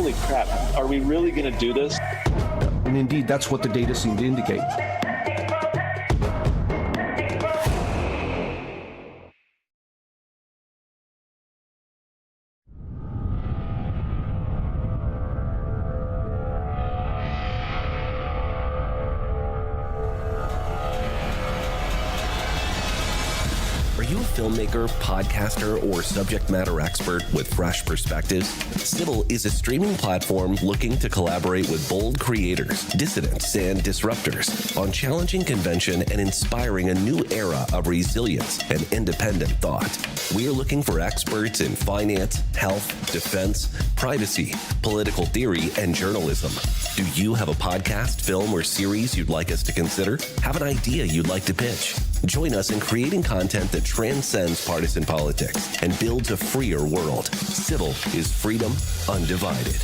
holy crap, are we really going to do this? And indeed, that's what the data seem to indicate. Are you a filmmaker, podcaster, or subject matter expert with fresh perspectives? CiVL is a streaming platform looking to collaborate with bold creators, dissidents, and disruptors on challenging convention and inspiring a new era of resilience and independent thought. We are looking for experts in finance, health, defense, privacy, political theory, and journalism. Do you have a podcast, film, or series you'd like us to consider? Have an idea you'd like to pitch? Join us in creating content that transcends partisan politics and builds a freer world. CiVL is freedom undivided.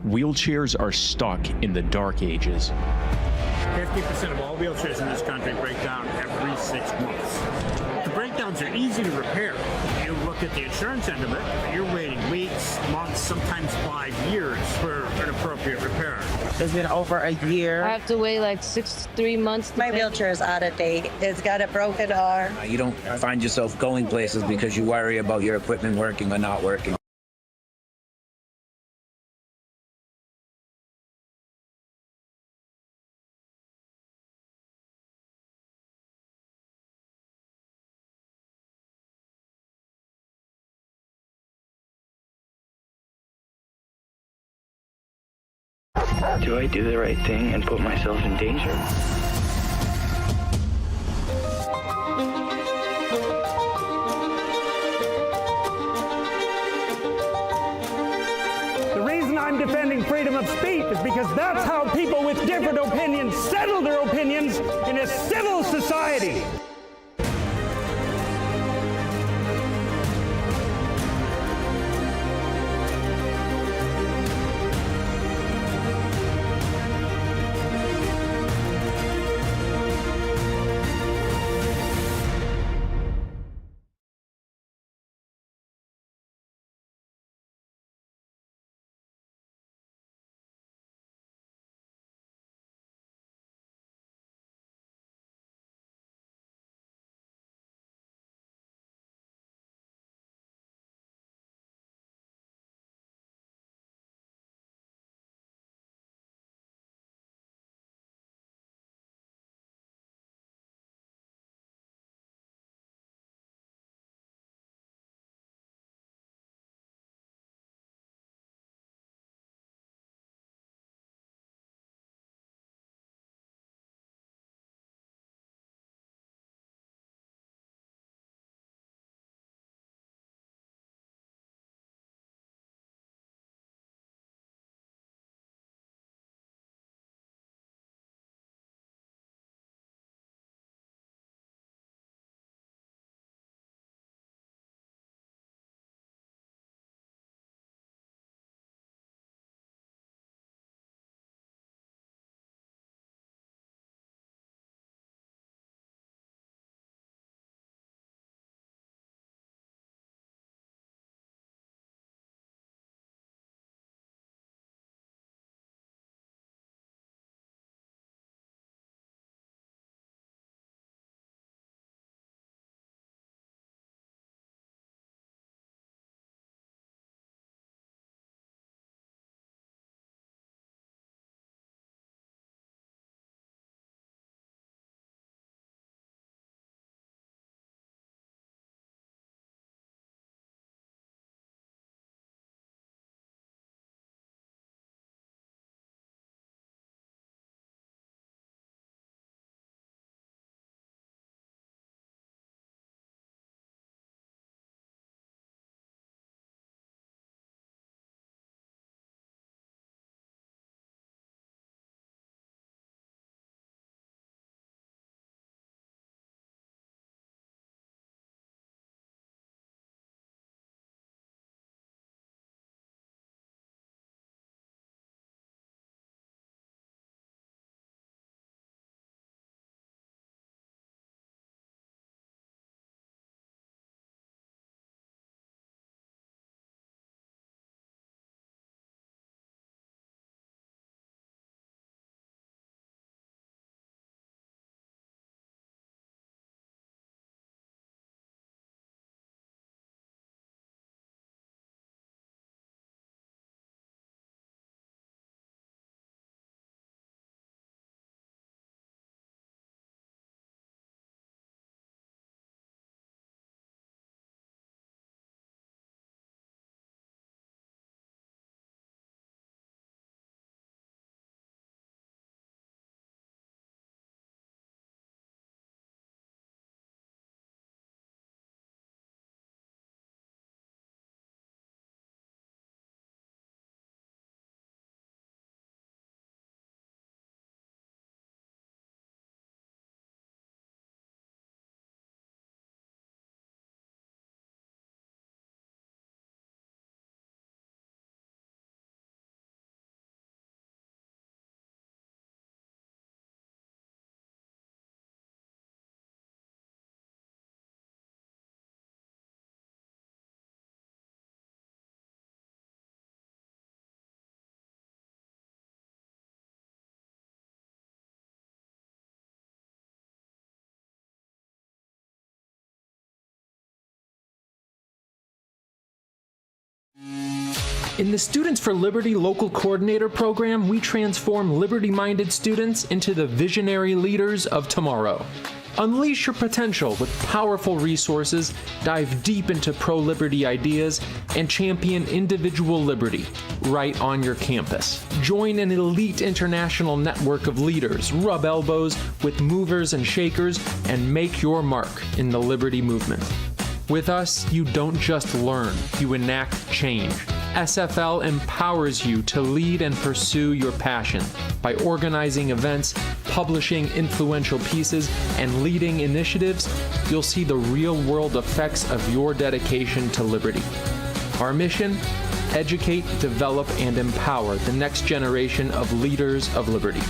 Wheelchairs are stuck in the dark ages. 50% of all wheelchairs in this country break down every 6 months. The breakdowns are easy to repair. You look at the insurance end of it, you're waiting weeks, months, sometimes 5 years for an appropriate repair. It's been over a year. I have to wait like 3 months. My wheelchair is out of date. It's got a broken arm. You don't find yourself going places because you worry about your equipment working or not working. Do I do the right thing and put myself in danger? The reason I'm defending freedom of speech is because that's how people with different opinions settle their opinions in a civil society. In the Students for Liberty Local Coordinator Program, we transform liberty-minded students into the visionary leaders of tomorrow. Unleash your potential with powerful resources, dive deep into pro-liberty ideas, and champion individual liberty right on your campus. Join an elite international network of leaders, rub elbows with movers and shakers, and make your mark in the liberty movement. With us, you don't just learn, you enact change. SFL empowers you to lead and pursue your passion by organizing events, publishing influential pieces, and leading initiatives. You'll see the real-world effects of your dedication to liberty. Our mission? Educate, develop, and empower the next generation of leaders of liberty.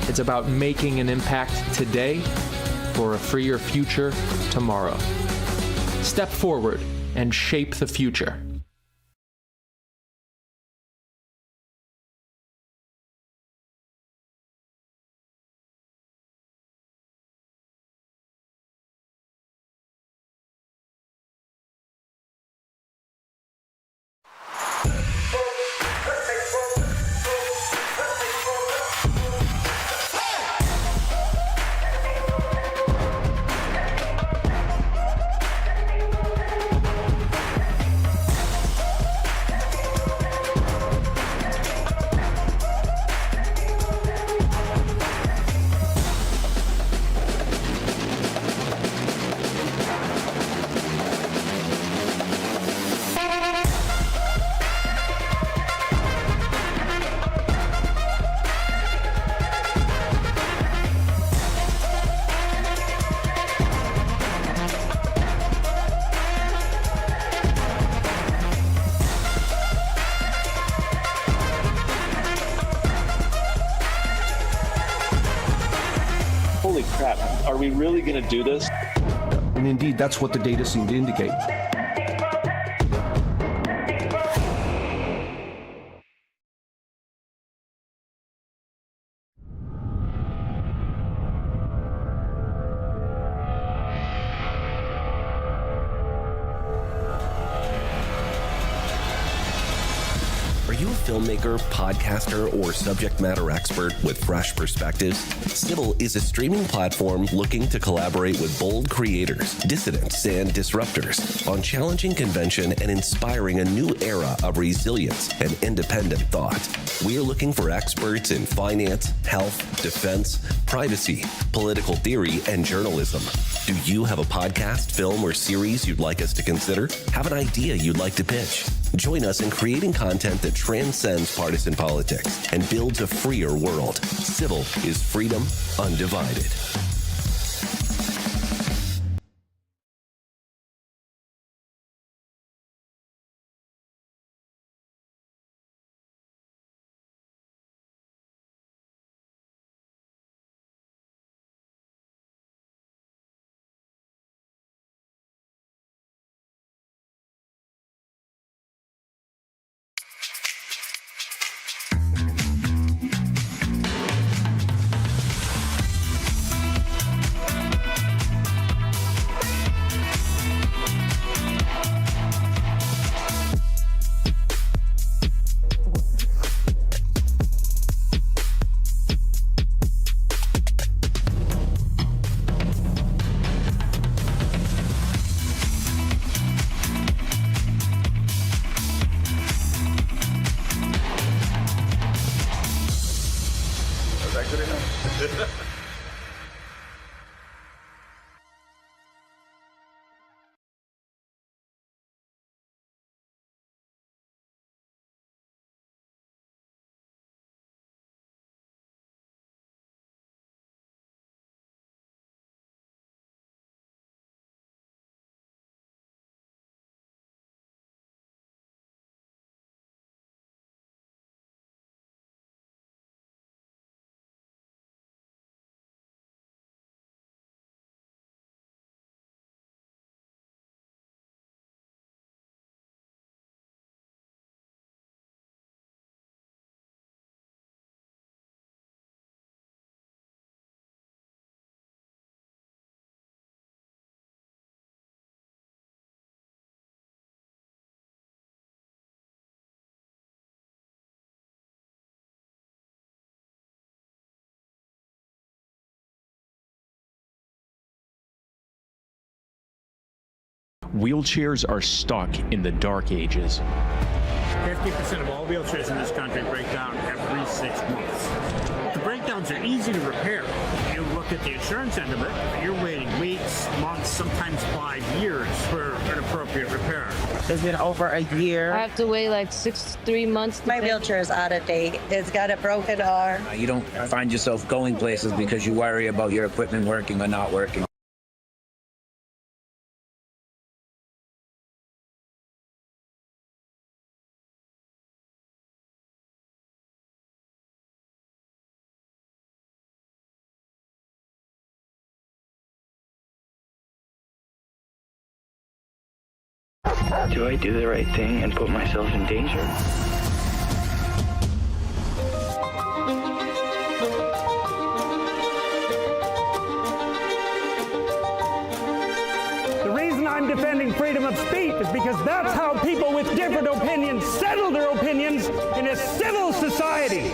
It's about making an impact today for a freer future tomorrow. Step forward and shape the future. Holy crap, are we really going to do this? And indeed, that's what the data seem to indicate. Are you a filmmaker, podcaster, or subject matter expert with fresh perspectives? CiVL is a streaming platform looking to collaborate with bold creators, dissidents, and disruptors on challenging convention and inspiring a new era of resilience and independent thought. We are looking for experts in finance, health, defense, privacy, political theory, and journalism. Do you have a podcast, film, or series you'd like us to consider? Have an idea you'd like to pitch? Join us in creating content that transcends partisan politics and builds a freer world. CiVL is freedom undivided. Wheelchairs are stuck in the dark ages. 50% of all wheelchairs in this country break down every 6 months. The breakdowns are easy to repair. You look at the insurance end of it, but you're waiting weeks, months, sometimes 5 years for an appropriate repair. It's been over a year. I have to wait like 3 months. My wheelchair is out of date. It's got a broken arm. You don't find yourself going places because you worry about your equipment working or not working. Do I do the right thing and put myself in danger? The reason I'm defending freedom of speech is because that's how people with different opinions settle their opinions in a civil society.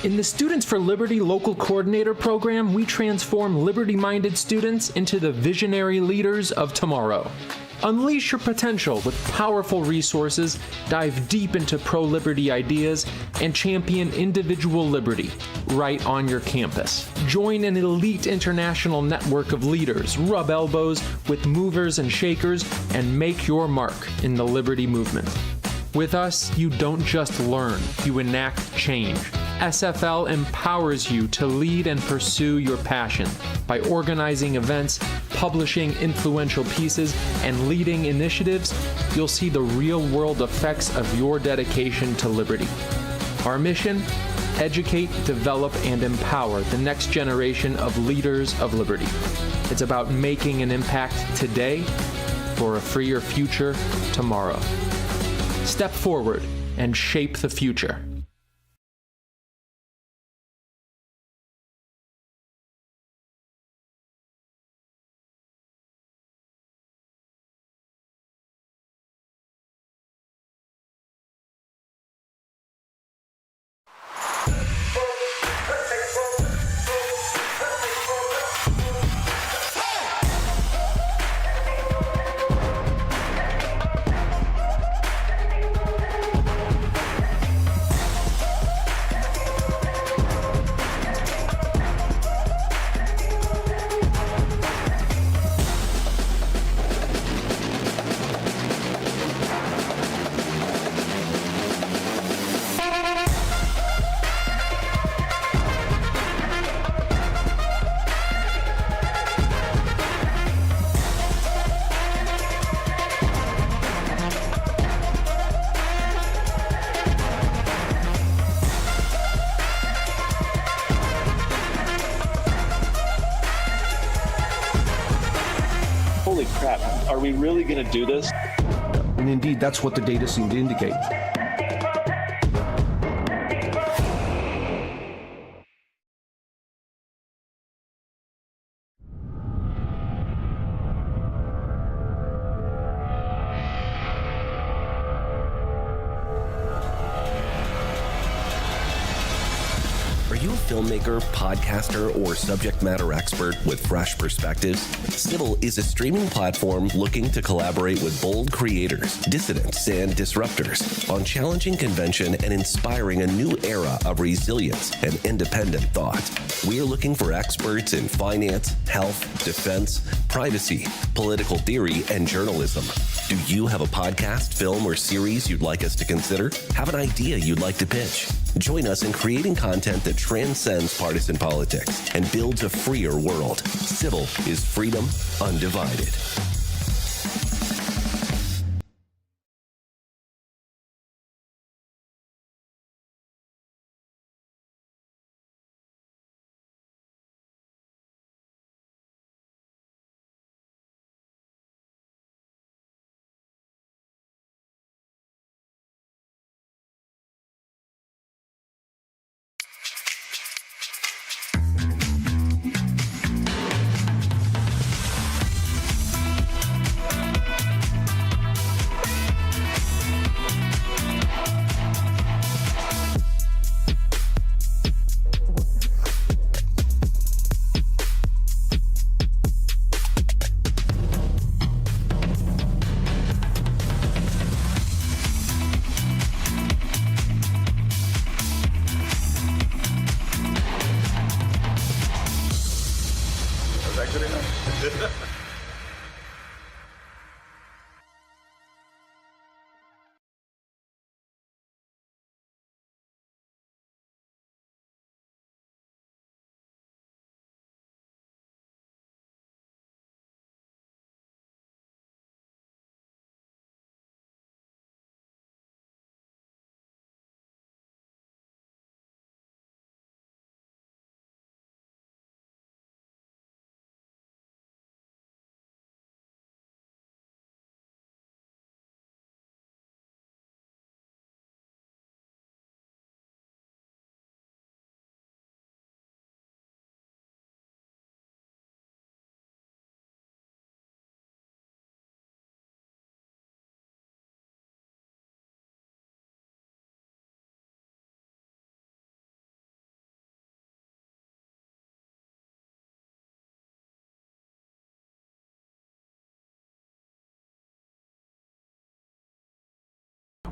In the Students for Liberty Local Coordinator program, we transform liberty-minded students into the visionary leaders of tomorrow. Unleash your potential with powerful resources, dive deep into pro-liberty ideas, and champion individual liberty right on your campus. Join an elite international network of leaders, rub elbows with movers and shakers, and make your mark in the liberty movement. With us, you don't just learn, you enact change. SFL empowers you to lead and pursue your passion by organizing events, publishing influential pieces, and leading initiatives. You'll see the real-world effects of your dedication to liberty. Our mission? Educate, develop, and empower the next generation of leaders of liberty. It's about making an impact today for a freer future tomorrow. Step forward and shape the future. Holy crap, are we really going to do this? And indeed, that's what the data seem to indicate. Are you a filmmaker, podcaster, or subject matter expert with fresh perspectives? CiVL is a streaming platform looking to collaborate with bold creators, dissidents, and disruptors on challenging convention and inspiring a new era of resilience and independent thought. We are looking for experts in finance, health, defense, privacy, political theory, and journalism. Do you have a podcast, film, or series you'd like us to consider? Have an idea you'd like to pitch? Join us in creating content that transcends partisan politics and builds a freer world. CiVL is freedom undivided.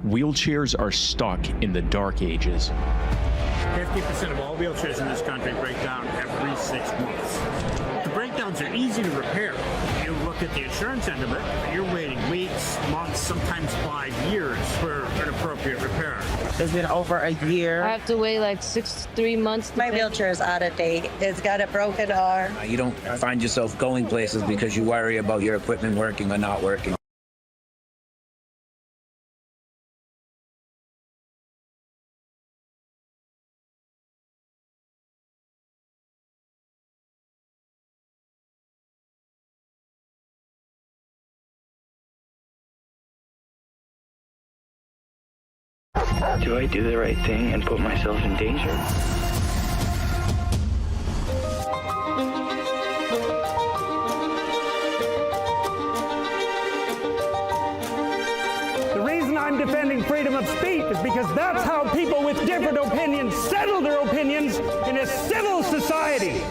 Wheelchairs are stuck in the dark ages. 50% of all wheelchairs in this country break down every 6 months. The breakdowns are easy to repair. You look at the insurance end of it, you're waiting weeks, months, sometimes 5 years for an appropriate repair. It's been over a year. I have to wait like 3 months. My wheelchair is out of date. It's got a broken arm. You don't find yourself going places because you worry about your equipment working or not working. Do I do the right thing and put myself in danger? The reason I'm defending freedom of speech is because that's how people with different opinions settle their opinions in a civil society.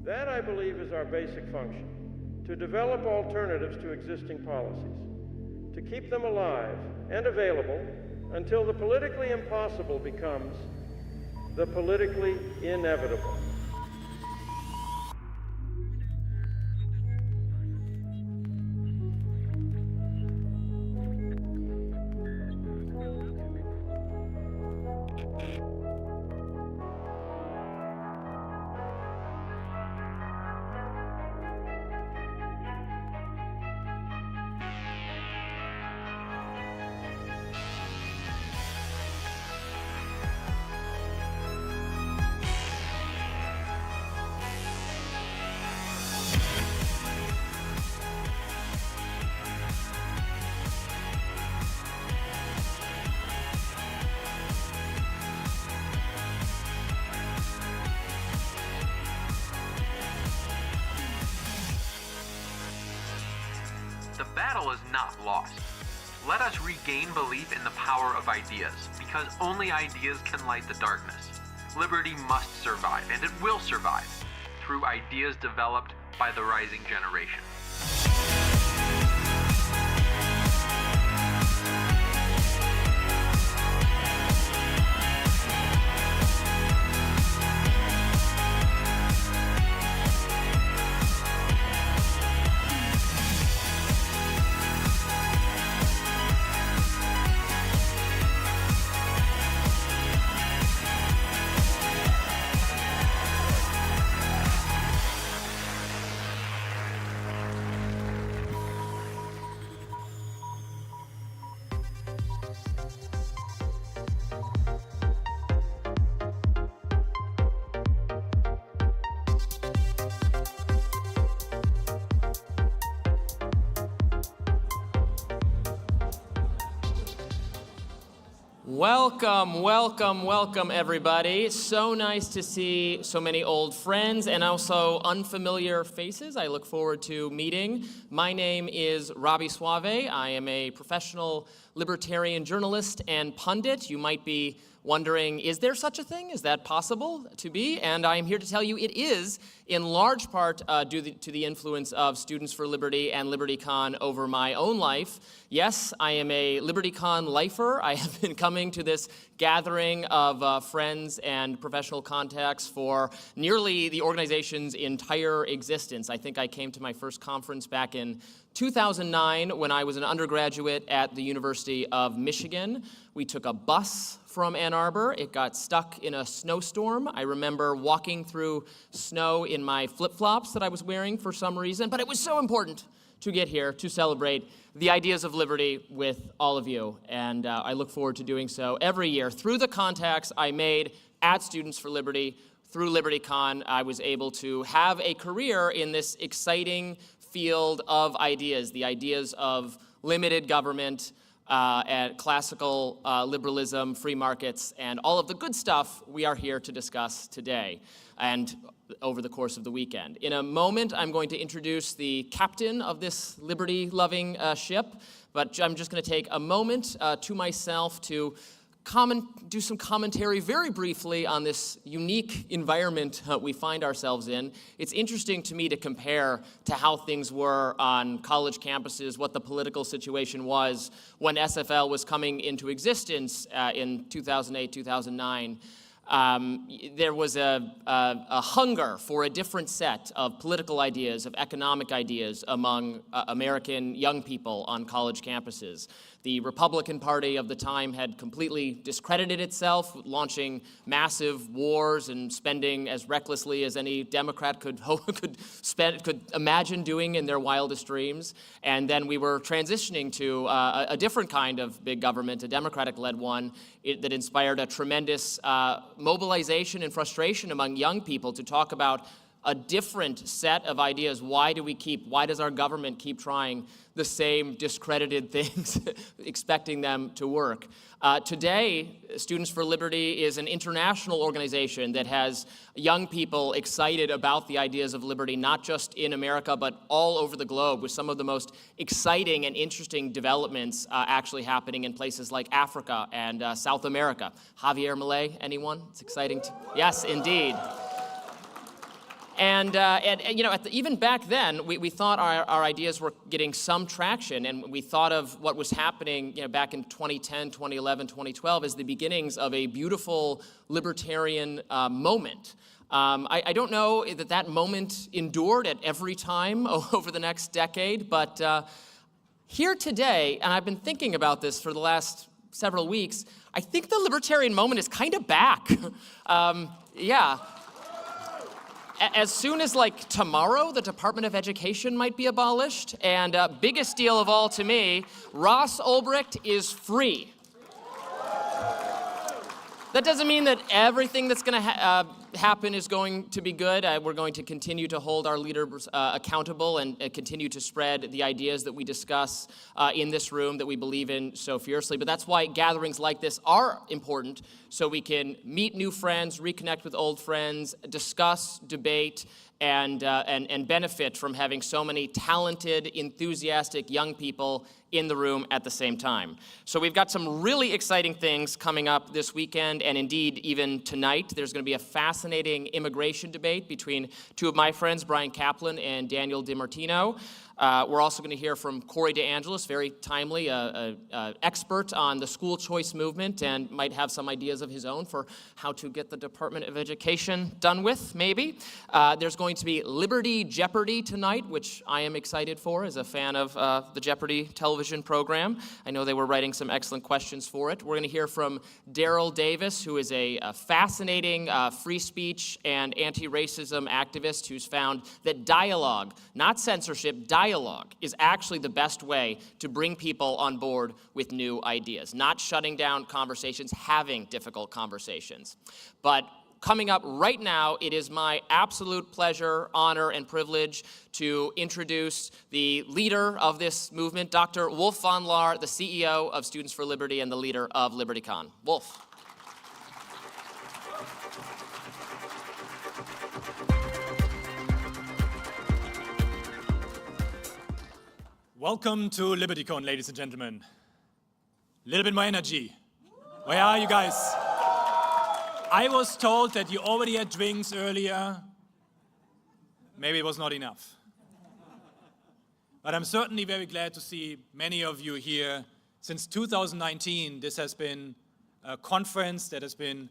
That, I believe, is our basic function, to develop alternatives to existing policies, to keep them alive and available until the politically impossible becomes the politically inevitable. The battle is not lost. Let us regain belief in the power of ideas, because only ideas can light the darkness. Liberty must survive, and it will survive, through ideas developed by the rising generation. Welcome, everybody. So nice to see so many old friends and also unfamiliar faces I look forward to meeting. My name is Robby Soave. I am a professional libertarian journalist and pundit. You might be wondering, is there such a thing? Is that possible to be? And I am here to tell you it is, in large part due to the influence of Students for Liberty and LibertyCon over my own life. Yes, I am a LibertyCon lifer. I have been coming to this gathering of friends and professional contacts for nearly the organization's entire existence. I think I came to my first conference back in 2009 when I was an undergraduate at the University of Michigan. We took a bus from Ann Arbor. It got stuck in a snowstorm. I remember walking through snow in my flip-flops that I was wearing for some reason, but it was so important to get here to celebrate the ideas of liberty with all of you. And I look forward to doing so every year. Through the contacts I made at Students for Liberty, through LibertyCon, I was able to have a career in this exciting field of ideas, the ideas of limited government, and classical liberalism, free markets, and all of the good stuff we are here to discuss today and over the course of the weekend. In a moment, I'm going to introduce the captain of this liberty-loving ship, but I'm just going to take a moment to myself to do some commentary very briefly on this unique environment we find ourselves in. It's interesting to me to compare to how things were on college campuses, what the political situation was when SFL was coming into existence in 2008, 2009. There was a hunger for a different set of political ideas, of economic ideas among American young people on college campuses. The Republican Party of the time had completely discredited itself, launching massive wars and spending as recklessly as any Democrat could imagine doing in their wildest dreams. And then we were transitioning to a different kind of big government, a Democratic-led one, that inspired a tremendous mobilization and frustration among young people to talk about a different set of ideas. Why does our government keep trying the same discredited things, expecting them to work? Today, Students for Liberty is an international organization that has young people excited about the ideas of liberty, not just in America, but all over the globe, with some of the most exciting and interesting developments actually happening in places like Africa and South America. Javier Milei, anyone? It's exciting. Yes, indeed. And you know, even back then, we thought our ideas were getting some traction, and we thought of what was happening, you know, back in 2010, 2011, 2012 as the beginnings of a beautiful libertarian moment. I don't know that moment endured at every time over the next decade, but here today, and I've been thinking about this for the last several weeks, I think the libertarian moment is kind of back. Yeah. As soon as, like, tomorrow, the Department of Education might be abolished, and biggest deal of all to me, Ross Ulbricht is free. That doesn't mean that everything that's going to happen is going to be good. We're going to continue to hold our leaders accountable and continue to spread the ideas that we discuss in this room that we believe in so fiercely. But that's why gatherings like this are important, so we can meet new friends, reconnect with old friends, discuss, debate, and benefit from having so many talented, enthusiastic young people in the room at the same time. So we've got some really exciting things coming up this weekend, and indeed even tonight. There's going to be a fascinating immigration debate between two of my friends, Bryan Caplan and Daniel DiMartino. We're also going to hear from Corey DeAngelis, very timely, expert on the school choice movement, and might have some ideas of his own for how to get the Department of Education done with, maybe. There's going to be Liberty Jeopardy tonight, which I am excited for as a fan of the Jeopardy television program. I know they were writing some excellent questions for it. We're going to hear from Daryl Davis, who is a fascinating free speech and anti-racism activist who's found that dialogue, not censorship, dialogue is actually the best way to bring people on board with new ideas. Not shutting down conversations, having difficult conversations. But coming up right now, it is my absolute pleasure, honor, and privilege to introduce the leader of this movement, Dr. Wolf von Lahr, the CEO of Students for Liberty and the leader of LibertyCon. Wolf. Welcome to LibertyCon, ladies and gentlemen. A little bit more energy. Where are you guys? I was told that you already had drinks earlier. Maybe it was not enough. But I'm certainly very glad to see many of you here. Since 2019, this has been a conference that has been,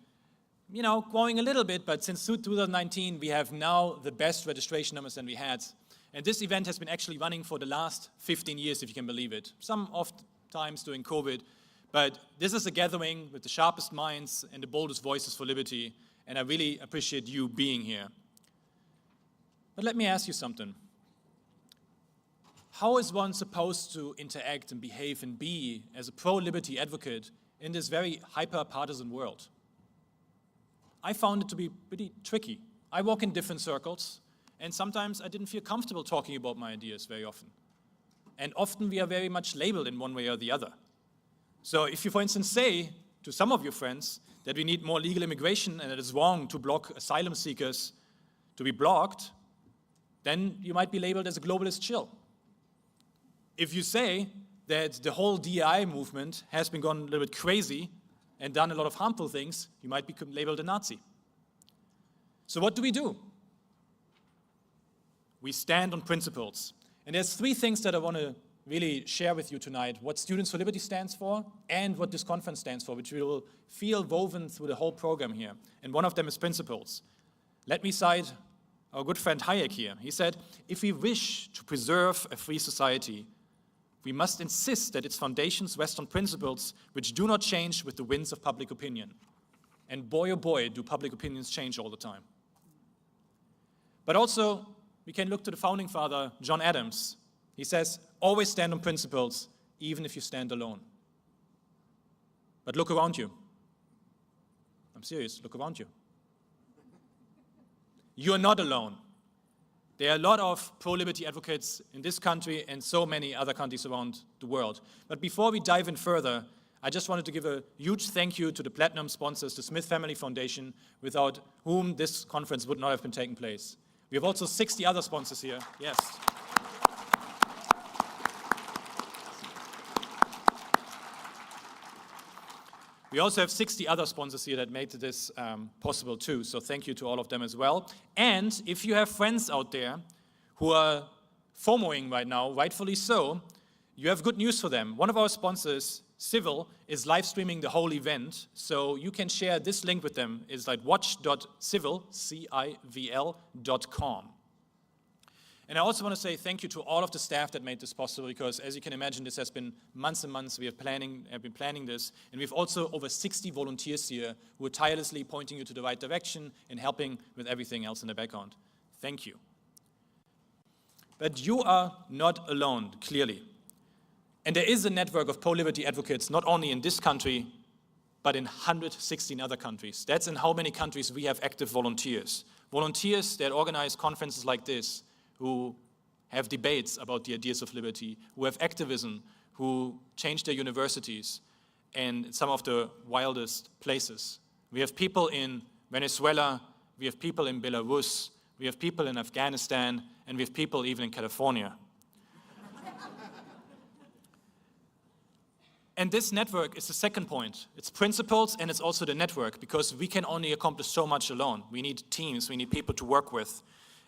you know, growing a little bit, but since 2019, we have now the best registration numbers than we had. And this event has been actually running for the last 15 years, if you can believe it. Some oft times during COVID. But this is a gathering with the sharpest minds and the boldest voices for liberty. And I really appreciate you being here. But let me ask you something. How is one supposed to interact and behave and be as a pro-liberty advocate in this very hyper-partisan world? I found it to be pretty tricky. I walk in different circles. And sometimes I didn't feel comfortable talking about my ideas very often. And often we are very much labeled in one way or the other. So if you, for instance, say to some of your friends that we need more legal immigration and that it's wrong to block asylum seekers to be blocked, then you might be labeled as a globalist shill. If you say that the whole DEI movement has been gone a little bit crazy and done a lot of harmful things, you might be labeled a Nazi. So what do? We stand on principles. And there's three things that I want to really share with you tonight, what Students for Liberty stands for and what this conference stands for, which we will feel woven through the whole program here. And one of them is principles. Let me cite our good friend Hayek here. He said, if we wish to preserve a free society, we must insist that its foundations rest on principles which do not change with the winds of public opinion. And boy, oh boy, do public opinions change all the time. But also, we can look to the founding father, John Adams. He says, always stand on principles, even if you stand alone. But look around you. I'm serious, look around you. You're not alone. There are a lot of pro-liberty advocates in this country and so many other countries around the world. But before we dive in further, I just wanted to give a huge thank you to the platinum sponsors, the Smith Family Foundation, without whom this conference would not have been taking place. We have also 60 other sponsors here. Yes. We also have 60 other sponsors here that made this possible too, so thank you to all of them as well. And if you have friends out there who are FOMOing right now, rightfully so, you have good news for them. One of our sponsors, CiVL, is live streaming the whole event, so you can share this link with them. It's like watch.civil, CiVL.com. And I also want to say thank you to all of the staff that made this possible, because as you can imagine, this has been months and months. We have been planning this, and we have also over 60 volunteers here who are tirelessly pointing you to the right direction and helping with everything else in the background. Thank you. But you are not alone, clearly. And there is a network of pro-liberty advocates, not only in this country, but in 116 other countries. That's in how many countries we have active volunteers. Volunteers that organize conferences like this, who have debates about the ideas of liberty, who have activism, who change their universities, and some of the wildest places. We have people in Venezuela, we have people in Belarus, we have people in Afghanistan, and we have people even in California. And this network is the second point. It's principles and it's also the network, because we can only accomplish so much alone. We need teams, we need people to work with.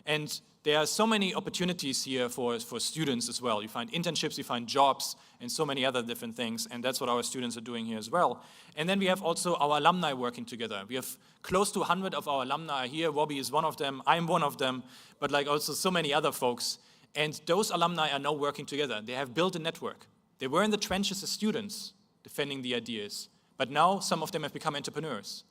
And there are so many opportunities here for students as well. You find internships, you find jobs, and so many other different things, and that's what our students are doing here as well. And then we have also our alumni working together. We have close to 100 of our alumni here. Robby is one of them, I'm one of them, but like also so many other folks. And those alumni are now working together. They have built a network. They were in the trenches as students, defending the ideas, but now some of them have become entrepreneurs.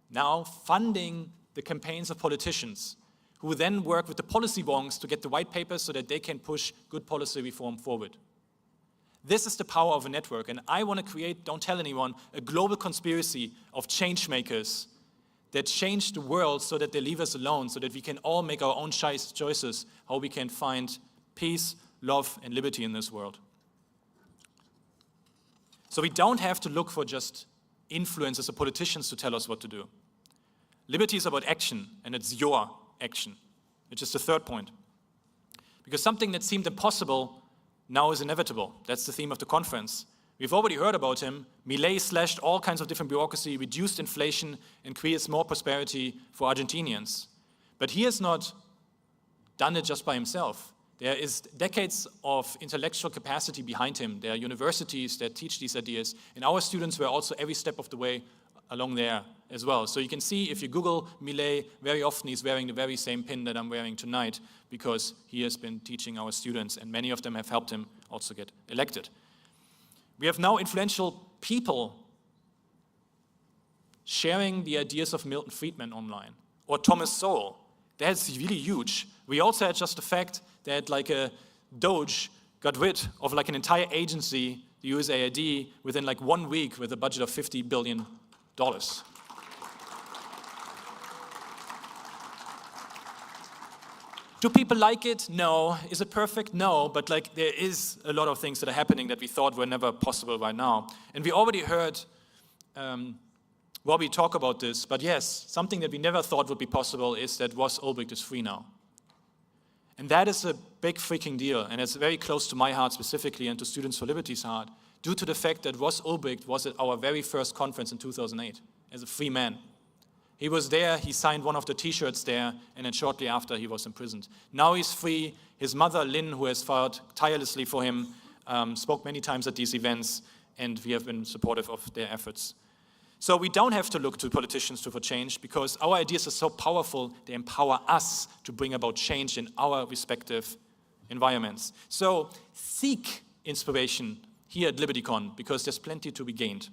Now funding the campaigns of politicians, who then work with the policy wonks to get the white papers so that they can push good policy reform forward. This is the power of a network, and I want to create, don't tell anyone, a global conspiracy of change makers that change the world so that they leave us alone, so that we can all make our own choices, how we can find peace, love, and liberty in this world. So we don't have to look for just influencers or politicians to tell us what to do. Liberty is about action, and it's your action, which is the third point. Because something that seemed impossible now is inevitable. That's the theme of the conference. We've already heard about him. Milei slashed all kinds of different bureaucracy, reduced inflation, and creates more prosperity for Argentinians. But he has not done it just by himself. There is decades of intellectual capacity behind him. There are universities that teach these ideas, and our students were also every step of the way along there as well. So you can see if you Google Milei, very often he's wearing the very same pin that I'm wearing tonight, because he has been teaching our students, and many of them have helped him also get elected. We have now influential people sharing the ideas of Milton Friedman online, or Thomas Sowell. That's really huge. We also had just the fact that like a Doge got rid of like an entire agency, the USAID, within like 1 week with a budget of $50 billion. Do people like it? No. Is it perfect? No. But like there is a lot of things that are happening that we thought were never possible right now. And we already heard Robby talk about this, but yes, something that we never thought would be possible is that Ross Ulbricht is free now. And that is a big freaking deal, and it's very close to my heart specifically and to Students for Liberty's heart, due to the fact that Ross Ulbricht was at our very first conference in 2008 as a free man. He was there, he signed one of the t-shirts there, and then shortly after he was imprisoned. Now he's free. His mother, Lynn, who has fought tirelessly for him, spoke many times at these events, and we have been supportive of their efforts. So we don't have to look to politicians for change, because our ideas are so powerful, they empower us to bring about change in our respective environments. So seek inspiration here at LibertyCon, because there's plenty to be gained.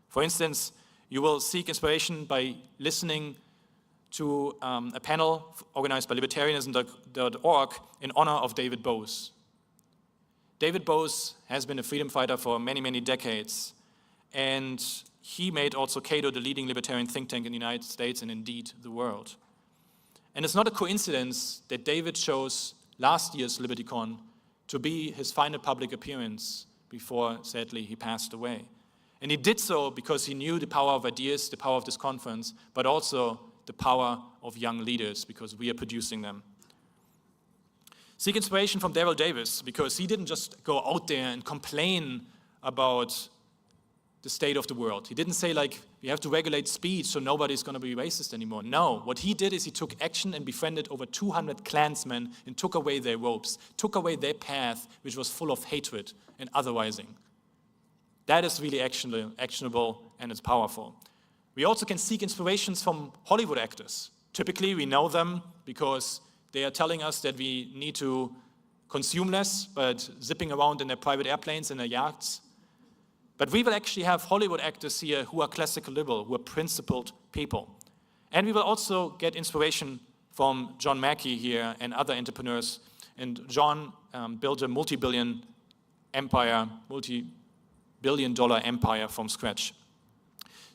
For instance, you will seek inspiration by listening to a panel organized by libertarianism.org in honor of David Bose. David Bose has been a freedom fighter for many, many decades, and he made also Cato the leading libertarian think tank in the United States and indeed the world. And it's not a coincidence that David chose last year's LibertyCon to be his final public appearance before, sadly, he passed away. And he did so because he knew the power of ideas, the power of this conference, but also the power of young leaders, because we are producing them. Seek inspiration from Daryl because he didn't just go out there and complain about the state of the world. He didn't say like, we have to regulate speech so nobody's going to be racist anymore. No, what he did is he took action and befriended over 200 Klansmen and took away their robes, took away their path, which was full of hatred and otherizing. That is really actionable and it's powerful. We also can seek inspirations from Hollywood actors. Typically, we know them because they are telling us that we need to consume less, but zipping around in their private airplanes and their yachts. But we will actually have Hollywood actors here who are classical liberal, who are principled people. And we will also get inspiration from John Mackey here and other entrepreneurs. And John built a multi-billion dollar empire from scratch.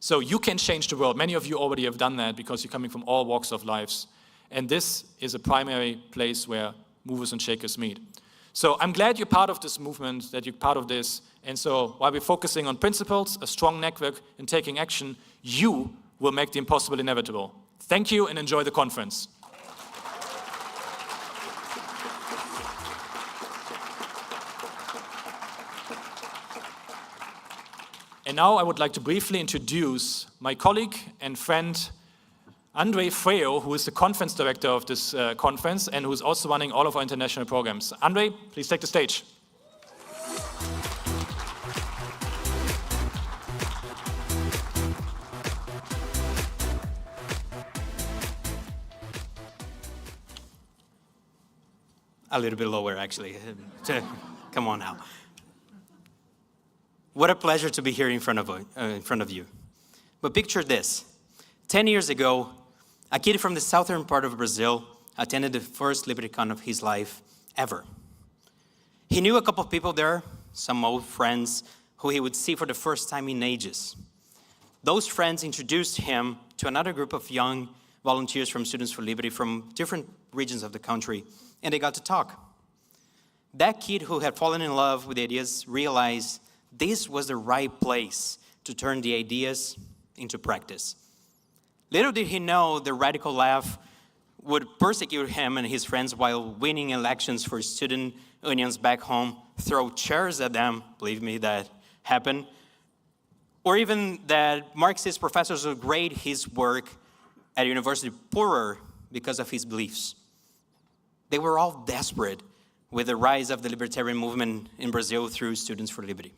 So you can change the world. Many of you already have done that because you're coming from all walks of lives. And this is a primary place where movers and shakers meet. So I'm glad you're part of this movement, that you're part of this. And so while we're focusing on principles, a strong network, and taking action, you will make the impossible inevitable. Thank you and enjoy the conference. And now I would like to briefly introduce my colleague and friend, Andre Freo, who is the conference director of this conference and who is also running all of our international programs. Andre, please take the stage. A little bit lower, actually. Come on now. What a pleasure to be here in front of you. But picture this. 10 years ago, a kid from the southern part of Brazil attended the first LibertyCon of his life ever. He knew a couple of people there, some old friends who he would see for the first time in ages. Those friends introduced him to another group of young volunteers from Students for Liberty from different regions of the country, and they got to talk. That kid who had fallen in love with the ideas realized this was the right place to turn the ideas into practice. Little did he know the radical left would persecute him and his friends while winning elections for student unions back home, throw chairs at them, believe me, that happened, or even that Marxist professors would grade his work at university poorer because of his beliefs. They were all desperate with the rise of the libertarian movement in Brazil through Students for Liberty.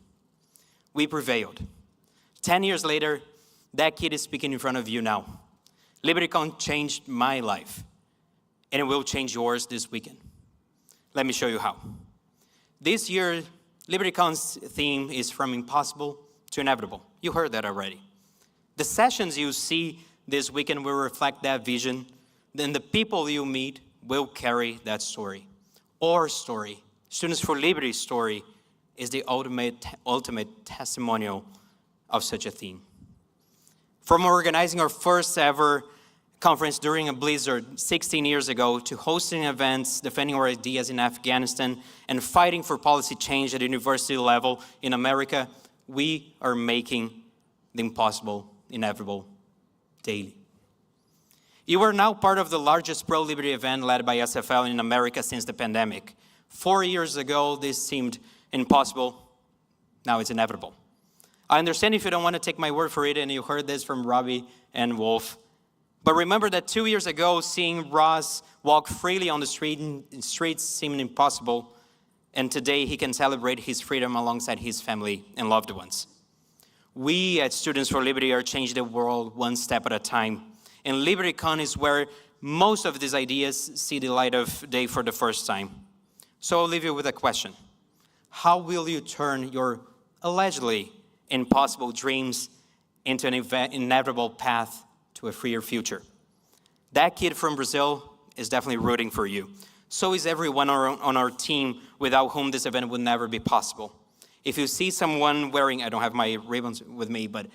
We prevailed. 10 years later, that kid is speaking in front of you now. LibertyCon changed my life, and it will change yours this weekend. Let me show you how. This year, LibertyCon's theme is from impossible to inevitable. You heard that already. The sessions you see this weekend will reflect that vision. Then the people you meet will carry that story. Our story, Students for Liberty's story, is the ultimate testimonial of such a theme. From organizing our first ever conference during a blizzard 16 years ago to hosting events, defending our ideas in Afghanistan, and fighting for policy change at university level in America, we are making the impossible inevitable daily. You are now part of the largest pro-liberty event led by SFL in America since the pandemic. 4 years ago, this seemed impossible. Now it's inevitable. I understand if you don't want to take my word for it, and you heard this from Robby and Wolf. But remember that 2 years ago, seeing Ross walk freely on the streets seemed impossible, and today he can celebrate his freedom alongside his family and loved ones. We at Students for Liberty are changing the world one step at a time, and LibertyCon is where most of these ideas see the light of day for the first time. So I'll leave you with a question. How will you turn your allegedly impossible dreams into an inevitable path to a freer future? That kid from Brazil is definitely rooting for you. So is everyone on our team without whom this event would never be possible. If you see someone wearing, I don't have my ribbons with me, but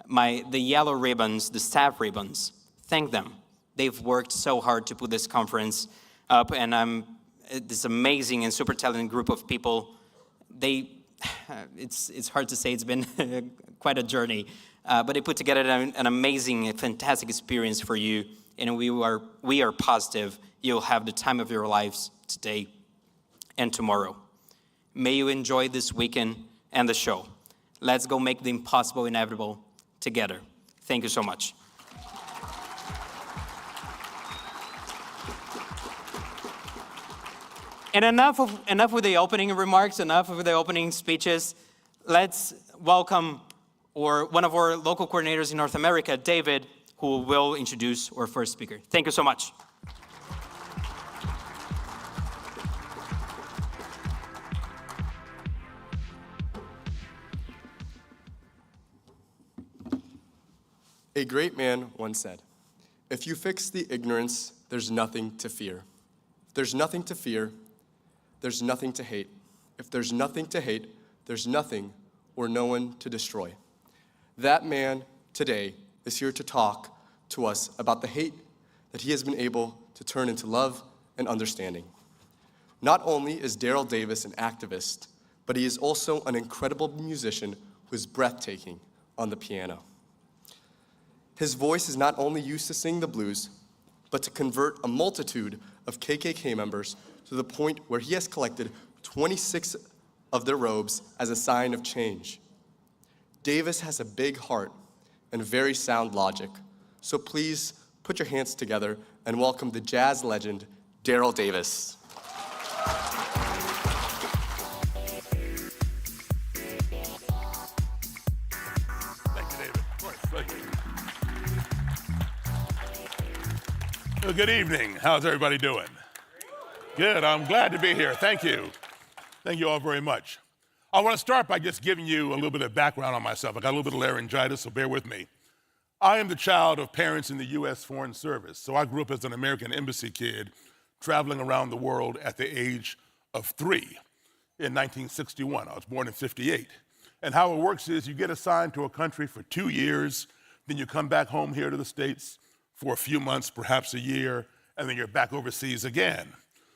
the yellow ribbons, the staff ribbons, thank them. They've worked so hard to put this conference up, and this amazing and super talented group of people. It's hard to say, it's been quite a journey, but they put together an amazing, fantastic experience for you, and we are positive you'll have the time of your lives today and tomorrow. May you enjoy this weekend and the show. Let's go make the impossible inevitable together. Thank you so much. And enough with the opening remarks, enough with the opening speeches. Let's welcome one of our local coordinators in North America, David, who will introduce our first speaker. Thank you so much. A great man once said, "If you fix the ignorance, there's nothing to fear. If there's nothing to fear, there's nothing to hate. If there's nothing to hate, there's nothing or no one to destroy." That man today is here to talk to us about the hate that he has been able to turn into love and understanding. Not only is Daryl Davis an activist, but he is also an incredible musician who is breathtaking on the piano. His voice is not only used to sing the blues, but to convert a multitude of KKK members to the point where he has collected 26 of their robes as a sign of change. Davis has a big heart and very sound logic, so please put your hands together and welcome the jazz legend, Daryl Davis. Well, good evening. How's everybody doing? Good. I'm glad to be here. Thank you. Thank you all very much. I want to start by just giving you a little bit of background on myself. I got a little bit of laryngitis, so bear with me. I am the child of parents in the U.S. Foreign Service, so I grew up as an American embassy kid traveling around the world at the age of 3 in 1961. I was born in 58. And how it works is you get assigned to a country for 2 years, then you come back home here to the States for a few months, perhaps a year, and then you're back overseas again.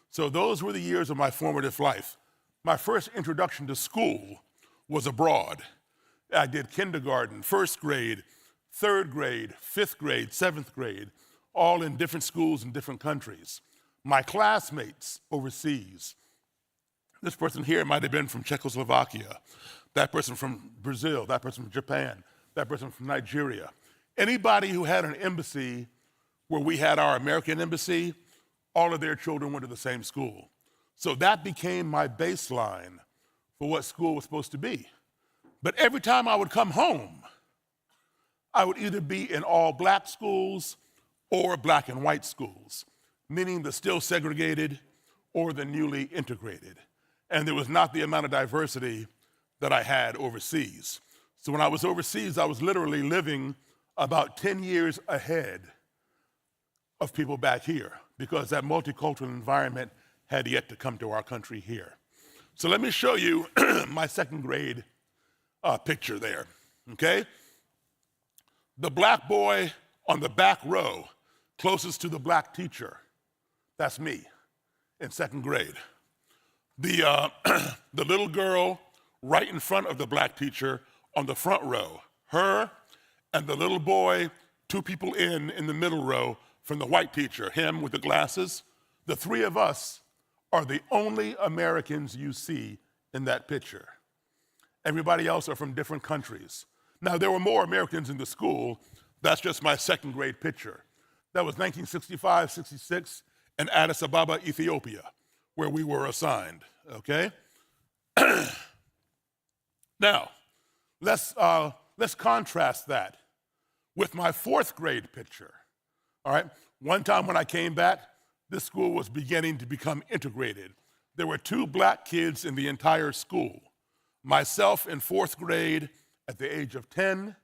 So those were the years of my formative life. My first introduction to school was abroad. I did kindergarten, first grade, third grade, fifth grade, seventh grade, all in different schools in different countries. My classmates overseas, this person here might have been from Czechoslovakia, that person from Brazil, that person from Japan, that person from Nigeria. Anybody who had an embassy where we had our American embassy, all of their children went to the same school. So that became my baseline for what school was supposed to be. But every time I would come home, I would either be in all black schools or black and white schools, meaning the still segregated or the newly integrated. And there was not the amount of diversity that I had overseas. So when I was overseas, I was literally living about 10 years ahead of people back here because that multicultural environment had yet to come to our country here. So let me show you my second grade picture there, okay? The black boy on the back row, closest to the black teacher, that's me in second grade. The little girl right in front of the black teacher on the front row, her and the little boy, 2 people in the middle row from the white teacher, him with the glasses. The 3 of us are the only Americans you see in that picture. Everybody else are from different countries. Now, there were more Americans in the school. That's just my second grade picture. That was 1965, 66 in Addis Ababa, Ethiopia, where we were assigned, okay? Now, let's contrast that with my 4th grade picture, all right? One time when I came back, this school was beginning to become integrated. There were 2 black kids in the entire school, myself in 4th grade at the age of 10,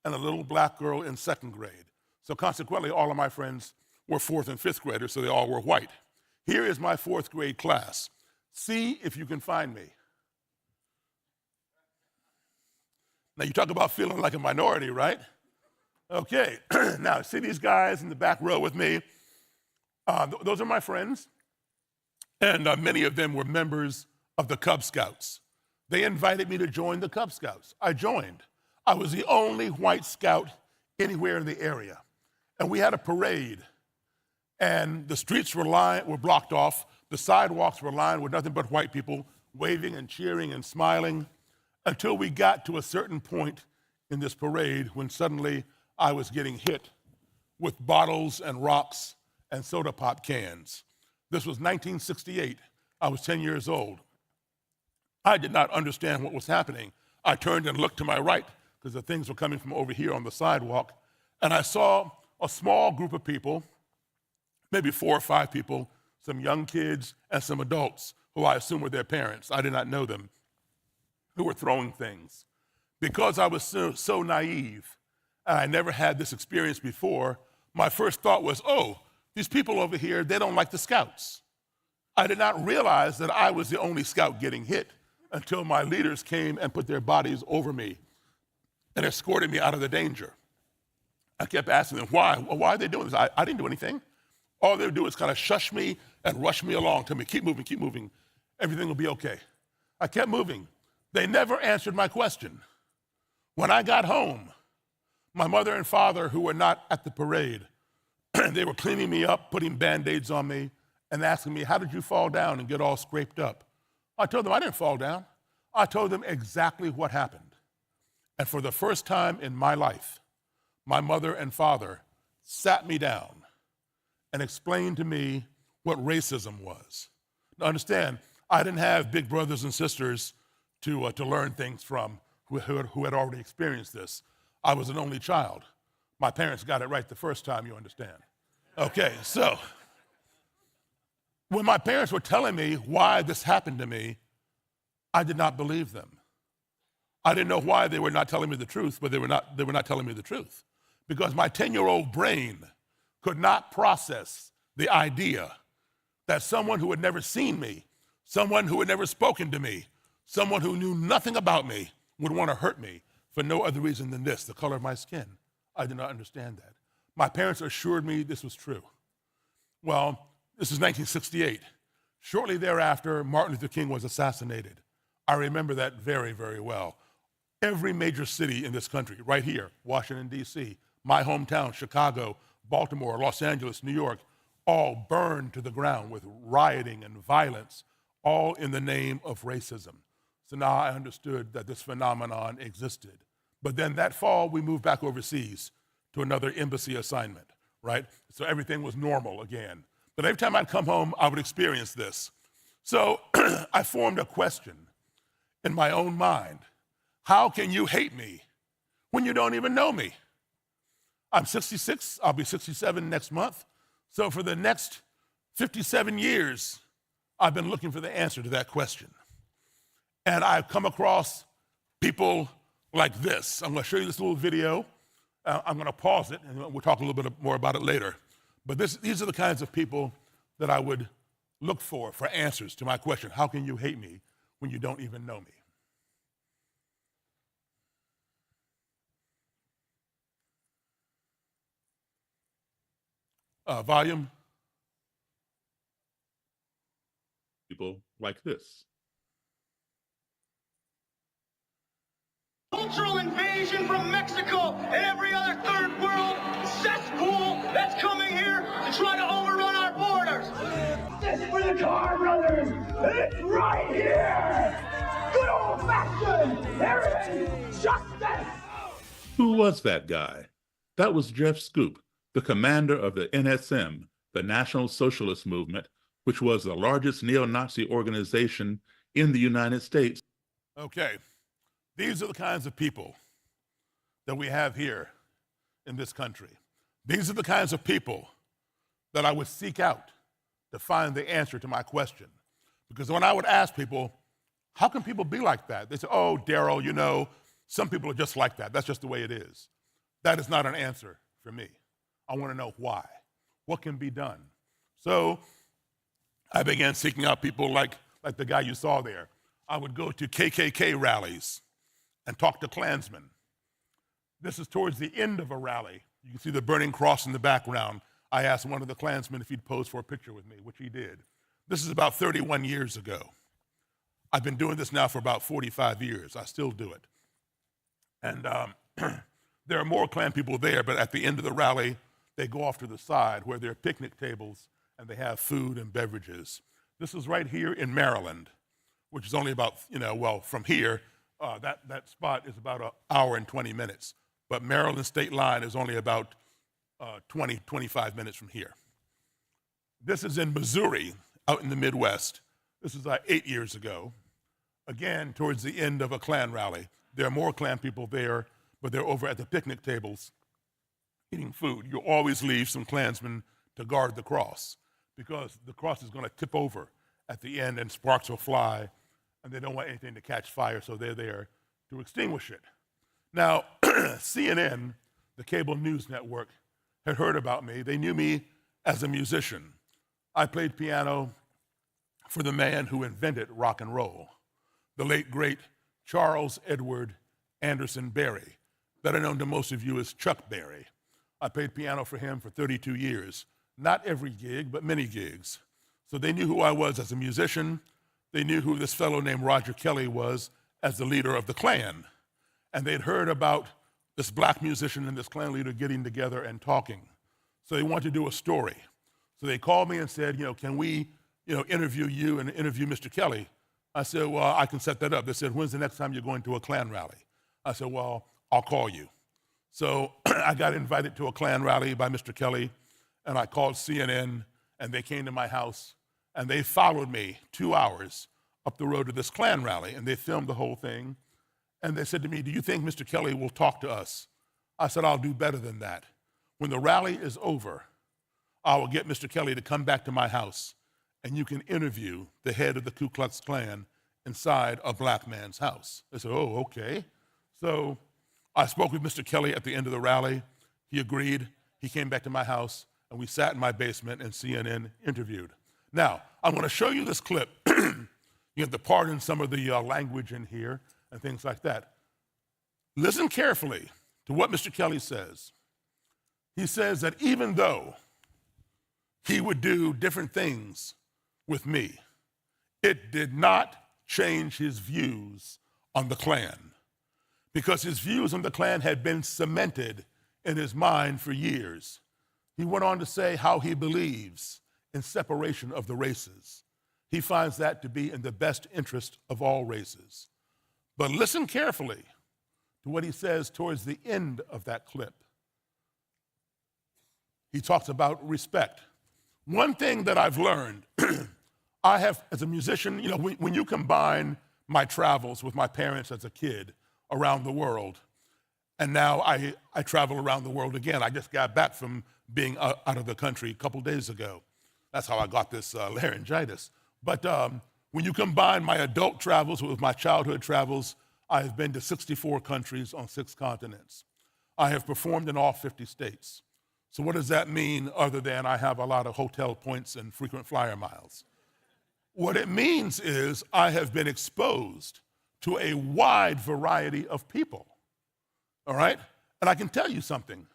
and a little black girl in 2nd grade. So consequently, all of my friends were 4th and 5th graders, so they all were white. Here is my 4th grade class. See if you can find me. Now, you talk about feeling like a minority, right? Okay, now see these guys in the back row with me. Those are my friends, and many of them were members of the Cub Scouts. They invited me to join the Cub Scouts. I joined. I was the only white scout anywhere in the area. And we had a parade, and the streets were blocked off. The sidewalks were lined with nothing but white people waving and cheering and smiling. until we got to a certain point in this parade when suddenly I was getting hit with bottles and rocks and soda pop cans. This was 1968. I was 10 years old. I did not understand what was happening. I turned and looked to my right because the things were coming from over here on the sidewalk, and I saw a small group of people, maybe 4 or 5 people, some young kids and some adults who I assume were their parents. I did not know them, who were throwing things. Because I was so naive and I never had this experience before, my first thought was, oh, these people over here, they don't like the Scouts. I did not realize that I was the only Scout getting hit until my leaders came and put their bodies over me and escorted me out of the danger. I kept asking them, why? Well, why are they doing this? I didn't do anything. All they would do is kind of shush me and rush me along, tell me, keep moving, everything will be okay. I kept moving. They never answered my question. When I got home, my mother and father, who were not at the parade, they were cleaning me up, putting Band-Aids on me, and asking me, how did you fall down and get all scraped up? I told them I didn't fall down. I told them exactly what happened. And for the first time in my life, my mother and father sat me down and explained to me what racism was. Now understand, I didn't have big brothers and sisters to learn things from who had already experienced this. I was an only child. My parents got it right the first time, you understand. Okay, so when my parents were telling me why this happened to me, I did not believe them. I didn't know why they were not telling me the truth, but they were not telling me the truth. Because my 10-year-old brain could not process the idea that someone who had never seen me, someone who had never spoken to me, someone who knew nothing about me would want to hurt me for no other reason than this, the color of my skin. I did not understand that. My parents assured me this was true. Well, this is 1968. Shortly thereafter, Martin Luther King was assassinated. I remember that very, very well. Every major city in this country, right here, Washington, D.C., my hometown, Chicago, Baltimore, Los Angeles, New York, all burned to the ground with rioting and violence, all in the name of racism. So now I understood that this phenomenon existed. But then that fall, we moved back overseas to another embassy assignment, right? So everything was normal again. But every time I'd come home, I would experience this. So I formed a question in my own mind. How can you hate me when you don't even know me? I'm 66, I'll be 67 next month. So for the next 57 years, I've been looking for the answer to that question. And I've come across people like this. I'm gonna show you this little video. I'm gonna pause it, and we'll talk a little bit more about it later. But these are the kinds of people that I would look for answers to my question, how can you hate me when you don't even know me? Volume. People like this. Cultural invasion from Mexico and every other third world cesspool that's coming here to try to overrun our borders. This is for the Carr brothers. It's right here. Good old fashioned heritage justice. Who was that guy? That was Jeff Scoop, the commander of the NSM, the National Socialist Movement, which was the largest neo-Nazi organization in the United States. Okay. These are the kinds of people that we have here in this country. These are the kinds of people that I would seek out to find the answer to my question. Because when I would ask people, how can people be like that? They say, oh, Daryl, you know, some people are just like that. That's just the way it is. That is not an answer for me. I want to know why. What can be done? So I began seeking out people like the guy you saw there. I would go to KKK rallies and talk to Klansmen. This is towards the end of a rally. You can see the burning cross in the background. I asked one of the Klansmen if he'd pose for a picture with me, which he did. This is about 31 years ago. I've been doing this now for about 45 years. I still do it. And there are more Klan people there, but at the end of the rally, they go off to the side where there are picnic tables and they have food and beverages. This is right here in Maryland, which is only about, from here, that spot is about an hour and 20 minutes. But Maryland state line is only about 25 minutes from here. This is in Missouri, out in the Midwest. This is 8 years ago. Again, towards the end of a Klan rally. There are more Klan people there, but they're over at the picnic tables eating food. You always leave some Klansmen to guard the cross because the cross is going to tip over at the end and sparks will fly, and they don't want anything to catch fire, so they're there to extinguish it. Now, CNN, the cable news network, had heard about me. They knew me as a musician. I played piano for the man who invented rock and roll, the late, great Charles Edward Anderson Berry, better known to most of you as Chuck Berry. I played piano for him for 32 years. Not every gig, but many gigs. So they knew who I was as a musician. They knew who this fellow named Roger Kelly was as the leader of the Klan. And they'd heard about this black musician and this Klan leader getting together and talking. So they wanted to do a story. So they called me and said, can we, interview you and interview Mr. Kelly? I said, well, I can set that up. They said, when's the next time you're going to a Klan rally? I said, well, I'll call you. So I got invited to a Klan rally by Mr. Kelly, and I called CNN, and they came to my house, and they followed me 2 hours up the road to this Klan rally, and they filmed the whole thing. And they said to me, do you think Mr. Kelly will talk to us? I said, I'll do better than that. When the rally is over, I will get Mr. Kelly to come back to my house, and you can interview the head of the Ku Klux Klan inside a black man's house. They said, oh, okay. So I spoke with Mr. Kelly at the end of the rally. He agreed. He came back to my house, and we sat in my basement, and CNN interviewed. Now, I want to show you this clip. You have to pardon some of the language in here and things like that. Listen carefully to what Mr. Kelly says. He says that even though he would do different things with me, it did not change his views on the Klan, because his views on the Klan had been cemented in his mind for years. He went on to say how he believes in separation of the races. He finds that to be in the best interest of all races. But listen carefully to what he says towards the end of that clip. He talks about respect. One thing that I've learned, I have, as a musician, when you combine my travels with my parents as a kid around the world, and now I travel around the world again. I just got back from being out of the country a couple days ago. That's how I got this laryngitis. But when you combine my adult travels with my childhood travels, I have been to 64 countries on 6 continents. I have performed in all 50 states. So what does that mean other than I have a lot of hotel points and frequent flyer miles? What it means is I have been exposed to a wide variety of people, all right? And I can tell you something.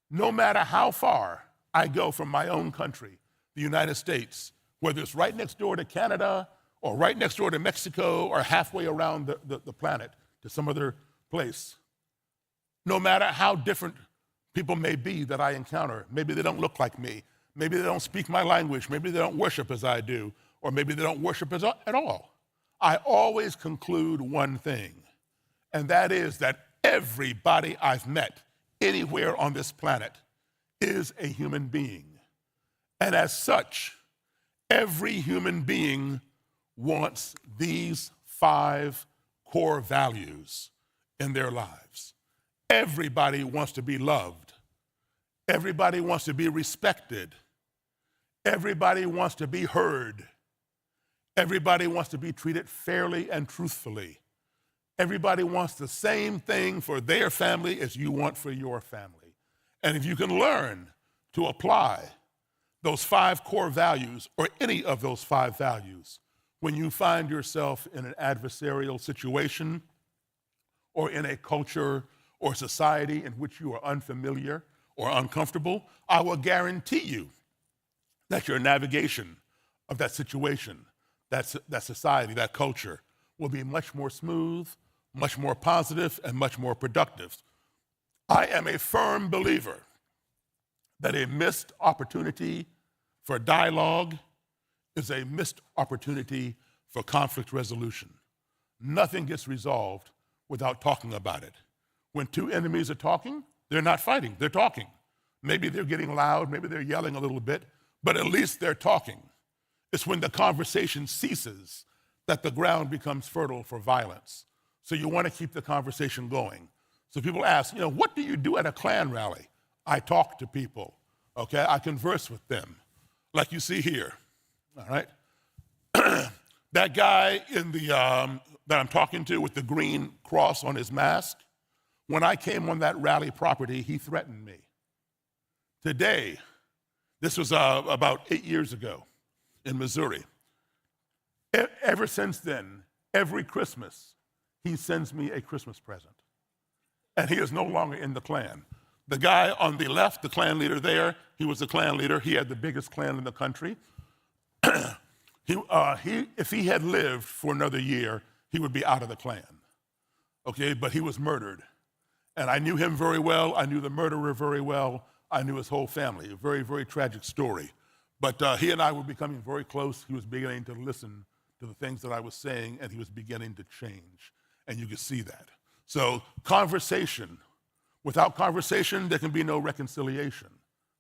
No matter how far I go from my own country, the United States, whether it's right next door to Canada or right next door to Mexico or halfway around the planet to some other place, no matter how different people may be that I encounter, maybe they don't look like me, maybe they don't speak my language, maybe they don't worship as I do, or maybe they don't worship at all. I always conclude one thing, and that is that everybody I've met anywhere on this planet is a human being. And as such, every human being wants these 5 core values in their lives. Everybody wants to be loved. Everybody wants to be respected. Everybody wants to be heard. Everybody wants to be treated fairly and truthfully. Everybody wants the same thing for their family as you want for your family. And if you can learn to apply those 5 core values, or any of those 5 values, when you find yourself in an adversarial situation or in a culture or society in which you are unfamiliar or uncomfortable, I will guarantee you that your navigation of that situation, that society, that culture, will be much more smooth, much more positive, and much more productive. I am a firm believer that a missed opportunity for dialogue is a missed opportunity for conflict resolution. nothing gets resolved without talking about it. When two enemies are talking, they're not fighting, they're talking. Maybe they're getting loud, maybe they're yelling a little bit, but at least they're talking. It's when the conversation ceases that the ground becomes fertile for violence. So you want to keep the conversation going. So people ask, what do you do at a Klan rally? I talk to people, okay? I converse with them, like you see here, all right? That guy that I'm talking to with the green cross on his mask, when I came on that rally property, he threatened me. Today, this was about 8 years ago in Missouri. Ever since then, every Christmas, he sends me a Christmas present. And he is no longer in the Klan. The guy on the left, the Klan leader there, he was the Klan leader. He had the biggest Klan in the country. If he had lived for another year, he would be out of the Klan, okay? But he was murdered. And I knew him very well. I knew the murderer very well. I knew his whole family. A very, very tragic story. But he and I were becoming very close. He was beginning to listen to the things that I was saying, and he was beginning to change. And you could see that. So conversation. Without conversation, there can be no reconciliation,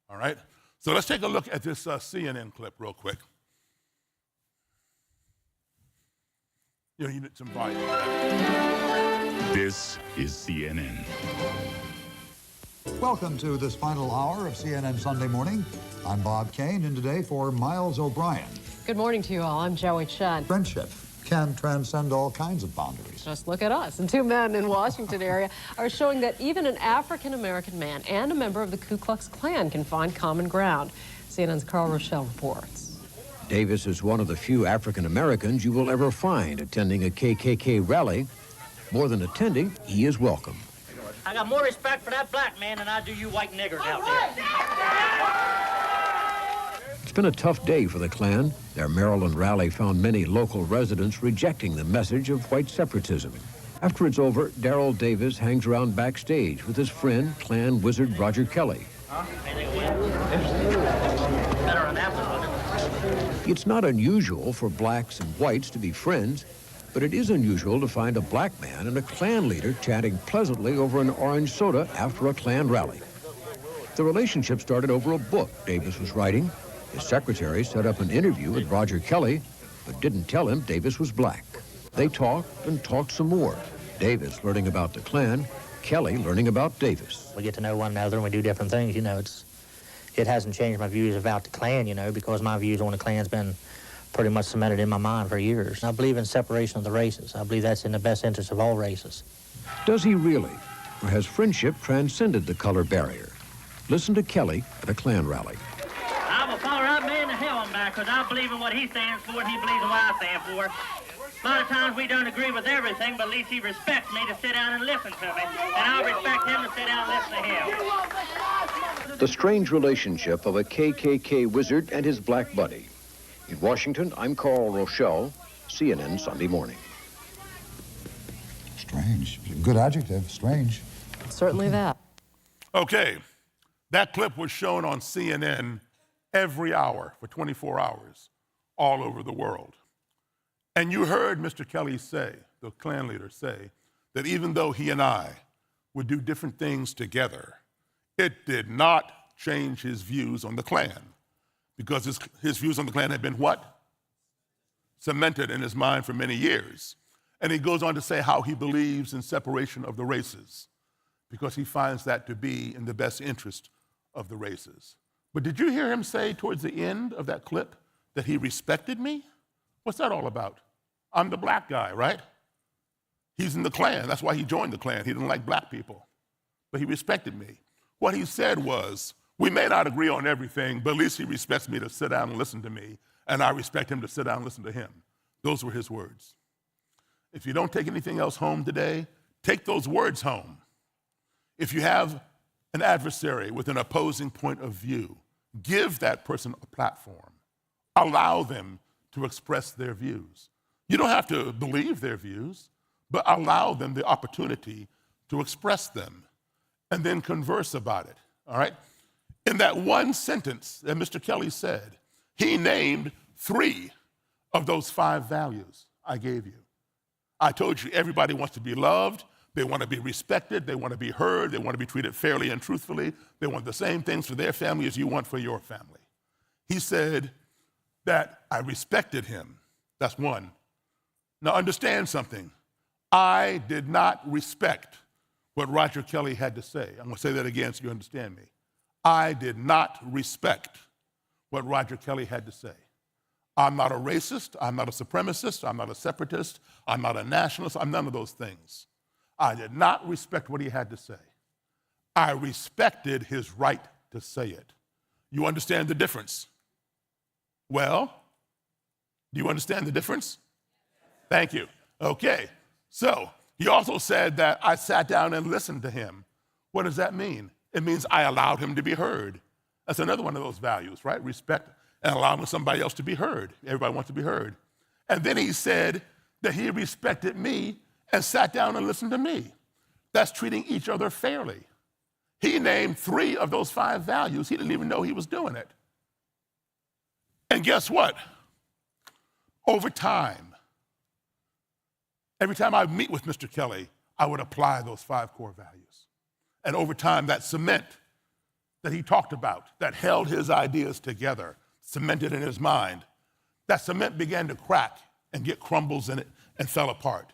all right? So let's take a look at this CNN clip real quick. You need some volume. This is CNN. Welcome to this final hour of CNN Sunday Morning. I'm Bob Kane, and today for Miles O'Brien. Good morning to you all. I'm Joey Chen. Friendship can transcend all kinds of boundaries. Just look at us. And two men in Washington area are showing that even an African-American man and a member of the Ku Klux Klan can find common ground. CNN's Carl Rochelle reports. Davis is one of the few African-Americans you will ever find attending a KKK rally. More than attending, he is welcome. I got more respect for that black man than I do you white niggers out there. It's been a tough day for the Klan. Their Maryland rally found many local residents rejecting the message of white separatism. After it's over, Daryl Davis hangs around backstage with his friend, Klan wizard Roger Kelly. It's not unusual for blacks and whites to be friends, but it is unusual to find a black man and a Klan leader chatting pleasantly over an orange soda after a Klan rally. The relationship started over a book Davis was writing. His secretary set up an interview with Roger Kelly, but didn't tell him Davis was black. They talked and talked some more. Davis learning about the Klan, Kelly learning about Davis. We get to know one another and we do different things, It hasn't changed my views about the Klan, because my views on the Klan's been pretty much cemented in my mind for years. I believe in separation of the races. I believe that's in the best interest of all races. Does he really? Or has friendship transcended the color barrier? Listen to Kelly at a Klan rally. I will follow that man to hell and back because I believe in what he stands for and he believes in what I stand for. A lot of times we don't agree with everything, but at least he respects me to sit down and listen to me. And I'll respect him to sit down and listen to him. The strange relationship of a KKK wizard and his black buddy. In Washington, I'm Carl Rochelle, CNN Sunday Morning. Strange. Good adjective, strange. Certainly that. Okay, that clip was shown on CNN every hour for 24 hours all over the world. And you heard Mr. Kelly say, the Klan leader say, that even though he and I would do different things together, it did not change his views on the Klan, because his views on the Klan had been what? Cemented in his mind for many years. And he goes on to say how he believes in separation of the races, because he finds that to be in the best interest of the races. But did you hear him say towards the end of that clip that he respected me? What's that all about? I'm the black guy, right? He's in the Klan. That's why he joined the Klan. He didn't like black people, but he respected me. What he said was, we may not agree on everything, but at least he respects me to sit down and listen to me, and I respect him to sit down and listen to him. Those were his words. If you don't take anything else home today, take those words home. If you have an adversary with an opposing point of view, give that person a platform. Allow them to express their views. You don't have to believe their views, but allow them the opportunity to express them and then converse about it, all right? In that one sentence that Mr. Kelly said, he named 3 of those 5 values I gave you. I told you everybody wants to be loved. They want to be respected. They want to be heard. They want to be treated fairly and truthfully. They want the same things for their family as you want for your family. He said that I respected him. That's one. Now understand something. I did not respect what Roger Kelly had to say. I'm going to say that again so you understand me. I did not respect what Roger Kelly had to say. I'm not a racist. I'm not a supremacist. I'm not a separatist. I'm not a nationalist. I'm none of those things. I did not respect what he had to say. I respected his right to say it. You understand the difference? Well, do you understand the difference? Thank you. Okay. So he also said that I sat down and listened to him. What does that mean? It means I allowed him to be heard. That's another one of those values, right? Respect and allowing somebody else to be heard. Everybody wants to be heard. And then he said that he respected me and sat down and listened to me. That's treating each other fairly. He named 3 of those 5 values. He didn't even know he was doing it. And guess what? Over time, every time I meet with Mr. Kelly, I would apply those 5 core values. And over time, that cement that he talked about, that held his ideas together, cemented in his mind, that cement began to crack and get crumbles in it and fell apart.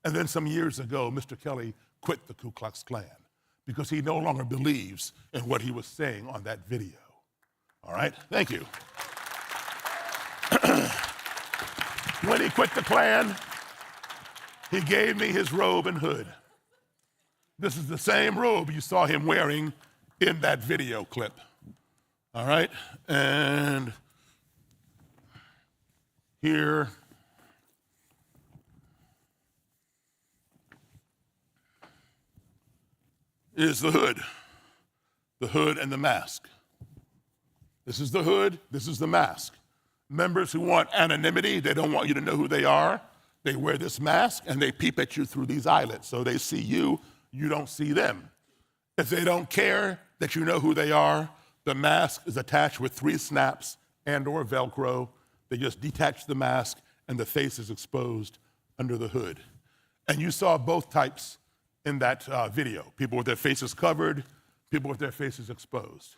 And then some years ago, Mr. Kelly quit the Ku Klux Klan because he no longer believes in what he was saying on that video. All right? Thank you. When he quit the Klan, he gave me his robe and hood. This is the same robe you saw him wearing in that video clip. All right? And here is the hood and the mask. This is the hood, this is the mask. Members who want anonymity, they don't want you to know who they are, they wear this mask and they peep at you through these eyelets. So they see you, you don't see them. If they don't care that you know who they are, the mask is attached with 3 snaps and or Velcro. They just detach the mask and the face is exposed under the hood. And you saw both types in that video. People with their faces covered, people with their faces exposed.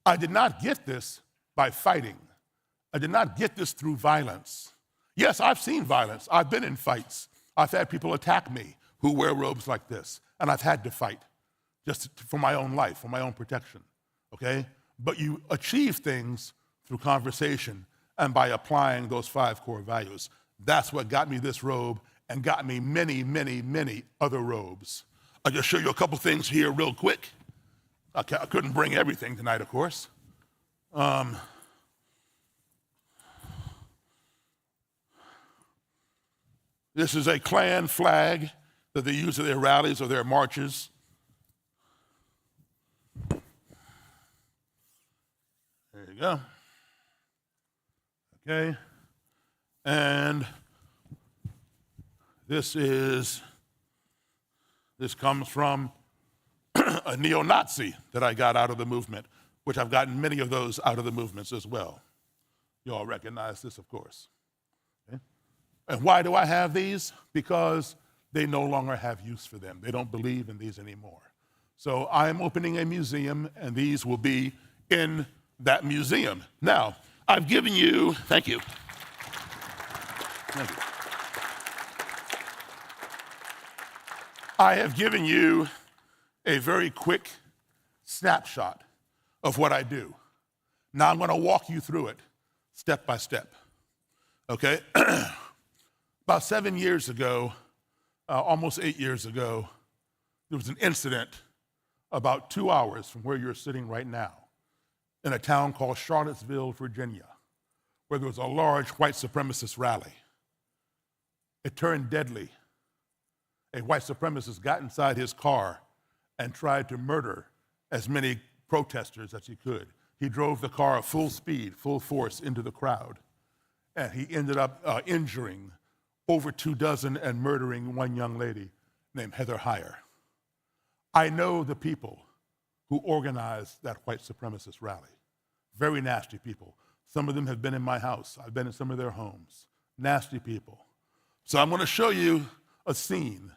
I did not get this by fighting. I did not get this through violence. Yes, I've seen violence. I've been in fights. I've had people attack me who wear robes like this, and I've had to fight just for my own life, for my own protection, okay? But you achieve things through conversation and by applying those 5 core values. That's what got me this robe and got me many, many, many other robes. I'll just show you a couple things here real quick. I couldn't bring everything tonight, of course. This is a Klan flag that they use at their rallies or their marches. There you go. Okay. And this comes from a neo-Nazi that I got out of the movement, which I've gotten many of those out of the movements as well. You all recognize this, of course. Okay? And why do I have these? Because they no longer have use for them. They don't believe in these anymore. So I'm opening a museum, and these will be in that museum. Now, I've given you, thank you. Thank you. I have given you a very quick snapshot of what I do. Now I'm going to walk you through it step by step, okay? About 7 years ago, almost 8 years ago, there was an incident about 2 hours from where you're sitting right now in a town called Charlottesville, Virginia, where there was a large white supremacist rally. It turned deadly. A white supremacist got inside his car and tried to murder as many protesters as he could. He drove the car at full speed, full force into the crowd, and he ended up injuring over 24 and murdering one young lady named Heather Heyer. I know the people who organized that white supremacist rally. Very nasty people. Some of them have been in my house. I've been in some of their homes. Nasty people. So I'm going to show you a scene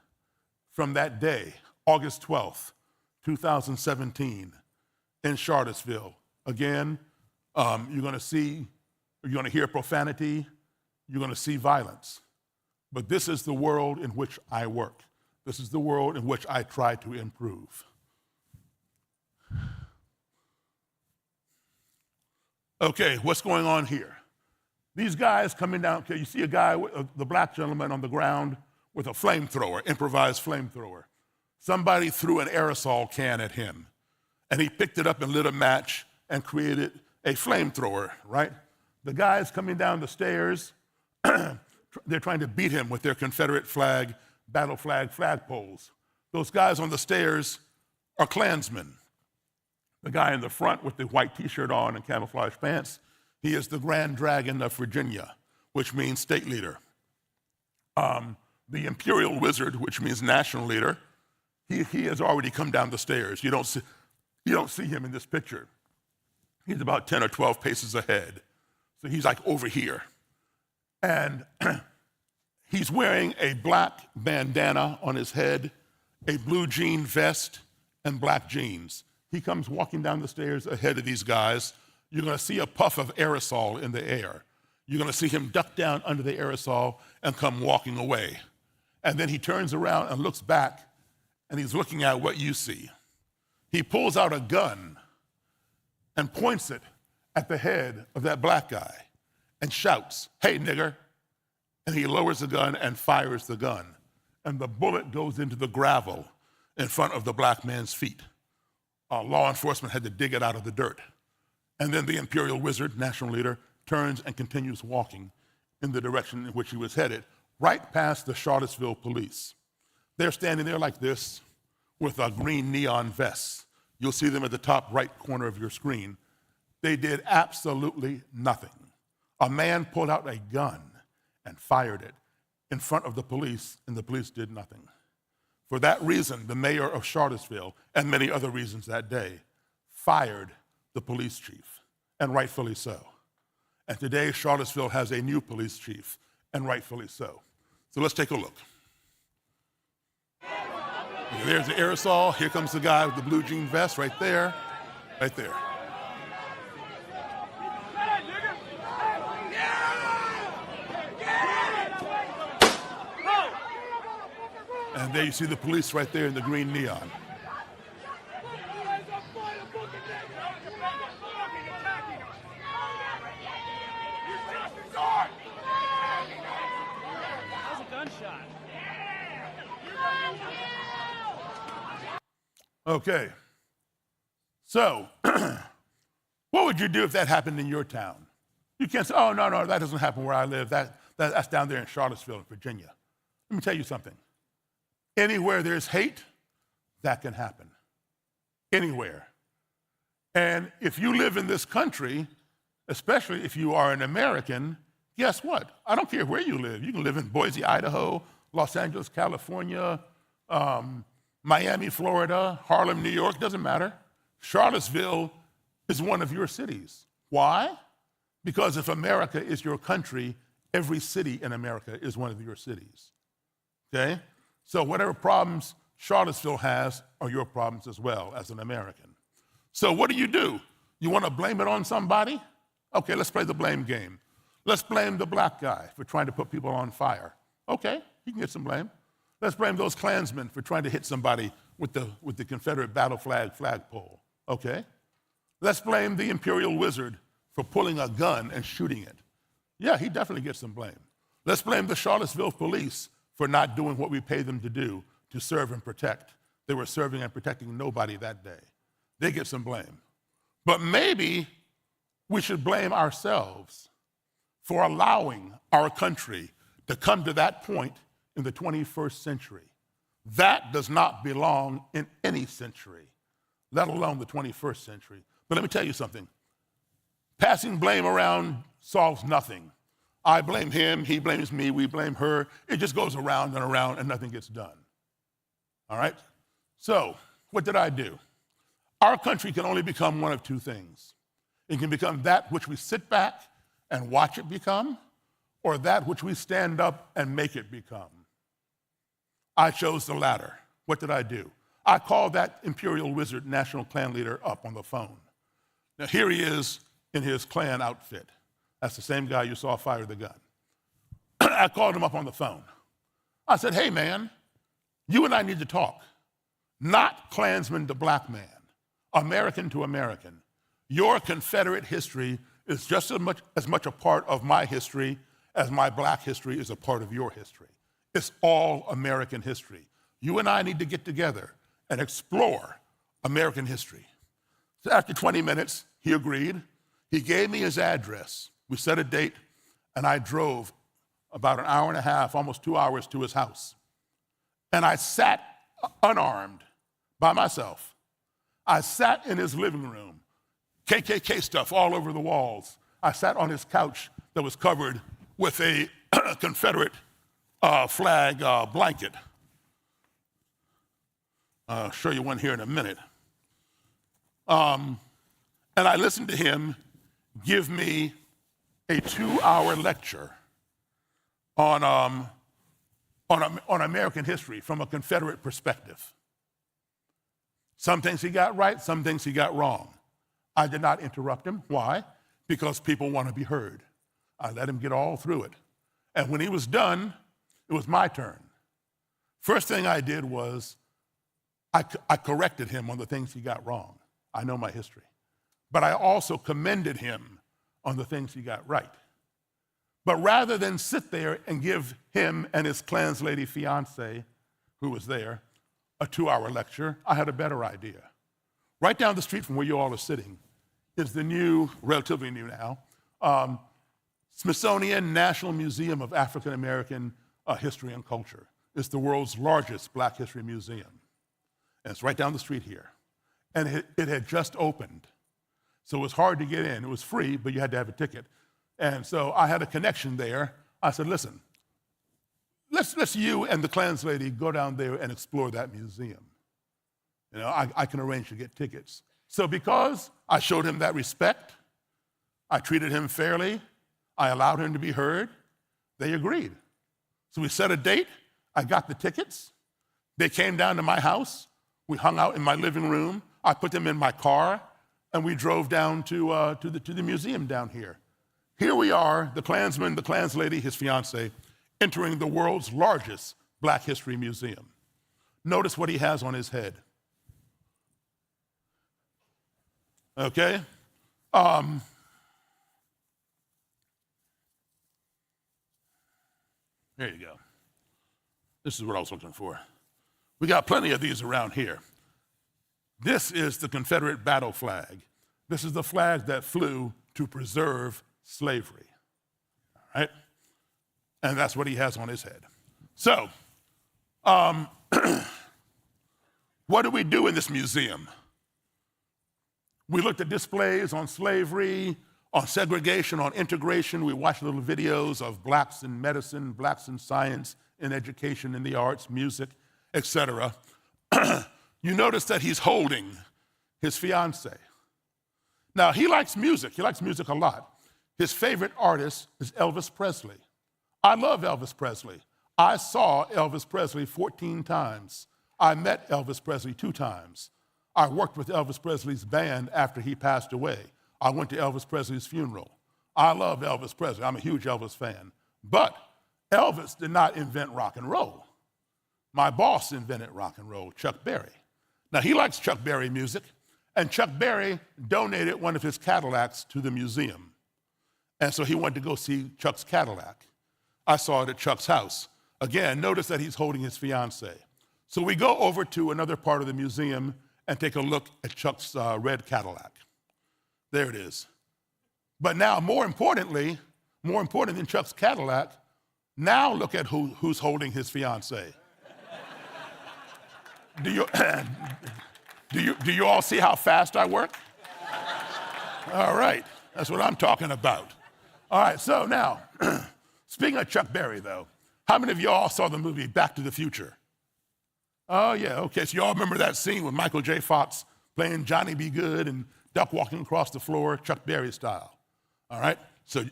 from that day, August 12th, 2017, in Charlottesville. Again, you're going to hear profanity, you're going to see violence. But this is the world in which I work. This is the world in which I try to improve. Okay, what's going on here? These guys coming down, okay, you see a guy, the black gentleman on the ground with a flamethrower, improvised flamethrower. Somebody threw an aerosol can at him, and he picked it up and lit a match and created a flamethrower, right? The guys coming down the stairs, they're trying to beat him with their Confederate flag, battle flag flagpoles. Those guys on the stairs are Klansmen. The guy in the front with the white t-shirt on and camouflage pants, he is the Grand Dragon of Virginia, which means state leader. The Imperial Wizard, which means national leader, he has already come down the stairs. You don't see him in this picture. He's about 10 or 12 paces ahead. So he's like over here. And he's wearing a black bandana on his head, a blue jean vest, and black jeans. He comes walking down the stairs ahead of these guys. You're going to see a puff of aerosol in the air. You're going to see him duck down under the aerosol and come walking away. And then he turns around and looks back, and he's looking at what you see. He pulls out a gun and points it at the head of that black guy and shouts, "Hey, nigger." And he lowers the gun and fires the gun. And the bullet goes into the gravel in front of the black man's feet. Law enforcement had to dig it out of the dirt. And then the Imperial Wizard, national leader, turns and continues walking in the direction in which he was headed, right past the Charlottesville police. They're standing there like this with a green neon vests. You'll see them at the top right corner of your screen. They did absolutely nothing. A man pulled out a gun and fired it in front of the police, and the police did nothing. For that reason, the mayor of Charlottesville, and many other reasons that day, fired the police chief, and rightfully so. And today, Charlottesville has a new police chief, and rightfully so. So let's take a look. There's the aerosol. Here comes the guy with the blue jean vest right there, right there. And there you see the police right there in the green neon. Okay. So, what would you do if that happened in your town? You can't say, "Oh, no, that doesn't happen where I live. That's down there in Charlottesville, Virginia." Let me tell you something. Anywhere there's hate, that can happen. Anywhere. And if you live in this country, especially if you are an American, guess what? I don't care where you live. You can live in Boise, Idaho, Los Angeles, California, Miami, Florida, Harlem, New York, doesn't matter. Charlottesville is one of your cities. Why? Because if America is your country, every city in America is one of your cities. Okay? So whatever problems Charlottesville has are your problems as well as an American. So what do? You want to blame it on somebody? Okay, let's play the blame game. Let's blame the black guy for trying to put people on fire. Okay, he can get some blame. Let's blame those Klansmen for trying to hit somebody with the Confederate battle flag flagpole. Okay. Let's blame the Imperial Wizard for pulling a gun and shooting it. Yeah, he definitely gets some blame. Let's blame the Charlottesville police for not doing what we pay them to do, to serve and protect. They were serving and protecting nobody that day. They get some blame. But maybe we should blame ourselves for allowing our country to come to that point in the 21st century. That does not belong in any century, let alone the 21st century. But let me tell you something. Passing blame around solves nothing. I blame him, he blames me, we blame her. It just goes around and nothing gets done. All right? So, what did I do? Our country can only become one of two things. It can become that which we sit back and watch it become, or that which we stand up and make it become? I chose the latter. What did I do? I called that imperial wizard, national Klan leader, up on the phone. Now here he is in his Klan outfit. That's the same guy you saw fire the gun. I called him up on the phone. I said, hey man, you and I need to talk. Not Klansman to black man, American to American. Your Confederate history is just as much a part of my history as my black history is a part of your history. It's all American history. You and I need to get together and explore American history. So after 20 minutes, he agreed. He gave me his address. We set a date, and I drove about an hour and a half, almost 2 hours to his house. And I sat unarmed by myself. I sat in his living room, KKK stuff all over the walls. I sat on his couch that was covered with a Confederate flag blanket. I'll show you one here in a minute. And I listened to him give me a 2-hour lecture on American history from a Confederate perspective. Some things he got right, some things he got wrong. I did not interrupt him. Why? Because people want to be heard. I let him get all through it. And when he was done, it was my turn. First thing I did was I corrected him on the things he got wrong. I know my history. But I also commended him on the things he got right. But rather than sit there and give him and his Klan's lady fiance, who was there, a 2-hour lecture, I had a better idea. Right down the street from where you all are sitting is the new, relatively new now, Smithsonian National Museum of African American History and Culture. It's the world's largest Black history museum. And it's right down the street here. And it had just opened. So it was hard to get in. It was free, but you had to have a ticket. And so I had a connection there. I said, listen, let's you and the Klan's lady go down there and explore that museum. You know, I can arrange to get tickets. So because I showed him that respect, I treated him fairly, I allowed him to be heard, they agreed. So we set a date, I got the tickets, they came down to my house, we hung out in my living room, I put them in my car, and we drove down to the museum down here. Here we are, the Klansman, the Klan's lady, his fiance, entering the world's largest Black history museum. Notice what he has on his head. Okay? There you go. This is what I was looking for. We got plenty of these around here. This is the Confederate battle flag. This is the flag that flew to preserve slavery. All right? And that's what he has on his head. So, what do we do in this museum? We looked at displays on slavery, on segregation, on integration. We watched little videos of blacks in medicine, blacks in science, in education, in the arts, music, etc. You notice that he's holding his fiance. Now, he likes music. He likes music a lot. His favorite artist is Elvis Presley. I love Elvis Presley. I saw Elvis Presley 14 times. I met Elvis Presley 2 times. I worked with Elvis Presley's band after he passed away. I went to Elvis Presley's funeral. I love Elvis Presley. I'm a huge Elvis fan. But Elvis did not invent rock and roll. My boss invented rock and roll, Chuck Berry. Now, he likes Chuck Berry music, and Chuck Berry donated one of his Cadillacs to the museum. And so he went to go see Chuck's Cadillac. I saw it at Chuck's house. Again, notice that he's holding his fiance. So we go over to another part of the museum and take a look at Chuck's red Cadillac. There it is. But now, more important than Chuck's Cadillac, now look at who's holding his fiance. Do you all see how fast I work? All right, that's what I'm talking about. All right, so now, speaking of Chuck Berry, though, how many of y'all saw the movie Back to the Future? Oh, yeah, okay, so y'all remember that scene with Michael J. Fox playing Johnny B. Good and duck walking across the floor, Chuck Berry style. All right, so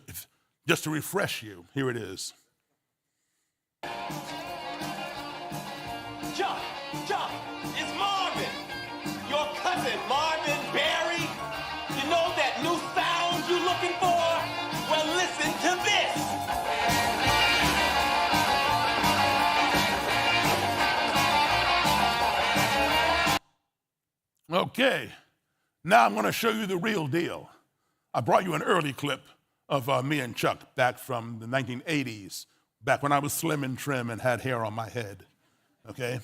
Just to refresh you, here it is. Chuck, it's Marvin. Your cousin, Marvin Barry. You know that new sound you're looking for? Well, listen to this. Okay, now I'm going to show you the real deal. I brought you an early clip of me and Chuck back from the 1980s, back when I was slim and trim and had hair on my head, okay?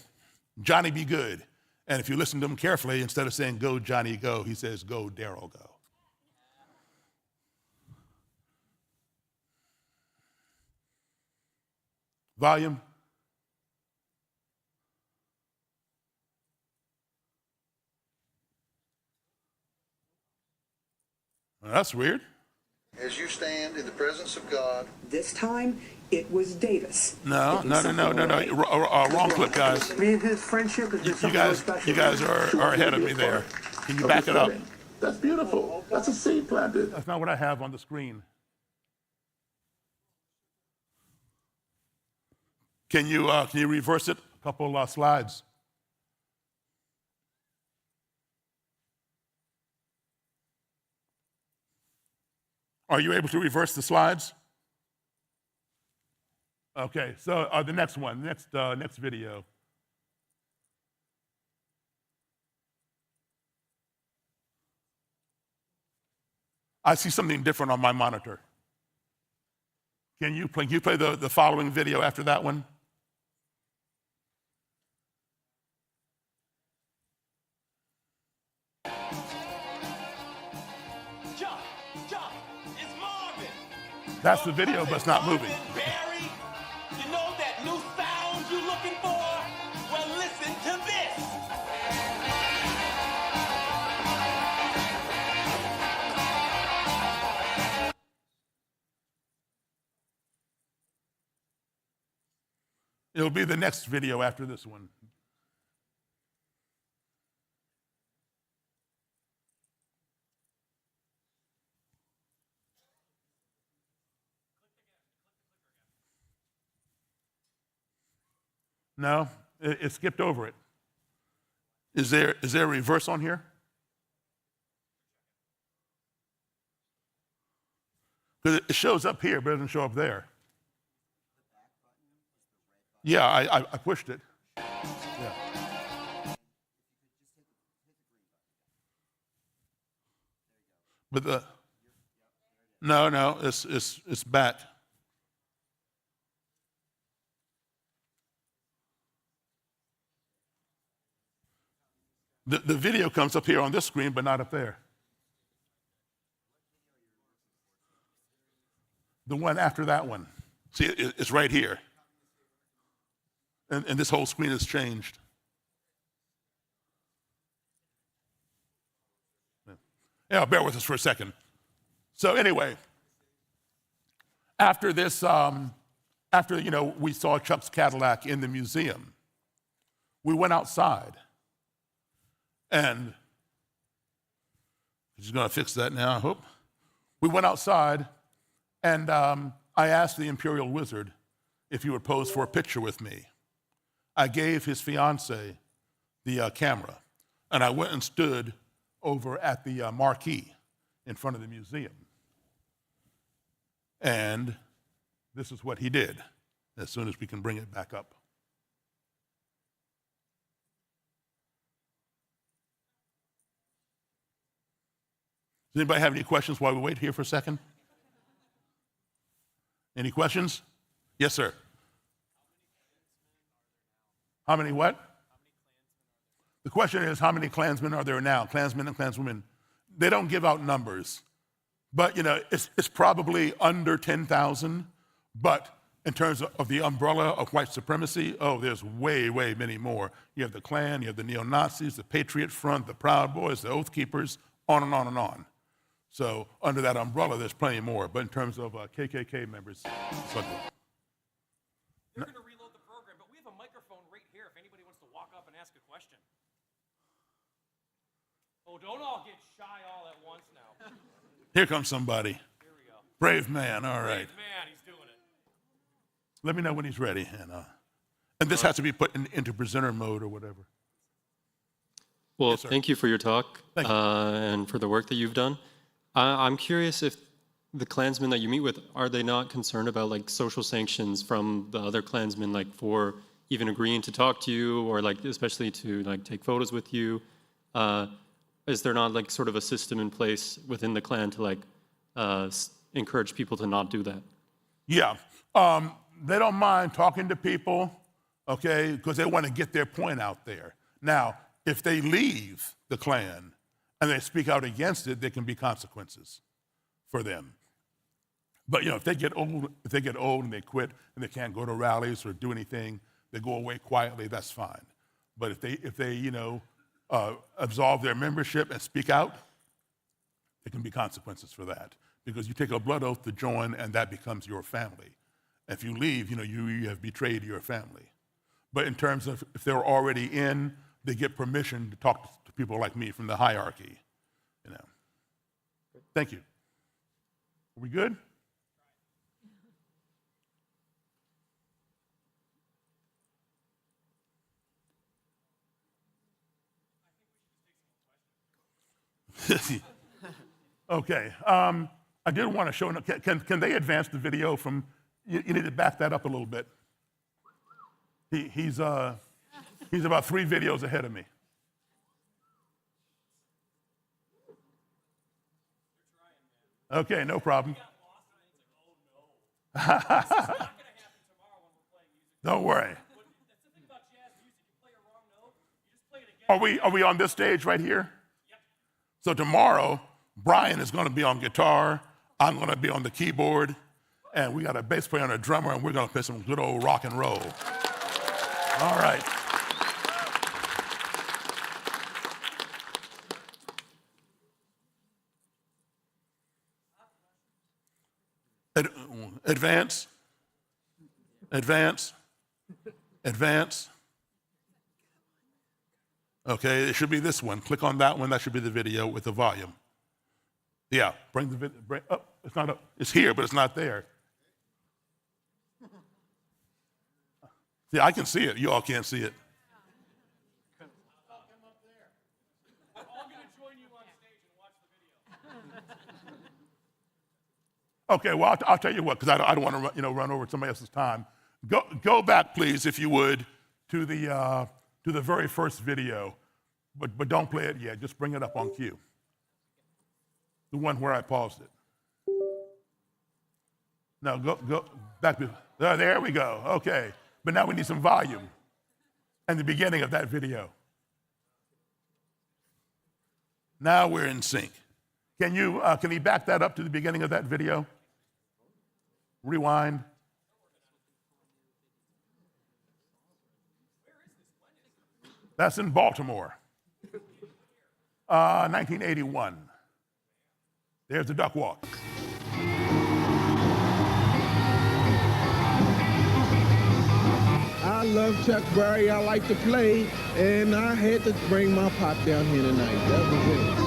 Johnny be good. And if you listen to him carefully, instead of saying, go Johnny, go, he says, go Daryl, go. Volume. Well, that's weird. As you stand in the presence of God. This time, it was Davis. No. Wrong clip, guys. Me and his friendship is just You guys are ahead of me there. Can you back it up? That's beautiful. That's a seed planted. That's not what I have on the screen. Can you reverse it? A couple slides. Are you able to reverse the slides? Okay, so the next one, next video. I see something different on my monitor. Can you play the following video after that one? That's the video, but it's not moving. Barry, you know that new sound you're looking for? Well, listen to this. It'll be the next video after this one. No, it skipped over it. Is there a reverse on here? Because it shows up here, but it doesn't show up there. Yeah, I pushed it. Yeah. But no, it's back. The video comes up here on this screen, but not up there. The one after that one. See, it's right here. And this whole screen has changed. Yeah, bear with us for a second. So anyway, after this, we saw Chuck's Cadillac in the museum, we went outside. And he's going to fix that now, I hope. We went outside, and I asked the Imperial Wizard if he would pose for a picture with me. I gave his fiancée the camera, and I went and stood over at the marquee in front of the museum. And this is what he did, as soon as we can bring it back up. Does anybody have any questions while we wait here for a second? Any questions? Yes, sir. How many what? The question is, how many Klansmen are there now? Klansmen and Klanswomen. They don't give out numbers, but it's probably under 10,000. But in terms of the umbrella of white supremacy, there's way, way many more. You have the Klan, you have the neo-Nazis, the Patriot Front, the Proud Boys, the Oath Keepers, on and on and on. So under that umbrella, there's plenty more. But in terms of KKK members, it's like, they're going to reload the program, but we have a microphone right here if anybody wants to walk up and ask a question. Oh, don't all get shy all at once now. Here comes somebody. Here we go. Brave man, all right. Brave man, he's doing it. Let me know when he's ready. And this has to be put into presenter mode or whatever. Well, Yes, sir. thank you for your talk Thank you. and for the work that you've done. I'm curious if the Klansmen that you meet with, are they not concerned about like social sanctions from the other Klansmen, like for even agreeing to talk to you or like especially to like take photos with you? Is there not like sort of a system in place within the Klan to like encourage people to not do that? Yeah, they don't mind talking to people, okay, because they want to get their point out there. Now, if they leave the Klan and they speak out against it, there can be consequences for them. But if they get old, and they quit and they can't go to rallies or do anything, they go away quietly. That's fine. But if they absolve their membership and speak out, there can be consequences for that because you take a blood oath to join, and that becomes your family. If you leave, you have betrayed your family. But in terms of if they're already in, they get permission to talk to people like me from the hierarchy. Thank you. Are we good? Okay. I did want to show. Can they advance the video from? You need to back that up a little bit. He's about 3 videos ahead of me. Okay, no problem. Don't worry. Are we on this stage right here? So tomorrow, Bryan is going to be on guitar, I'm going to be on the keyboard, and we got a bass player and a drummer, and we're going to play some good old rock and roll. All right. Advance, advance, advance. Okay, it should be this one. Click on that one. That should be the video with the volume. Yeah, bring the video. Up. It's not up. It's here, but it's not there. See, I can see it. You all can't see it. Okay, well, I'll tell you what, because I don't want to run over somebody else's time. Go back, please, if you would, to the very first video, but don't play it yet. Just bring it up on cue. The one where I paused it. No, go back. There we go. Okay, but now we need some volume. And the beginning of that video. Now we're in sync. Can you back that up to the beginning of that video? Rewind. That's in Baltimore. 1981. There's the duck walk. I love Chuck Berry. I like to play, and I had to bring my pop down here tonight. That was it.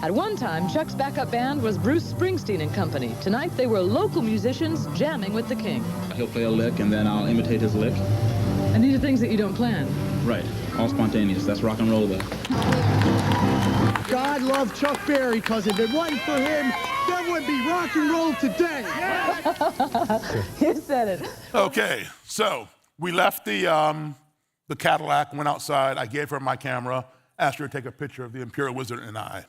At one time, Chuck's backup band was Bruce Springsteen and Company. Tonight, they were local musicians jamming with the king. He'll play a lick, and then I'll imitate his lick. And these are things that you don't plan. Right. All spontaneous. That's rock and roll, though. God loved Chuck Berry, because if it wasn't for him, there would be rock and roll today. You said it. Okay, so we left the Cadillac, went outside. I gave her my camera, asked her to take a picture of the Imperial Wizard and I.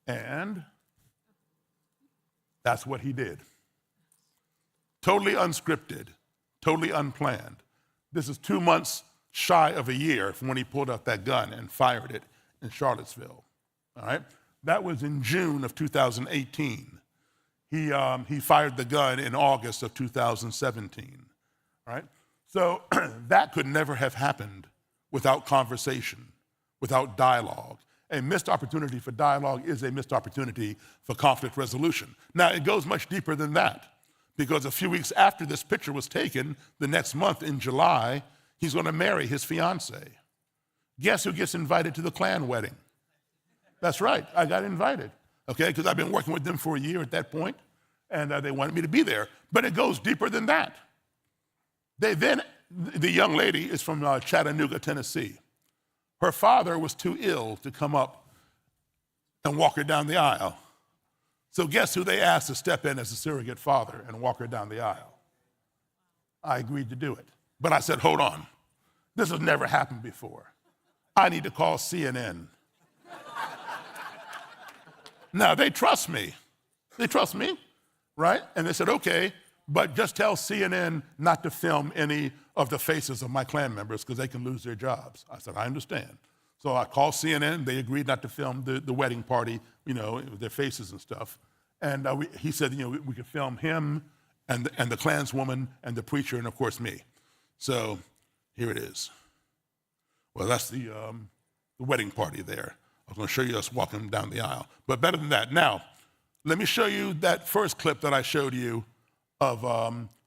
And that's what he did. Totally unscripted, totally unplanned. This is 2 months shy of a year from when he pulled out that gun and fired it in Charlottesville. All right? That was in June of 2018. He fired the gun in August of 2017. All right? So that could never have happened without conversation, without dialogue. A missed opportunity for dialogue is a missed opportunity for conflict resolution. Now, it goes much deeper than that, because a few weeks after this picture was taken, the next month in July, He's going to marry his fiancée. Guess who gets invited to the Klan wedding? That's right, I got invited, okay, because I've been working with them for a year at that point, and they wanted me to be there. But it goes deeper than that. The young lady is from Chattanooga, Tennessee. Her father was too ill to come up and walk her down the aisle. So guess who they asked to step in as a surrogate father and walk her down the aisle? I agreed to do it. But I said, hold on, this has never happened before. I need to call CNN. Now, they trust me. They trust me, right? And they said, okay, but just tell CNN not to film any of the faces of my Klan members because they can lose their jobs. I said, I understand. So I called CNN. They agreed not to film the wedding party, you know, their faces and stuff. And he said, you know, we could film him and the Klanswoman and the preacher and, of course, me. So here it is. Well, that's the wedding party there. I was going to show you us walking down the aisle. But better than that, now, let me show you that first clip that I showed you of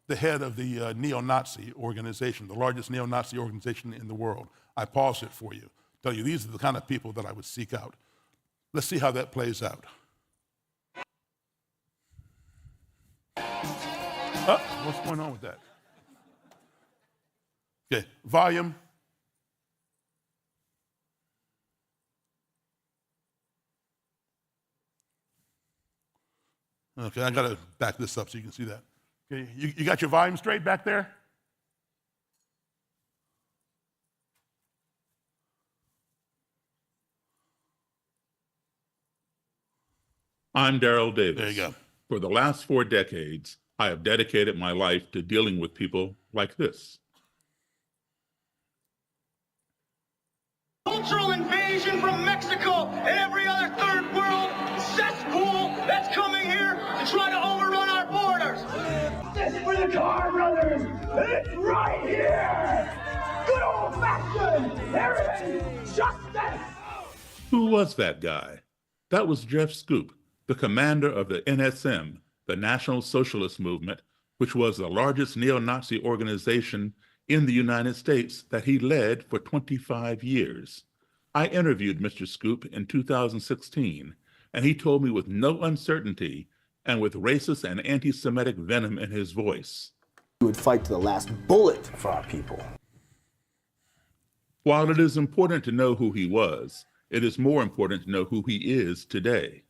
the head of the neo-Nazi organization, the largest neo-Nazi organization in the world. I paused it for you. Tell you, these are the kind of people that I would seek out. Let's see how that plays out. What's going on with that? Okay, volume. Okay, I gotta back this up so you can see that. Okay, you got your volume straight back there? I'm Daryl Davis. There you go. For the last 4 decades, I have dedicated my life to dealing with people like this. Cultural invasion from Mexico and every other third world cesspool that's coming here to try to overrun our borders. This is for the Carr brothers. It's right here. Good old-fashioned heritage justice. Who was that guy? That was Jeff Scoop, the commander of the NSM, the National Socialist Movement, which was the largest neo-Nazi organization in the United States that he led for 25 years. I interviewed Mr. Scoop in 2016, and he told me with no uncertainty and with racist and anti-Semitic venom in his voice. We would fight to the last bullet for our people. While it is important to know who he was, it is more important to know who he is today.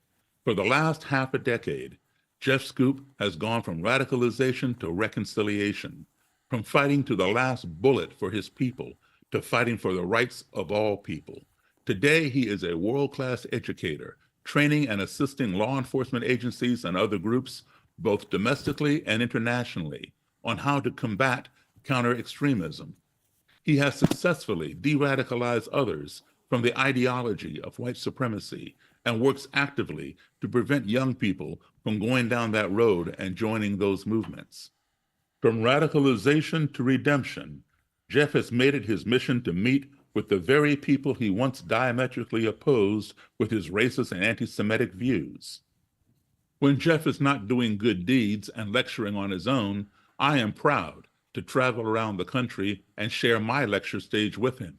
For the last half a decade, Jeff Scoop has gone from radicalization to reconciliation, from fighting to the last bullet for his people to fighting for the rights of all people. Today, he is a world-class educator, training and assisting law enforcement agencies and other groups, both domestically and internationally, on how to combat counter-extremism. He has successfully de-radicalized others from the ideology of white supremacy and works actively to prevent young people from going down that road and joining those movements. From radicalization to redemption, Jeff has made it his mission to meet with the very people he once diametrically opposed with his racist and anti-Semitic views. When Jeff is not doing good deeds and lecturing on his own, I am proud to travel around the country and share my lecture stage with him.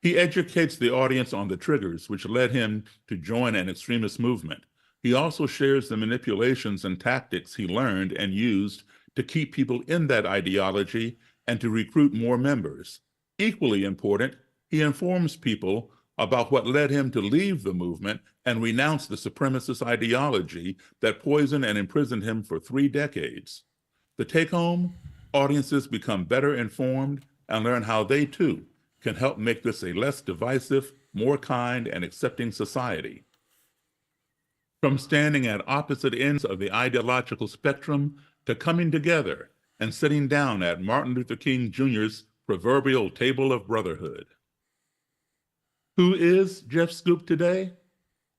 He educates the audience on the triggers which led him to join an extremist movement. He also shares the manipulations and tactics he learned and used to keep people in that ideology and to recruit more members. Equally important, he informs people about what led him to leave the movement and renounce the supremacist ideology that poisoned and imprisoned him for 3 decades. The take-home, audiences become better informed and learn how they too can help make this a less divisive, more kind and accepting society. From standing at opposite ends of the ideological spectrum to coming together and sitting down at Martin Luther King Jr.'s proverbial table of brotherhood. Who is Jeff Scoop today?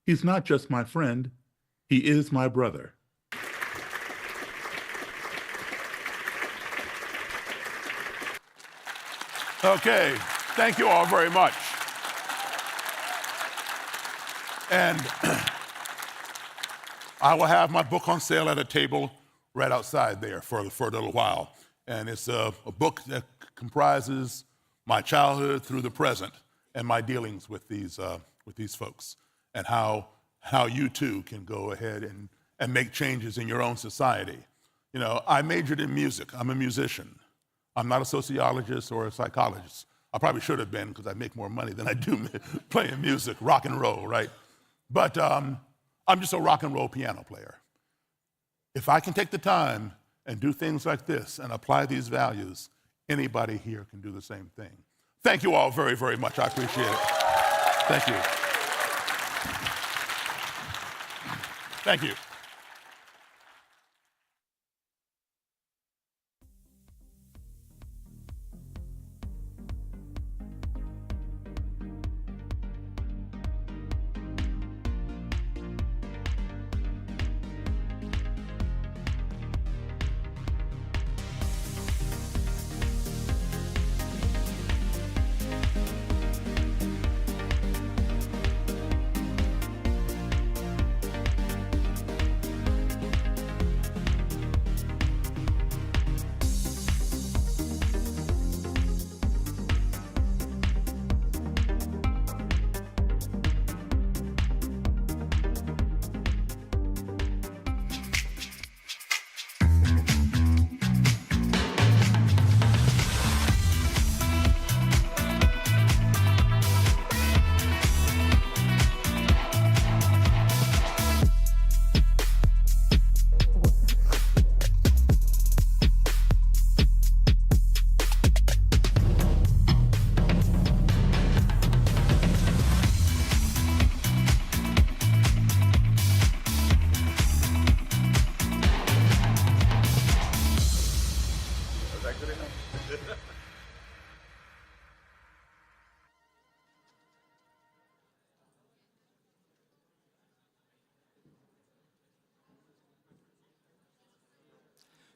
He's not just my friend, he is my brother. Okay, thank you all very much. And I will have my book on sale at a table right outside there for a little while. And it's a book that comprises my childhood through the present and my dealings with these folks, and how you too can go ahead and make changes in your own society. You know, I majored in music. I'm a musician. I'm not a sociologist or a psychologist. I probably should have been, because I make more money than I do playing music, rock and roll, right? But I'm just a rock and roll piano player. If I can take the time and do things like this and apply these values, anybody here can do the same thing. Thank you all very, very much. I appreciate it. Thank you. Thank you.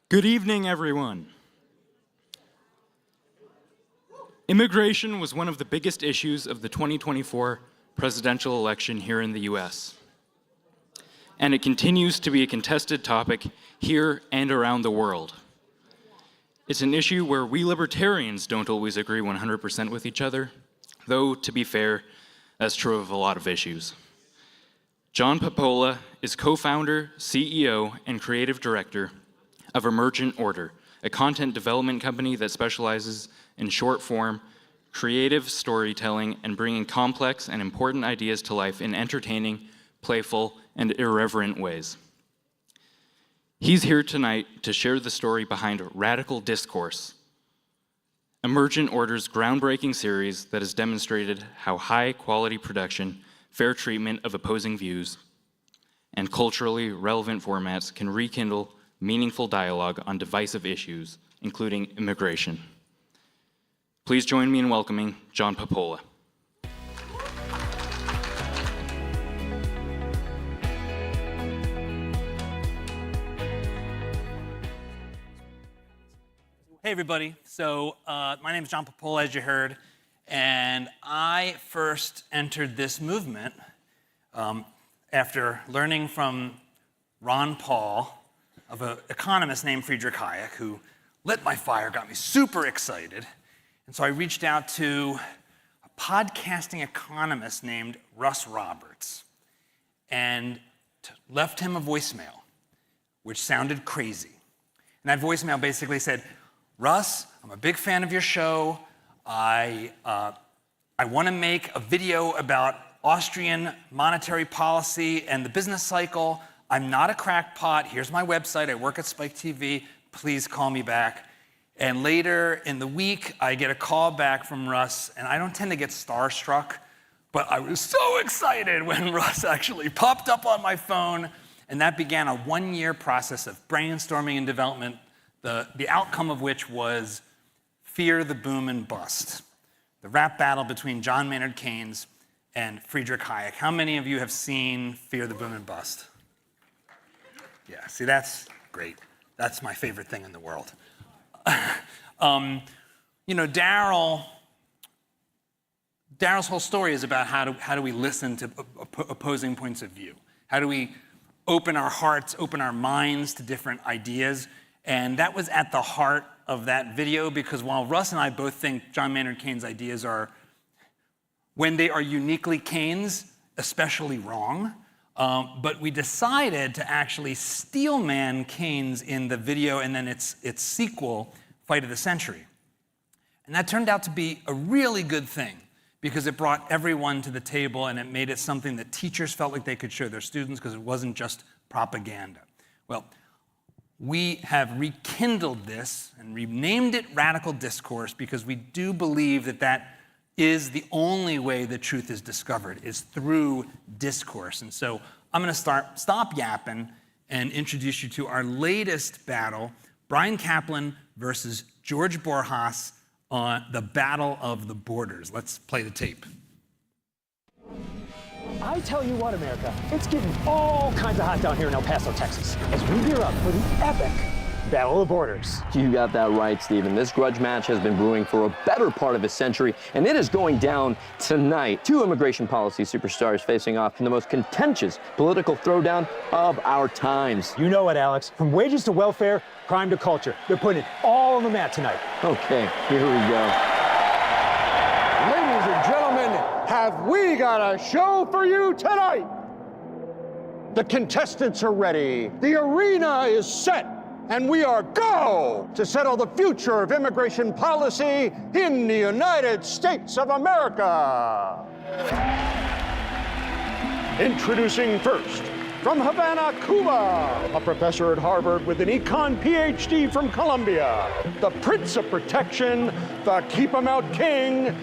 Good evening, everyone. Immigration was one of the biggest issues of the 2024 presidential election here in the US. And it continues to be a contested topic here and around the world. It's an issue where we libertarians don't always agree 100% with each other, though, to be fair, that's true of a lot of issues. John Papola is co-founder, CEO, and creative director of Emergent Order, a content development company that specializes in short-form, creative storytelling and bringing complex and important ideas to life in entertaining, playful, and irreverent ways. He's here tonight to share the story behind Radical Discourse, Emergent Order's groundbreaking series that has demonstrated how high-quality production, fair treatment of opposing views, and culturally relevant formats can rekindle meaningful dialogue on divisive issues, including immigration. Please join me in welcoming John Papola. Hey everybody, so my name is John Papola, as you heard, and I first entered this movement after learning from Ron Paul of an economist named Friedrich Hayek, who lit my fire, got me super excited. And so I reached out to a podcasting economist named Russ Roberts and left him a voicemail, which sounded crazy. And that voicemail basically said, Russ, I'm a big fan of your show. I want to make a video about Austrian monetary policy and the business cycle. I'm not a crackpot. Here's my website. I work at Spike TV. Please call me back. And later in the week, I get a call back from Russ, and I don't tend to get starstruck, but I was so excited when Russ actually popped up on my phone, and that began a one-year process of brainstorming and development, the outcome of which was Fear the Boom and Bust, the rap battle between John Maynard Keynes and Friedrich Hayek. How many of you have seen Fear the Boom and Bust? Yeah, see, that's great. That's my favorite thing in the world. You know, Daryl's whole story is about how do we listen to opposing points of view? How do we open our hearts, open our minds to different ideas? And that was at the heart of that video because while Russ and I both think John Maynard Keynes' ideas are, when they are uniquely Keynes, especially wrong, but we decided to actually steelman Keynes in the video and then its sequel, Fight of the Century. And that turned out to be a really good thing because it brought everyone to the table and it made it something that teachers felt like they could show their students because it wasn't just propaganda. Well, we have rekindled this and renamed it Radical Discourse because we do believe that that is the only way the truth is discovered, is through discourse. And so I'm going to stop yapping and introduce you to our latest battle, Bryan Caplan versus George Borjas on the Battle of the Borders. Let's play the tape. I tell you what, America, it's getting all kinds of hot down here in El Paso, Texas, as we gear up for the epic Battle of the Borders. You got that right, Stephen. This grudge match has been brewing for a better part of a century, and it is going down tonight. Two immigration policy superstars facing off in the most contentious political throwdown of our times. You know it, Alex. From wages to welfare, crime to culture. They're putting it all on the mat tonight. Okay, here we go. Ladies and gentlemen, have we got a show for you tonight? The contestants are ready. The arena is set. And we are go to settle the future of immigration policy in the United States of America. Introducing first, from Havana, Cuba, a professor at Harvard with an econ PhD from Columbia, the Prince of Protection, the Keep 'em Out King,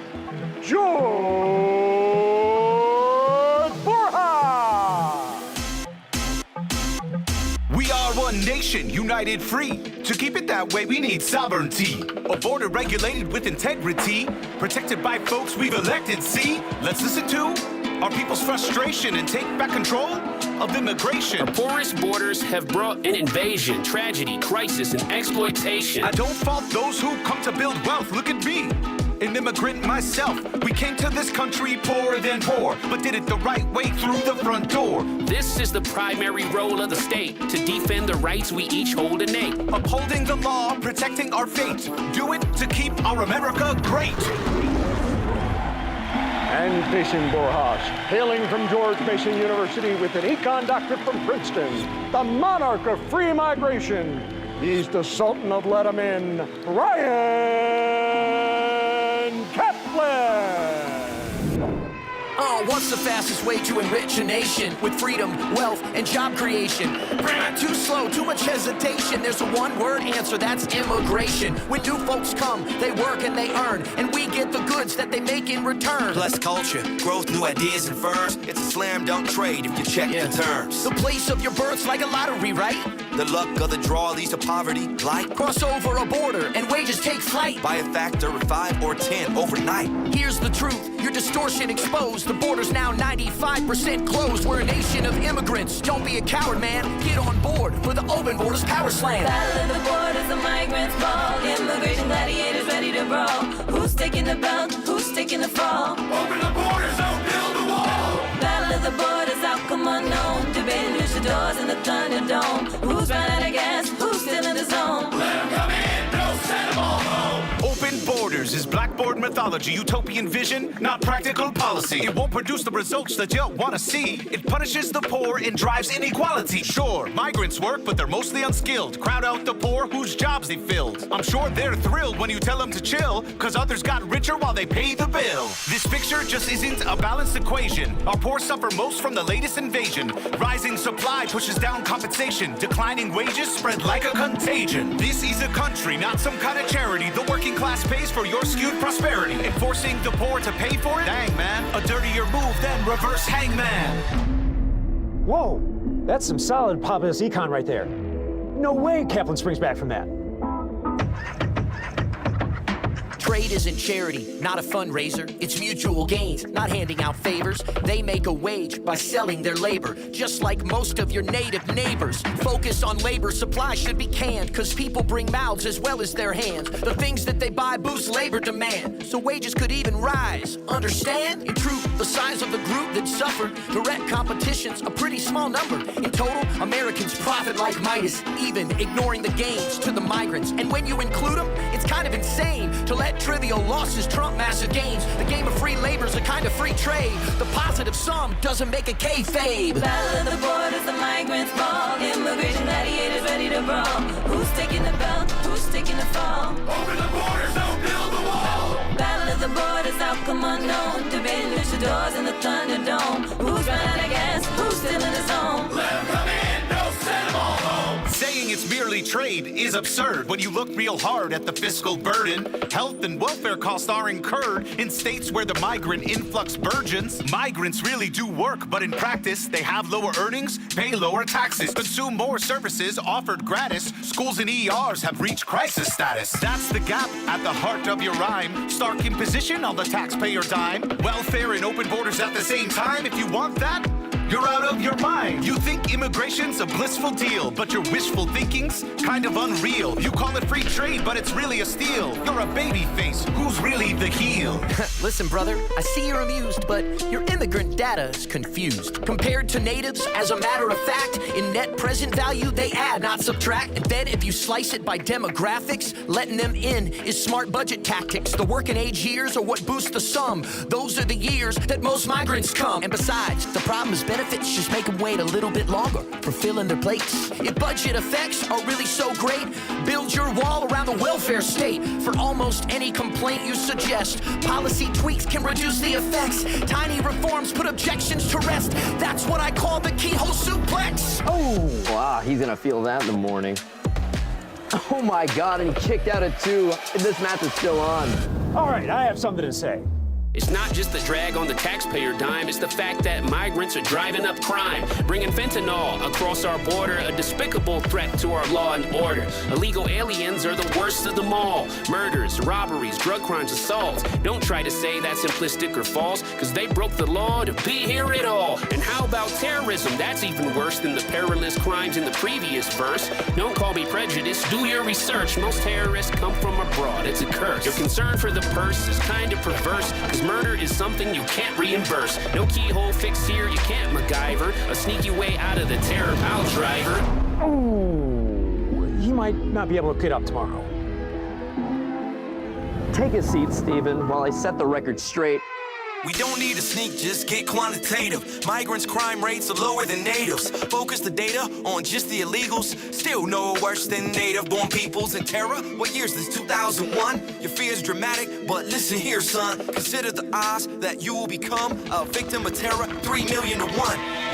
George Borjas. We are one nation, united, free. To keep it that way, we need sovereignty. A border regulated with integrity, protected by folks we've elected. See, let's listen to our people's frustration and take back control of immigration. Our porous borders have brought an invasion, tragedy, crisis, and exploitation. I don't fault those who come to build wealth. Look at me, an immigrant myself. We came to this country poorer than poor, but did it the right way through the front door. This is the primary role of the state, to defend the rights we each hold innate. Upholding the law, protecting our fate. Do it to keep our America great. And facing Borjas, hailing from George Mason University with an econ doctorate from Princeton, the monarch of free migration. He's the Sultan of Let 'em In, Bryan Caplan. Oh, what's the fastest way to enrich a nation with freedom, wealth, and job creation? Too slow, too much hesitation. There's a one-word answer, that's immigration. When new folks come, they work and they earn, and we get the goods that they make in return. Plus culture, growth, new ideas and firms. It's a slam dunk trade if you check the terms. The place of your birth's like a lottery, right? The luck of the draw leads to poverty, like cross over a border and wages take flight by a factor of 5 or 10 overnight. Here's the truth, your distortion exposed. The border's now 95% closed. We're a nation of immigrants. Don't be a coward, man. Get on board for the open borders power slam. Battle of the borders, the migrants ball. Immigration gladiators ready to brawl. Who's taking the belt? Who's taking the fall? Open the borders, don't build a wall. Battle of the borders, outcome unknown. Debating luchadors in the Thunderdome. Who's run out of gas? Who's still in the zone? Let them come in, don't send them all home. Open borders is blackboard mythology, utopian vision, not practical policy. It won't produce the results that you want to see. It punishes the poor and drives inequality. Sure, migrants work, but they're mostly unskilled. Crowd out the poor whose jobs they filled. I'm sure they're thrilled when you tell them to chill, cause others got richer while they pay the bill. This picture just isn't a balanced equation. Our poor suffer most from the latest invasion. Rising supply pushes down compensation. Declining wages spread like a contagion. This is a country, not some kind of charity. The working class pays for your skewed prosperity. And forcing the poor to pay for it? Dang, man. A dirtier move than reverse hangman. Whoa, that's some solid populist econ right there. No way Caplan springs back from that. trade isn't charity, not a fundraiser. It's mutual gains, not handing out favors. They make a wage by selling their labor, just like most of your native neighbors. Focus on labor supply should be canned, cause people bring mouths as well as their hands. The things that they buy boost labor demand, so wages could even rise. Understand? In truth, the size of the group that suffered direct competition's a pretty small number. In total, Americans profit like Midas, even ignoring the gains to the migrants. And when you include them, it's kind of insane to let trivial losses trump massive gains. The game of free labor's a kind of free trade. The positive sum doesn't make a kayfabe. Battle of the borders, the migrants fall. Immigration gladiators ready to brawl. Who's taking the belt? Who's taking the fall? Open the borders, don't build the wall. Battle of the borders, outcome unknown. Debating luchadors in the Thunderdome. Who's running out of gas? Who's still in the zone? Let them come in, don't send them all home. Saying it's merely trade is absurd when you look real hard at the fiscal burden. Health and welfare costs are incurred in states where the migrant influx burgeons. Migrants really do work, but in practice, they have lower earnings, pay lower taxes, consume more services offered gratis. Schools and ERs have reached crisis status. That's the gap at the heart of your rhyme. Stark imposition on the taxpayer dime. Welfare and open borders at the same time. If you want that, you're out of your mind. You think immigration's a blissful deal, but your wishful thinking's kind of unreal. You call it free trade, but it's really a steal. You're a baby face. Who's really the heel? Listen, brother, I see you're amused, but your immigrant data's confused. Compared to natives, as a matter of fact, in net present value, they add, not subtract. And then if you slice it by demographics, letting them in is smart budget tactics. The working age years are what boost the sum. Those are the years that most migrants come. And besides, the problem is benefits just make them wait a little bit longer for filling their plates. If budget effects are really so great, build your wall around the welfare state. For almost any complaint you suggest, policy tweaks can reduce the effects. Tiny reforms put objections to rest. That's what I call the keyhole suplex. Oh, wow, he's gonna feel that in the morning. Oh my God, and he kicked out at 2. This match is still on. All right, I have something to say. It's not just the drag on the taxpayer dime, it's the fact that migrants are driving up crime, bringing fentanyl across our border, a despicable threat to our law and order. Illegal aliens are the worst of them all. Murders, robberies, drug crimes, assaults. Don't try to say that's simplistic or false, because they broke the law to be here at all. And how about terrorism? That's even worse than the perilous crimes in the previous verse. Don't call me prejudiced, do your research. Most terrorists come from abroad, it's a curse. Your concern for the purse is kind of perverse, because murder is something you can't reimburse. No keyhole fix here, you can't MacGyver. A sneaky way out of the terror, pal driver. Oh, he might not be able to get up tomorrow. Take a seat, Stephen, while I set the record straight. We don't need to sneak, just get quantitative. Migrants' crime rates are lower than natives. Focus the data on just the illegals. Still no worse than native-born peoples in terror. What year's this, 2001? Your fear's dramatic, but listen here, son. Consider the odds that you will become a victim of terror, 3 million to 1.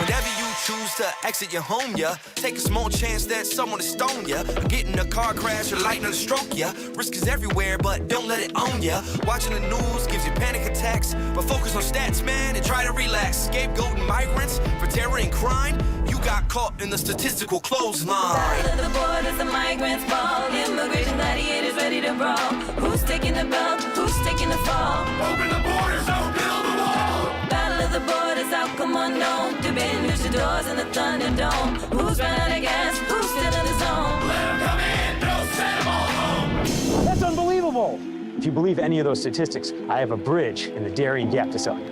Whenever you choose to exit your home, yeah, take a small chance that someone will stone ya, get in a car crash or lightning stroke ya. Risk is everywhere, but don't let it own ya. Watching the news gives you panic attacks, but focus on stats, man, and try to relax. Scapegoating migrants for terror and crime, you got caught in the statistical clothesline. Battle of the borders, the migrants fall. Immigration gladiators ready to brawl. Who's taking the belt? Who's taking the fall? Open the borders, don't build the wall. Battle of the borders, outcome unknown. Debating luchadors in the Thunderdome. Who's running out of gas? Who's still in the zone? Let them come in, don't send them all home. That's unbelievable. If you believe any of those statistics, I have a bridge in the Darien Gap to sell you.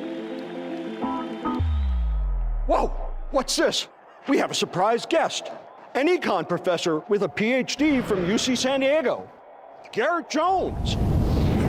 Whoa, what's this? We have a surprise guest, an econ professor with a PhD from UC San Diego, Garrett Jones.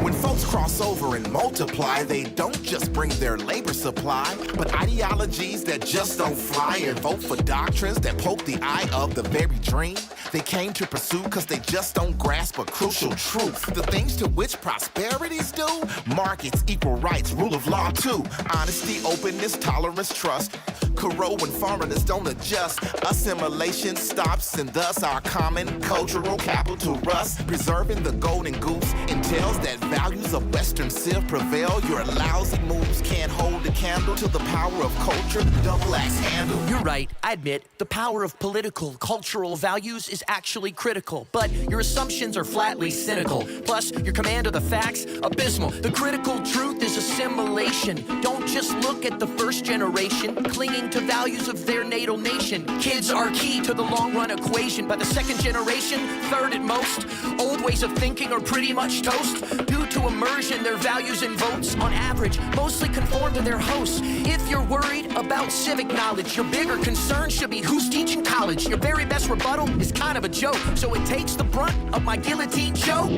When folks cross over and multiply, they don't just bring their labor supply, but ideologies that just don't fly and vote for doctrines that poke the eye of the very dream they came to pursue because they just don't grasp a crucial truth. The things to which prosperity's due, markets, equal rights, rule of law too, honesty, openness, tolerance, trust, corrode when foreigners don't adjust. Assimilation stops and thus our common cultural capital rust. Preserving the golden goose entails that values of Western civ prevail. Your lousy moves can't hold the candle to the power of culture, double axe handle. You're right, I admit, the power of political, cultural values is actually critical, but your assumptions are flatly cynical. Plus, your command of the facts, abysmal. The critical truth is assimilation. Don't just look at the first generation, clinging to values of their natal nation. Kids are key to the long-run equation. By the second generation, third at most, old ways of thinking are pretty much toast. Due to immersion, their values and votes, on average, mostly conform to their hosts. If you're worried about civic knowledge, your bigger concern should be who's teaching college. Your very best rebuttal is kind of a joke, so it takes the brunt of my guillotine choke.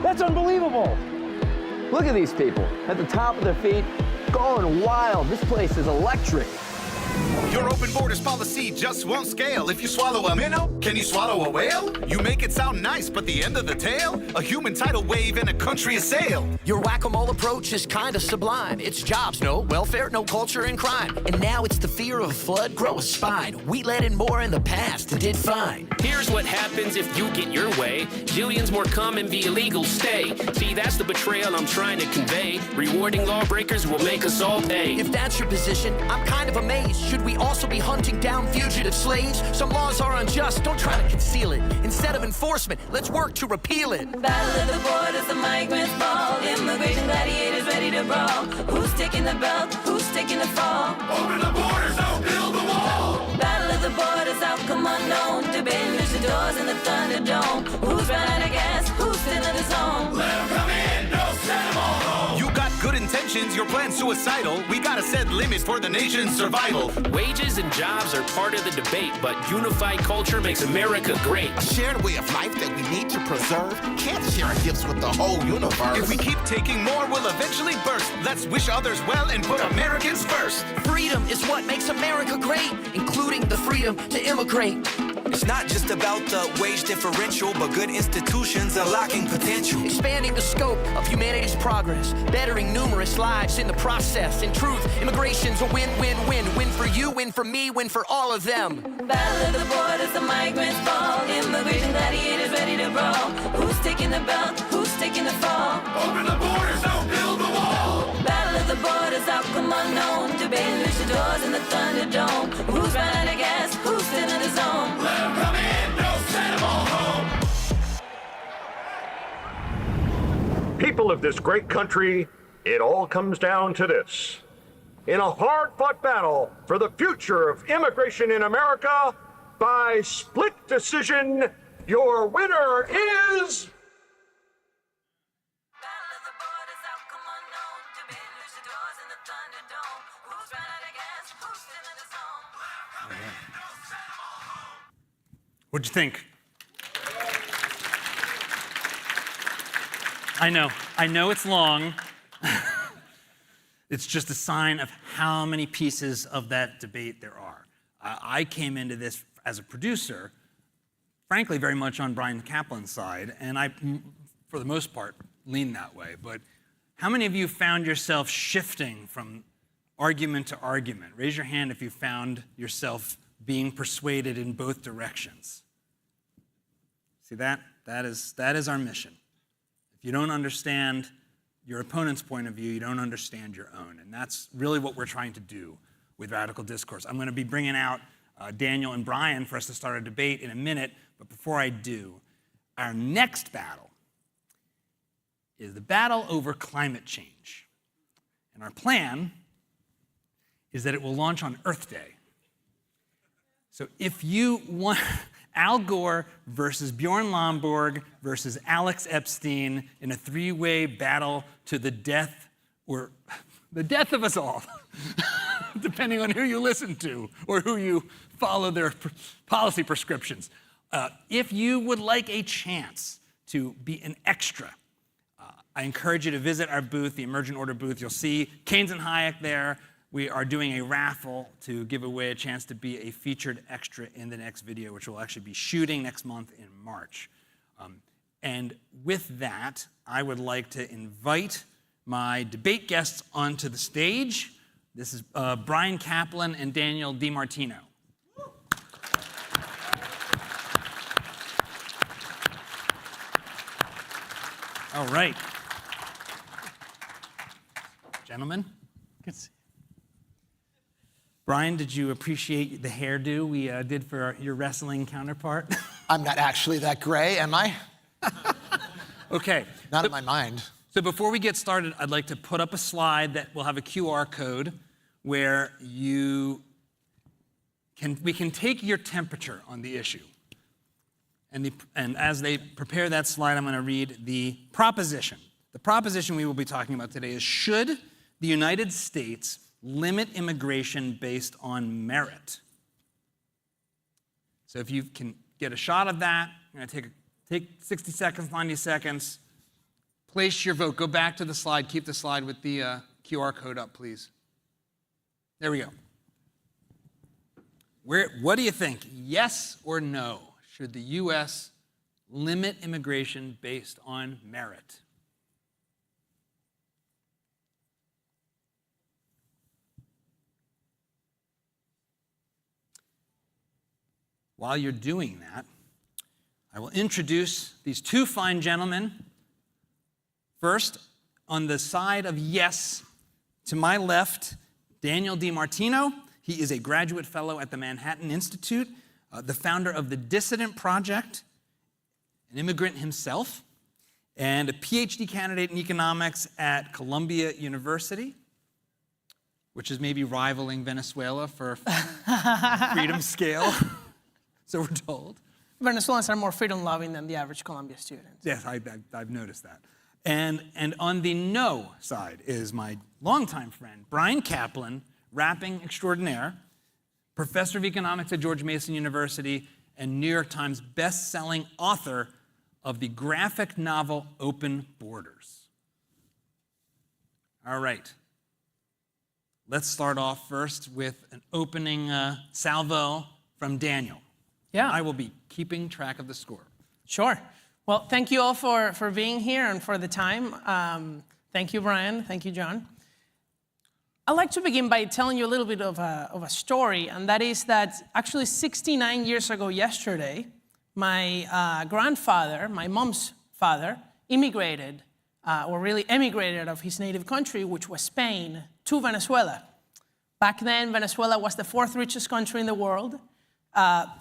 That's unbelievable. Look at these people at the top of their feet, going wild. This place is electric. Your open borders policy just won't scale. If you swallow a minnow, can you swallow a whale? You make it sound nice, but the end of the tale? A human tidal wave and a country assail. Your whack-a-mole approach is kinda sublime. It's jobs, no welfare, no culture and crime. And now it's the fear of flood grow a spine. We let in more in the past and did fine. Here's what happens if you get your way. Jillions more come and the illegal stay. See, that's the betrayal I'm trying to convey. Rewarding lawbreakers will make us all pay. If that's your position, I'm kind of amazed. Should we also be hunting down fugitive slaves? Some laws are unjust, don't try to conceal it. Instead of enforcement, let's work to repeal it. Battle of the borders, the migrants fall. Immigration gladiators ready to brawl. Who's taking the belt? Who's taking the fall? Open the borders, don't build the wall. Battle of the borders, outcome unknown. Debating luchadors in the Thunderdome. Who's running out of gas? Who's still in the zone? Let them come in, don't send them all home. You got good intentions, your plan's suicidal. We gotta set limits for the nation's survival. Wages and jobs are part of the debate, but unified culture makes America great. A shared way of life that we need to preserve. Can't share our gifts with the whole universe. If we keep taking more, we'll eventually burst. Let's wish others well and put Americans first. Freedom is what makes America great, including the freedom to immigrate. It's not just about the wage differential, but good institutions unlocking potential. Expanding the scope of humanity's progress, bettering numerous lives in the process. In truth, immigration's a win-win-win. Win for you, win for me, win for all of them. Battle of the borders, the migrants fall. Immigration gladiators ready to brawl. Who's taking the belt? Who's taking the fall? Open the borders, don't build the wall. Battle of the borders, outcome unknown. Debating luchadors in the Thunderdome. Who's running out of gas? Who's still in the zone? Let them come in, don't send them all home. People of this great country, it all comes down to this. In a hard-fought battle for the future of immigration in America, by split decision, your winner is... What'd you think? I know it's long. It's just a sign of how many pieces of that debate there are. I came into this as a producer, frankly, very much on Bryan Caplan's side, and I, for the most part, lean that way. But how many of you found yourself shifting from argument to argument? Raise your hand if you found yourself being persuaded in both directions. See that? That is our mission. If you don't understand your opponent's point of view, you don't understand your own. And that's really what we're trying to do with Radical Discourse. I'm going to be bringing out Daniel and Bryan for us to start a debate in a minute. But before I do, our next battle is the battle over climate change. And our plan is that it will launch on Earth Day. So if you want Al Gore versus Bjorn Lomborg versus Alex Epstein in a three-way battle to the death, or the death of us all, depending on who you listen to or who you follow their policy prescriptions. If you would like a chance to be an extra, I encourage you to visit our booth, the Emergent Order booth. You'll see Keynes and Hayek there. We are doing a raffle to give away a chance to be a featured extra in the next video, which we'll actually be shooting next month in March. And with that, I would like to invite my debate guests onto the stage. This is Bryan Caplan and Daniel DiMartino. All right. Gentlemen. Good to see you. Bryan, did you appreciate the hairdo we did for your wrestling counterpart? I'm not actually that gray, am I? Okay. Not in my mind. So before we get started, I'd like to put up a slide that will have a QR code where we can take your temperature on the issue. And as they prepare that slide, I'm going to read the proposition. The proposition we will be talking about today is, should the United States limit immigration based on merit? So if you can get a shot of that, I'm going to take 60 seconds, 90 seconds. Place your vote. Go back to the slide. Keep the slide with the QR code up, please. There we go. What do you think? Yes or no? Should the U.S. limit immigration based on merit? While you're doing that, I will introduce these two fine gentlemen. First, on the side of yes, to my left, Daniel DiMartino. He is a graduate fellow at the Manhattan Institute, the founder of the Dissident Project, an immigrant himself, and a PhD candidate in economics at Columbia University, which is maybe rivaling Venezuela for freedom scale, so we're told. Venezuelans are more freedom-loving than the average Columbia student. Yes, I've noticed that. And on the no side is my longtime friend, Bryan Caplan, rapping extraordinaire, professor of economics at George Mason University, and New York Times best-selling author of the graphic novel Open Borders. All right. Let's start off first with an opening salvo from Daniel. Yeah. I will be keeping track of the score. Sure. Well, thank you all for being here and for the time. Thank you, Bryan. Thank you, John. I'd like to begin by telling you a little bit of a story, and that is that actually 69 years ago yesterday, my grandfather, my mom's father, immigrated, or really emigrated of his native country, which was Spain, to Venezuela. Back then, Venezuela was the fourth richest country in the world.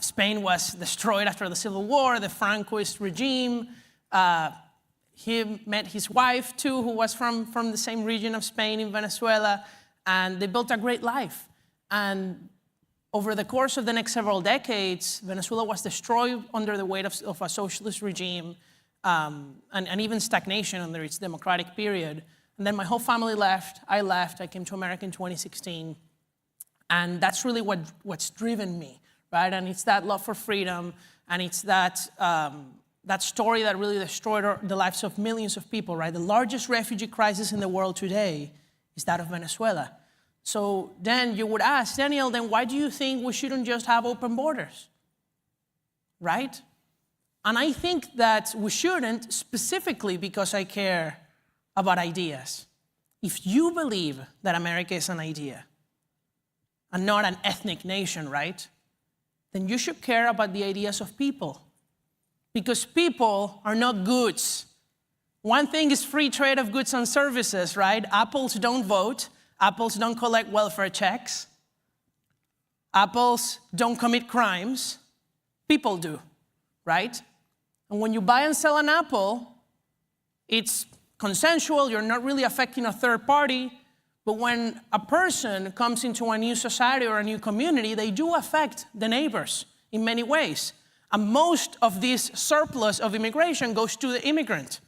Spain was destroyed after the Civil War, the Francoist regime. He met his wife, too, who was from the same region of Spain in Venezuela, and they built a great life. And over the course of the next several decades, Venezuela was destroyed under the weight of a socialist regime, and even stagnation under its democratic period. And then my whole family left. I came to America in 2016. And that's really what's driven me, right? And it's that love for freedom, and it's that story that really destroyed the lives of millions of people, right? The largest refugee crisis in the world today is that of Venezuela. So then you would ask, Daniel, then why do you think we shouldn't just have open borders, right? And I think that we shouldn't, specifically because I care about ideas. If you believe that America is an idea and not an ethnic nation, right, then you should care about the ideas of people. Because people are not goods. One thing is free trade of goods and services, right? Apples don't vote. Apples don't collect welfare checks. Apples don't commit crimes. People do, right? And when you buy and sell an apple, it's consensual. You're not really affecting a third party. But when a person comes into a new society or a new community, they do affect the neighbors in many ways. And most of this surplus of immigration goes to the immigrant,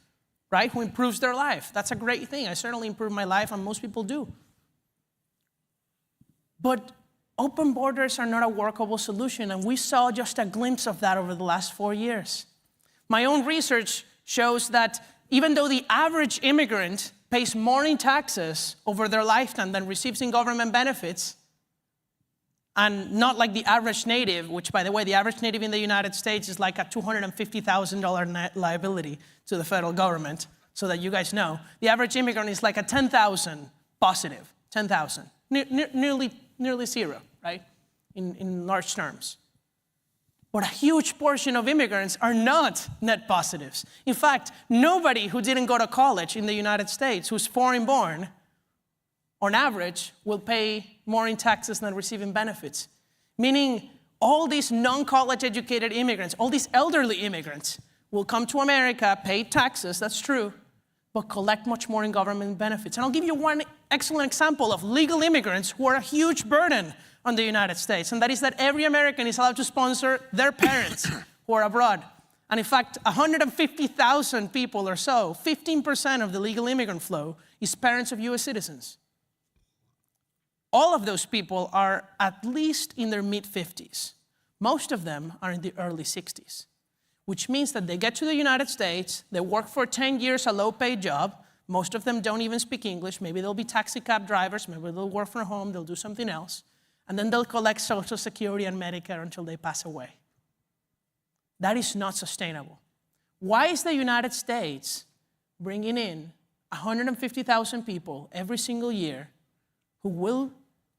right, who improves their life. That's a great thing. I certainly improved my life, and most people do. But open borders are not a workable solution, and we saw just a glimpse of that over the last 4 years. My own research shows that even though the average immigrant pays more in taxes over their lifetime than receives in government benefits, and not like the average native, which, by the way, the average native in the United States is like a $250,000 net liability to the federal government, so that you guys know. The average immigrant is like a 10,000 positive, 10,000, nearly zero, right, in large terms. But a huge portion of immigrants are not net positives. In fact, nobody who didn't go to college in the United States, who's foreign born, on average, will pay more in taxes than receiving benefits. Meaning all these non-college educated immigrants, all these elderly immigrants will come to America, pay taxes, that's true, but collect much more in government benefits. And I'll give you one excellent example of legal immigrants who are a huge burden on the United States, and that is that every American is allowed to sponsor their parents who are abroad. And in fact, 150,000 people or so, 15% of the legal immigrant flow, is parents of US citizens. All of those people are at least in their mid-50s. Most of them are in the early 60s, which means that they get to the United States, they work for 10 years, a low-paid job. Most of them don't even speak English. Maybe they'll be taxi cab drivers, maybe they'll work from home, they'll do something else. And then they'll collect Social Security and Medicare until they pass away. That is not sustainable. Why is the United States bringing in 150,000 people every single year who will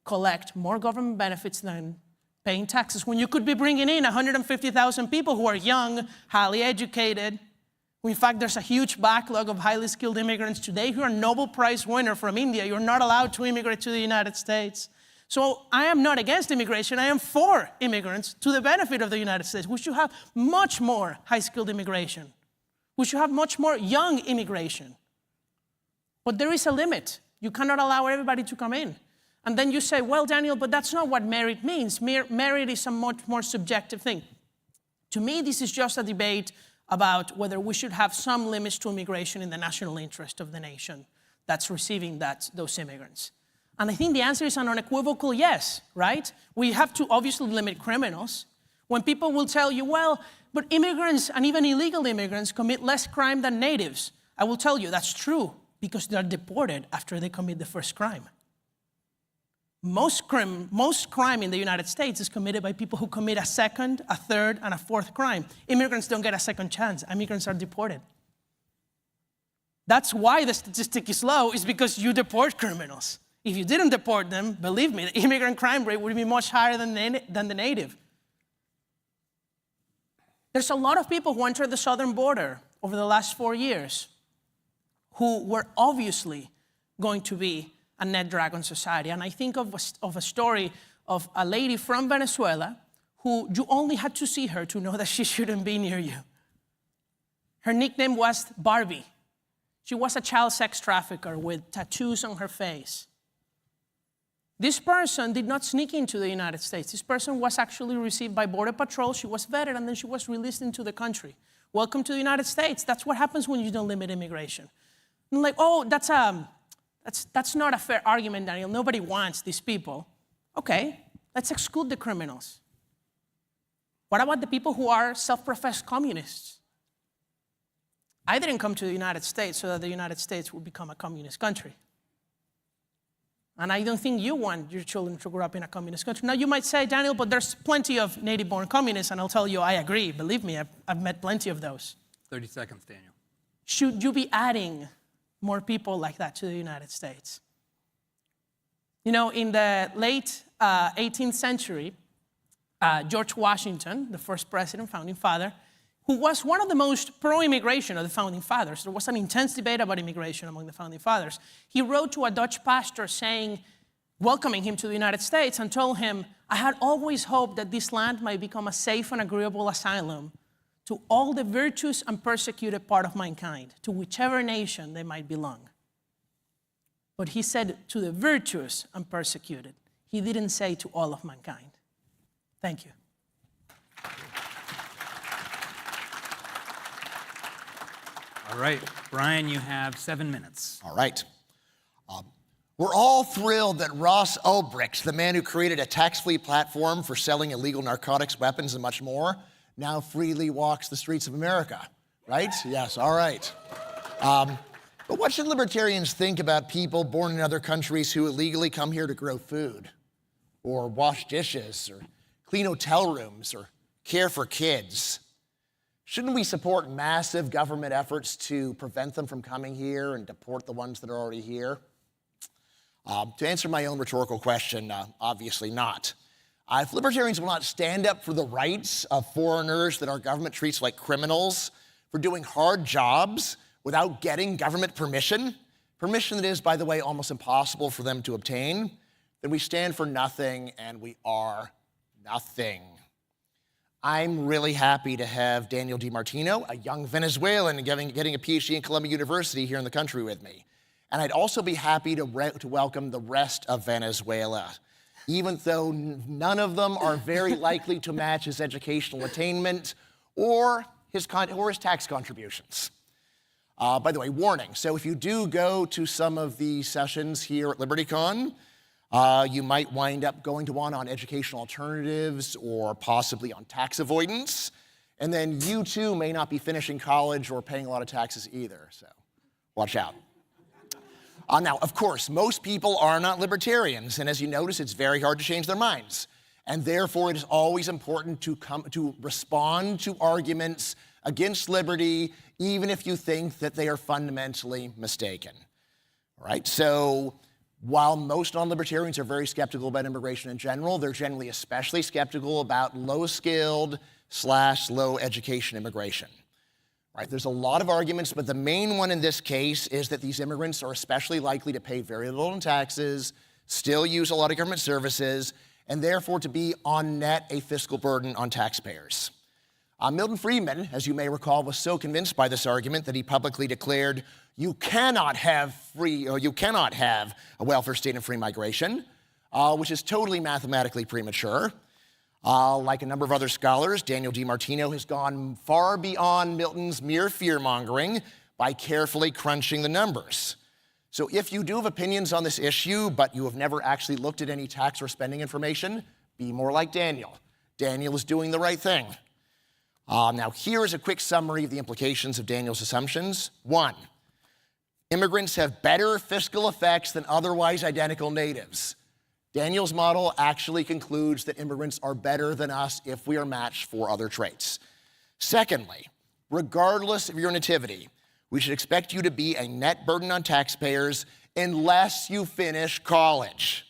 collect more government benefits than paying taxes, when you could be bringing in 150,000 people who are young, highly educated? In fact, there's a huge backlog of highly skilled immigrants today who are Nobel Prize winner from India. You're not allowed to immigrate to the United States. So I am not against immigration. I am for immigrants to the benefit of the United States. We should have much more high-skilled immigration. We should have much more young immigration. But there is a limit. You cannot allow everybody to come in. And then you say, well, Daniel, but that's not what merit means. Merit is a much more subjective thing. To me, this is just a debate about whether we should have some limits to immigration in the national interest of the nation that's receiving those immigrants. And I think the answer is an unequivocal yes, right? We have to obviously limit criminals. When people will tell you, well, but immigrants and even illegal immigrants commit less crime than natives, I will tell you that's true because they're deported after they commit the first crime. Most crime in the United States is committed by people who commit a second, a third, and a fourth crime. Immigrants don't get a second chance. Immigrants are deported. That's why the statistic is low, is because you deport criminals. If you didn't deport them, believe me, the immigrant crime rate would be much higher than the native. There's a lot of people who entered the southern border over the last 4 years who were obviously going to be a net drag on society. And I think of a story of a lady from Venezuela who you only had to see her to know that she shouldn't be near you. Her nickname was Barbie. She was a child sex trafficker with tattoos on her face. This person did not sneak into the United States. This person was actually received by Border Patrol. She was vetted, and then she was released into the country. Welcome to the United States. That's what happens when you don't limit immigration. And like, oh, that's not a fair argument, Daniel. Nobody wants these people. Okay, let's exclude the criminals. What about the people who are self-professed communists? I didn't come to the United States so that the United States would become a communist country. And I don't think you want your children to grow up in a communist country. Now, you might say, Daniel, but there's plenty of native-born communists, and I'll tell you, I agree. Believe me, I've met plenty of those. 30 seconds, Daniel. Should you be adding more people like that to the United States? You know, in the late 18th century, George Washington, the first president, founding father, who was one of the most pro-immigration of the founding fathers. There was an intense debate about immigration among the founding fathers. He wrote to a Dutch pastor welcoming him to the United States, and told him, I had always hoped that this land might become a safe and agreeable asylum to all the virtuous and persecuted part of mankind, to whichever nation they might belong. But he said to the virtuous and persecuted. He didn't say to all of mankind. Thank you. All right, Bryan, you have 7 minutes. All right. We're all thrilled that Ross Ulbricht, the man who created a tax-free platform for selling illegal narcotics, weapons, and much more, now freely walks the streets of America, right? Yes, all right. But what should libertarians think about people born in other countries who illegally come here to grow food, or wash dishes, or clean hotel rooms, or care for kids? Shouldn't we support massive government efforts to prevent them from coming here and deport the ones that are already here? To answer my own rhetorical question, obviously not. If libertarians will not stand up for the rights of foreigners that our government treats like criminals for doing hard jobs without getting government permission, permission that is, by the way, almost impossible for them to obtain, then we stand for nothing and we are nothing. I'm really happy to have Daniel DiMartino, a young Venezuelan getting a PhD in Columbia University here in the country with me. And I'd also be happy to welcome the rest of Venezuela, even though none of them are very likely to match his educational attainment or his tax contributions. By the way, warning, so if you do go to some of the sessions here at LibertyCon, you might wind up going to one on educational alternatives or possibly on tax avoidance, and then you too may not be finishing college or paying a lot of taxes either, so watch out. Now, of course, most people are not libertarians, and as you notice, it's very hard to change their minds. And therefore, it is always important to respond to arguments against liberty, even if you think that they are fundamentally mistaken. All right, so while most non-libertarians are very skeptical about immigration in general, they're generally especially skeptical about low-skilled / low education immigration. Right, there's a lot of arguments, but the main one in this case is that these immigrants are especially likely to pay very little in taxes, still use a lot of government services, and therefore to be on net a fiscal burden on taxpayers. Milton Friedman, as you may recall, was so convinced by this argument that he publicly declared, you cannot have a welfare state and free migration, which is totally mathematically premature. Like a number of other scholars, Daniel DiMartino has gone far beyond Milton's mere fear-mongering by carefully crunching the numbers. So if you do have opinions on this issue, but you have never actually looked at any tax or spending information, be more like Daniel. Daniel is doing the right thing. Now, here is a quick summary of the implications of Daniel's assumptions. 1, immigrants have better fiscal effects than otherwise identical natives. Daniel's model actually concludes that immigrants are better than us if we are matched for other traits. Secondly, regardless of your nativity, we should expect you to be a net burden on taxpayers unless you finish college.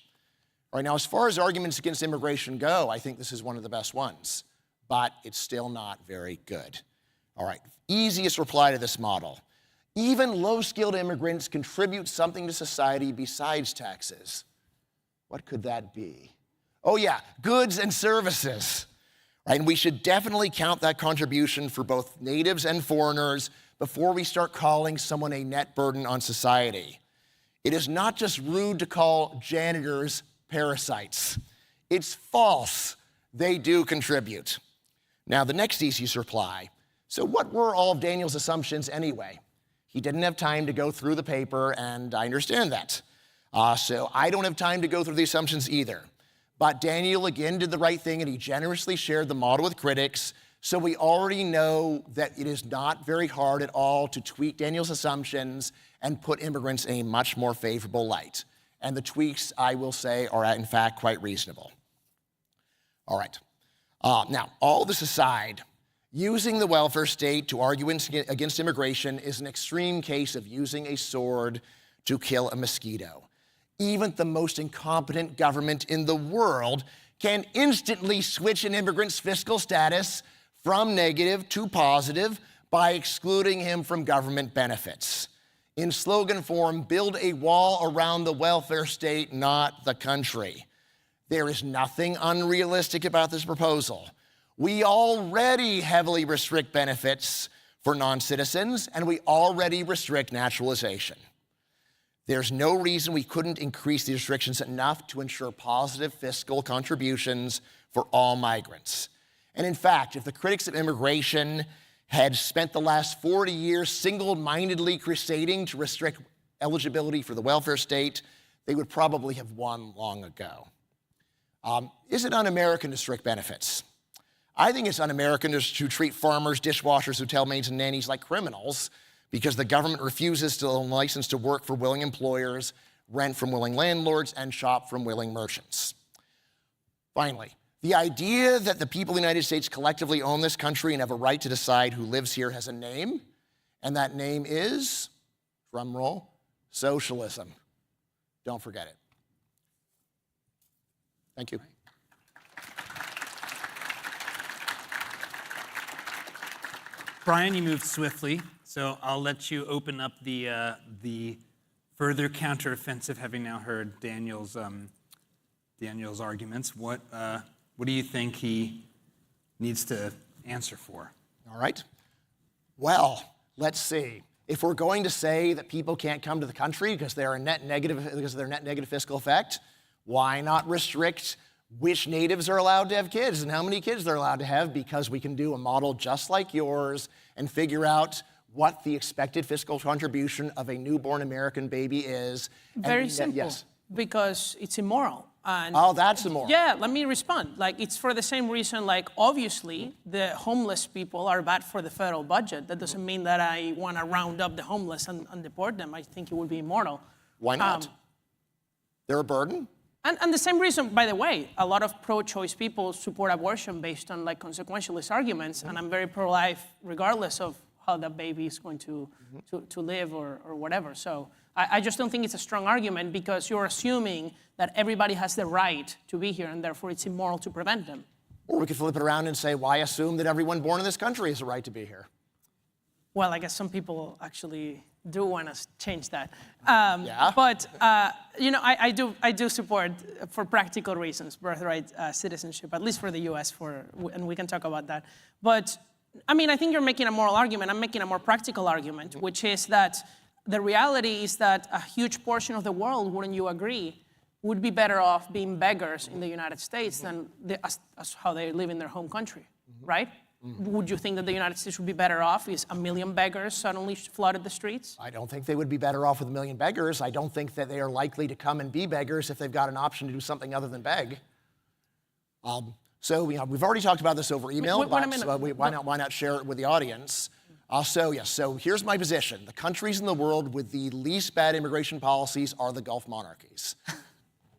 All right, now, as far as arguments against immigration go, I think this is one of the best ones, but it's still not very good. All right, easiest reply to this model. Even low-skilled immigrants contribute something to society besides taxes. What could that be? Oh yeah, goods and services. Right? And we should definitely count that contribution for both natives and foreigners before we start calling someone a net burden on society. It is not just rude to call janitors parasites. It's false. They do contribute. Now, the next easiest reply. So what were all of Daniel's assumptions anyway? He didn't have time to go through the paper, and I understand that. So I don't have time to go through the assumptions either. But Daniel again did the right thing, and he generously shared the model with critics, so we already know that it is not very hard at all to tweak Daniel's assumptions and put immigrants in a much more favorable light. And the tweaks, I will say, are in fact quite reasonable. All right. Now, all this aside, using the welfare state to argue against immigration is an extreme case of using a sword to kill a mosquito. Even the most incompetent government in the world can instantly switch an immigrant's fiscal status from negative to positive by excluding him from government benefits. In slogan form, build a wall around the welfare state, not the country. There is nothing unrealistic about this proposal. We already heavily restrict benefits for non-citizens, and we already restrict naturalization. There's no reason we couldn't increase the restrictions enough to ensure positive fiscal contributions for all migrants. And in fact, if the critics of immigration had spent the last 40 years single-mindedly crusading to restrict eligibility for the welfare state, they would probably have won long ago. Is it un-American to restrict benefits? I think it's un-American to treat farmers, dishwashers, hotel maids, and nannies like criminals because the government refuses to license to work for willing employers, rent from willing landlords, and shop from willing merchants. Finally, the idea that the people of the United States collectively own this country and have a right to decide who lives here has a name, and that name is, drum roll, socialism. Don't forget it. Thank you. Bryan, you moved swiftly, so I'll let you open up the Further counteroffensive, having now heard Daniel's arguments, what do you think he needs to answer for? All right. Well, let's see. If we're going to say that people can't come to the country because they're a net negative, because of their net negative fiscal effect, why not restrict which natives are allowed to have kids and how many kids they're allowed to have? Because we can do a model just like yours and figure out what the expected fiscal contribution of a newborn American baby is. Very simple. Yes. Because it's immoral. And oh, that's immoral. Yeah, let me respond. Like, it's for the same reason, like, obviously, the homeless people are bad for the federal budget. That doesn't mean that I want to round up the homeless and deport them. I think it would be immoral. Why not? They're a burden? And the same reason, by the way, a lot of pro-choice people support abortion based on, like, consequentialist arguments, and I'm very pro-life regardless of how that baby is going to live or whatever. So I just don't think it's a strong argument because you're assuming that everybody has the right to be here and therefore it's immoral to prevent them. Or we could flip it around and say, why assume that everyone born in this country has a right to be here? Well, I guess some people actually do want to change that. Yeah. But, you know, I do support, for practical reasons, birthright citizenship, at least for the US, and we can talk about that. But, I mean, I think you're making a moral argument. I'm making a more practical argument, which is that the reality is that a huge portion of the world, wouldn't you agree, would be better off being beggars in the United States than as how they live in their home country, right? Would you think that the United States would be better off if 1 million beggars suddenly flooded the streets? I don't think they would be better off with 1 million beggars. I don't think that they are likely to come and be beggars if they've got an option to do something other than beg. So, you know, we've already talked about this over email, but why not share it with the audience? So here's my position. The countries in the world with the least bad immigration policies are the Gulf monarchies.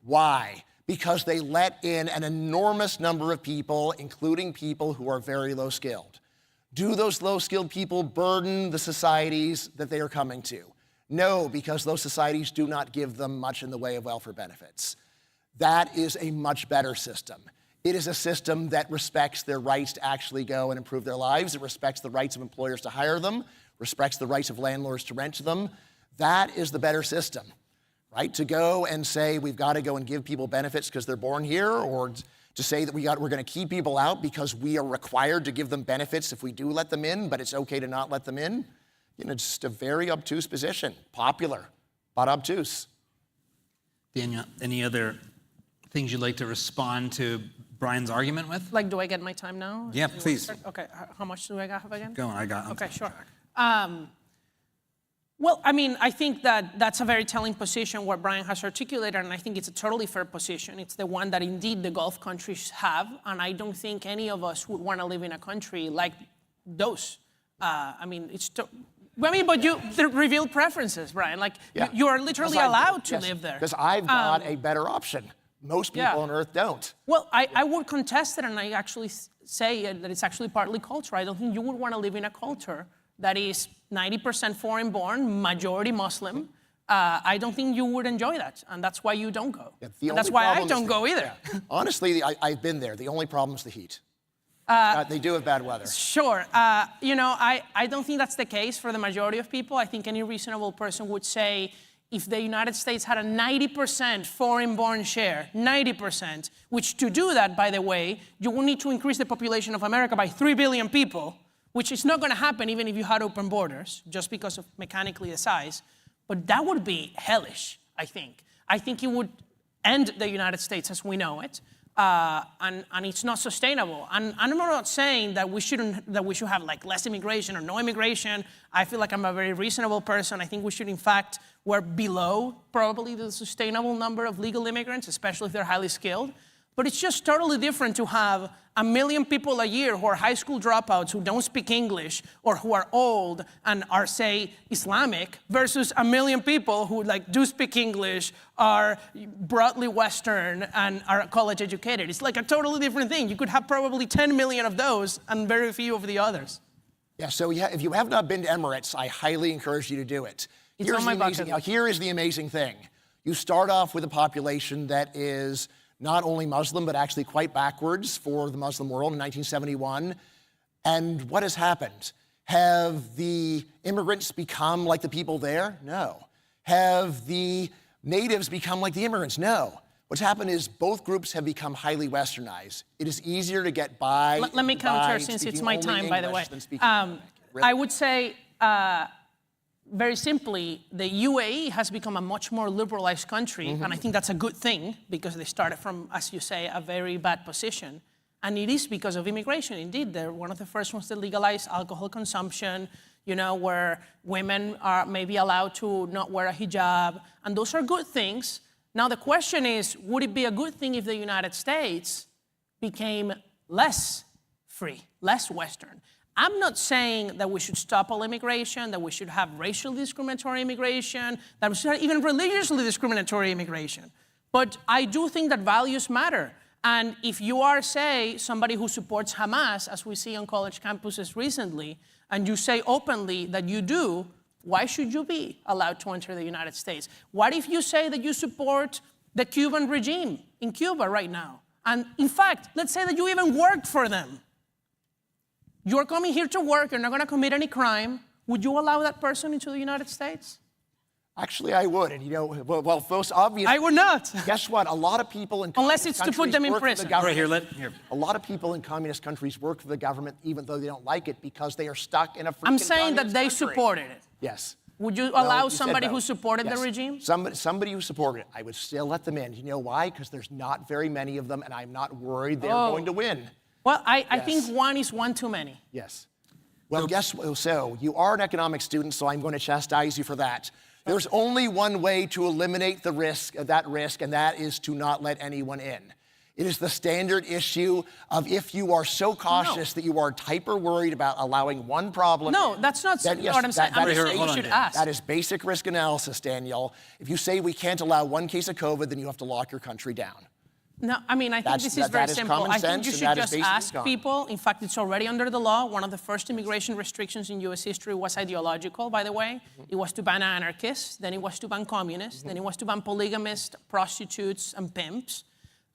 Why? Because they let in an enormous number of people, including people who are very low-skilled. Do those low-skilled people burden the societies that they are coming to? No, because those societies do not give them much in the way of welfare benefits. That is a much better system. It is a system that respects their rights to actually go and improve their lives. It respects the rights of employers to hire them, respects the rights of landlords to rent to them. That is the better system, right? To go and say we've got to go and give people benefits because they're born here, or to say that we're going to keep people out because we are required to give them benefits if we do let them in, but it's okay to not let them in. You know, just a very obtuse position. Popular, but obtuse. Daniel, any other things you'd like to respond to Bryan's argument with? Like, do I get my time now? Yeah, please. Okay, how much do I have again? Go on, Okay, sure. Well, I mean, I think that that's a very telling position what Bryan has articulated, and I think it's a totally fair position. It's the one that indeed the Gulf countries have, and I don't think any of us would want to live in a country like those. I mean, but you reveal preferences, Bryan. Like, you are literally allowed to live there. Because I've got a better option. Most people on Earth don't. Well, I would contest it, and I actually say that it's actually partly cultural. I don't think you would want to live in a culture that is 90% foreign-born, majority Muslim. I don't think you would enjoy that, and that's why you don't go. And that's why I don't go either. Honestly, I've been there. The only problem is the heat. They do have bad weather. Sure. You know, I don't think that's the case for the majority of people. I think any reasonable person would say if the United States had a 90% foreign-born share, 90%, which to do that, by the way, you will need to increase the population of America by 3 billion people, which is not going to happen even if you had open borders, just because of mechanically the size. But that would be hellish, I think. I think it would end the United States as we know it, and it's not sustainable. And I'm not saying that we should have like less immigration or no immigration. I feel like I'm a very reasonable person. I think we should, in fact, we're below probably the sustainable number of legal immigrants, especially if they're highly skilled. But it's just totally different to have 1 million people a year who are high school dropouts who don't speak English or who are old and are, say, Islamic versus 1 million people who like do speak English, are broadly Western and are college educated. It's like a totally different thing. You could have probably 10 million of those and very few of the others. Yeah, so if you have not been to Emirates, I highly encourage you to do it. It's on my bucket list. Here is the amazing thing. You start off with a population that is not only Muslim, but actually quite backwards for the Muslim world in 1971. And what has happened? Have the immigrants become like the people there? No. have the natives become like the immigrants? No. What's happened is both groups have become highly westernized. It is easier to get by. Let me counter, since it's my time, by the way. I would say, very simply, the UAE has become a much more liberalized country, and I think that's a good thing, because they started from, as you say, a very bad position. And it is because of immigration. Indeed, they're one of the first ones to legalize alcohol consumption, you know, where women are maybe allowed to not wear a hijab, and those are good things. Now, the question is, would it be a good thing if the United States became less free, less Western? I'm not saying that we should stop all immigration, that we should have racially discriminatory immigration, that we should have even religiously discriminatory immigration. But I do think that values matter. And if you are, say, somebody who supports Hamas, as we see on college campuses recently, and you say openly that you do, why should you be allowed to enter the United States? What if you say that you support the Cuban regime in Cuba right now? And in fact, let's say that you even worked for them. You're coming here to work, you're not going to commit any crime. Would you allow that person into the United States? Actually, I would. And you know, well, most obviously. I would not. Guess what? A lot of people in unless it's to put them in prison. Right here, A lot of people in communist countries work for the government even though they don't like it because they are stuck in a freaking I'm saying that they country. supported it. Yes. Would you allow you somebody no. who supported Yes. the regime? Somebody who supported it. I would still let them in. You know why? Because there's not very many of them, and I'm not worried they're going to win. Well, I think one is one too many. Yes. Well, so you are an economics student, so I'm going to chastise you for that. There's only one way to eliminate the risk, and that is to not let anyone in. It is the standard issue of if you are so cautious that you are hyper worried about allowing one problem. No, that's not what I'm saying. I'm saying you should ask. That is basic risk analysis, Daniel. If you say we can't allow one case of COVID, then you have to lock your country down. No, I mean, I think this is very simple. I think you should just ask people. In fact, it's already under the law. One of the first immigration restrictions in U.S. history was ideological, by the way. It was to ban anarchists, then it was to ban communists, then it was to ban polygamists, prostitutes, and pimps,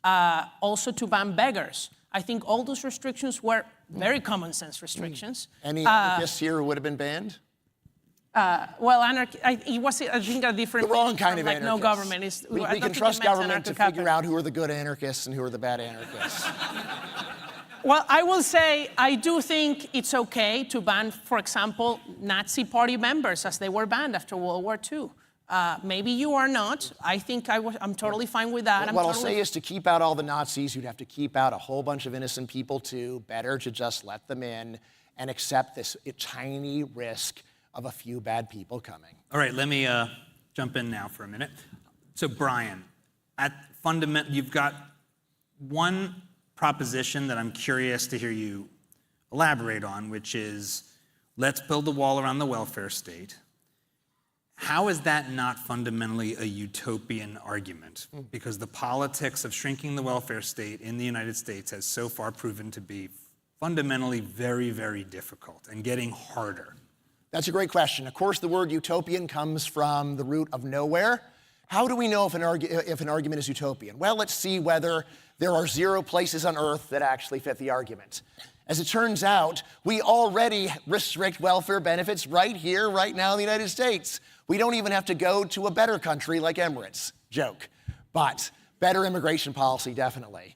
also to ban beggars. I think all those restrictions were very common sense restrictions. Any anarchists here would have been banned? Well, it was, I think, a different. The wrong kind of like anarchists. No government is. We can trust government to figure out who are the good anarchists and who are the bad anarchists. Well, I will say I do think it's okay to ban, for example, Nazi party members, as they were banned after World War II. Maybe you are not. I think I'm totally fine with that. What I'll say is to keep out all the Nazis, you'd have to keep out a whole bunch of innocent people too. Better to just let them in and accept this tiny risk of a few bad people coming. All right, let me jump in now for a minute. So, Bryan, you've got one proposition that I'm curious to hear you elaborate on, which is, let's build a wall around the welfare state. How is that not fundamentally a utopian argument? Because the politics of shrinking the welfare state in the United States has so far proven to be fundamentally very, very difficult and getting harder. That's a great question. Of course, the word utopian comes from the root of nowhere. How do we know if an argument is utopian? Well, let's see whether there are 0 places on Earth that actually fit the argument. As it turns out, we already restrict welfare benefits right here, right now in the United States. We don't even have to go to a better country like Emirates. Joke. But better immigration policy, definitely.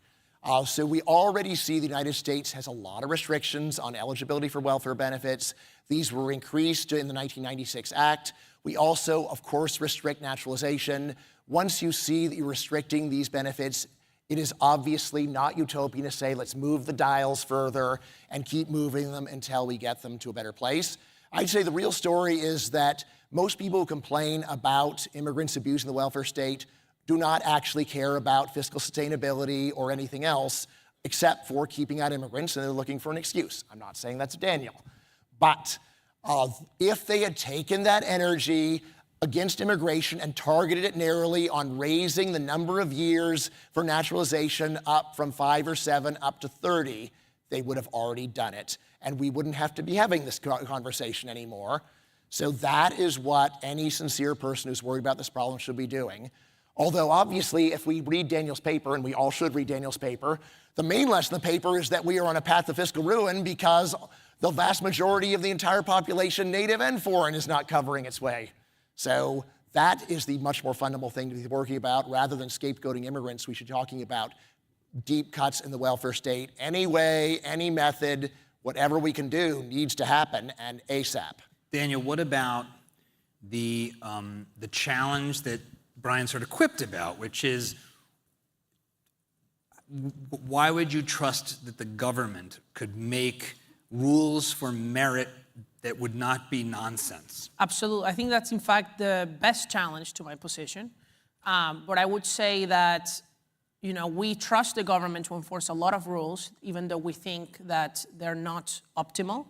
So we already see the United States has a lot of restrictions on eligibility for welfare benefits. These were increased in the 1996 Act. We also, of course, restrict naturalization. Once you see that you're restricting these benefits, it is obviously not utopian to say, let's move the dials further and keep moving them until we get them to a better place. I'd say the real story is that most people who complain about immigrants abusing the welfare state do not actually care about fiscal sustainability or anything else except for keeping out immigrants, and they're looking for an excuse. I'm not saying that's Daniel. But if they had taken that energy against immigration and targeted it narrowly on raising the number of years for naturalization up from 5 or 7 up to 30, they would have already done it. And we wouldn't have to be having this conversation anymore. So that is what any sincere person who's worried about this problem should be doing. Although obviously, if we read Daniel's paper, and we all should read Daniel's paper, the main lesson of the paper is that we are on a path to fiscal ruin because the vast majority of the entire population, native and foreign, is not covering its way. So That is the much more fundamental thing to be working about. Rather than scapegoating immigrants, we should be talking about deep cuts in the welfare state. Any way, any method, whatever we can do needs to happen, and ASAP. Daniel, what about the challenge that Bryan sort of quipped about, which is, why would you trust that the government could make rules for merit that would not be nonsense? Absolutely. I think that's, in fact, the best challenge to my position. But I would say that, you know, we trust the government to enforce a lot of rules, even though we think that they're not optimal,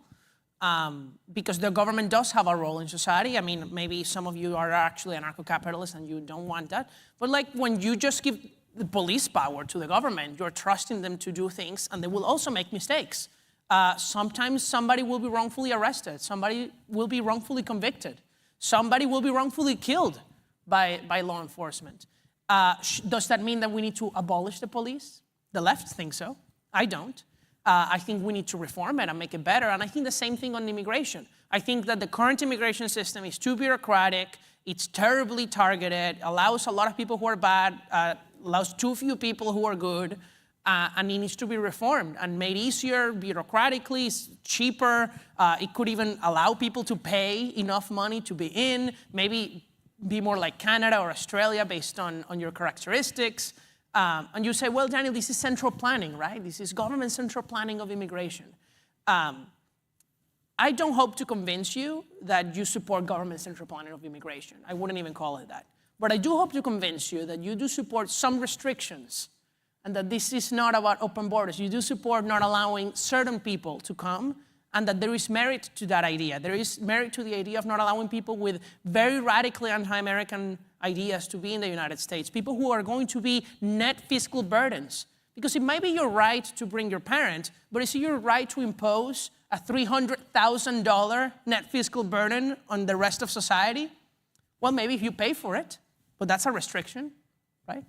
because the government does have a role in society. I mean, maybe some of you are actually anarcho-capitalists and you don't want that. But like when you just give the police power to the government, you're trusting them to do things, and they will also make mistakes. Sometimes somebody will be wrongfully arrested. Somebody will be wrongfully convicted. Somebody will be wrongfully killed by law enforcement. Does that mean that we need to abolish the police? The left thinks so. I don't. I think we need to reform it and make it better. And I think the same thing on immigration. I think that the current immigration system is too bureaucratic. It's terribly targeted, allows a lot of people who are bad, allows too few people who are good. And it needs to be reformed and made easier bureaucratically, cheaper. It could even allow people to pay enough money to be in, maybe be more like Canada or Australia based on your characteristics. And you say, well, Daniel, this is central planning, right? This is government central planning of immigration. I don't hope to convince you that you support government central planning of immigration. I wouldn't even call it that. But I do hope to convince you that you do support some restrictions and that this is not about open borders. You do support not allowing certain people to come, and that there is merit to that idea. There is merit to the idea of not allowing people with very radically anti-American ideas to be in the United States, people who are going to be net fiscal burdens. Because it might be your right to bring your parent, but is it your right to impose a $300,000 net fiscal burden on the rest of society? Well, maybe if you pay for it, but that's a restriction, right?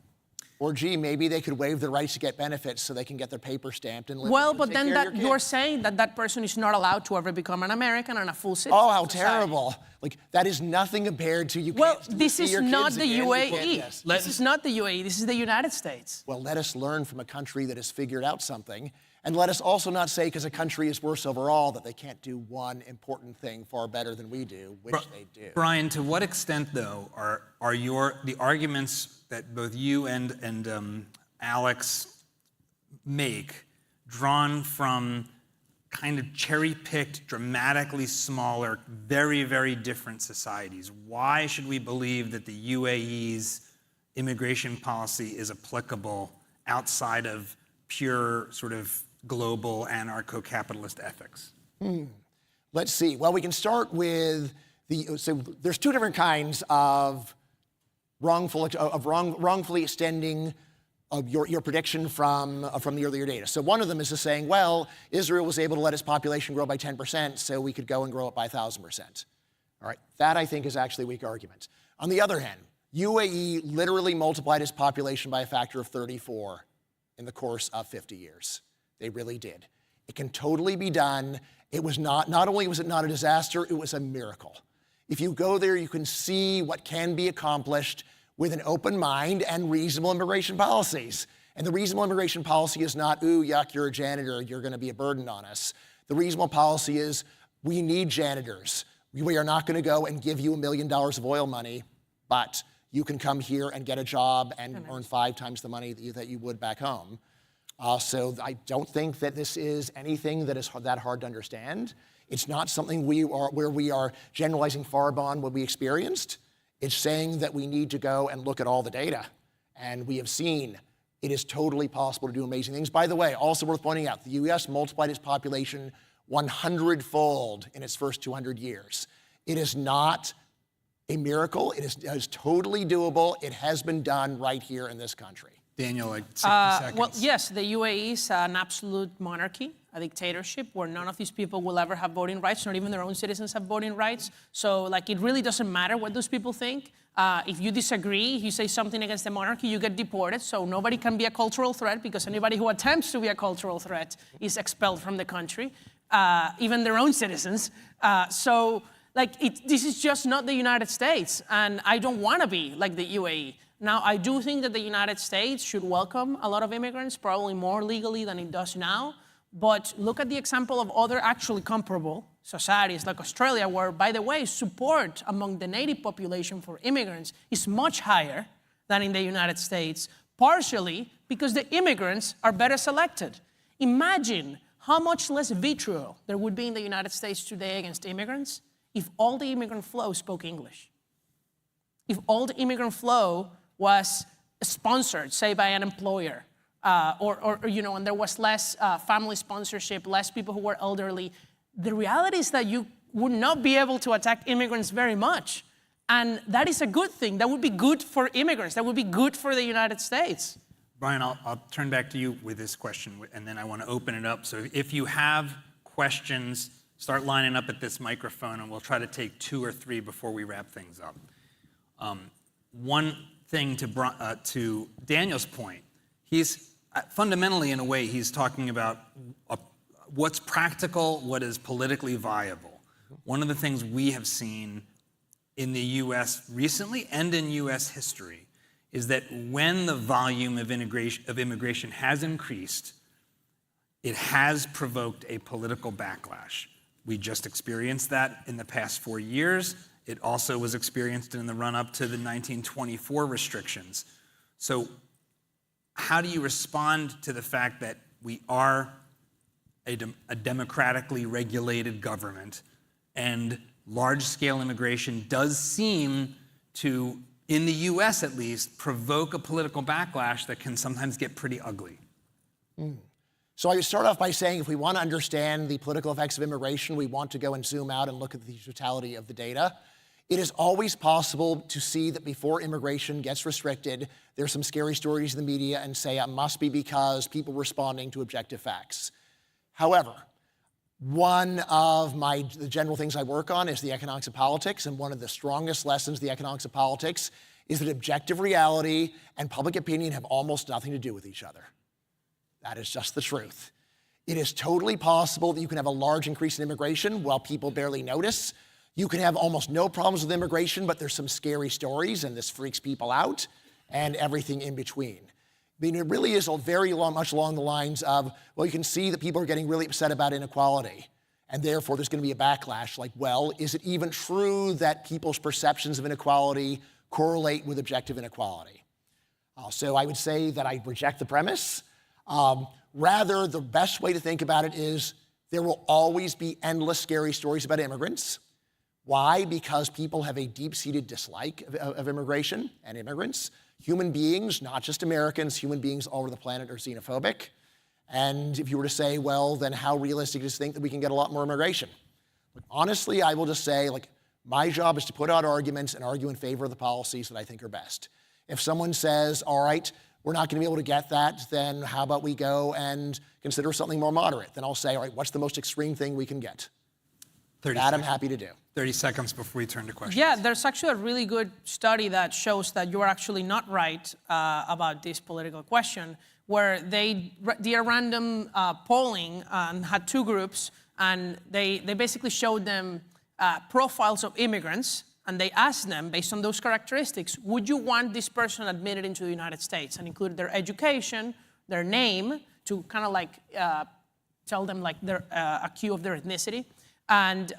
Or, gee, maybe they could waive the rights to get benefits so they can get their paper stamped and live. Well, but then that you're saying that that person is not allowed to ever become an American and a full citizen. Oh, how terrible. Like, that is nothing compared to you. Well, this is not the UAE. This is not the UAE. This is the United States. Well, let us learn from a country that has figured out something. And let us also not say, because a country is worse overall, that they can't do one important thing far better than we do, which they do. Bryan, to what extent, though, are the arguments that both you and Alex make drawn from kind of cherry-picked, dramatically smaller, very, very different societies? Why should we believe that the UAE's immigration policy is applicable outside of pure sort of global anarcho-capitalist ethics? Let's see. Well, we can start with so there's two different kinds of wrongfully extending your prediction from the earlier data. So one of them is just saying, well, Israel was able to let its population grow by 10%, so we could go and grow it by 1,000%. All right, that I think is actually a weak argument. On the other hand, UAE literally multiplied its population by a factor of 34 in the course of 50 years. They really did. It can totally be done. It was not only was it not a disaster, it was a miracle. If you go there, you can see what can be accomplished with an open mind and reasonable immigration policies. And the reasonable immigration policy is not, ooh, yuck, you're a janitor, you're going to be a burden on us. The reasonable policy is, we need janitors. We are not going to go and give you $1 million of oil money, but you can come here and get a job and earn 5 times the money that you would back home. So I don't think that this is anything that is that hard to understand. It's not something where we are generalizing far beyond what we experienced. It's saying that we need to go and look at all the data. And we have seen it is totally possible to do amazing things. By the way, also worth pointing out, the US multiplied its population 100-fold in its first 200 years. It is not a miracle. It is totally doable. It has been done right here in this country. Daniel, like 60 seconds. Well, yes, the UAE is an absolute monarchy, a dictatorship, where none of these people will ever have voting rights, not even their own citizens have voting rights. So, like, it really doesn't matter what those people think. If you disagree, if you say something against the monarchy, you get deported. So nobody can be a cultural threat, because anybody who attempts to be a cultural threat is expelled from the country, even their own citizens. So This is just not the United States, and I don't want to be like the UAE. Now, I do think that the United States should welcome a lot of immigrants, probably more legally than it does now. But look at the example of other actually comparable societies like Australia, where, by the way, support among the native population for immigrants is much higher than in the United States, partially because the immigrants are better selected. Imagine how much less vitriol there would be in the United States today against immigrants if all the immigrant flow spoke English. If all the immigrant flow was sponsored, say, by an employer, and there was less family sponsorship, less people who were elderly. The reality is that you would not be able to attack immigrants very much. And that is a good thing. That would be good for immigrants. That would be good for the United States. Bryan, I'll turn back to you with this question, and then I want to open it up. So if you have questions, start lining up at this microphone, and we'll try to take 2 or 3 before we wrap things up. One thing to Daniel's point, he's fundamentally, in a way, he's talking about what's practical, what is politically viable. One of the things we have seen in the U.S. recently and in U.S. history is that when the volume of immigration has increased, it has provoked a political backlash. We just experienced that in the past 4 years. It also was experienced in the run-up to the 1924 restrictions. So how do you respond to the fact that we are a democratically regulated government and large-scale immigration does seem to, in the US at least, provoke a political backlash that can sometimes get pretty ugly? So I would start off by saying if we want to understand the political effects of immigration, we want to go and zoom out and look at the totality of the data. It is always possible to see that before immigration gets restricted, there's some scary stories in the media and say it must be because people responding to objective facts. However, one of the general things I work on is the economics of politics, and one of the strongest lessons of the economics of politics is that objective reality and public opinion have almost nothing to do with each other. That is just the truth. It is totally possible that you can have a large increase in immigration while people barely notice. You can have almost no problems with immigration, but there's some scary stories, and this freaks people out, and everything in between. I mean, it really is much along the lines of, well, you can see that people are getting really upset about inequality, and therefore there's going to be a backlash. Like, well, is it even true that people's perceptions of inequality correlate with objective inequality? So I would say that I reject the premise. Rather, the best way to think about it is there will always be endless scary stories about immigrants. Why? Because people have a deep-seated dislike of immigration and immigrants. Human beings, not just Americans, human beings all over the planet are xenophobic. And if you were to say, well, then how realistic is it to think that we can get a lot more immigration? But honestly, I will just say, my job is to put out arguments and argue in favor of the policies that I think are best. If someone says, all right, we're not going to be able to get that, then how about we go and consider something more moderate? Then I'll say, all right, what's the most extreme thing we can get? That I'm happy to do. 30 seconds before we turn to questions. Yeah, there's actually a really good study that shows that you are actually not right about this political question, where they did a random polling and had 2 groups, and they basically showed them profiles of immigrants, and they asked them, based on those characteristics, would you want this person admitted into the United States? And included their education, their name, to kind of tell them a cue of their ethnicity. And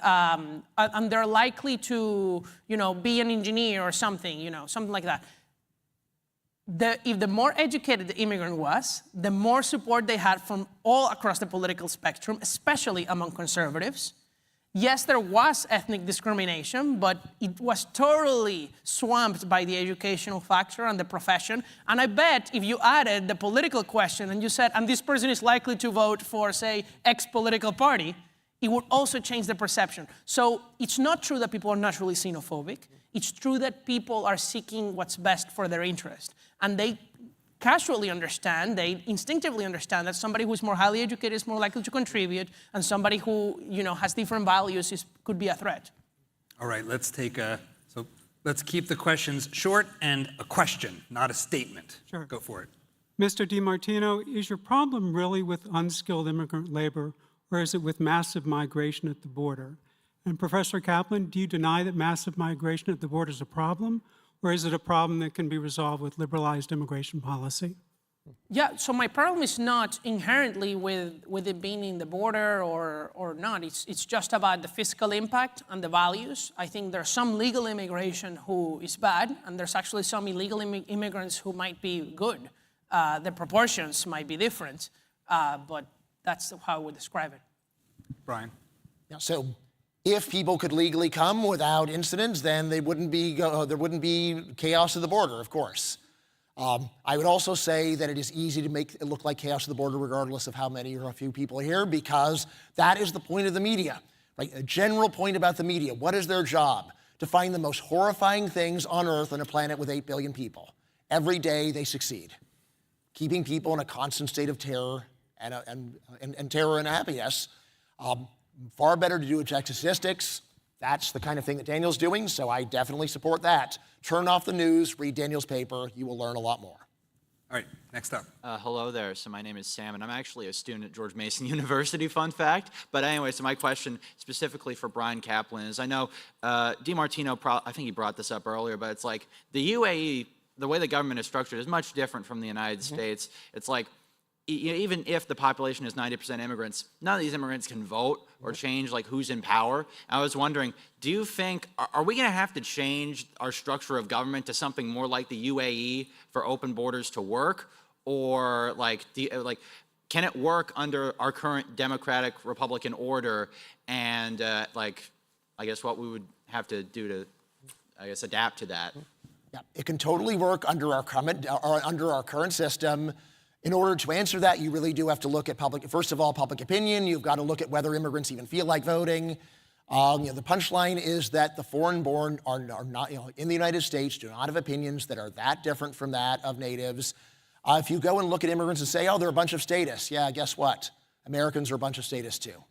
they're likely to, be an engineer or something, something like that. If the more educated the immigrant was, the more support they had from all across the political spectrum, especially among conservatives. Yes, there was ethnic discrimination, but it was totally swamped by the educational factor and the profession. And I bet if you added the political question and you said, and this person is likely to vote for, say, X political party, it would also change the perception. So it's not true that people are naturally xenophobic. It's true that people are seeking what's best for their interest. And they casually understand, they instinctively understand that somebody who's more highly educated is more likely to contribute, and somebody who has different values could be a threat. All right, let's keep the questions short and a question, not a statement. Sure. Go for it. Mr. DiMartino, is your problem really with unskilled immigrant labor, or is it with massive migration at the border? And Professor Caplan, do you deny that massive migration at the border is a problem, or is it a problem that can be resolved with liberalized immigration policy? Yeah, so my problem is not inherently with it being in the border or not. It's just about the fiscal impact and the values. I think there's some legal immigration who is bad, and there's actually some illegal immigrants who might be good. The proportions might be different, but that's how I would describe it. Bryan? Yeah, so if people could legally come without incidents, then there wouldn't be chaos at the border, of course. I would also say that it is easy to make it look like chaos at the border regardless of how many or a few people are here, because that is the point of the media. Right? A general point about the media. What is their job? To find the most horrifying things on Earth on a planet with 8 billion people. Every day they succeed. Keeping people in a constant state of terror and terror and happiness. Far better to do it check statistics. That's the kind of thing that Daniel's doing, so I definitely support that. Turn off the news, read Daniel's paper, you will learn a lot more. All right, next up. Hello there. So my name is Sam, and I'm actually a student at George Mason University, fun fact. But anyway, so my question specifically for Bryan Caplan is, I know DiMartino, I think he brought this up earlier, but it's like the UAE, the way the government is structured is much different from the United States. It's like, even if the population is 90% immigrants, none of these immigrants can vote or change like who's in power. I was wondering, do you think, are we going to have to change our structure of government to something more like the UAE for open borders to work? Or like, can it work under our current democratic Republican order? And like, I guess what we would have to do to, I guess, adapt to that. Yeah, it can totally work under our current system. In order to answer that, you really do have to look at first of all, public opinion. You've got to look at whether immigrants even feel like voting. The punchline is that the foreign-born are not, in the United States, do not have opinions that are that different from that of natives. If you go and look at immigrants and say, oh, they're a bunch of statists, yeah, guess what? Americans are a bunch of statists too.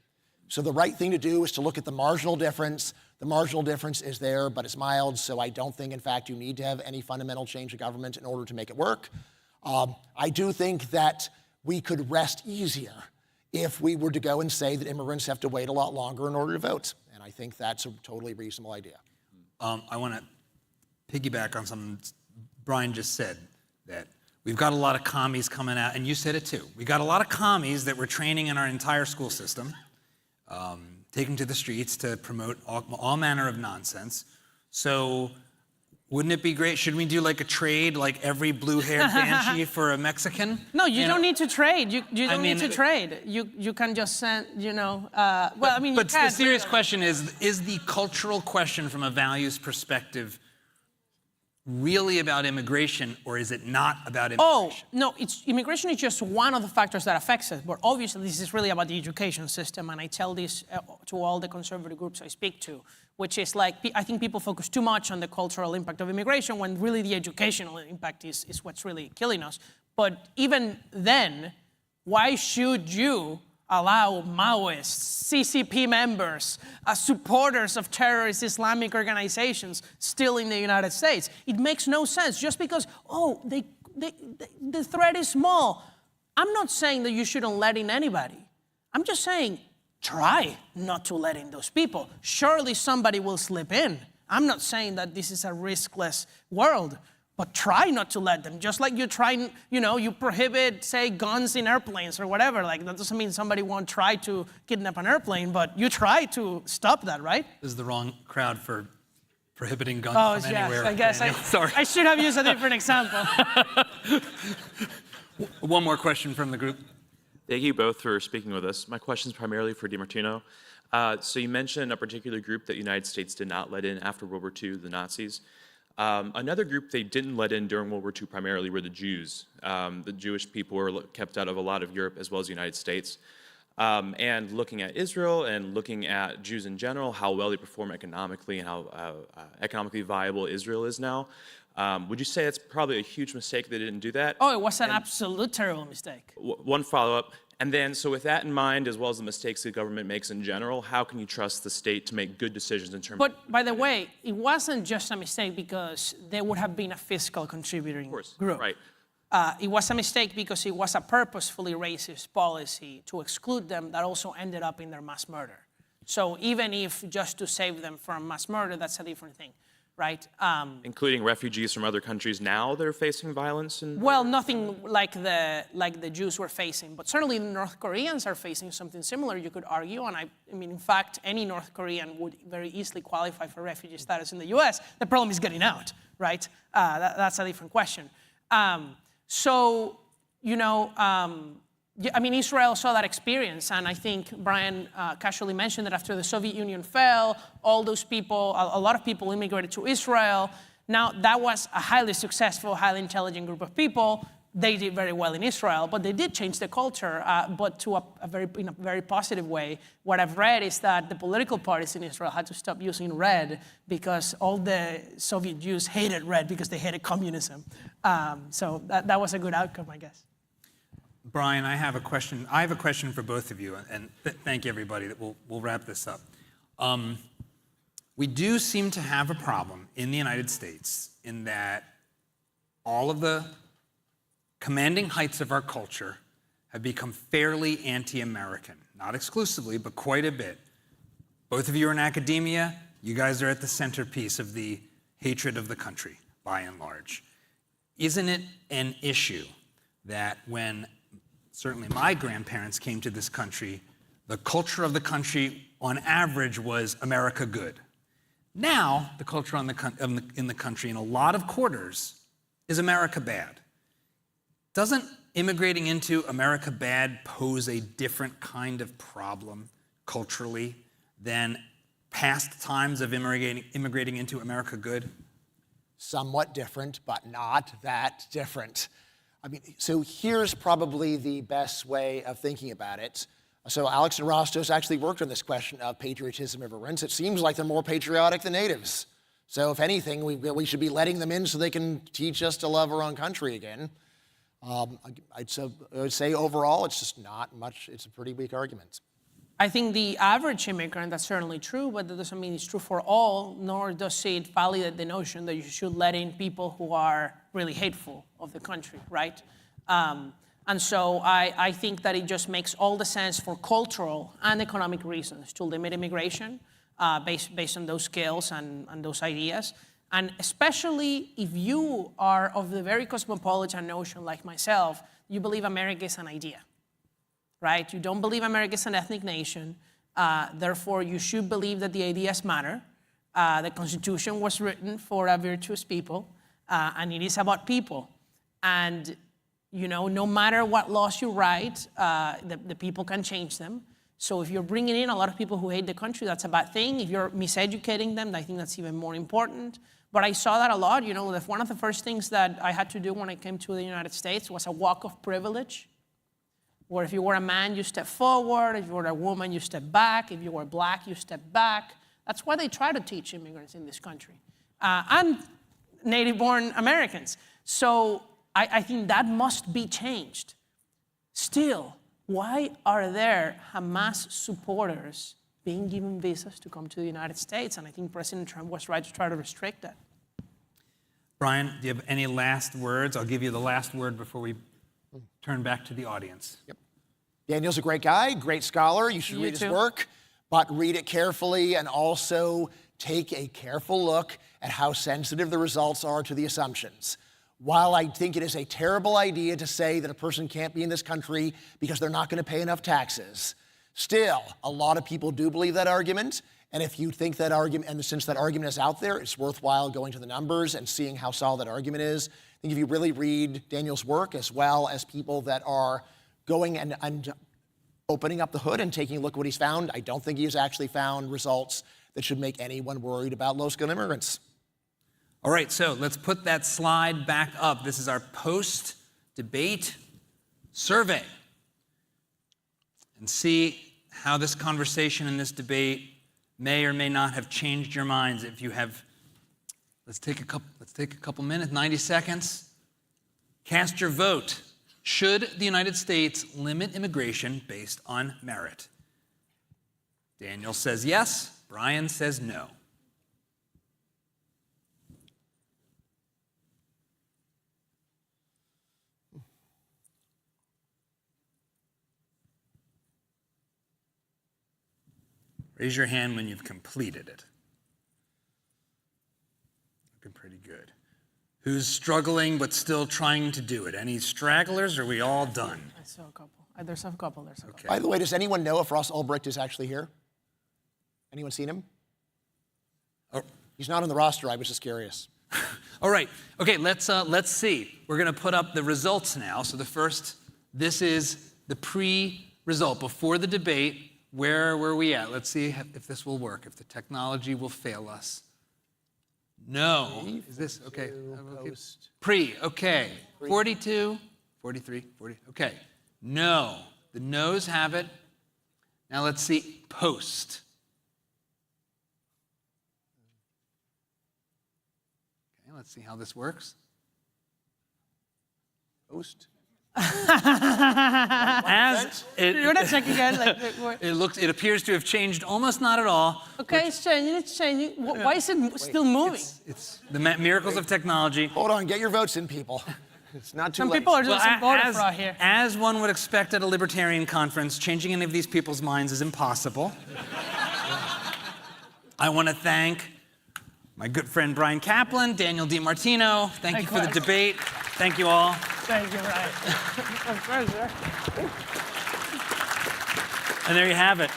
So the right thing to do is to look at the marginal difference. The marginal difference is there, but it's mild, so I don't think, in fact, you need to have any fundamental change of government in order to make it work. I do think that we could rest easier if we were to go and say that immigrants have to wait a lot longer in order to vote. And I think that's a totally reasonable idea. I want to piggyback on something Bryan just said, that we've got a lot of commies coming out, and you said it too. We got a lot of commies that we're training in our entire school system, taking to the streets to promote all manner of nonsense. So wouldn't it be great? Should we do like a trade, like every blue-haired banshee for a Mexican? No, you don't need to trade. You don't need to trade. You can just send, well, I mean, but the serious question is the cultural question from a values perspective really about immigration, or is it not about immigration? Oh, no, immigration is just one of the factors that affects us, but obviously this is really about the education system, and I tell this to all the conservative groups I speak to, which is like, I think people focus too much on the cultural impact of immigration when really the educational impact is what's really killing us. But even then, why should you allow Maoists, CCP members, supporters of terrorist Islamic organizations still in the United States? It makes no sense. Just because, the threat is small. I'm not saying that you shouldn't let in anybody. I'm just saying, try not to let in those people. Surely somebody will slip in. I'm not saying that this is a riskless world, but try not to let them. Just like you try, you prohibit, say, guns in airplanes or whatever. Like, that doesn't mean somebody won't try to kidnap an airplane, but you try to stop that, right? This is the wrong crowd for prohibiting guns from anywhere. I guess Sorry. I should have used a different example. One more question from the group. Thank you both for speaking with us. My question is primarily for DiMartino. So you mentioned a particular group that the United States did not let in after World War II, the Nazis. Another group they didn't let in during World War II primarily were the Jews. The Jewish people were kept out of a lot of Europe as well as the United States. And looking at Israel and looking at Jews in general, how well they perform economically and how economically viable Israel is now, would you say it's probably a huge mistake they didn't do that? Oh, it was an absolute terrible mistake. One follow-up. And then, so with that in mind, as well as the mistakes the government makes in general, how can you trust the state to make good decisions in terms But by the way, it wasn't just a mistake because there would have been a fiscal contributing group. Right. It was a mistake because it was a purposefully racist policy to exclude them that also ended up in their mass murder. So even if just to save them from mass murder, that's a different thing, right? Including refugees from other countries now that are facing violence? Well, nothing like the Jews were facing, but certainly the North Koreans are facing something similar, you could argue. And I mean, in fact, any North Korean would very easily qualify for refugee status in the US. The problem is getting out, right? That's a different question. I mean, Israel saw that experience, and I think Bryan casually mentioned that after the Soviet Union fell, all those people, a lot of people immigrated to Israel. Now, that was a highly successful, highly intelligent group of people. They did very well in Israel, but they did change the culture, but to in a very positive way. What I've read is that the political parties in Israel had to stop using red because all the Soviet Jews hated red because they hated communism. So that was a good outcome, I guess. Bryan, I have a question. I have a question for both of you, and thank you, everybody. That we'll wrap this up. We do seem to have a problem in the United States in that all of the commanding heights of our culture have become fairly anti-American. Not exclusively, but quite a bit. Both of you are in academia. You guys are at the centerpiece of the hatred of the country, by and large. Isn't it an issue that when certainly my grandparents came to this country, the culture of the country on average was America good? Now, the culture in the country in a lot of quarters is America bad. Doesn't immigrating into America bad pose a different kind of problem culturally than past times of immigrating into America good? Somewhat different, but not that different. I mean, so here's probably the best way of thinking about it. So Alex and Rostos actually worked on this question of patriotism immigrants. It seems like they're more patriotic than natives. So if anything, we should be letting them in so they can teach us to love our own country again. I would say overall, it's just not much. It's a pretty weak argument. I think the average immigrant, that's certainly true, but that doesn't mean it's true for all, nor does it validate the notion that you should let in people who are really hateful of the country, right? And so I think that it just makes all the sense for cultural and economic reasons to limit immigration based on those skills and those ideas. And especially if you are of the very cosmopolitan notion like myself, you believe America is an idea. Right? You don't believe America is an ethnic nation. Therefore, you should believe that the ideas matter. The Constitution was written for a virtuous people, and it is about people. And, no matter what laws you write, the people can change them. So if you're bringing in a lot of people who hate the country, that's a bad thing. If you're miseducating them, I think that's even more important. But I saw that a lot. One of the first things that I had to do when I came to the United States was a walk of privilege, where if you were a man, you step forward. If you were a woman, you step back. If you were black, you step back. That's why they try to teach immigrants in this country, and native-born Americans. So I think that must be changed. Still, why are there Hamas supporters being given visas to come to the United States? And I think President Trump was right to try to restrict that. Bryan, do you have any last words? I'll give you the last word before we turn back to the audience. Yep. Daniel's a great guy, great scholar. You should read his work, but read it carefully and also take a careful look at how sensitive the results are to the assumptions. While I think it is a terrible idea to say that a person can't be in this country because they're not going to pay enough taxes, still, a lot of people do believe that argument. And if you think that argument, and since that argument is out there, it's worthwhile going to the numbers and seeing how solid that argument is. I think if you really read Daniel's work, as well as people that are going and opening up the hood and taking a look at what he's found, I don't think he has actually found results that should make anyone worried about low-skilled immigrants. All right, so let's put that slide back up. This is our post-debate survey. And see how this conversation and this debate may or may not have changed your minds. If you have, let's take a couple minutes, 90 seconds. Cast your vote. Should the United States limit immigration based on merit? Daniel says yes. Bryan says no. Raise your hand when you've completed it. Looking pretty good. Who's struggling but still trying to do it? Any stragglers, or are we all done? I saw a couple. There's a couple. Okay. By the way, does anyone know if Ross Ulbricht is actually here? Anyone seen him? Oh. He's not on the roster. I was just curious. All right. Okay, let's see. We're going to put up the results now. So this is the pre-result. Before the debate, where were we at? Let's see if this will work, if the technology will fail us. No. Is this, okay. Pre, okay. 42, 43, 40, okay. No. The no's have it. Now let's see post. Okay, let's see how this works. Post. As You want to check again? it appears to have changed almost not at all. Okay, it's changing. Why is it still moving? It's the miracles of technology. Hold on, get your votes in, people. It's not too late. Some people are doing some voter fraud here. As one would expect at a libertarian conference, changing any of these people's minds is impossible. I want to thank my good friend Bryan Caplan, Daniel DiMartino. Thank you for the debate. Thank you all. Thank you, Bryan. A pleasure. And there you have it.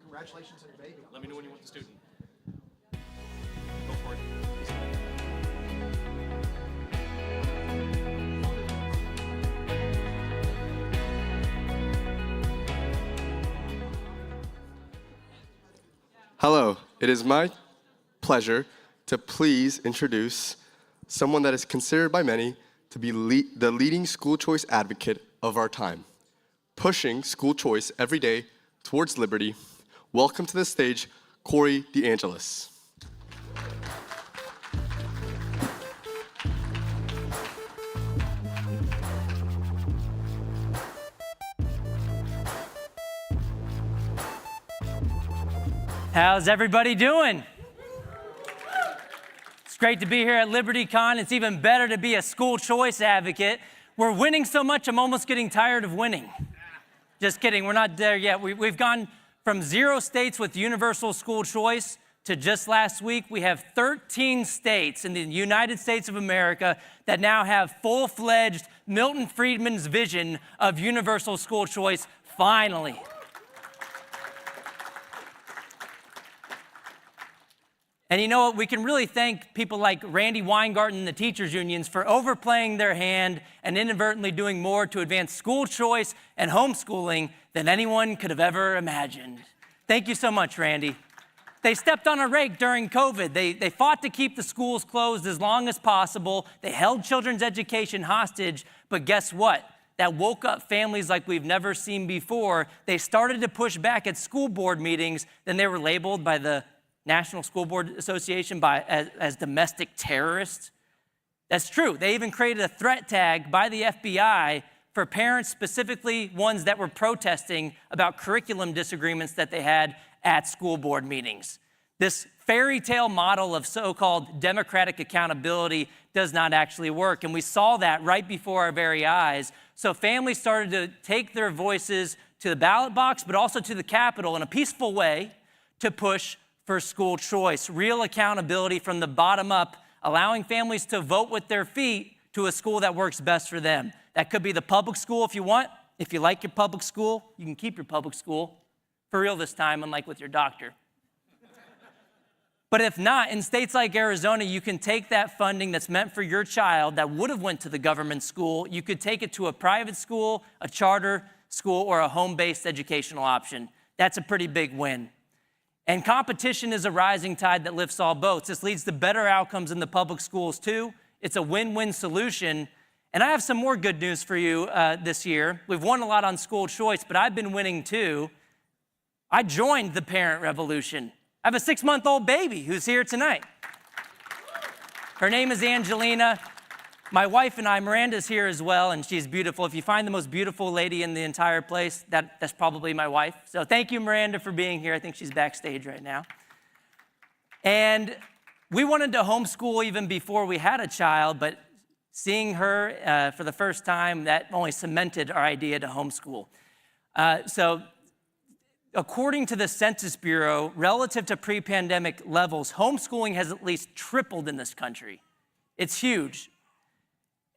Congratulations on your baby. Let me know when you want the student. Hello, it is my pleasure to please introduce someone that is considered by many to be the leading school choice advocate of our time, pushing school choice every day towards liberty. Welcome to the stage, Corey DeAngelis. How's everybody doing? It's great to be here at LibertyCon. It's even better to be a school choice advocate. We're winning so much, I'm almost getting tired of winning. Just kidding, we're not there yet. We've gone from 0 states with universal school choice to just last week, we have 13 states in the United States of America that now have full-fledged Milton Friedman's vision of universal school choice, finally. And you know what? We can really thank people like Randy Weingarten and the teachers' unions for overplaying their hand and inadvertently doing more to advance school choice and homeschooling than anyone could have ever imagined. Thank you so much, Randy. They stepped on a rake during COVID. They fought to keep the schools closed as long as possible. They held children's education hostage. But guess what? That woke up families like we've never seen before. They started to push back at school board meetings. Then they were labeled by the National School Board Association as domestic terrorists. That's true. They even created a threat tag by the FBI for parents, specifically ones that were protesting about curriculum disagreements that they had at school board meetings. This fairy tale model of so-called democratic accountability does not actually work, and we saw that right before our very eyes. So families started to take their voices to the ballot box, but also to the Capitol in a peaceful way to push for school choice, real accountability from the bottom up, allowing families to vote with their feet to a school that works best for them. That could be the public school if you want. If you like your public school, you can keep your public school. For real this time, unlike with your doctor. But if not, in states like Arizona, you can take that funding that's meant for your child that would have went to the government school, you could take it to a private school, a charter school, or a home-based educational option. That's a pretty big win. And competition is a rising tide that lifts all boats. This leads to better outcomes in the public schools too. It's a win-win solution. And I have some more good news for you this year. We've won a lot on school choice, but I've been winning too. I joined the parent revolution. I have a 6-month-old baby who's here tonight. Her name is Angelina. My wife and I, Miranda's here as well, and she's beautiful. If you find the most beautiful lady in the entire place, that's probably my wife. So thank you, Miranda, for being here. I think she's backstage right now. And we wanted to homeschool even before we had a child, but seeing her for the first time, that only cemented our idea to homeschool. So according to the Census Bureau, relative to pre-pandemic levels, homeschooling has at least tripled in this country. It's huge.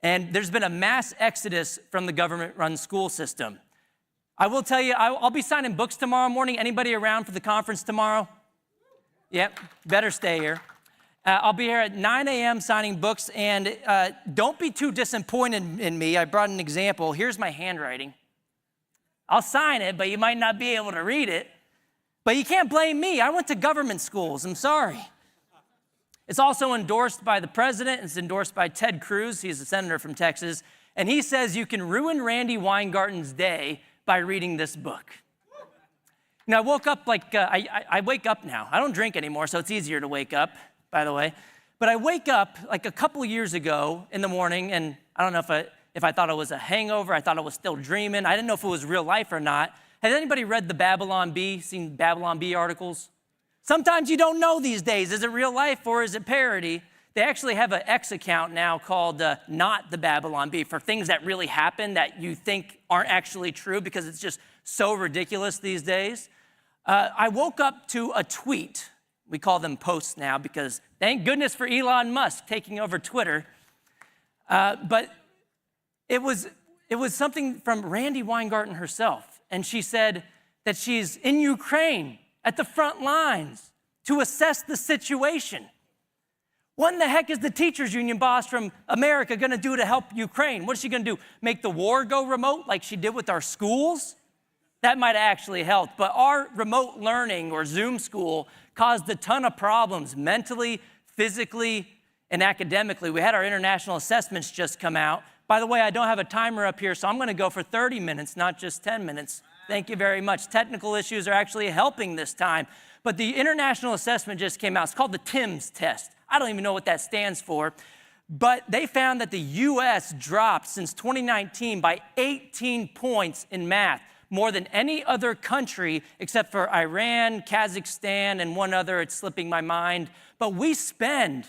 And there's been a mass exodus from the government-run school system. I will tell you, I'll be signing books tomorrow morning. Anybody around for the conference tomorrow? Yep, better stay here. I'll be here at 9 a.m. signing books, and don't be too disappointed in me. I brought an example. Here's my handwriting. I'll sign it, but you might not be able to read it. But you can't blame me. I went to government schools. I'm sorry. It's also endorsed by the president. It's endorsed by Ted Cruz. He's a senator from Texas. And he says you can ruin Randy Weingarten's day by reading this book. Now, I woke up I wake up now. I don't drink anymore, so it's easier to wake up, by the way. But I wake up like a couple years ago in the morning, and I don't know if I thought it was a hangover. I thought I was still dreaming. I didn't know if it was real life or not. Has anybody read the Babylon Bee, seen Babylon Bee articles? Sometimes you don't know these days. Is it real life or is it parody? They actually have an X account now called Not the Babylon Bee for things that really happen that you think aren't actually true because it's just so ridiculous these days. I woke up to a tweet. We call them posts now because thank goodness for Elon Musk taking over Twitter. But it was something from Randy Weingarten herself. And she said that she's in Ukraine at the front lines to assess the situation. What in the heck is the teachers union boss from America gonna do to help Ukraine? What is she gonna do? Make the war go remote like she did with our schools? That might have actually helped, but our remote learning or Zoom school caused a ton of problems mentally, physically, and academically. We had our international assessments just come out. By the way, I don't have a timer up here, so I'm gonna go for 30 minutes, not just 10 minutes. Thank you very much. Technical issues are actually helping this time. But the international assessment just came out. It's called the TIMSS test. I don't even know what that stands for. But they found that the US dropped since 2019 by 18 points in math, more than any other country except for Iran, Kazakhstan, and one other, it's slipping my mind. But we spend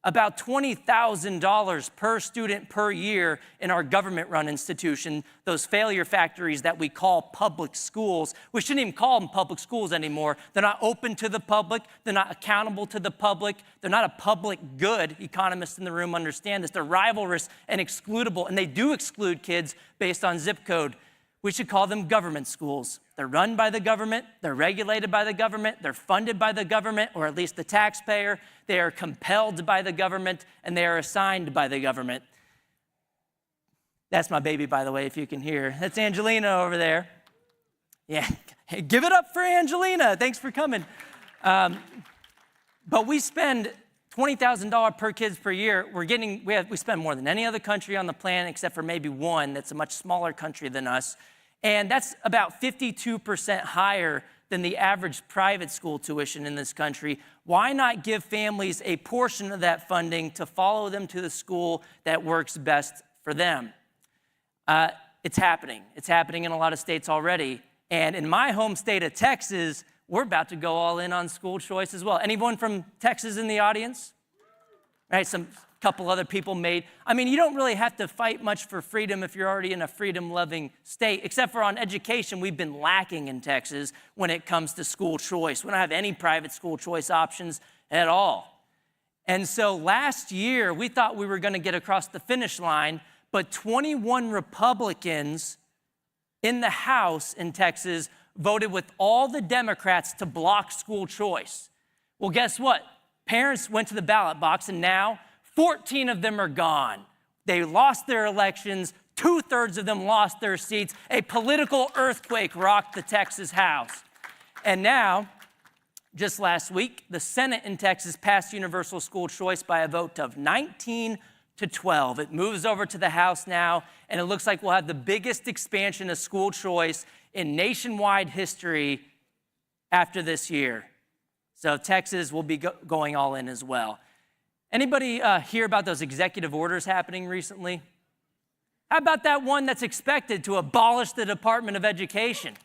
about $20,000 per student per year in our government-run institution, those failure factories that we call public schools. We shouldn't even call them public schools anymore. They're not open to the public. They're not accountable to the public. They're not a public good. Economists in the room understand this. They're rivalrous and excludable, and they do exclude kids based on zip code. We should call them government schools. They're run by the government, they're regulated by the government, they're funded by the government, or at least the taxpayer. They are compelled by the government, and they are assigned by the government. That's my baby, by the way, if you can hear. That's Angelina over there. Yeah, hey, give it up for Angelina. Thanks for coming. But we spend $20,000 per kids per year. We spend more than any other country on the planet except for maybe one that's a much smaller country than us. And that's about 52% higher than the average private school tuition in this country. Why not give families a portion of that funding to follow them to the school that works best for them? It's happening. It's happening in a lot of states already. And in my home state of Texas, we're about to go all in on school choice as well. Anyone from Texas in the audience? Right, some couple other people made. I mean, you don't really have to fight much for freedom if you're already in a freedom-loving state, except for on education. We've been lacking in Texas when it comes to school choice. We don't have any private school choice options at all. And so last year, we thought we were gonna get across the finish line, but 21 Republicans in the House in Texas voted with all the Democrats to block school choice. Well, guess what? Parents went to the ballot box, and now 14 of them are gone. They lost their elections. 2/3 of them lost their seats. A political earthquake rocked the Texas House. And now, just last week, the Senate in Texas passed universal school choice by a vote of 19-12. It moves over to the House now, and it looks like we'll have the biggest expansion of school choice in nationwide history after this year. So Texas will be going all in as well. Anybody hear about those executive orders happening recently? How about that one that's expected to abolish the Department of Education?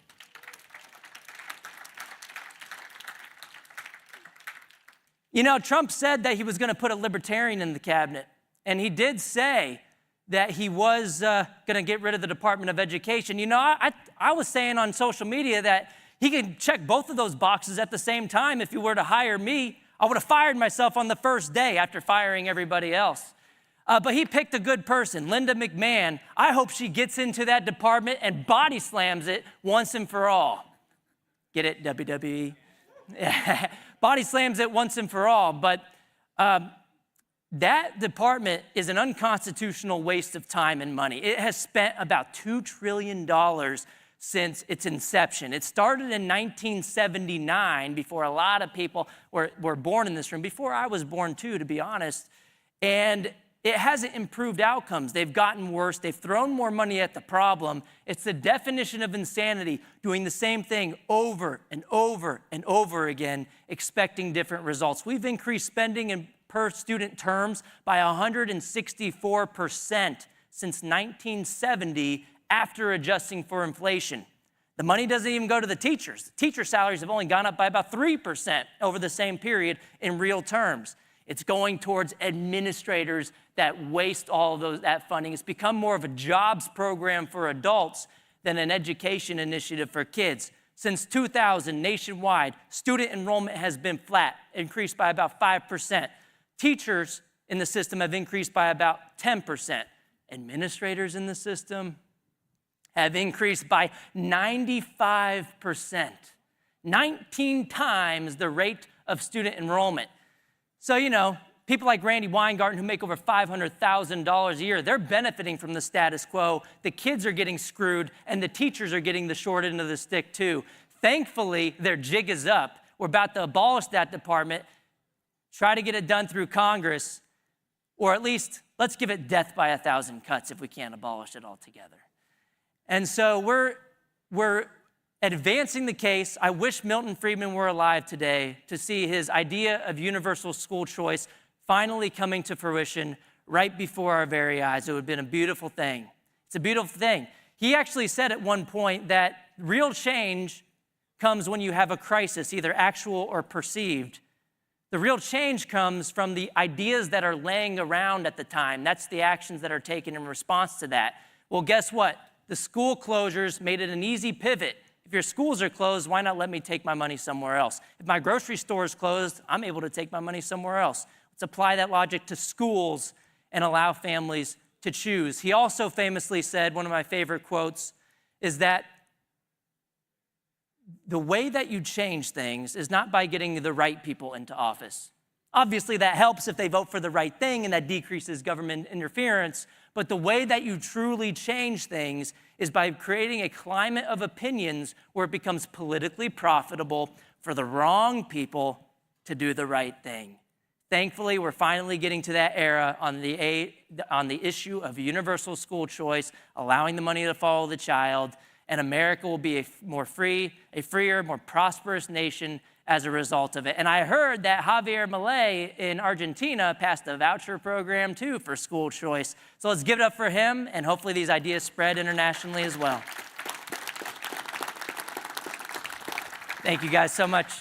You know, Trump said that he was going to put a libertarian in the cabinet, and he did say that he was going to get rid of the Department of Education. You know, I was saying on social media that he could check both of those boxes at the same time. If he were to hire me, I would have fired myself on the first day after firing everybody else. But he picked a good person, Linda McMahon. I hope she gets into that department and body slams it once and for all. Get it, WWE? Body slams it once and for all. But that department is an unconstitutional waste of time and money. It has spent about $2 trillion since its inception. It started in 1979, before a lot of people were born in this room, before I was born too, to be honest. And it hasn't improved outcomes. They've gotten worse. They've thrown more money at the problem. It's the definition of insanity, doing the same thing over and over and over again, expecting different results. We've increased spending in per student terms by 164% since 1970 after adjusting for inflation. The money doesn't even go to the teachers. The teacher salaries have only gone up by about 3% over the same period in real terms. It's going towards administrators that waste all of that funding. It's become more of a jobs program for adults than an education initiative for kids. Since 2000, nationwide, student enrollment has been flat, increased by about 5%. Teachers in the system have increased by about 10%. Administrators in the system have increased by 95%, 19 times the rate of student enrollment. So, you know, people like Randy Weingarten who make over $500,000 a year, they're benefiting from the status quo. The kids are getting screwed, and the teachers are getting the short end of the stick too. Thankfully, their jig is up. We're about to abolish that department, try to get it done through Congress, or at least let's give it death by 1,000 cuts if we can't abolish it altogether. And so we're advancing the case. I wish Milton Friedman were alive today to see his idea of universal school choice finally coming to fruition right before our very eyes. It would have been a beautiful thing. It's a beautiful thing. He actually said at one point that real change comes when you have a crisis, either actual or perceived. The real change comes from the ideas that are laying around at the time. That's the actions that are taken in response to that. Well, guess what? The school closures made it an easy pivot. If your schools are closed, why not let me take my money somewhere else? If my grocery store is closed, I'm able to take my money somewhere else. Let's apply that logic to schools and allow families to choose. He also famously said, one of my favorite quotes, is that the way that you change things is not by getting the right people into office. Obviously, that helps if they vote for the right thing and that decreases government interference. But the way that you truly change things is by creating a climate of opinions where it becomes politically profitable for the wrong people to do the right thing. Thankfully, we're finally getting to that era on the issue of universal school choice, allowing the money to follow the child, and America will be a freer, more prosperous nation as a result of it. And I heard that Javier Milei in Argentina passed a voucher program too for school choice. So let's give it up for him, and hopefully these ideas spread internationally as well. Thank you guys so much.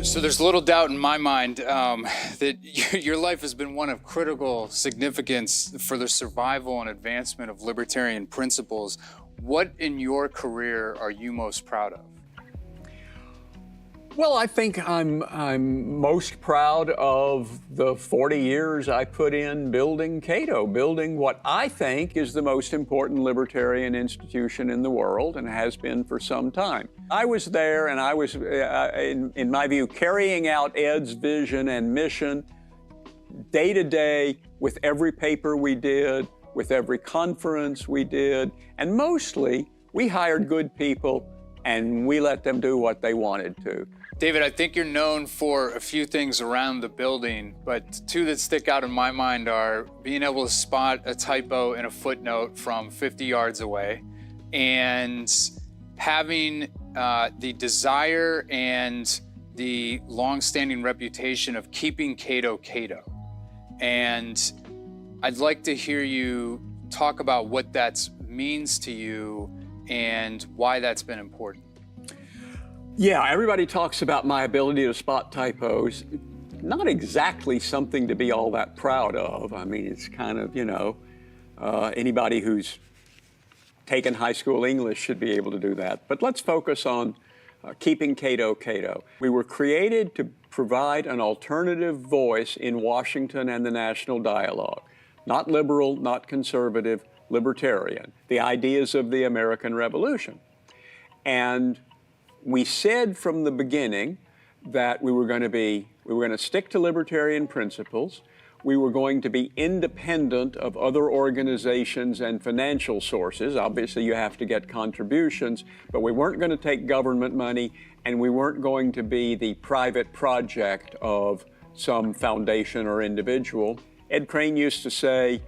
So there's little doubt in my mind that your life has been one of critical significance for the survival and advancement of libertarian principles. What in your career are you most proud of? Well, I think I'm most proud of the 40 years I put in building Cato, building what I think is the most important libertarian institution in the world and has been for some time. I was there and I was, in my view, carrying out Ed's vision and mission day to day with every paper we did, with every conference we did, and mostly we hired good people and we let them do what they wanted to. David, I think you're known for a few things around the building, but two that stick out in my mind are being able to spot a typo in a footnote from 50 yards away and having the desire and the long-standing reputation of keeping Cato Cato. And I'd like to hear you talk about what that means to you and why that's been important. Yeah, everybody talks about my ability to spot typos. Not exactly something to be all that proud of. I mean, it's kind of, you know, anybody who's taken high school English should be able to do that. But let's focus on keeping Cato Cato. We were created to provide an alternative voice in Washington and the national dialogue. Not liberal, not conservative, libertarian. The ideas of the American Revolution. And we said from the beginning that we were going to stick to libertarian principles. We were going to be independent of other organizations and financial sources. Obviously, you have to get contributions, but we weren't going to take government money, and we weren't going to be the private project of some foundation or individual. Ed Crane used to say,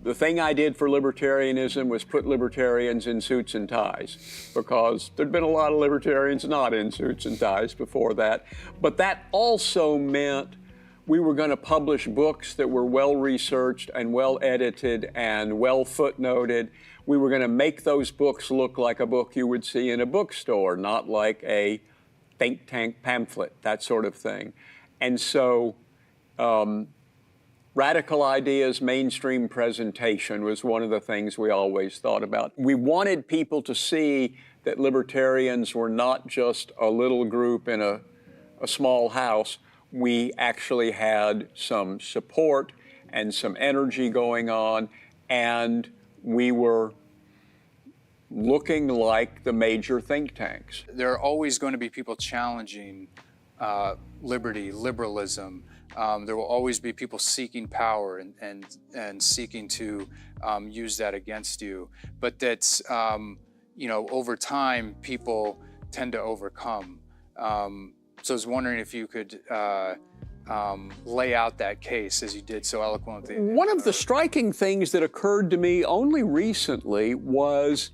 the thing I did for libertarianism was put libertarians in suits and ties, because there'd been a lot of libertarians not in suits and ties before that. But that also meant we were going to publish books that were well-researched and well-edited and well-footnoted. We were going to make those books look like a book you would see in a bookstore, not like a think tank pamphlet, that sort of thing. And so, radical ideas, mainstream presentation was one of the things we always thought about. We wanted people to see that libertarians were not just a little group in a small house. We actually had some support and some energy going on, and we were looking like the major think tanks. There are always going to be people challenging liberty, liberalism. There will always be people seeking power and seeking to use that against you. But that's, you know, over time, people tend to overcome. So I was wondering if you could lay out that case as you did so eloquently. One of the striking things that occurred to me only recently was,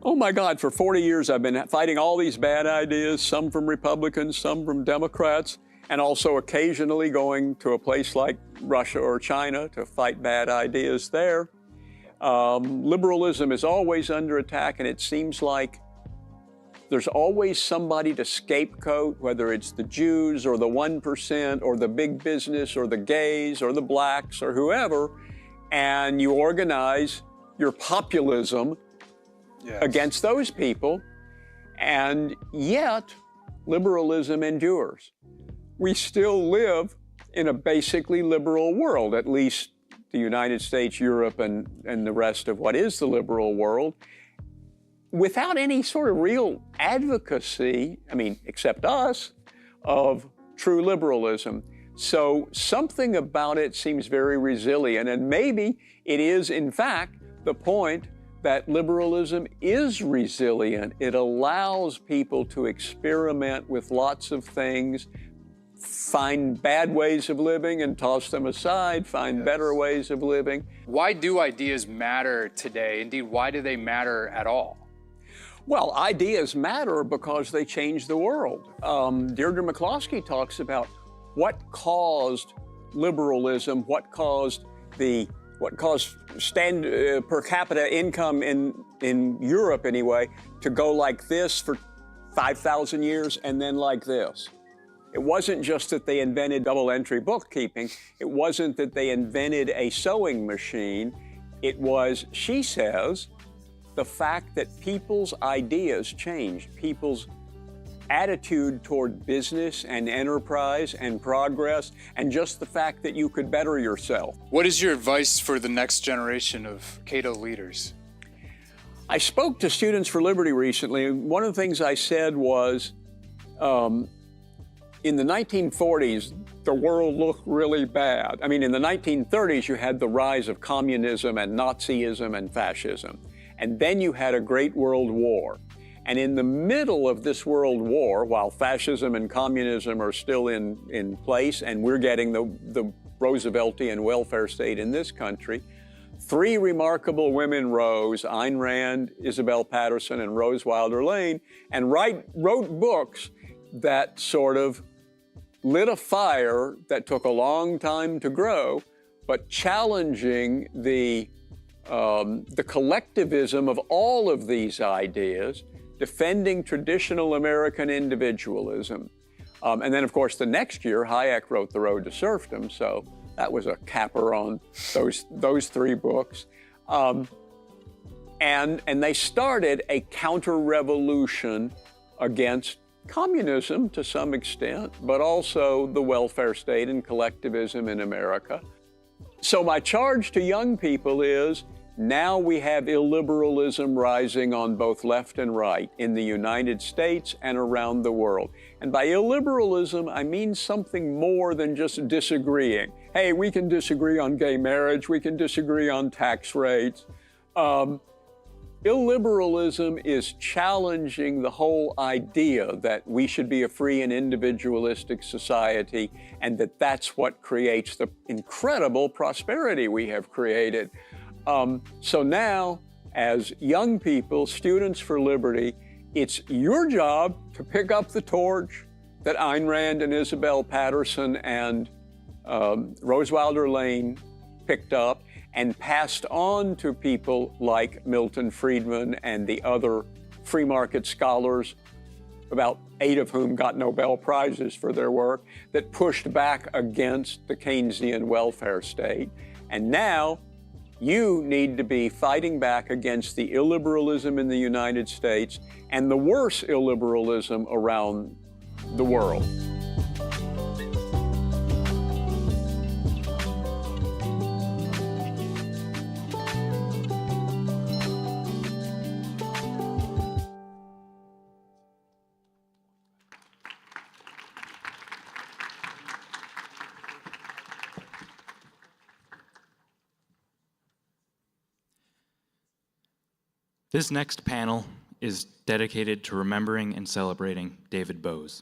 oh my God, for 40 years I've been fighting all these bad ideas, some from Republicans, some from Democrats, and also occasionally going to a place like Russia or China to fight bad ideas there. Liberalism is always under attack, and it seems like there's always somebody to scapegoat, whether it's the Jews or the 1% or the big business or the gays or the blacks or whoever, and you organize your populism against those people, and yet liberalism endures. We still live in a basically liberal world, at least the United States, Europe, and the rest of what is the liberal world, without any sort of real advocacy, I mean, except us, of true liberalism. So something about it seems very resilient, and maybe it is, in fact, the point that liberalism is resilient. It allows people to experiment with lots of things, find bad ways of living and toss them aside, find better ways of living. Why do ideas matter today? Indeed, why do they matter at all? Well, ideas matter because they change the world. Deirdre McCloskey talks about what caused liberalism, what caused per capita income in Europe anyway to go like this for 5,000 years and then like this. It wasn't just that they invented double entry bookkeeping. It wasn't that they invented a sewing machine. It was, she says, the fact that people's ideas changed, people's attitude toward business and enterprise and progress, and just the fact that you could better yourself. What is your advice for the next generation of Cato leaders? I spoke to Students for Liberty recently, and one of the things I said was, in the 1940s, the world looked really bad. I mean, in the 1930s, you had the rise of communism and Nazism and fascism. And then you had a great world war. And in the middle of this world war, while fascism and communism are still in place, and we're getting the Rooseveltian welfare state in this country, three remarkable women rose, Ayn Rand, Isabel Patterson, and Rose Wilder Lane, and wrote books that sort of lit a fire that took a long time to grow, but challenging the collectivism of all of these ideas, defending traditional American individualism. And then, of course, the next year, Hayek wrote The Road to Serfdom, so that was a capper on those three books. And they started a counter-revolution against communism to some extent, but also the welfare state and collectivism in America. So my charge to young people is, now we have illiberalism rising on both left and right in the United States and around the world. And by illiberalism, I mean something more than just disagreeing. Hey, we can disagree on gay marriage, we can disagree on tax rates. Illiberalism is challenging the whole idea that we should be a free and individualistic society, and that's what creates the incredible prosperity we have created. So now, as young people, Students for Liberty, it's your job to pick up the torch that Ayn Rand and Isabel Patterson and Rose Wilder Lane picked up and passed on to people like Milton Friedman and the other free market scholars, about 8 of whom got Nobel Prizes for their work, that pushed back against the Keynesian welfare state. And now, you need to be fighting back against the illiberalism in the United States and the worse illiberalism around the world. This next panel is dedicated to remembering and celebrating David Boaz.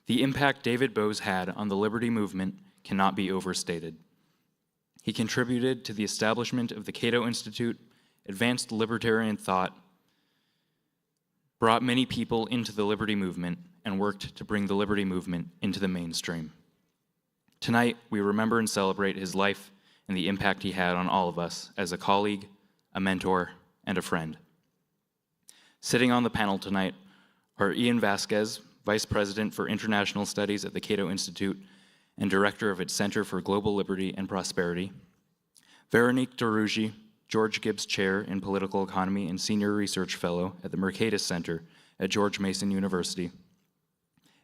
The impact David Boaz had on the liberty movement cannot be overstated. He contributed to the establishment of the Cato Institute, advanced libertarian thought, brought many people into the liberty movement, and worked to bring the liberty movement into the mainstream. Tonight, we remember and celebrate his life and the impact he had on all of us as a colleague, a mentor, and a friend. Sitting on the panel tonight are Ian Vasquez, Vice President for International Studies at the Cato Institute and Director of its Center for Global Liberty and Prosperity, Veronique Darougi, George Gibbs Chair in Political Economy and Senior Research Fellow at the Mercatus Center at George Mason University,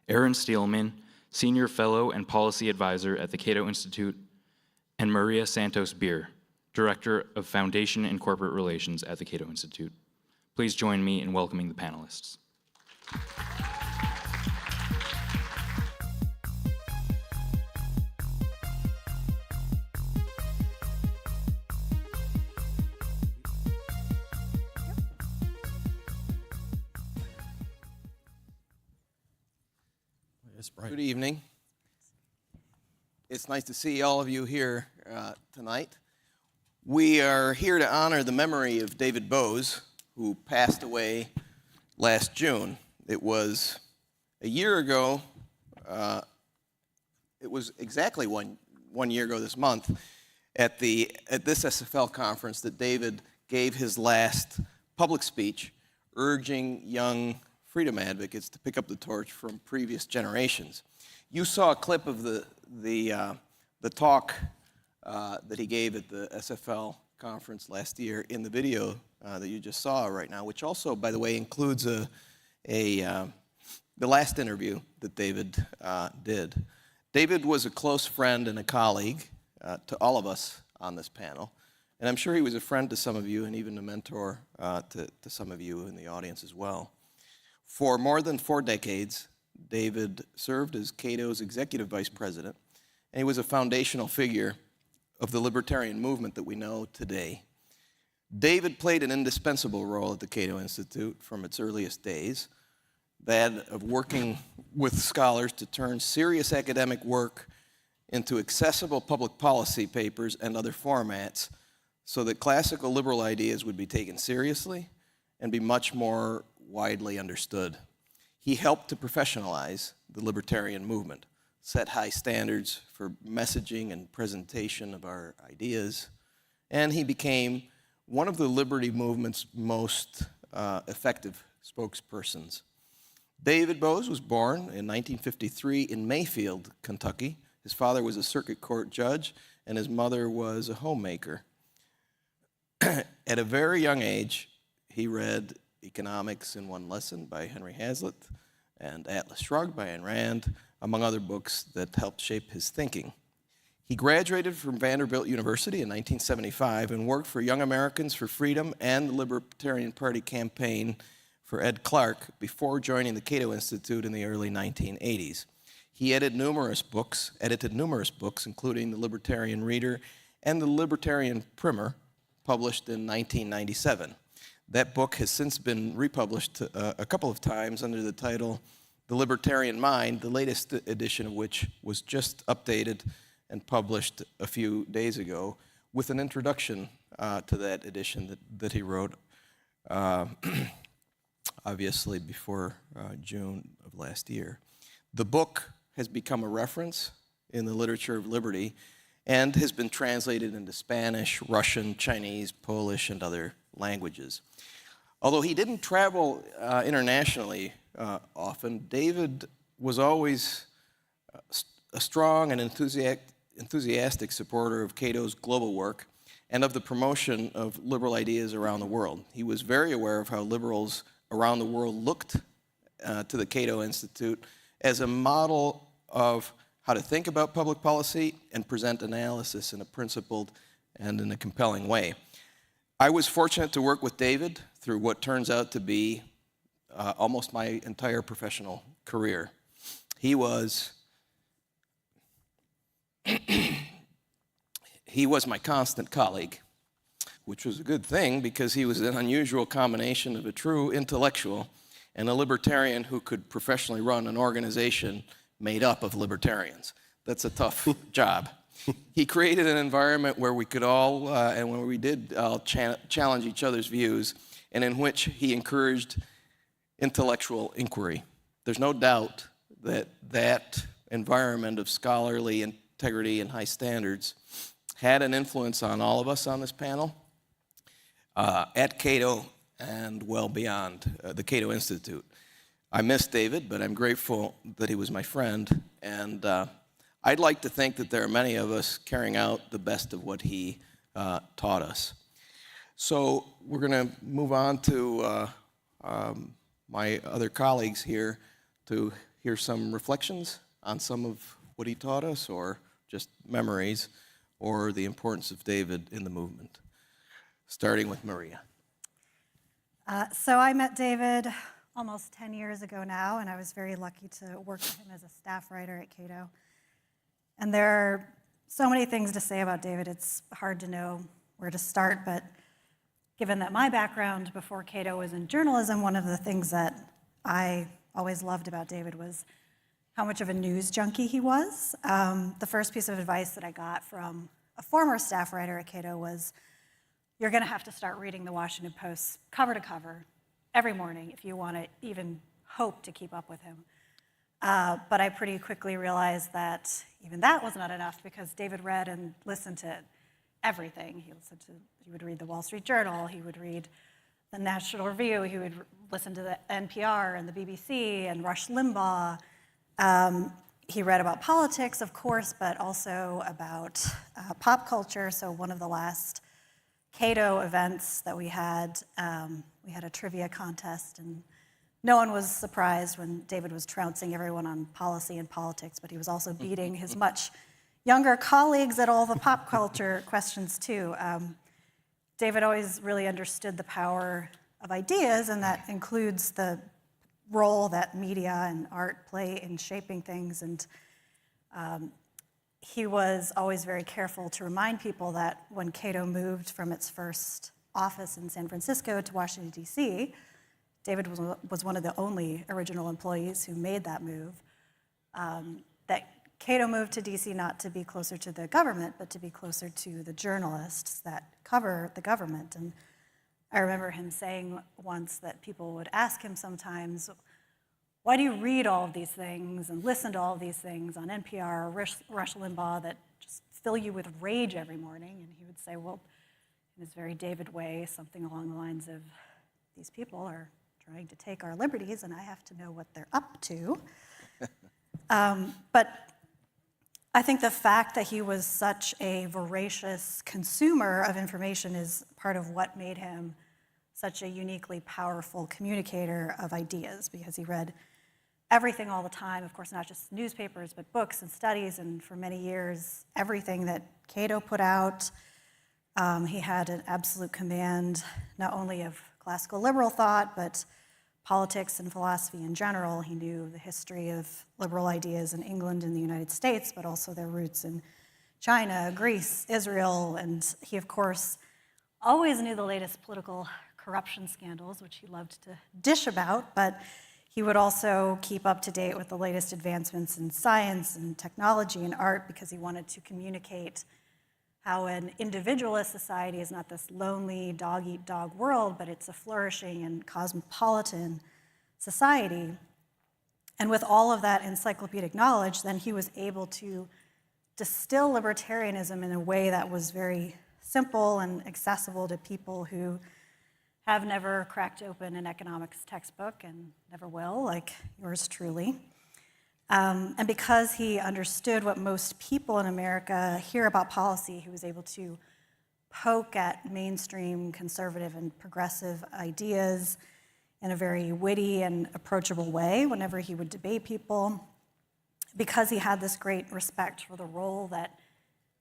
Aaron Steelman, Senior Fellow and Policy Advisor at the Cato Institute, and Maria Santos Beer, Director of Foundation and Corporate Relations at the Cato Institute. Please join me in welcoming the panelists. Good evening. It's nice to see all of you here tonight. We are here to honor the memory of David Boaz, who passed away last June. It was a year ago, it was exactly one year ago this month, at this SFL conference that David gave his last public speech urging young freedom advocates to pick up the torch from previous generations. You saw a clip of the talk that he gave at the SFL conference last year in the video that you just saw right now, which also, by the way, includes the last interview that David did. David was a close friend and a colleague to all of us on this panel, and I'm sure he was a friend to some of you and even a mentor to some of you in the audience as well. For more than 4 decades, David served as Cato's executive vice president, and he was a foundational figure of the libertarian movement that we know today. David played an indispensable role at the Cato Institute from its earliest days, that of working with scholars to turn serious academic work into accessible public policy papers and other formats so that classical liberal ideas would be taken seriously and be much more widely understood. He helped to professionalize the libertarian movement, set high standards for messaging and presentation of our ideas, and he became one of the liberty movement's most effective spokespersons. David Bowes was born in 1953 in Mayfield, Kentucky. His father was a circuit court judge, and his mother was a homemaker. At a very young age, he read Economics in One Lesson by Henry Hazlitt and Atlas Shrugged by Ayn Rand, among other books that helped shape his thinking. He graduated from Vanderbilt University in 1975 and worked for Young Americans for Freedom and the Libertarian Party campaign for Ed Clark before joining the Cato Institute in the early 1980s. He edited numerous books, including The Libertarian Reader and The Libertarian Primer, published in 1997. That book has since been republished a couple of times under the title The Libertarian Mind, the latest edition of which was just updated and published a few days ago with an introduction to that edition that he wrote, obviously before June of last year. The book has become a reference in the literature of liberty and has been translated into Spanish, Russian, Chinese, Polish, and other languages. Although he didn't travel internationally often, David was always a strong and enthusiastic supporter of Cato's global work and of the promotion of liberal ideas around the world. He was very aware of how liberals around the world looked to the Cato Institute as a model of how to think about public policy and present analysis in a principled and in a compelling way. I was fortunate to work with David through what turns out to be almost my entire professional career. He was my constant colleague, which was a good thing because he was an unusual combination of a true intellectual and a libertarian who could professionally run an organization made up of libertarians. That's a tough job. He created an environment where we could all, and where we did challenge each other's views, and in which he encouraged intellectual inquiry. There's no doubt that that environment of scholarly integrity and high standards had an influence on all of us on this panel, at Cato and well beyond the Cato Institute. I miss David, but I'm grateful that he was my friend, and I'd like to think that there are many of us carrying out the best of what he taught us. So we're going to move on to my other colleagues here to hear some reflections on some of what he taught us, or just memories, or the importance of David in the movement. Starting with Maria. So I met David almost 10 years ago now, and I was very lucky to work with him as a staff writer at Cato. And there are so many things to say about David, it's hard to know where to start, but given that my background before Cato was in journalism, one of the things that I always loved about David was how much of a news junkie he was. The first piece of advice that I got from a former staff writer at Cato was, you're gonna have to start reading the Washington Post cover to cover every morning if you wanna even hope to keep up with him. But I pretty quickly realized that even that was not enough, because David read and listened to everything. He would read the Wall Street Journal, he would read the National Review, he would listen to the NPR and the BBC and Rush Limbaugh. he read about politics, of course, but also about pop culture. So one of the last Cato events that we had a trivia contest, and no one was surprised when David was trouncing everyone on policy and politics, but he was also beating his much younger colleagues at all the pop culture questions too. David always really understood the power of ideas, and that includes the role that media and art play in shaping things. And he was always very careful to remind people that when Cato moved from its first office in San Francisco to Washington, D.C., David was one of the only original employees who made that move. That Cato moved to D.C. not to be closer to the government, but to be closer to the journalists that cover the government. And I remember him saying once that people would ask him sometimes, why do you read all of these things and listen to all of these things on NPR or Rush Limbaugh that just fill you with rage every morning? And he would say, well, in his very David way, something along the lines of, these people are trying to take our liberties and I have to know what they're up to. But I think the fact that he was such a voracious consumer of information is part of what made him such a uniquely powerful communicator of ideas, because he read everything all the time, of course, not just newspapers, but books and studies, and for many years, everything that Cato put out. He had an absolute command, not only of classical liberal thought, but politics and philosophy in general. He knew the history of liberal ideas in England and the United States, but also their roots in China, Greece, Israel, and he, of course, always knew the latest political corruption scandals, which he loved to dish about, but he would also keep up to date with the latest advancements in science and technology and art, because he wanted to communicate how an individualist society is not this lonely dog-eat-dog world, but it's a flourishing and cosmopolitan society. And with all of that encyclopedic knowledge, then he was able to distill libertarianism in a way that was very simple and accessible to people who have never cracked open an economics textbook and never will, like yours truly. And because he understood what most people in America hear about policy, he was able to poke at mainstream conservative and progressive ideas in a very witty and approachable way whenever he would debate people. Because he had this great respect for the role that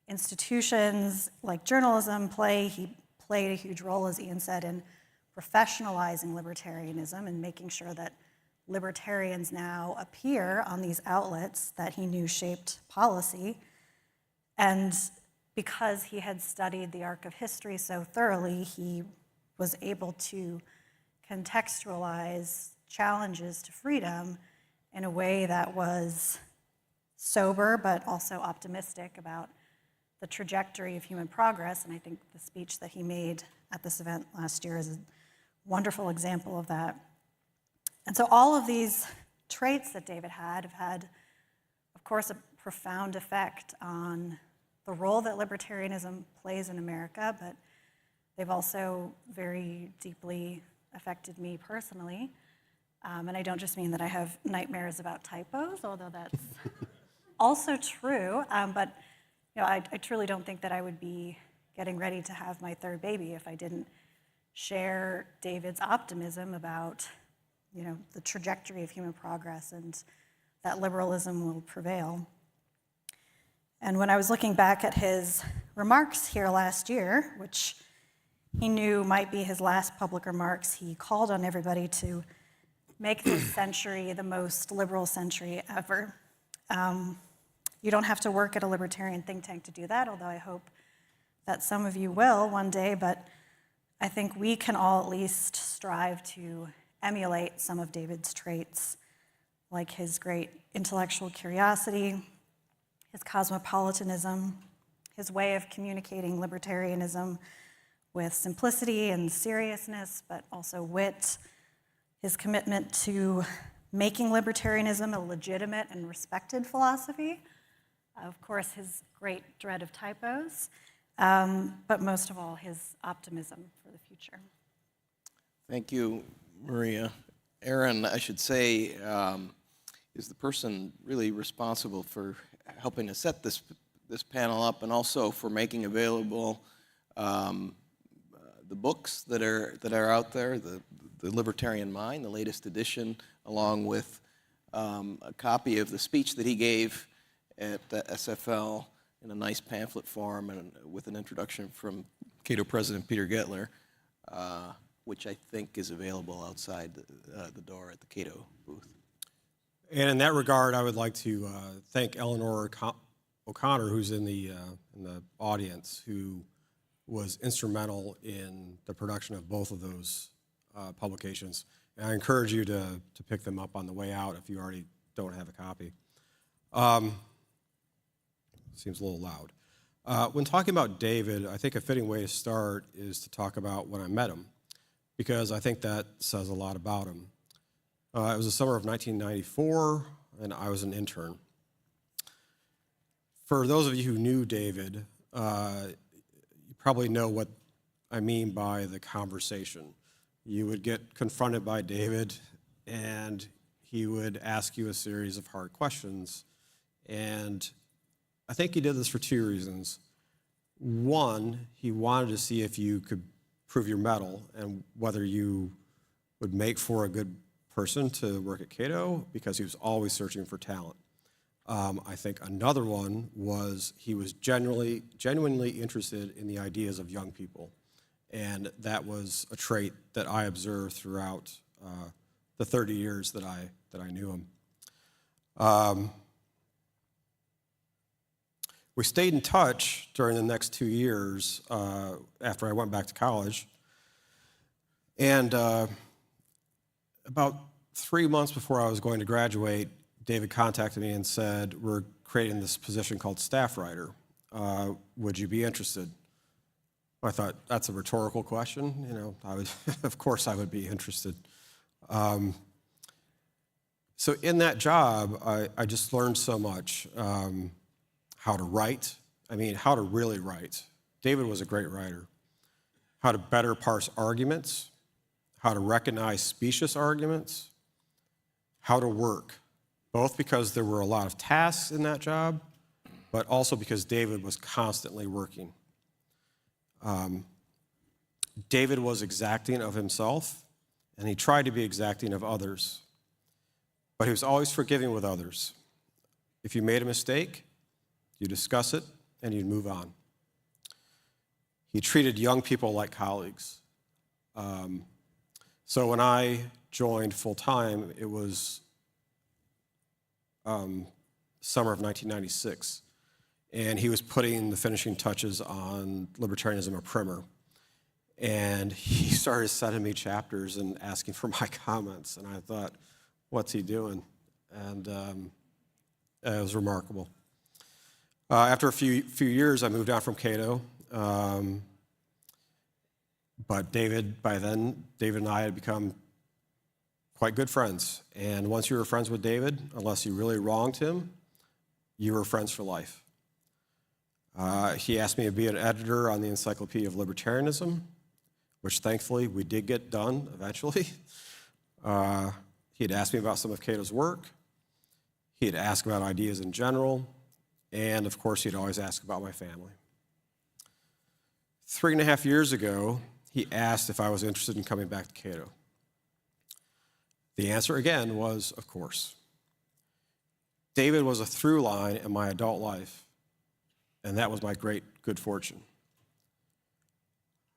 institutions like journalism play, he played a huge role, as Ian said, in professionalizing libertarianism and making sure that libertarians now appear on these outlets that he knew shaped policy. And because he had studied the arc of history so thoroughly, he was able to contextualize challenges to freedom in a way that was sober but also optimistic about the trajectory of human progress. And I think the speech that he made at this event last year is a wonderful example of that. And so all of these traits that David had have had, of course, a profound effect on the role that libertarianism plays in America, but they've also very deeply affected me personally. And I don't just mean that I have nightmares about typos, although that's also true. But you know, I truly don't think that I would be getting ready to have my third baby if I didn't share David's optimism about, you know, the trajectory of human progress and that liberalism will prevail. And when I was looking back at his remarks here last year, which he knew might be his last public remarks, he called on everybody to make this century the most liberal century ever. You don't have to work at a libertarian think tank to do that, although I hope that some of you will one day, but I think we can all at least strive to emulate some of David's traits, like his great intellectual curiosity, his cosmopolitanism, his way of communicating libertarianism with simplicity and seriousness, but also wit, his commitment to making libertarianism a legitimate and respected philosophy, of course, his great dread of typos, but most of all, his optimism for the future. Thank you, Maria. Aaron, I should say, is the person really responsible for helping to set this panel up, and also for making available the books that are out there, the Libertarian Mind, the latest edition, along with a copy of the speech that he gave at the SFL in a nice pamphlet form, and with an introduction from Cato President Peter Gettler, which I think is available outside the door at the Cato booth. And in that regard, I would like to thank Eleanor O'Connor, who's in the audience, who was instrumental in the production of both of those publications. And I encourage you to pick them up on the way out if you already don't have a copy. Seems a little loud. When talking about David, I think a fitting way to start is to talk about when I met him, because I think that says a lot about him. It was the summer of 1994, and I was an intern. For those of you who knew David, you probably know what I mean by the conversation. You would get confronted by David, and he would ask you a series of hard questions. And I think he did this for two reasons. One, he wanted to see if you could prove your mettle and whether you would make for a good person to work at Cato, because he was always searching for talent. I think another one was he was genuinely interested in the ideas of young people. And that was a trait that I observed throughout the 30 years that I knew him. We stayed in touch during the next 2 years after I went back to college. And about 3 months before I was going to graduate, David contacted me and said, we're creating this position called staff writer. Would you be interested? I thought, that's a rhetorical question. You know, I would, of course I would be interested. So in that job, I just learned so much. How to write, how to really write. David was a great writer. How to better parse arguments, how to recognize specious arguments, how to work, both because there were a lot of tasks in that job, but also because David was constantly working. David was exacting of himself, and he tried to be exacting of others, but he was always forgiving with others. If you made a mistake, you discuss it, and you'd move on. He treated young people like colleagues. So when I joined full-time, it was summer of 1996, and he was putting the finishing touches on Libertarianism, a primer. And he started sending me chapters and asking for my comments, and I thought, what's he doing? And it was remarkable. After a few years, I moved out from Cato, but by then, David and I had become quite good friends. And once you were friends with David, unless you really wronged him, you were friends for life. He asked me to be an editor on the Encyclopedia of Libertarianism, which thankfully we did get done eventually. He had asked me about some of Cato's work. He had asked about ideas in general. And of course, he'd always ask about my family. 3.5 years ago, he asked if I was interested in coming back to Cato. The answer again was, of course. David was a through line in my adult life, and that was my great good fortune.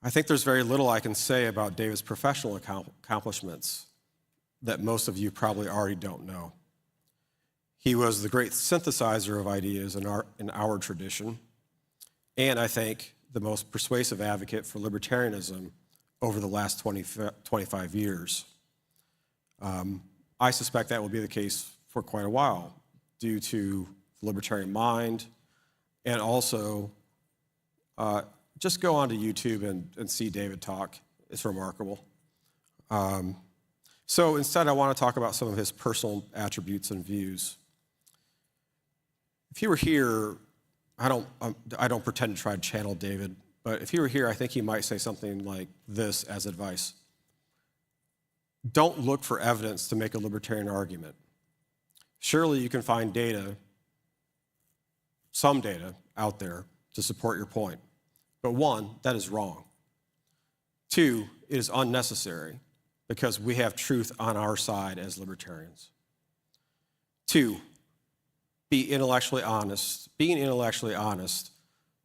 I think there's very little I can say about David's professional accomplishments that most of you probably already don't know. He was the great synthesizer of ideas in our tradition, and I think the most persuasive advocate for libertarianism over the last 25 years. I suspect that will be the case for quite a while due to the libertarian mind, and also just go onto YouTube and see David talk. It's remarkable. So instead, I want to talk about some of his personal attributes and views. If he were here, I don't pretend to try to channel David, but if he were here, I think he might say something like this as advice. Don't look for evidence to make a libertarian argument. Surely you can find data, some data out there to support your point. But one, that is wrong. Two, it is unnecessary because we have truth on our side as libertarians. Two, being intellectually honest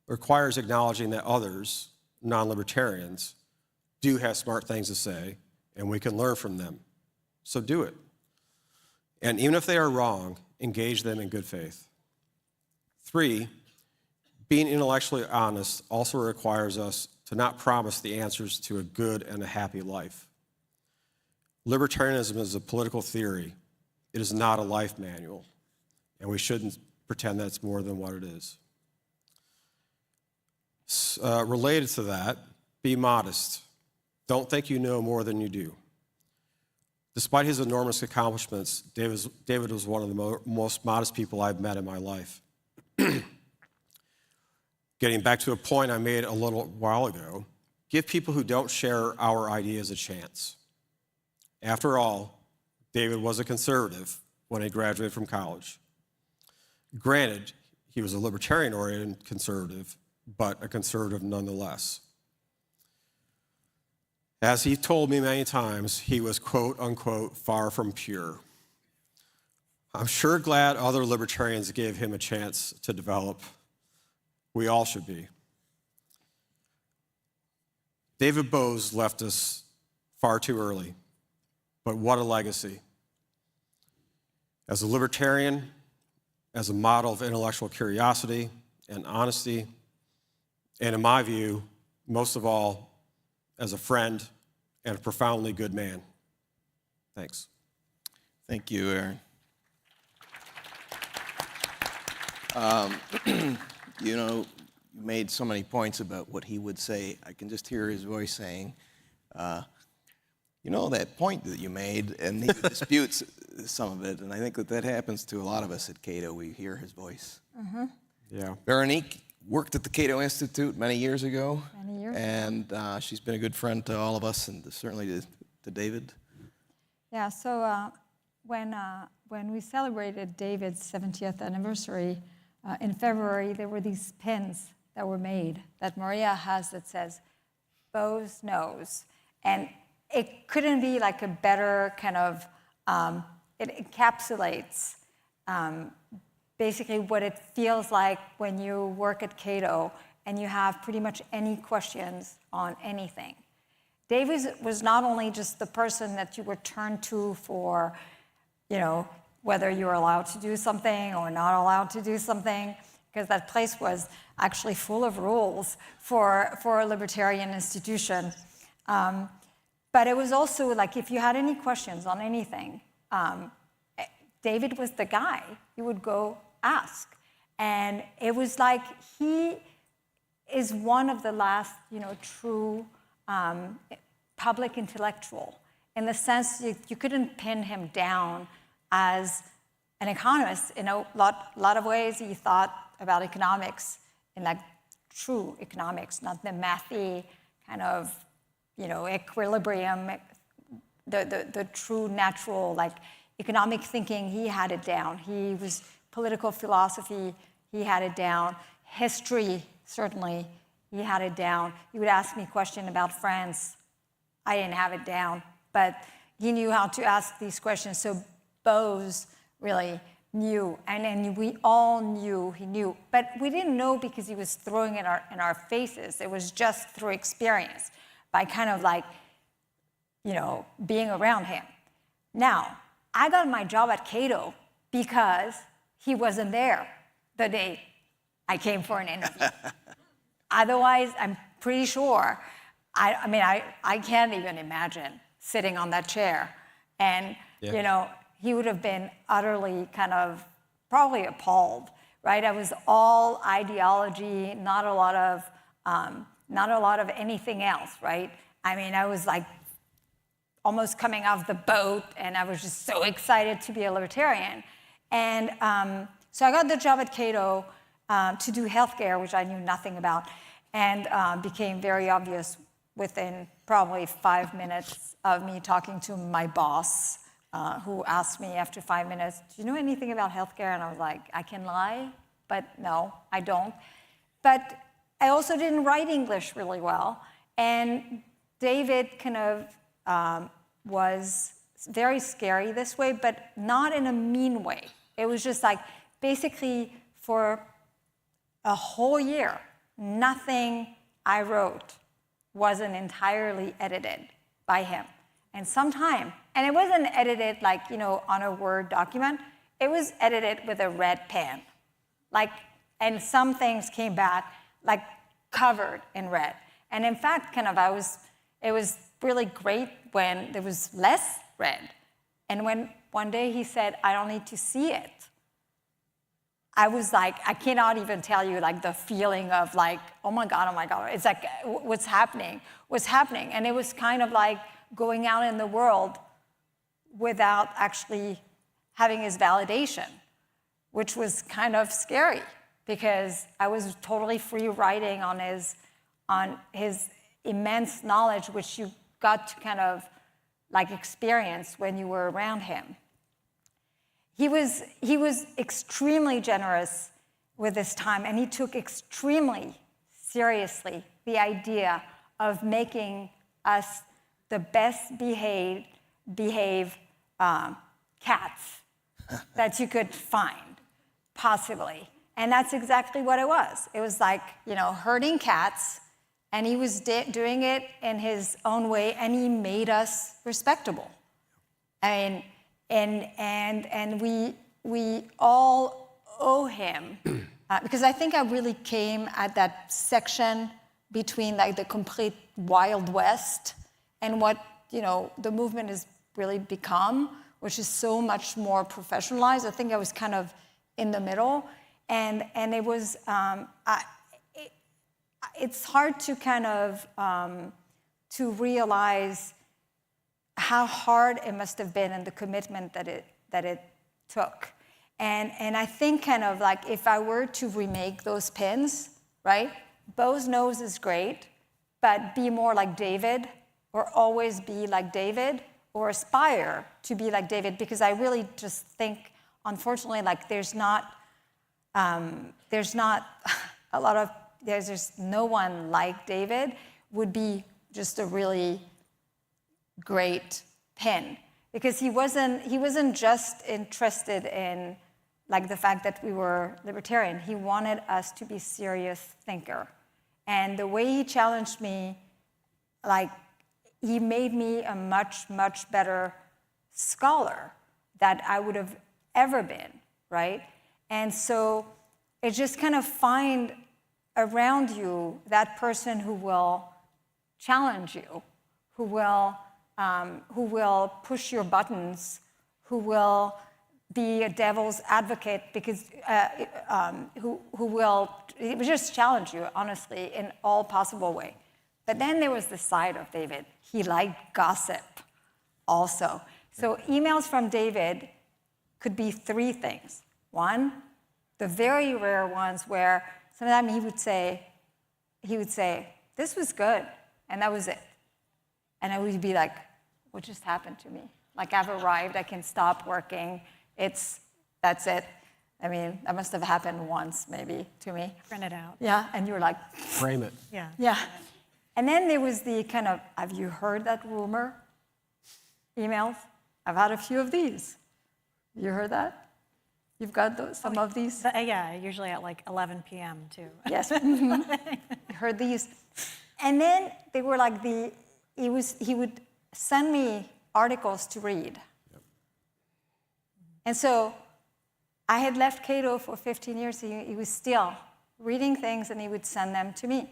requires acknowledging that others, non-libertarians, do have smart things to say, and we can learn from them. So do it. And even if they are wrong, engage them in good faith. Three, being intellectually honest also requires us to not promise the answers to a good and a happy life. Libertarianism is a political theory. It is not a life manual, and we shouldn't pretend that's more than what it is. Related to that, be modest. Don't think you know more than you do. Despite his enormous accomplishments, David was one of the most modest people I've met in my life. Getting back to a point I made a little while ago, give people who don't share our ideas a chance. After all, David was a conservative when he graduated from college. Granted, he was a libertarian-oriented conservative, but a conservative nonetheless. As he told me many times, he was quote unquote far from pure. I'm sure glad other libertarians gave him a chance to develop. We all should be. David Bowes left us far too early, but what a legacy. As a libertarian, as a model of intellectual curiosity and honesty, and in my view, most of all, as a friend and a profoundly good man. Thanks. Thank you, Aaron. You know, you made so many points about what he would say. I can just hear his voice saying, you know, that point that you made, and he disputes some of it, and I think that happens to a lot of us at Cato. We hear his voice. Mm-hmm. Yeah. Veronique worked at the Cato Institute many years ago. Many years and she's been a good friend to all of us, and certainly to David. Yeah, so when we celebrated David's 70th anniversary in February, there were these pins that were made that Maria has that says, Bowes knows. And it couldn't be like a better kind of, it encapsulates basically what it feels like when you work at Cato and you have pretty much any questions on anything. David was not only just the person that you would turn to for, you know, whether you were allowed to do something or not allowed to do something, because that place was actually full of rules for a libertarian institution. But it was also like if you had any questions on anything, David was the guy you would go ask. And it was like he is one of the last, you know, true public intellectual in the sense you couldn't pin him down as an economist. In a lot of ways, he thought about economics in like true economics, not the mathy kind of, you know, equilibrium, the true natural, like economic thinking. He had it down. He was political philosophy. He had it down. History, certainly, he had it down. He would ask me a question about France. I didn't have it down, but he knew how to ask these questions. So Bowes really knew, and we all knew he knew, but we didn't know because he was throwing it in our faces. It was just through experience, by kind of like, you know, being around him. Now, I got my job at Cato because he wasn't there the day I came for an interview. Otherwise, I'm pretty sure, I mean, I can't even imagine sitting on that chair. And, you know, he would have been utterly kind of probably appalled, right? I was all ideology, not a lot of anything else, right? I mean, I was like almost coming off the boat, and I was just so excited to be a libertarian. And so I got the job at Cato to do healthcare, which I knew nothing about, and became very obvious within probably 5 minutes of me talking to my boss who asked me after 5 minutes, do you know anything about healthcare? And I was like, I can lie, but no, I don't. But I also didn't write English really well. And David kind of was very scary this way, but not in a mean way. It was just like, basically for a whole year, nothing I wrote wasn't entirely edited by him. And sometime, and it wasn't edited like, on a Word document, it was edited with a red pen. And some things came back like covered in red. And in fact, it was really great when there was less red. And when one day he said, I don't need to see it, I was like, I cannot even tell you like the feeling of like, oh my God. It's like, what's happening? And it was kind of like going out in the world without actually having his validation, which was kind of scary because I was totally free writing on his immense knowledge, which you got to kind of like experience when you were around him. He was extremely generous with his time, and he took extremely seriously the idea of making us the best behave cats that you could find, possibly. And that's exactly what it was. It was like, herding cats, and he was doing it in his own way, and he made us respectable. And we all owe him, because I think I really came at that section between like the complete Wild West and what the movement has really become, which is so much more professionalized. I think I was kind of in the middle, and it was it's hard to kind of to realize how hard it must have been and the commitment that it took. And I think kind of like if I were to remake those pins, right? Bo's nose is great, but be more like David, or always be like David, or aspire to be like David, because I really just think, unfortunately, like there's just no one like David would be just a really great pin, because he wasn't just interested in like the fact that we were libertarian. He wanted us to be serious thinker. And the way he challenged me, like he made me a much, much better scholar that I would have ever been, right? And so it's just kind of find around you that person who will challenge you, who will push your buttons, who will be a devil's advocate, because who will just challenge you, honestly, in all possible way. But then there was the side of David. He liked gossip also. So emails from David could be three things. One, the very rare ones where sometimes he would say, this was good, and that was it. And I would be like, what just happened to me? Like, I've arrived, I can stop working, that's it. I mean, that must have happened once, maybe, to me. Print it out. Yeah, and you were like, frame it. Yeah. Yeah. And then there was the kind of, have you heard that rumor? Emails. I've had a few of these. You heard that? You've got some of these? Yeah, usually at like 11 p.m. too. Yes. Heard these. And then they were like he would send me articles to read. Yep. And so I had left Cato for 15 years. He was still reading things, and he would send them to me.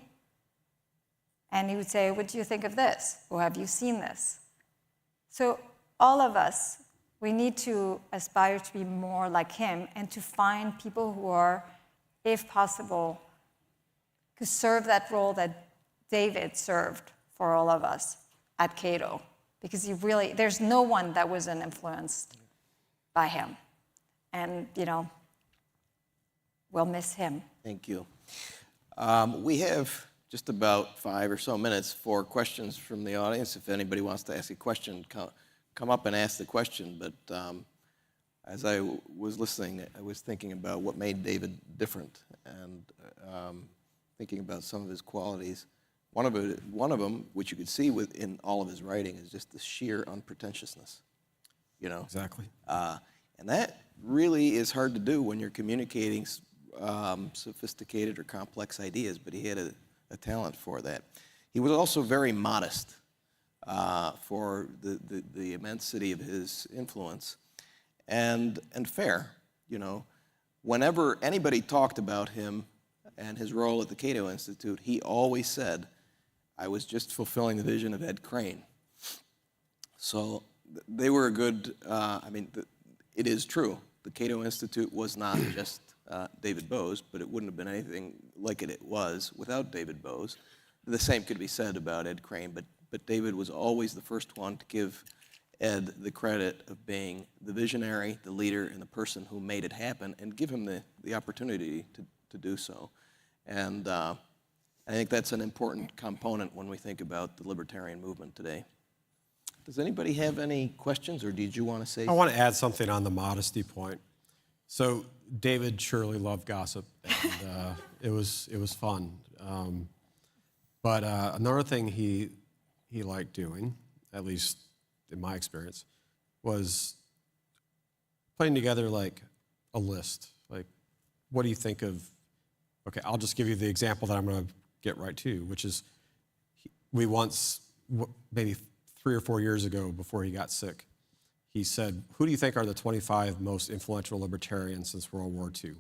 And he would say, what do you think of this? Or have you seen this? So all of us, we need to aspire to be more like him and to find people who are, if possible, to serve that role that David served for all of us at Cato. Because there's no one that wasn't influenced by him. And, we'll miss him. Thank you. We have just about 5 or so minutes for questions from the audience. If anybody wants to ask a question, come up and ask the question, but as I was listening, I was thinking about what made David different, and thinking about some of his qualities. One of them, which you could see in all of his writing, is just the sheer unpretentiousness. You know. Exactly. And that really is hard to do when you're communicating sophisticated or complex ideas, but he had a talent for that. He was also very modest for the immensity of his influence, and fair. You know, whenever anybody talked about him and his role at the Cato Institute, he always said, "I was just fulfilling the vision of Ed Crane." So they were a good, it is true. The Cato Institute was not just David Bose, but it wouldn't have been anything like it was without David Bose. The same could be said about Ed Crane, but David was always the first one to give Ed the credit of being the visionary, the leader, and the person who made it happen, and give him the opportunity to do so. And I think that's an important component when we think about the libertarian movement today. Does anybody have any questions, or did you want to say? I want to add something on the modesty point. So David surely loved gossip, and it was fun. But another thing he liked doing, at least in my experience, was putting together like a list. Like, what do you think of? Okay, I'll just give you the example that I'm going to get right to, which is we once, maybe 3 or 4 years ago, before he got sick, he said, "Who do you think are the 25 most influential libertarians since World War II?"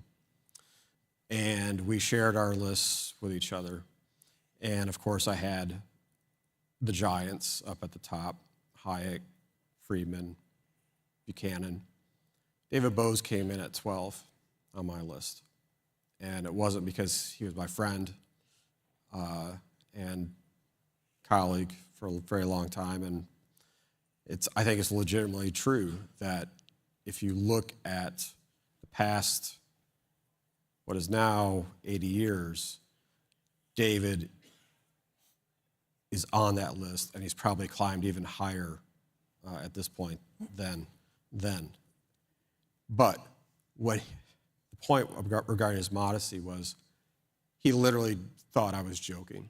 And we shared our lists with each other. And of course, I had the giants up at the top: Hayek, Friedman, Buchanan. David Bose came in at 12 on my list. And it wasn't because he was my friend and colleague for a very long time. And I think it's legitimately true that if you look at the past, what is now 80 years, David is on that list, and he's probably climbed even higher at this point than then. But the point regarding his modesty was he literally thought I was joking.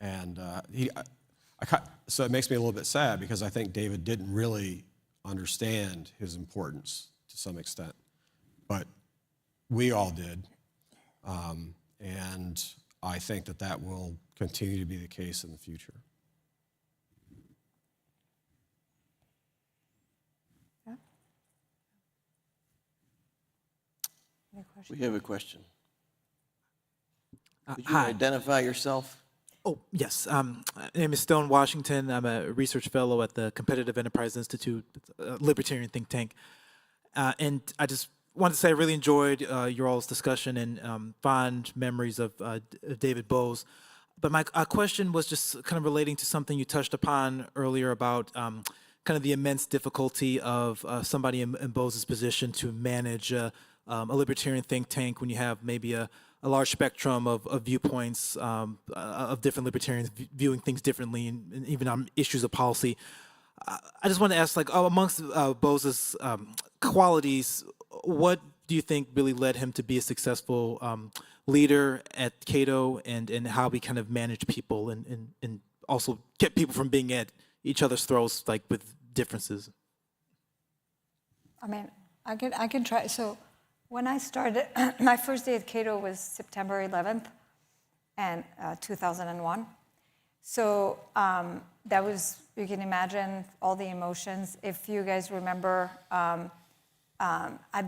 And so it makes me a little bit sad, because I think David didn't really understand his importance to some extent. But we all did. And I think that will continue to be the case in the future. Yeah. Any questions? We have a question. Could you Hi. identify yourself? Oh, yes. My name is Stone Washington. I'm a research fellow at the Competitive Enterprise Institute, a libertarian think tank. And I just wanted to say I really enjoyed your all's discussion and fond memories of David Bose. But my question was just kind of relating to something you touched upon earlier about kind of the immense difficulty of somebody in Bose's position to manage a libertarian think tank when you have maybe a large spectrum of viewpoints of different libertarians viewing things differently, and even on issues of policy. I just want to ask, like, amongst Bose's qualities, what do you think really led him to be a successful leader at Cato, and how he kind of managed people and also kept people from being at each other's throats, like with differences? I mean, I can try. So when I started, my first day at Cato was September 11th, and 2001. So that was, you can imagine all the emotions. If you guys remember, at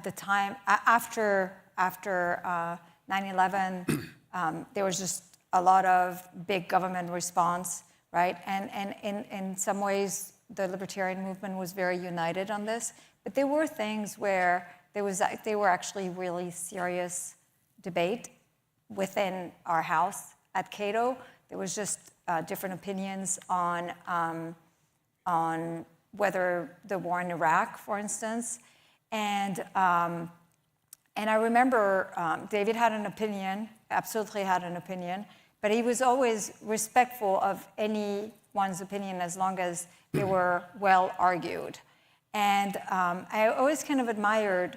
the time, after 9/11, there was just a lot of big government response, right? And in some ways, the libertarian movement was very united on this. But there were things where they were actually really serious debate within our house at Cato. There was just different opinions on whether the war in Iraq, for instance. And I remember David had an opinion, absolutely had an opinion, but he was always respectful of anyone one's opinion as long as they were well argued. And I always kind of admired,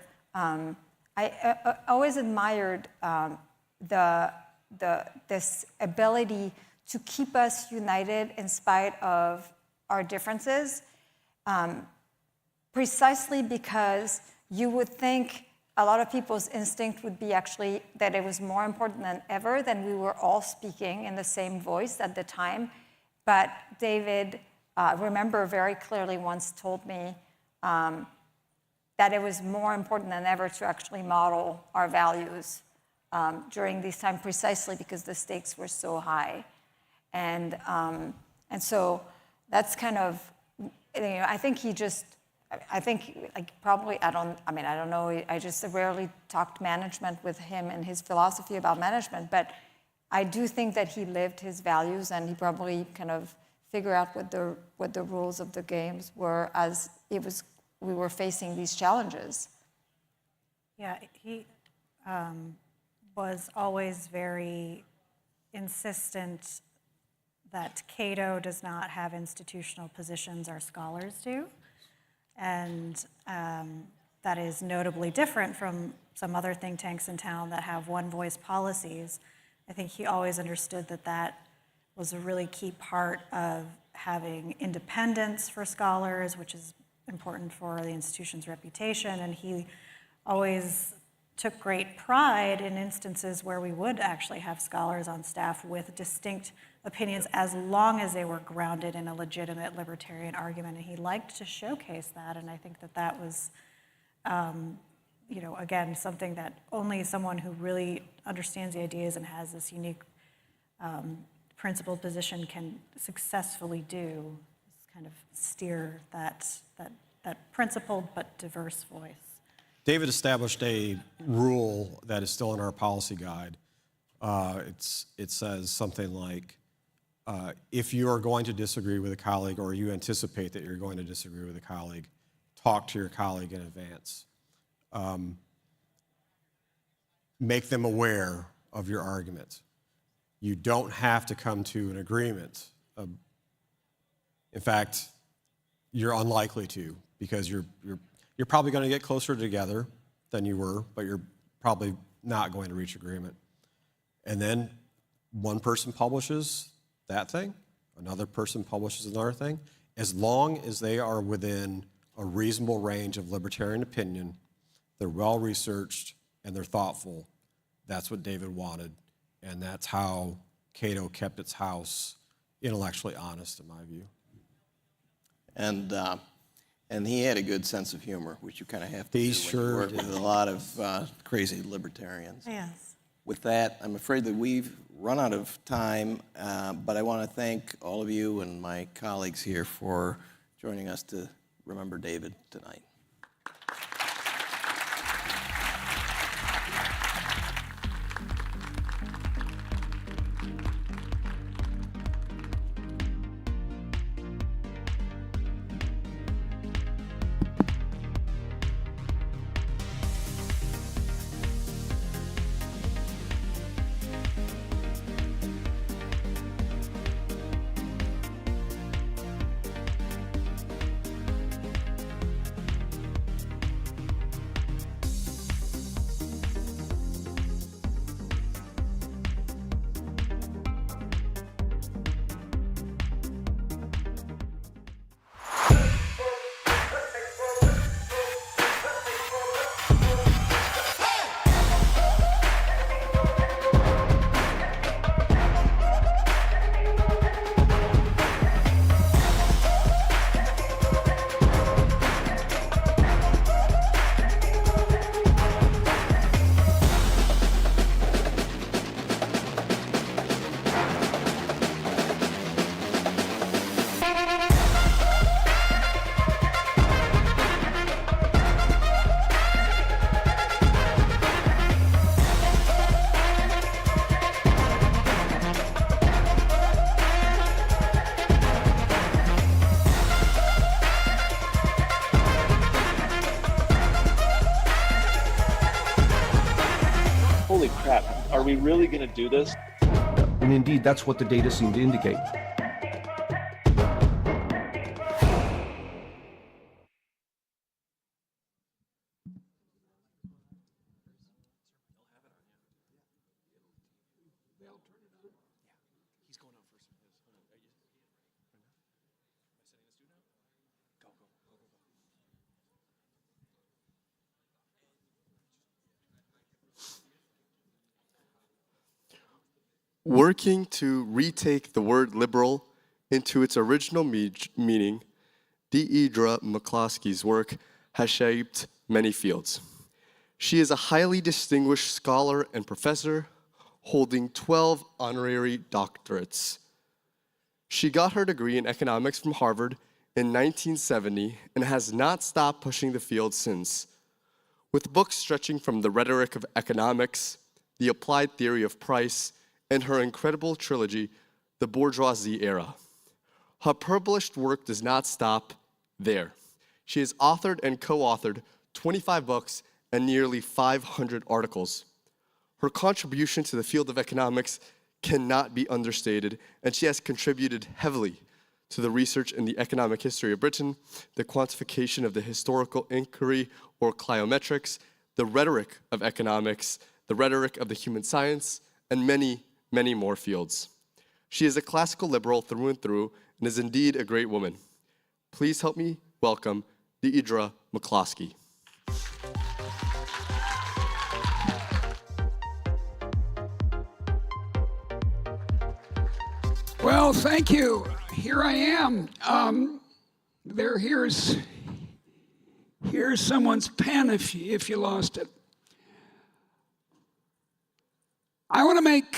this ability to keep us united in spite of our differences, precisely because you would think a lot of people's instinct would be actually that it was more important than ever that we were all speaking in the same voice at the time. But David, remember very clearly once told me that it was more important than ever to actually model our values during this time, precisely because the stakes were so high. And so that's kind of, I think probably, I don't know, I just rarely talked management with him and his philosophy about management, but I do think that he lived his values and he probably kind of figured out what the rules of the games were as we were facing these challenges. Yeah, he was always very insistent that Cato does not have institutional positions our scholars do. And that is notably different from some other think tanks in town that have one-voice policies. I think he always understood that that was a really key part of having independence for scholars, which is important for the institution's reputation. And he always took great pride in instances where we would actually have scholars on staff with distinct opinions as long as they were grounded in a legitimate libertarian argument. And he liked to showcase that. And I think that that was, again, something that only someone who really understands the ideas and has this unique principled position can successfully do, is kind of steer that principled but diverse voice. David established a rule that is still in our policy guide. It says something like, if you are going to disagree with a colleague or you anticipate that you're going to disagree with a colleague, talk to your colleague in advance. Make them aware of your argument. You don't have to come to an agreement. In fact, you're unlikely to, because you're probably going to get closer together than you were, but you're probably not going to reach agreement. And then one person publishes that thing, another person publishes another thing. As long as they are within a reasonable range of libertarian opinion, they're well-researched and they're thoughtful. That's what David wanted, and that's how Cato kept its house intellectually honest, in my view. And he had a good sense of humor, which you kind of have to do when you work with a lot of crazy libertarians. Yes. With that, I'm afraid that we've run out of time, but I want to thank all of you and my colleagues here for joining us to remember David tonight. Holy crap, are we really going to do this? And indeed, that's what the data seem to indicate. Working to retake the word liberal into its original meaning, Deidre McCloskey's work has shaped many fields. She is a highly distinguished scholar and professor, holding 12 honorary doctorates. She got her degree in economics from Harvard in 1970 and has not stopped pushing the field since. With books stretching from the rhetoric of economics, the applied theory of price, and her incredible trilogy, The Bourgeoisie Era. Her published work does not stop there. She has authored and co-authored 25 books and nearly 500 articles. Her contribution to the field of economics cannot be understated, and she has contributed heavily to the research in the economic history of Britain, the quantification of the historical inquiry or cliometrics, the rhetoric of economics, the rhetoric of the human science, and many, many more fields. She is a classical liberal through and through, and is indeed a great woman. Please help me welcome Deidre McCloskey. Well, thank you. Here I am. Here's someone's pen if you lost it. I want to make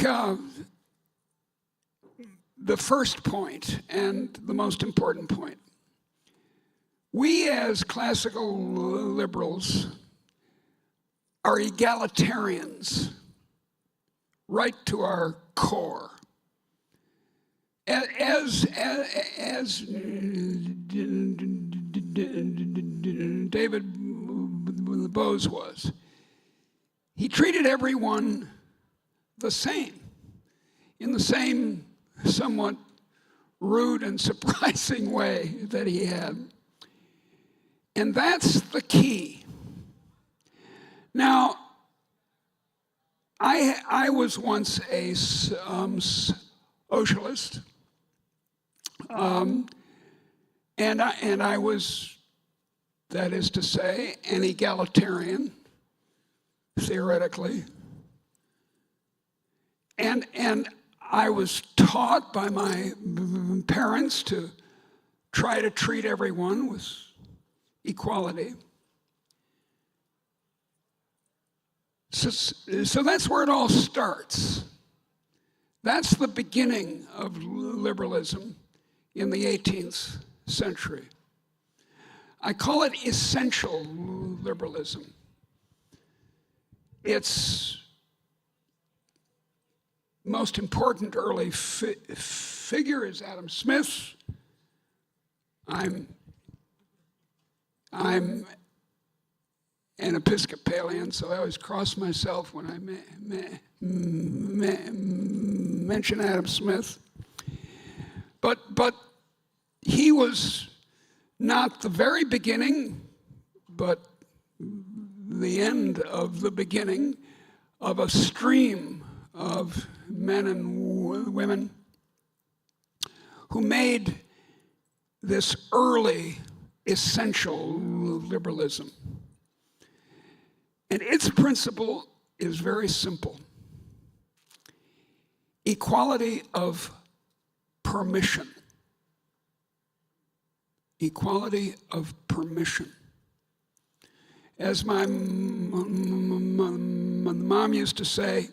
the first point and the most important point. We as classical liberals are egalitarians right to our core. As David Bose was, he treated everyone the same, in the same somewhat rude and surprising way that he had. And that's the key. Now, I was once a socialist, and I was, that is to say, an egalitarian, theoretically. And I was taught by my parents to try to treat everyone with equality. So that's where it all starts. That's the beginning of liberalism in the 18th century. I call it essential liberalism. Its most important early figure is Adam Smith. I'm an Episcopalian, so I always cross myself when I mention Adam Smith. But he was not the very beginning, but the end of the beginning of a stream of men and women who made this early essential liberalism. And its principle is very simple. Equality of permission. Equality of permission. As my mom used to say,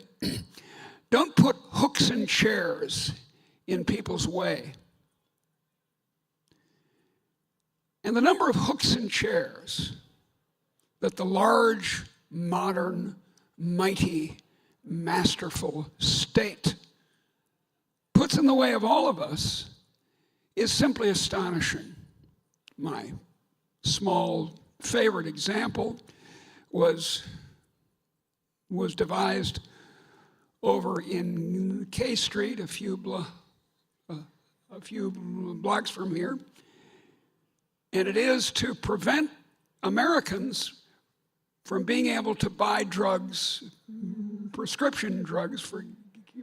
don't put hooks and chairs in people's way. And the number of hooks and chairs that the large, modern, mighty, masterful state puts in the way of all of us is simply astonishing. My small favorite example was devised over in K Street, a few blocks from here, and it is to prevent Americans from being able to buy drugs, prescription drugs,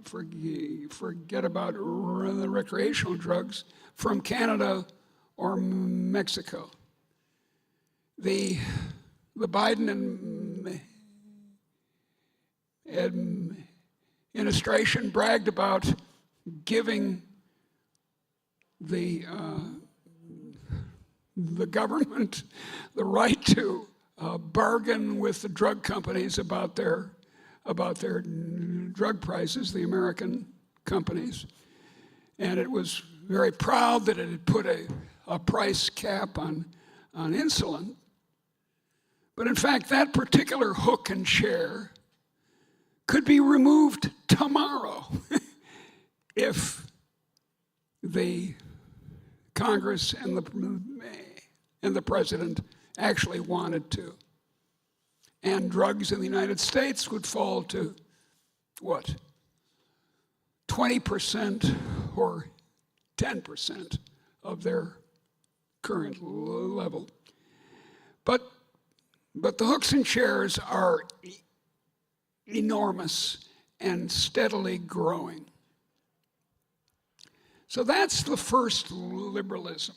forget about the recreational drugs, from Canada or Mexico. The Biden administration bragged about giving the government the right to bargain with the drug companies about their drug prices, the American companies. And it was very proud that it had put a price cap on insulin. But in fact, that particular hook and chair could be removed tomorrow if the Congress and the president actually wanted to. And drugs in the United States would fall to, what, 20% or 10% of their current level. But the hooks and chairs are enormous and steadily growing. So that's the first liberalism.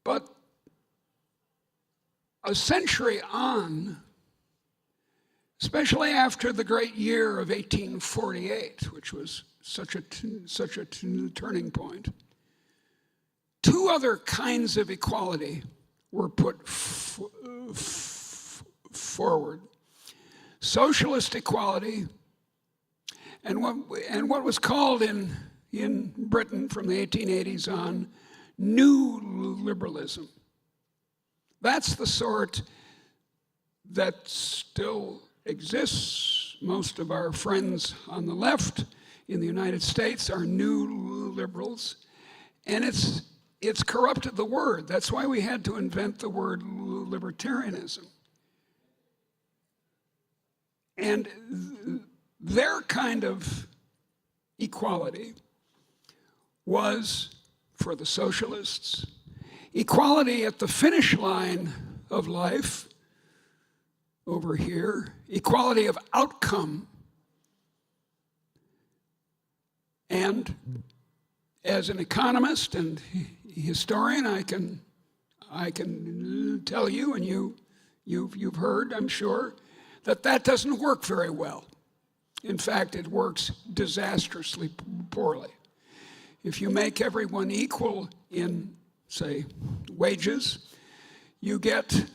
But a century on, especially after the great year of 1848, which was such a turning point, two other kinds of equality were put forward. Socialist equality and what was called in Britain from the 1880s on new liberalism. That's the sort that still exists. Most of our friends on the left in the United States are new liberals, and it's corrupted the word. That's why we had to invent the word libertarianism. And their kind of equality was, for the socialists, equality at the finish line of life, over here, equality of outcome. And as an economist and historian, I can tell you, and you've heard, I'm sure, that doesn't work very well. In fact, it works disastrously poorly. If you make everyone equal in, say, wages, you get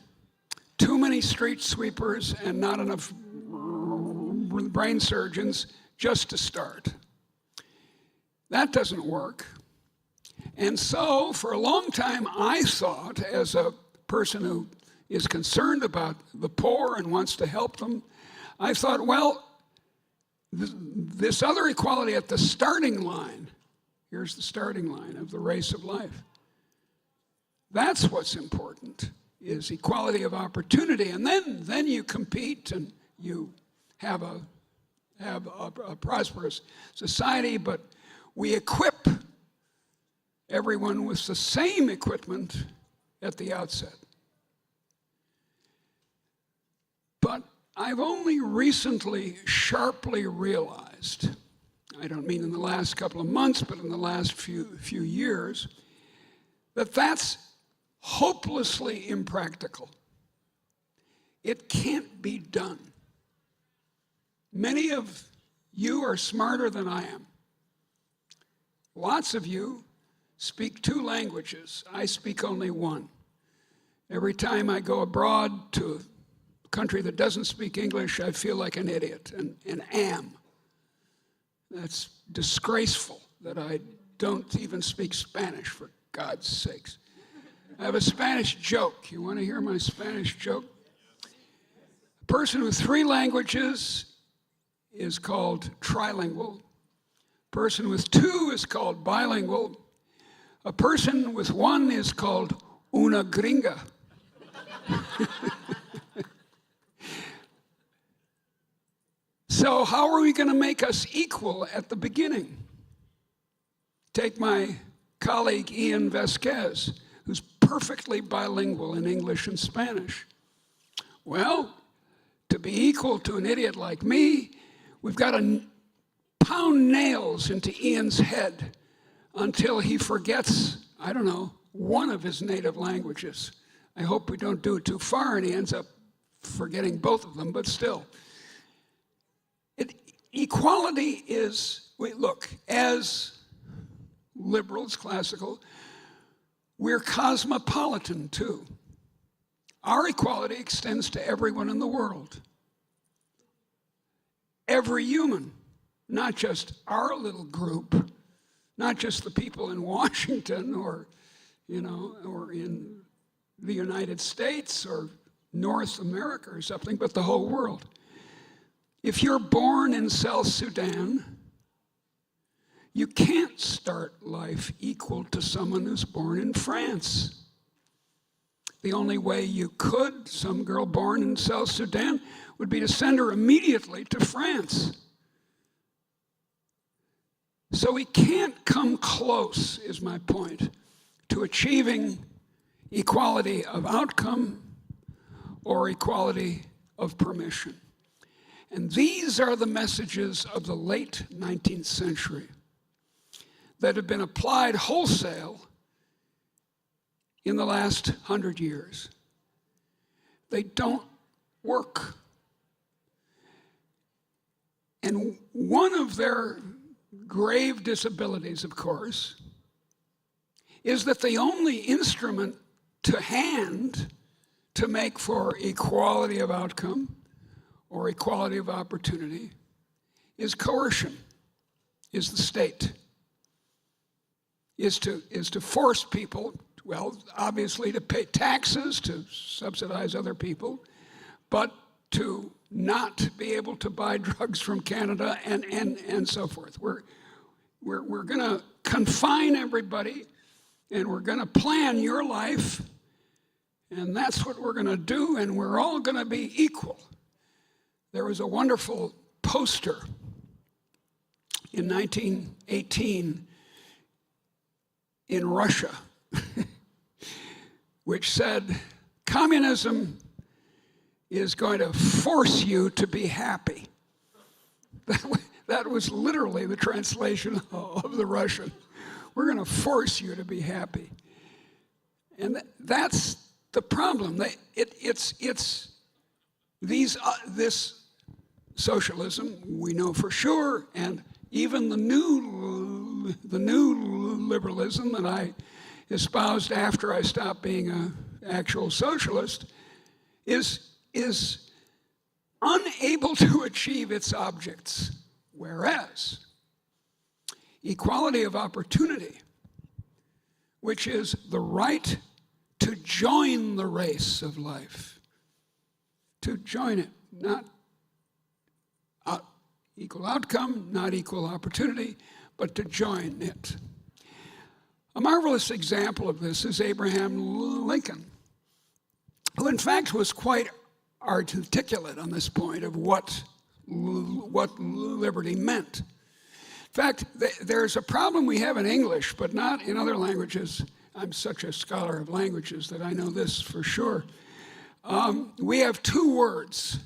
too many street sweepers and not enough brain surgeons just to start. That doesn't work. And so, for a long time, I thought, as a person who is concerned about the poor and wants to help them, I thought, well, this other equality at the starting line, here's the starting line of the race of life. That's what's important, is equality of opportunity. And then you compete and you have a prosperous society, but we equip everyone with the same equipment at the outset. But I've only recently sharply realized, I don't mean in the last couple of months, but in the last few years, that that's hopelessly impractical. It can't be done. Many of you are smarter than I am. Lots of you speak 2 languages. I speak only 1. Every time I go abroad to a country that doesn't speak English, I feel like an idiot and am. That's disgraceful that I don't even speak Spanish, for God's sakes. I have a Spanish joke. You want to hear my Spanish joke? A person with 3 languages is called trilingual. A person with 2 is called bilingual. A person with 1 is called una gringa. So how are we going to make us equal at the beginning? Take my colleague Ian Vasquez, who's perfectly bilingual in English and Spanish. Well, to be equal to an idiot like me, we've got to pound nails into Ian's head until he forgets, I don't know, 1 of his native languages. I hope we don't do it too far and he ends up forgetting both of them, but still. equality is, look, as liberals, classical, we're cosmopolitan too. Our equality extends to everyone in the world. Every human, not just our little group, not just the people in Washington or in the United States or North America or something, but the whole world. If you're born in South Sudan, you can't start life equal to someone who's born in France. The only way you could, some girl born in South Sudan, would be to send her immediately to France. So we can't come close, is my point, to achieving equality of outcome or equality of permission. And these are the messages of the late 19th century that have been applied wholesale in the last 100 years. They don't work. And one of their grave disabilities, of course, is that the only instrument to hand to make for equality of outcome or equality of opportunity is coercion, is the state, is to force people, well, obviously to pay taxes, to subsidize other people, but to not be able to buy drugs from Canada and so forth. We're going to confine everybody, and we're going to plan your life, and that's what we're going to do, and we're all going to be equal. There was a wonderful poster in 1918 in Russia which said, "Communism is going to force you to be happy." That was literally the translation of the Russian. We're going to force you to be happy. And that's the problem. This socialism, we know for sure, and even the new liberalism that I espoused after I stopped being an actual socialist, is unable to achieve its objects. Whereas equality of opportunity, which is the right to join the race of life, to join it, not equal outcome, not equal opportunity, but to join it. A marvelous example of this is Abraham Lincoln, who in fact was quite articulate on this point of what liberty meant. In fact, there's a problem we have in English, but not in other languages. I'm such a scholar of languages that I know this for sure. We have two words,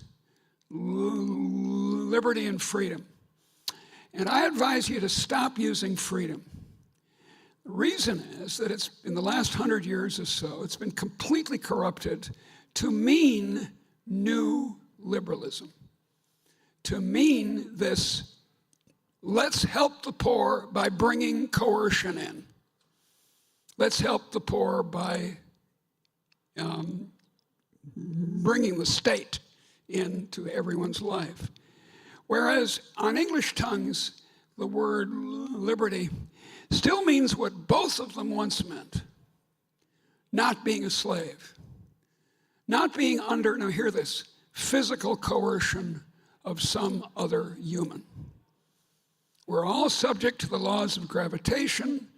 liberty and freedom. And I advise you to stop using freedom. The reason is that it's, in the last 100 years or so, it's been completely corrupted to mean new liberalism, to mean this, let's help the poor by bringing coercion in. Let's help the poor by bringing the state into everyone's life. Whereas on English tongues, the word liberty still means what both of them once meant: not being a slave, not being under, now hear this, physical coercion of some other human. We're all subject to the laws of gravitation.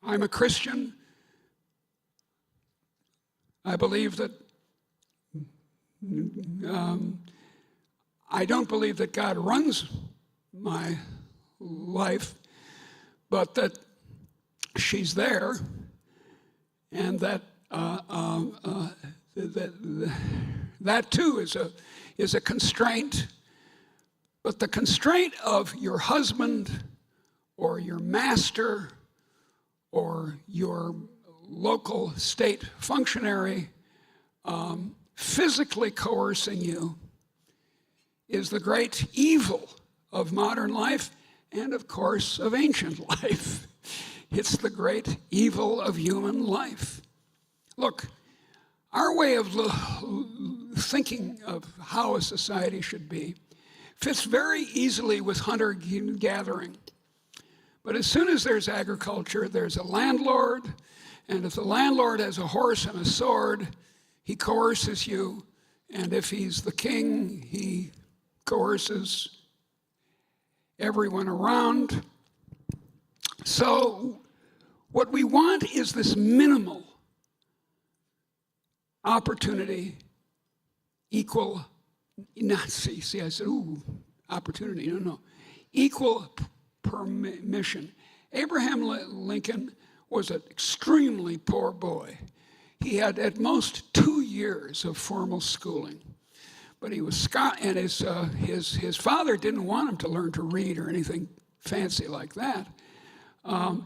I'm a Christian. I believe that I don't believe that God runs my life, but that she's there, and that that too is a constraint. But the constraint of your husband or your master or your local state functionary physically coercing you is the great evil of modern life and, of course, of ancient life. It's the great evil of human life. Look, our way of thinking of how a society should be fits very easily with hunter-gathering. But as soon as there's agriculture, there's a landlord, and if the landlord has a horse and a sword, he coerces you, and if he's the king, he coerces everyone around. So what we want is this minimal opportunity, equal, not see, I said, ooh, opportunity, no. Equal permission. Abraham Lincoln was an extremely poor boy. He had at most 2 years of formal schooling. But he was and his father didn't want him to learn to read or anything fancy like that.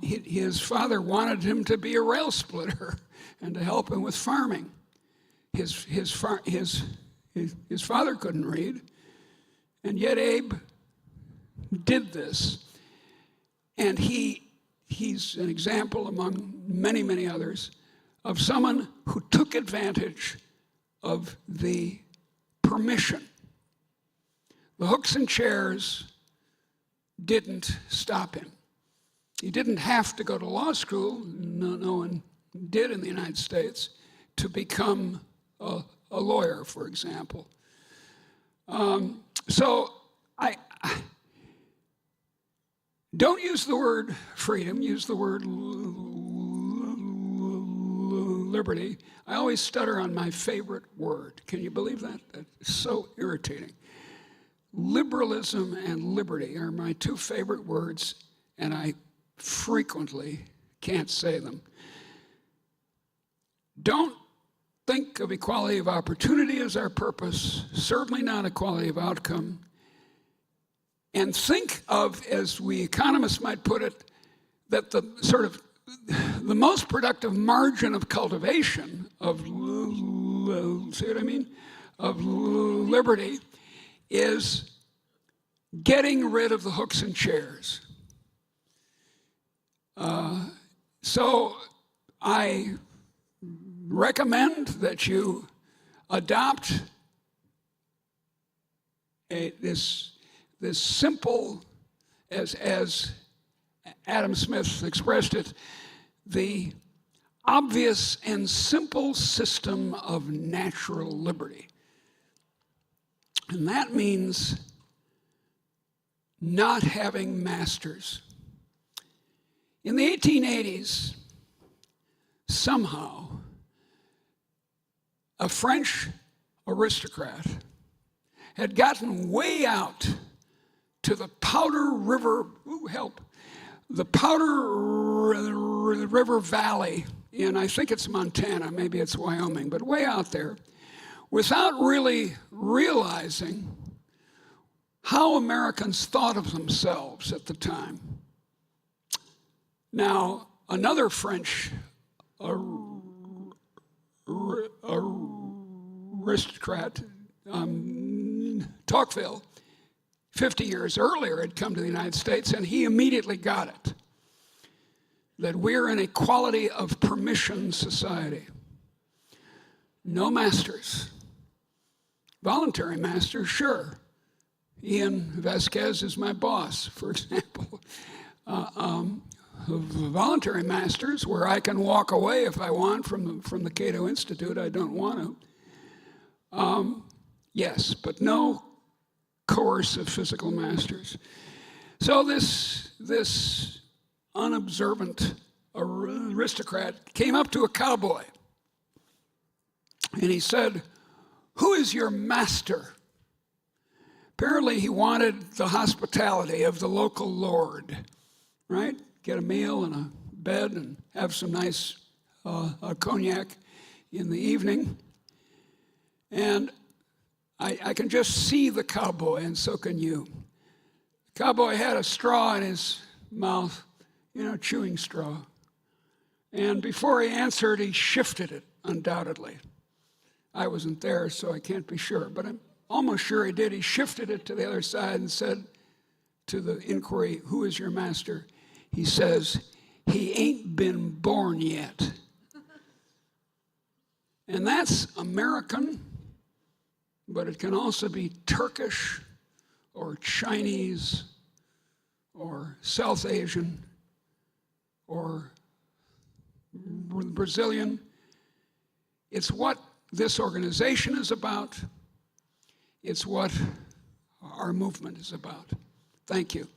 His father wanted him to be a rail splitter and to help him with farming. His father couldn't read, and yet Abe did this. And he's an example among many, many others of someone who took advantage of the permission. The hooks and chairs didn't stop him. He didn't have to go to law school, no one did in the United States, to become a lawyer, for example. So I don't use the word freedom, use the word liberty. I always stutter on my favorite word. Can you believe that? That's so irritating. Liberalism and liberty are my two favorite words, and I frequently can't say them. Don't think of equality of opportunity as our purpose, certainly not equality of outcome. And think of, as we economists might put it, that the sort of the most productive margin of cultivation of, see what I mean, of liberty is getting rid of the hooks and chairs. So I recommend that you adopt this simple, as Adam Smith expressed it, the obvious and simple system of natural liberty. And that means not having masters. In the 1880s, somehow, a French aristocrat had gotten way out to the Powder River, the Powder River Valley in, I think it's Montana, maybe it's Wyoming, but way out there, without really realizing how Americans thought of themselves at the time. Now, another French aristocrat, Tocqueville, 50 years earlier had come to the United States, and he immediately got it, that we're an equality of permission society. No masters. Voluntary masters, sure. Ian Vasquez is my boss, for example. Voluntary masters, where I can walk away if I want from the Cato Institute, I don't want to. Yes, but no coercive physical masters. So this unobservant aristocrat came up to a cowboy and he said, "Who is your master?" Apparently he wanted the hospitality of the local lord, right? Get a meal and a bed and have some nice cognac in the evening. And I can just see the cowboy, and so can you. The cowboy had a straw in his mouth, chewing straw. And before he answered, he shifted it, undoubtedly. I wasn't there, so I can't be sure, but I'm almost sure he did. He shifted it to the other side and said to the inquiry, "Who is your master?" He says, "He ain't been born yet." And that's American, but it can also be Turkish or Chinese or South Asian or Brazilian. It's what this organization is about. It's what our movement is about. Thank you.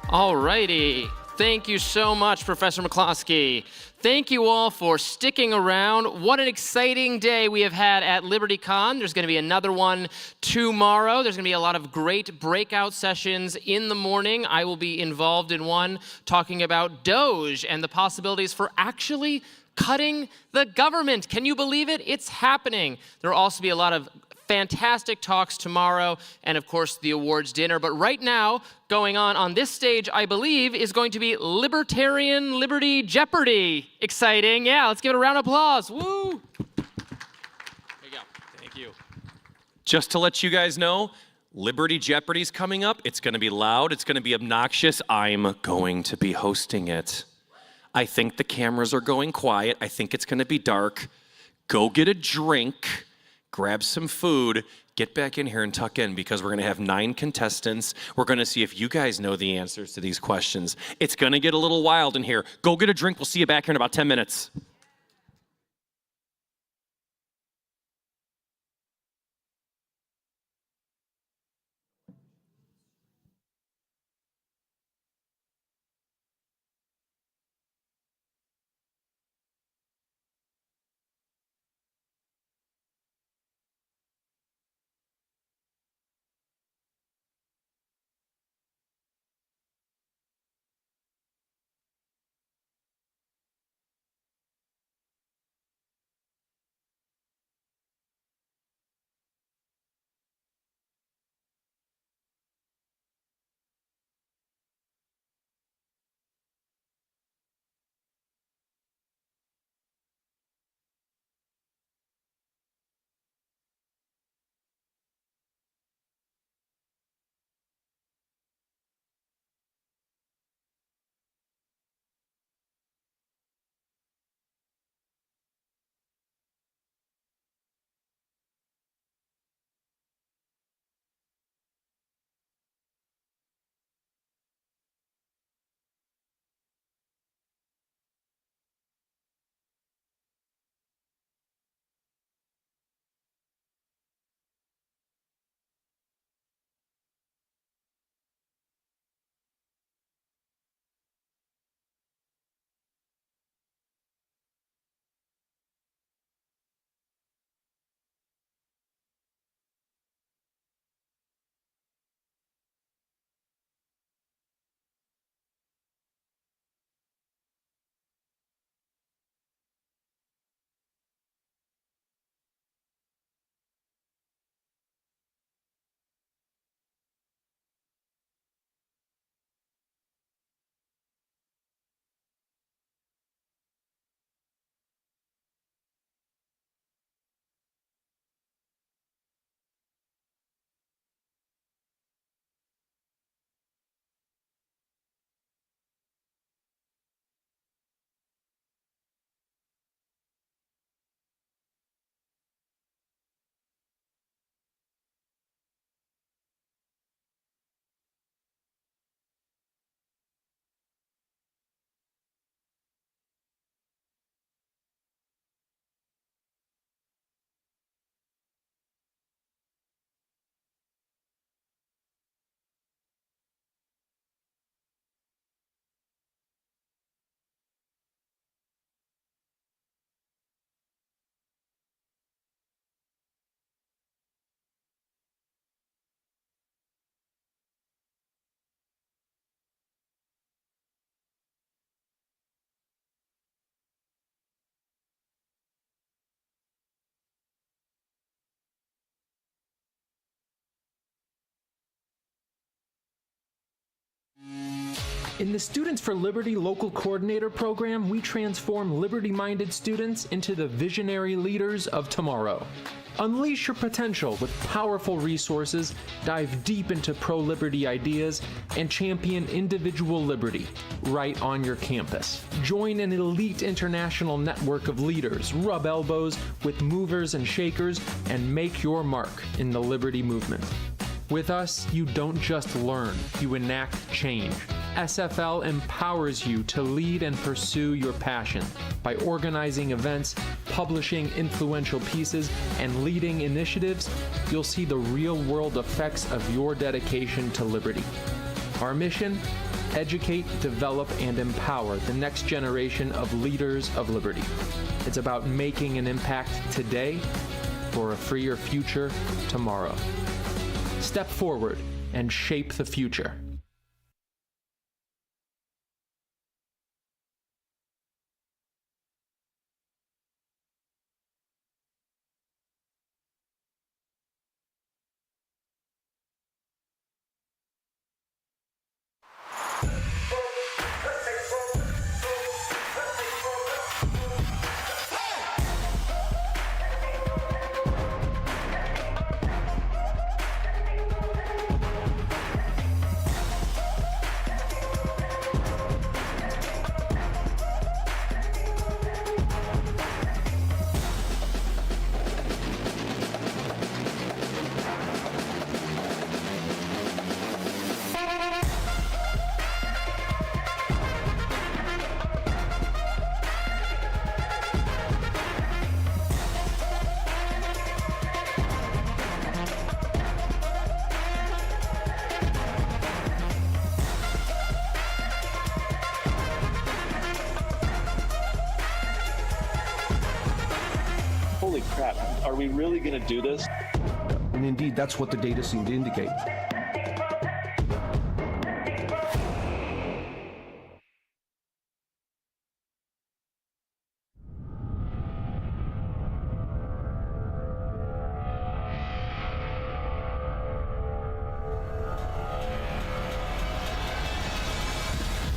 All righty. Thank you so much, Professor McCloskey. Thank you all for sticking around. What an exciting day we have had at LibertyCon. There's going to be another one tomorrow. There's going to be a lot of great breakout sessions in the morning. I will be involved in one talking about Doge and the possibilities for actually cutting the government. Can you believe it? It's happening. There will also be a lot of fantastic talks tomorrow, and of course the awards dinner. But right now, going on this stage, I believe, is going to be Libertarian Liberty Jeopardy. Exciting. Yeah, let's give it a round of applause. Woo! There you go. Thank you. Just to let you guys know, Liberty Jeopardy's coming up. It's going to be loud. It's going to be obnoxious. I'm going to be hosting it. I think the cameras are going quiet. I think it's going to be dark. Go get a drink. Grab some food, get back in here and tuck in, because we're going to have 9 contestants. We're going to see if you guys know the answers to these questions. It's going to get a little wild in here. Go get a drink. We'll see you back here in about 10 minutes. In the Students for Liberty Local Coordinator Program, we transform liberty-minded students into the visionary leaders of tomorrow. Unleash your potential with powerful resources, dive deep into pro-liberty ideas, and champion individual liberty right on your campus. Join an elite international network of leaders, rub elbows with movers and shakers, and make your mark in the liberty movement. With us, you don't just learn, you enact change. SFL empowers you to lead and pursue your passion by organizing events, publishing influential pieces, and leading initiatives. You'll see the real-world effects of your dedication to liberty. Our mission? Educate, develop, and empower the next generation of leaders of liberty. It's about making an impact today for a freer future tomorrow. Step forward and shape the future. Holy crap, are we really going to do this? And indeed, that's what the data seem to indicate.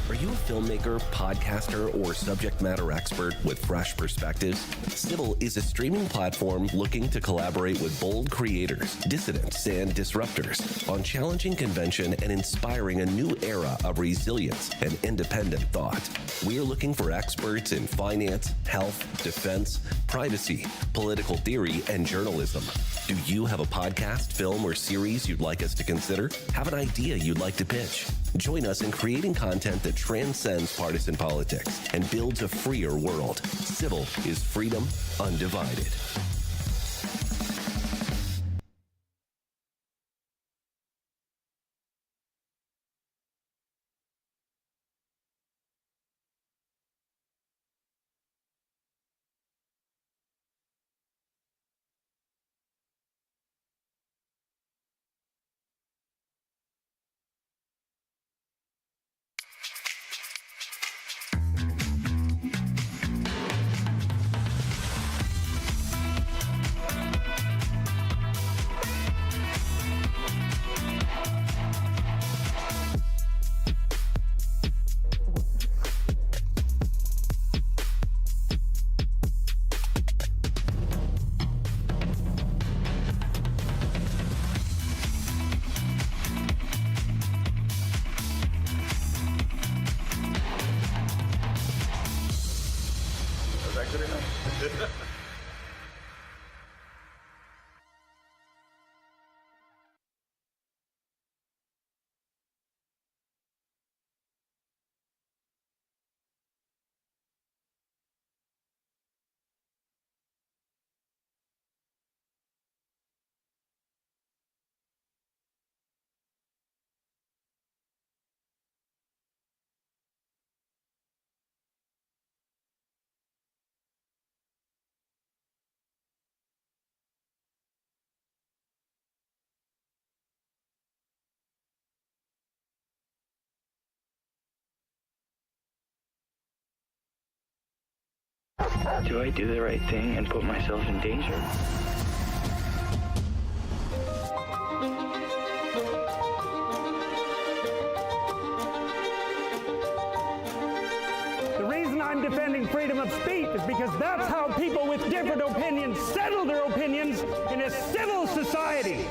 Are you a filmmaker, podcaster, or subject matter expert with fresh perspectives? CiVL is a streaming platform looking to collaborate with bold creators, dissidents, and disruptors on challenging convention and inspiring a new era of resilience and independent thought. We are looking for experts in finance, health, defense, privacy, political theory, and journalism. Do you have a podcast, film, or series you'd like us to consider? Have an idea you'd like to pitch? Join us in creating content that transcends partisan politics and builds a freer world. CiVL is freedom undivided. Do I do the right thing and put myself in danger? defending freedom of speech is because that's how people with different opinions settle their opinions in a civil society.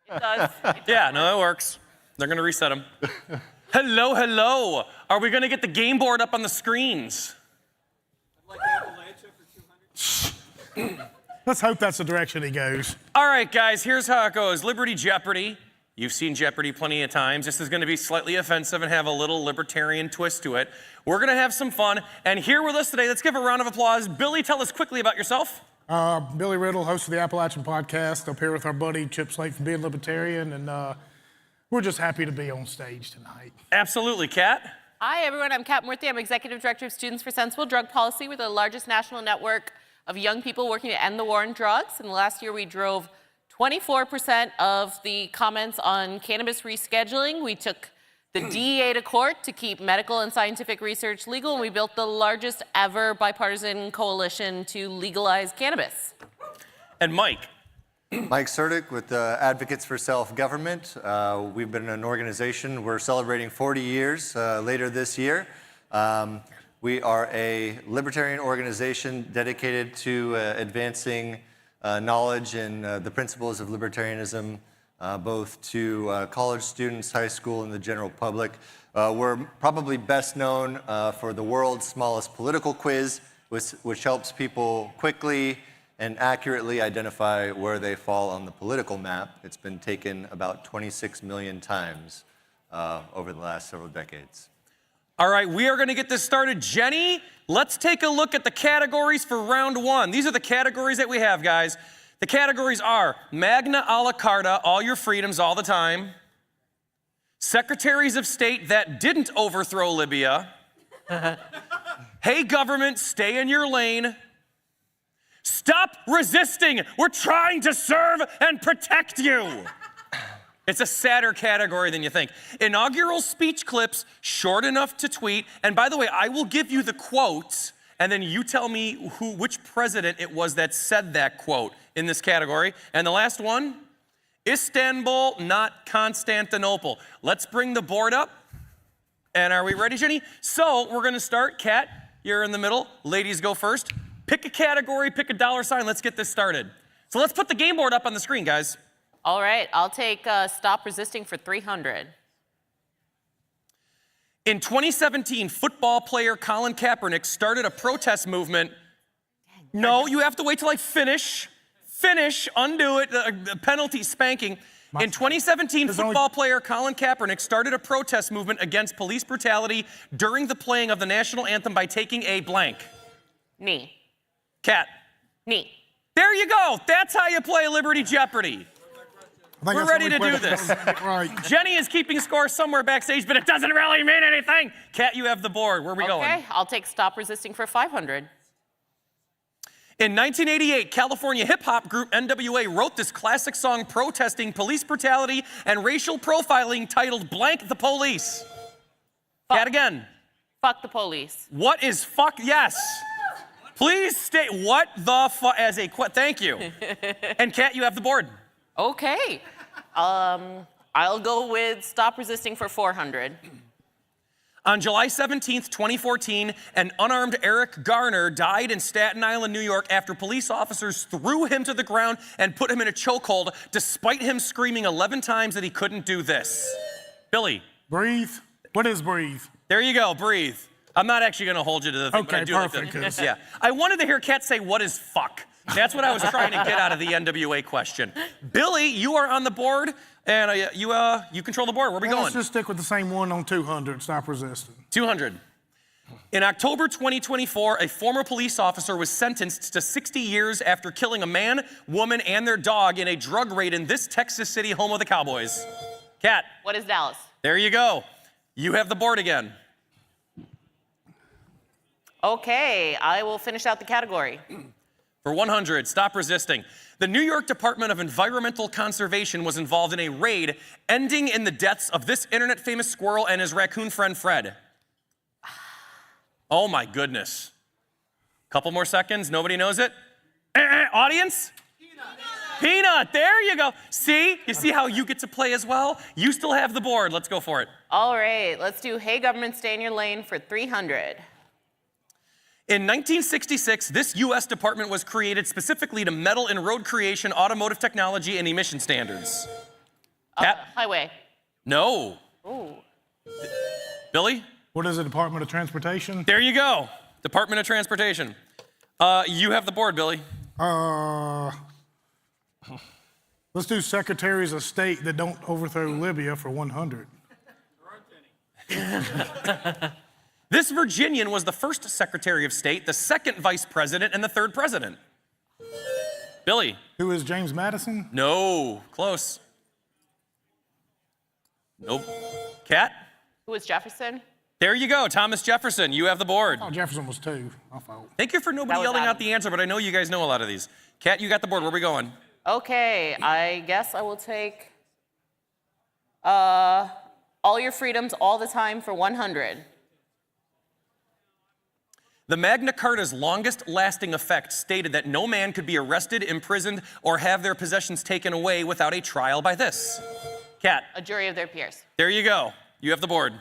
It does. Yeah, no, it works. They're going to reset them. Hello, hello. Are we going to get the game board up on the screens? Let's hope that's the direction he goes. All right, guys, here's how it goes. Liberty Jeopardy. You've seen Jeopardy plenty of times. This is going to be slightly offensive and have a little libertarian twist to it. We're going to have some fun. And here with us today, let's give a round of applause. Billy, tell us quickly about yourself. Billy Riddle, host of the Appalachian Podcast, up here with our buddy Chip Slate from Being Libertarian, and we're just happy to be on stage tonight. Absolutely. Kat? Hi, everyone. I'm Kat Murthy. I'm Executive Director of Students for Sensible Drug Policy. We're the largest national network of young people working to end the war on drugs. And last year, we drove 24% of the comments on cannabis rescheduling. We took the DEA to court to keep medical and scientific research legal, and we built the largest ever bipartisan coalition to legalize cannabis. And Mike. Mike Sertic with Advocates for Self-Government. We've been an organization, we're celebrating 40 years later this year. We are a libertarian organization dedicated to advancing knowledge and the principles of libertarianism, both to college students, high school, and the general public. We're probably best known for the world's smallest political quiz, which helps people quickly and accurately identify where they fall on the political map. It's been taken about 26 million times over the last several decades. All right, we are going to get this started. Jenny, let's take a look at the categories for round one. These are the categories that we have, guys. The categories are Magna a la Carta, all your freedoms all the time. Secretaries of State that didn't overthrow Libya. Hey, government, stay in your lane. Stop resisting. We're trying to serve and protect you. It's a sadder category than you think. Inaugural speech clips, short enough to tweet. And by the way, I will give you the quotes, and then you tell me which president it was that said that quote in this category. And the last one, Istanbul, not Constantinople. Let's bring the board up. And are we ready, Jenny? So we're going to start. Kat, you're in the middle. Ladies go first. Pick a category, pick a dollar sign. Let's get this started. So let's put the game board up on the screen, guys. All right, I'll take Stop Resisting for 300. In 2017, football player Colin Kaepernick started a protest movement. No, you have to wait till I finish. Finish, undo it, penalty, spanking. In 2017, football player Colin Kaepernick started a protest movement against police brutality during the playing of the national anthem by taking a blank. Knee. Kat. Knee. There you go. That's how you play Liberty Jeopardy. We're ready to do this. Right. Jenny is keeping score somewhere backstage, but it doesn't really mean anything. Kat, you have the board. Where are we going? Okay, I'll take Stop Resisting for 500. In 1988, California hip-hop group NWA wrote this classic song protesting police brutality and racial profiling titled Blank the Police. Kat again. Fuck the police. What is fuck? Yes. Please state what the fuck as a thank you. And Kat, you have the board. Okay. I'll go with Stop Resisting for 400. On July 17th, 2014, an unarmed Eric Garner died in Staten Island, New York, after police officers threw him to the ground and put him in a chokehold, despite him screaming 11 times that he couldn't do this. Billy. Breathe. What is breathe? There you go, breathe. I'm not actually going to hold you to the thing, but I do perfect. like to, yeah. I wanted to hear Kat say, what is fuck? That's what I was trying to get out of the NWA question. Billy, you are on the board, and you control the board. Where are we going? Let's just stick with the same one on 200, Stop Resisting. 200. In October 2024, a former police officer was sentenced to 60 years after killing a man, woman, and their dog in a drug raid in this Texas city, home of the Cowboys. Kat. What is Dallas? There you go. You have the board again. Okay, I will finish out the category. For 100, Stop Resisting. The New York Department of Environmental Conservation was involved in a raid ending in the deaths of this internet-famous squirrel and his raccoon friend, Fred. Oh my goodness. Couple more seconds, nobody knows it. Audience? Peanut, there you go. See, you see how you get to play as well? You still have the board, let's go for it. All right, let's do Hey Government, Stay in Your Lane for 300. In 1966, this U.S. department was created specifically to meddle in road creation, automotive technology, and emission standards. Highway. No. Ooh. Billy? What is it, Department of Transportation? There you go. Department of Transportation. You have the board, Billy. Let's do Secretaries of State that don't overthrow Libya for 100. This Virginian was the first Secretary of State, the second Vice President, and the third President. Billy. Who is James Madison? No. Close. Nope. Kat? Who was Jefferson? There you go. Thomas Jefferson. You have the board. Oh, Jefferson was 2. My fault. Thank you for nobody yelling out the answer, but I know you guys know a lot of these. Kat, you got the board. Where are we going? Okay, I guess I will take all your freedoms all the time for 100. The Magna Carta's longest lasting effect stated that no man could be arrested, imprisoned, or have their possessions taken away without a trial by this. Kat. A jury of their peers. There you go. You have the board.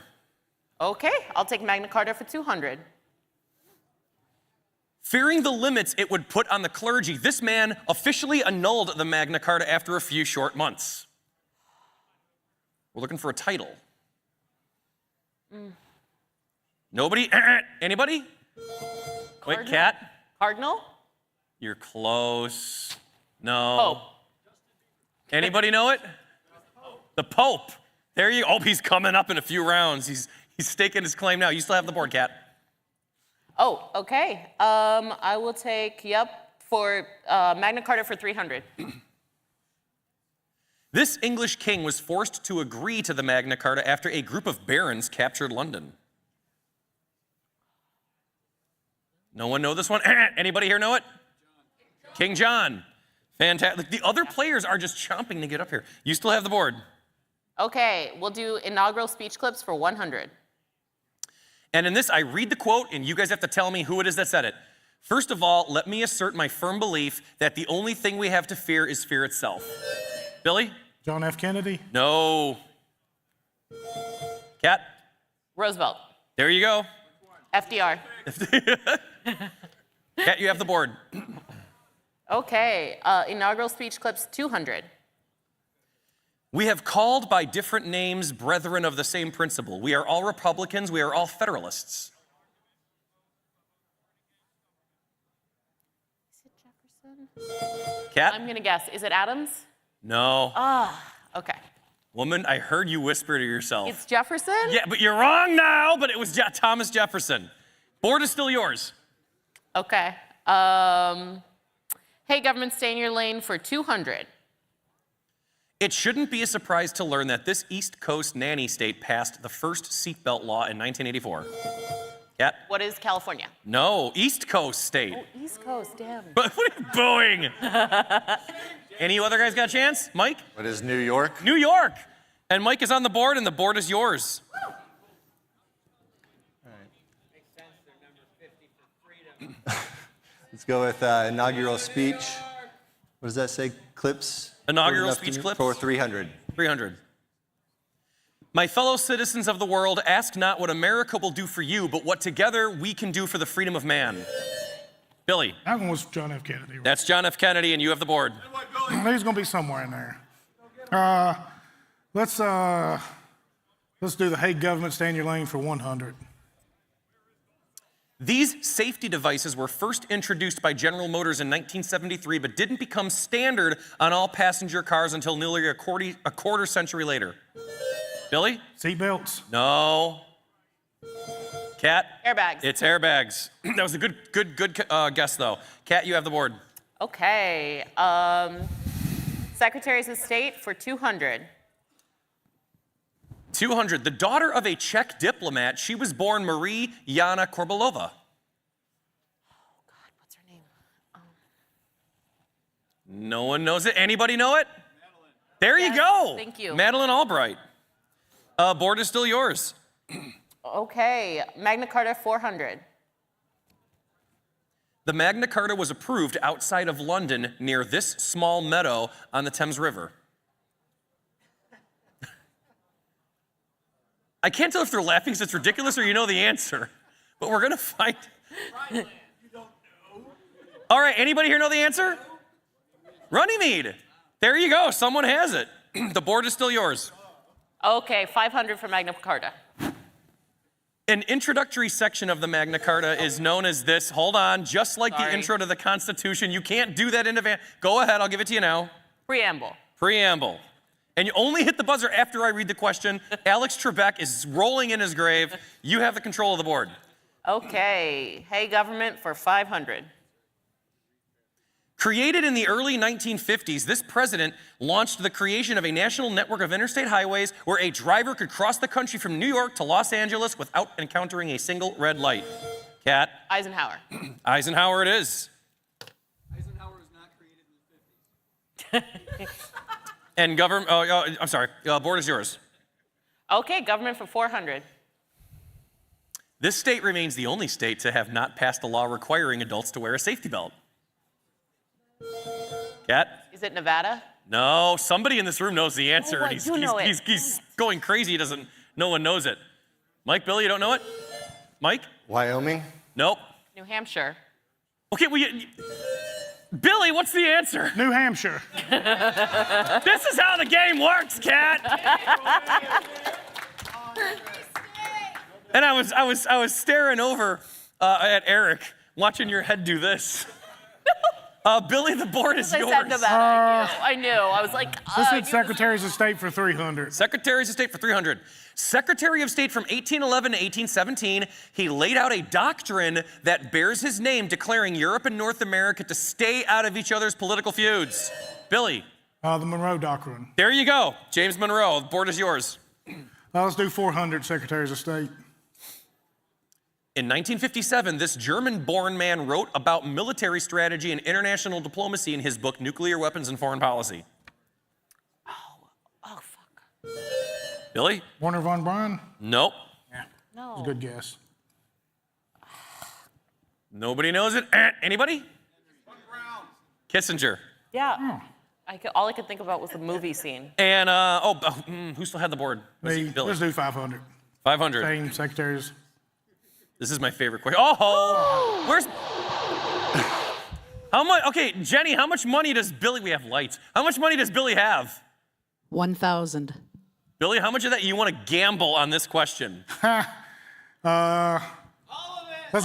Okay, I'll take Magna Carta for 200. Fearing the limits it would put on the clergy, this man officially annulled the Magna Carta after a few short months. We're looking for a title. Nobody? Anybody? Wait, Kat? Cardinal? You're close. No. Pope. Anybody know it? The Pope. There you go. Oh, he's coming up in a few rounds. He's staking his claim now. You still have the board, Kat. Oh, okay. I will take, for Magna Carta for 300. This English king was forced to agree to the Magna Carta after a group of barons captured London. No one know this one? Anybody here know it? King John. Fantastic. The other players are just chomping to get up here. You still have the board. Okay, we'll do inaugural speech clips for 100. And in this, I read the quote, and you guys have to tell me who it is that said it. First of all, let me assert my firm belief that the only thing we have to fear is fear itself. Billy? John F. Kennedy? No. Kat? Roosevelt. There you go. FDR. Kat, you have the board. Okay, inaugural speech clips 200. We have called by different names brethren of the same principle. We are all Republicans. We are all Federalists. Is it Jefferson? Kat? I'm going to guess. Is it Adams? No. Okay. Woman, I heard you whisper to yourself. It's Jefferson? Yeah, but you're wrong now, but it was Thomas Jefferson. Board is still yours. Okay. Hey, government, stay in your lane for 200. It shouldn't be a surprise to learn that this East Coast nanny state passed the first seatbelt law in 1984. Kat? What is California? No, East Coast state. Oh, East Coast, damn. What are you booing? Any other guys got a chance? Mike? What is New York? New York. And Mike is on the board, and the board is yours. Let's go with inaugural speech. What does that say? Clips? Inaugural speech clips? For 300. 300. My fellow citizens of the world, ask not what America will do for you, but what together we can do for the freedom of man. Billy. That one was John F. Kennedy. Right? That's John F. Kennedy, and you have the board. He's going to be somewhere in there. Let's do the hey government, stay in your lane for 100. These safety devices were first introduced by General Motors in 1973, but didn't become standard on all passenger cars until nearly a quarter century later. Billy? Seatbelts? No. Kat? Airbags. It's airbags. That was a good guess, though. Kat, you have the board. Okay. Secretaries of State for 200. 200. The daughter of a Czech diplomat, she was born Marie Jana Korbalova. Oh, God, what's her name? No one knows it. Anybody know it? Madeline. There you go. Thank you. Madeleine Albright. Board is still yours. Okay. Magna Carta 400. The Magna Carta was approved outside of London near this small meadow on the Thames River. I can't tell if they're laughing because it's ridiculous or you know the answer, but we're going to find. All right, anybody here know the answer? Runnymede. There you go. Someone has it. The board is still yours. Okay, 500 for Magna Carta. An introductory section of the Magna Carta is known as this. Hold on, just like the intro to the Constitution. You can't do that in advance. Go ahead, I'll give it to you now. Preamble. Preamble. And you only hit the buzzer after I read the question. Alex Trebek is rolling in his grave. You have the control of the board. Okay, hey government for 500. Created in the early 1950s, this president launched the creation of a national network of interstate highways where a driver could cross the country from New York to Los Angeles without encountering a single red light. Kat? Eisenhower. Eisenhower it is. Eisenhower was not created in the 50s. And government, I'm sorry, board is yours. Okay, government for 400. This state remains the only state to have not passed a law requiring adults to wear a safety belt. Kat? Is it Nevada? No, somebody in this room knows the answer. Oh, I do know it. He's going crazy. He doesn't. No one knows it. Mike, Billy, you don't know it? Mike? Wyoming? Nope. New Hampshire. Okay, well, Billy, what's the answer? New Hampshire. This is how the game works, Kat. And I was staring over at Eric, watching your head do this. Billy, the board is yours. I said Nevada. I knew. I was like, This is Secretaries of State for 300. Secretaries of State for 300. Secretary of State from 1811 to 1817, he laid out a doctrine that bears his name, declaring Europe and North America to stay out of each other's political feuds. Billy. The Monroe Doctrine. There you go. James Monroe, the board is yours. Let's do 400 Secretaries of State. In 1957, this German-born man wrote about military strategy and international diplomacy in his book, Nuclear Weapons and Foreign Policy. Oh, fuck. Billy? Warner von Bryan? Nope. No. That's a good guess. Nobody knows it. Anybody? Kissinger. Yeah. All I could think about was the movie scene. And, who still had the board? Billy. Let's do 500. 500. Same secretaries. This is my favorite question. Oh, where's... How much, okay, Jenny, how much money does Billy, we have lights. How much money does Billy have? 1,000. Billy, how much of that you want to gamble on this question? Let's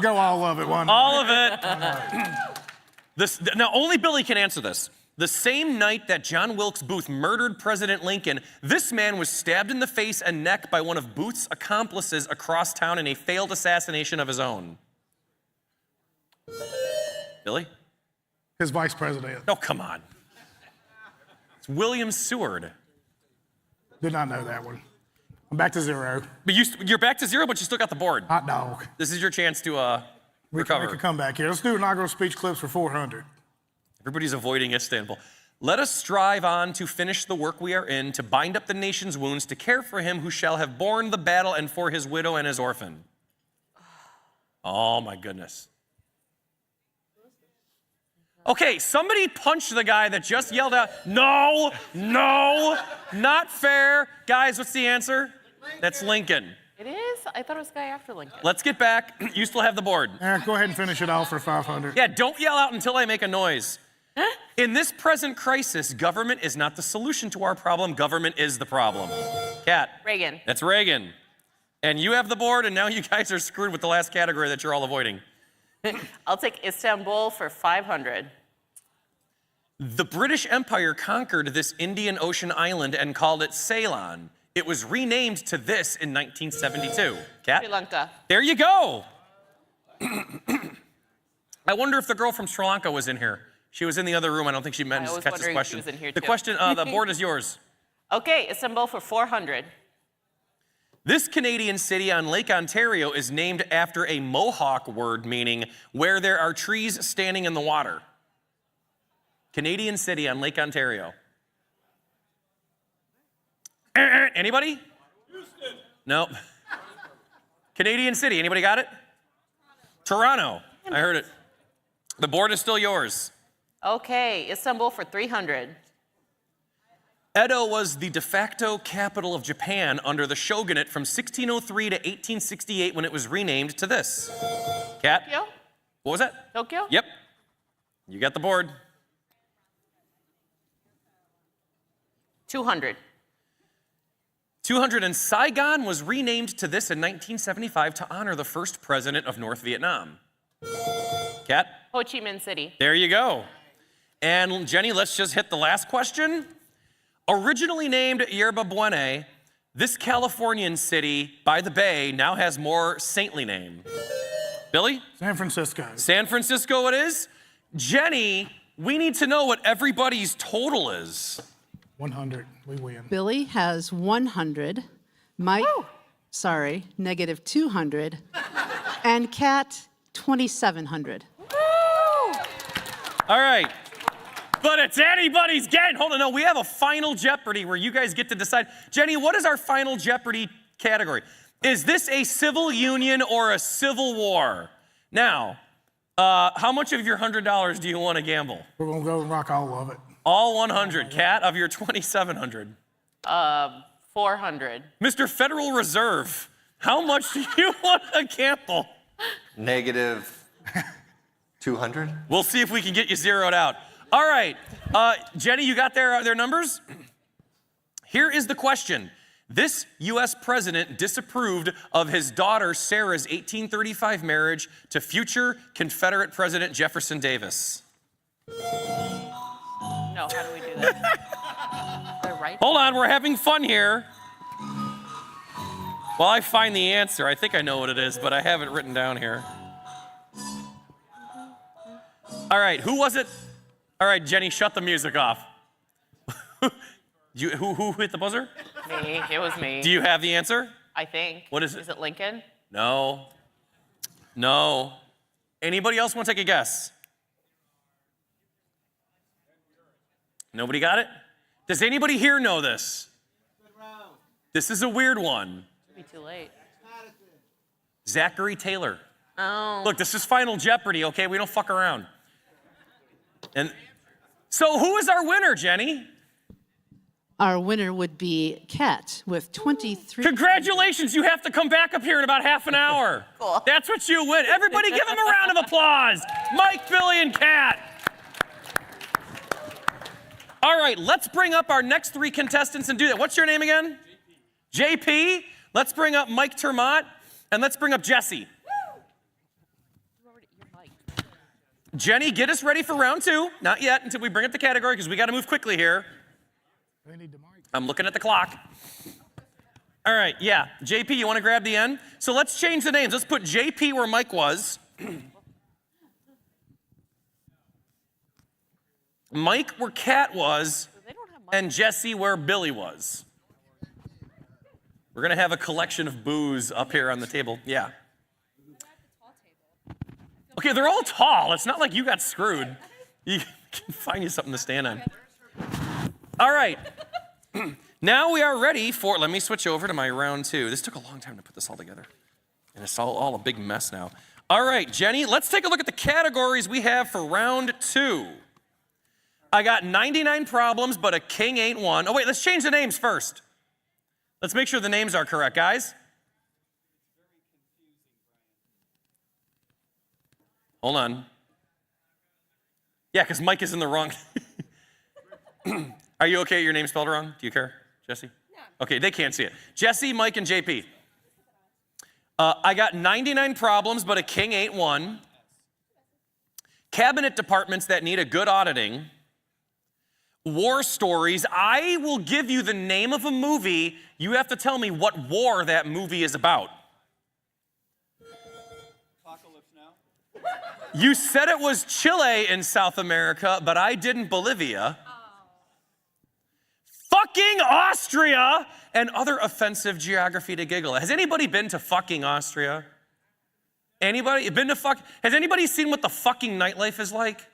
go all of it. All of it. Now, only Billy can answer this. The same night that John Wilkes Booth murdered President Lincoln, this man was stabbed in the face and neck by one of Booth's accomplices across town in a failed assassination of his own. Billy? His vice president. Oh, come on. It's William Seward. Did not know that one. I'm back to 0. But you're back to 0, but you still got the board. Hot dog. This is your chance to recover. We can come back here. Let's do inaugural speech clips for 400. Everybody's avoiding Istanbul. Let us strive on to finish the work we are in, to bind up the nation's wounds, to care for him who shall have borne the battle, and for his widow and his orphan. Oh, my goodness. Okay, somebody punched the guy that just yelled out, no, not fair. Guys, what's the answer? That's Lincoln. It is? I thought it was the guy after Lincoln. Let's get back. You still have the board. Go ahead and finish it off for 500. Yeah, don't yell out until I make a noise. In this present crisis, government is not the solution to our problem. Government is the problem. Kat. Reagan. That's Reagan. And you have the board, and now you guys are screwed with the last category that you're all avoiding. I'll take Istanbul for 500. The British Empire conquered this Indian Ocean island and called it Ceylon. It was renamed to this in 1972. Kat? Sri Lanka. There you go. I wonder if the girl from Sri Lanka was in here. She was in the other room. I don't think she meant to catch this question. She was in here the too. question, the board is yours. Okay, Istanbul for 400. This Canadian city on Lake Ontario is named after a Mohawk word meaning where there are trees standing in the water. Canadian city on Lake Ontario. Anybody? Houston. No. Canadian city. Anybody got it? Toronto. I heard it. The board is still yours. Okay, Istanbul for 300. Edo was the de facto capital of Japan under the shogunate from 1603 to 1868 when it was renamed to this. Kat? Tokyo? What was that? Tokyo? Yep. You got the board. 200. 200, and Saigon was renamed to this in 1975 to honor the first president of North Vietnam. Kat? Ho Chi Minh City. There you go. And Jenny, let's just hit the last question. Originally named Yerba Buena, this Californian city by the bay now has more saintly name. Billy? San Francisco. San Francisco it is. Jenny, we need to know what everybody's total is. 100. We win. Billy has 100. Mike, sorry, negative 200. And Kat, 2,700. All right. But it's anybody's game. Hold on, no, we have a final Jeopardy where you guys get to decide. Jenny, what is our final Jeopardy category? Is this a civil union or a civil war? Now, how much of your $100 do you want to gamble? We're going to go and rock all of it. All 100. Kat, of your 2,700. 400. Mr. Federal Reserve, how much do you want to gamble? Negative 200. We'll see if we can get you zeroed out. All right, Jenny, you got their numbers? Here is the question. This U.S. president disapproved of his daughter Sarah's 1835 marriage to future Confederate President Jefferson Davis. No, how do we do that? They're right. Hold on, we're having fun here. Well, I find the answer. I think I know what it is, but I have it written down here. All right, who was it? All right, Jenny, shut the music off. Who hit the buzzer? Me. It was me. Do you have the answer? I think. What is it? Is it Lincoln? No. No. Anybody else want to take a guess? Nobody got it? Does anybody here know this? This is a weird one. It'll be too late. Zachary Taylor. Oh. Look, this is Final Jeopardy, okay? We don't fuck around. And so who is our winner, Jenny? Our winner would be Kat with 23. Congratulations, you have to come back up here in about half an hour. Cool. That's what you win. Everybody give them a round of applause. Mike, Billy, and Kat. All right, let's bring up our next three contestants and do that. What's your name again? JP. Let's bring up Mike Termott, and let's bring up Jesse. Jenny, get us ready for round two. Not yet until we bring up the category because we got to move quickly here. I'm looking at the clock. All right, yeah. JP, you want to grab the end? So let's change the names. Let's put JP where Mike was. Mike where Kat was, and Jesse where Billy was. We're going to have a collection of booze up here on the table. Yeah. Okay, they're all tall. It's not like you got screwed. You can find you something to stand on. All right. Now we are ready for, let me switch over to my round two. This took a long time to put this all together. And it's all a big mess now. All right, Jenny, let's take a look at the categories we have for round two. I got 99 problems, but a king ain't one. Oh, wait, let's change the names first. Let's make sure the names are correct, guys. Hold on. Yeah, because Mike is in the wrong. Are you okay? Your name's spelled wrong? Do you care, Jesse? Yeah. Okay, they can't see it. Jesse, Mike, and JP. I got 99 problems, but a king ain't one. Cabinet departments that need a good auditing. War stories. I will give you the name of a movie. You have to tell me what war that movie is about. You said it was Chile in South America, but I didn't Bolivia. Fucking Austria and other offensive geography to giggle at. Has anybody been to fucking Austria? Anybody been to has anybody seen what the fucking nightlife is like?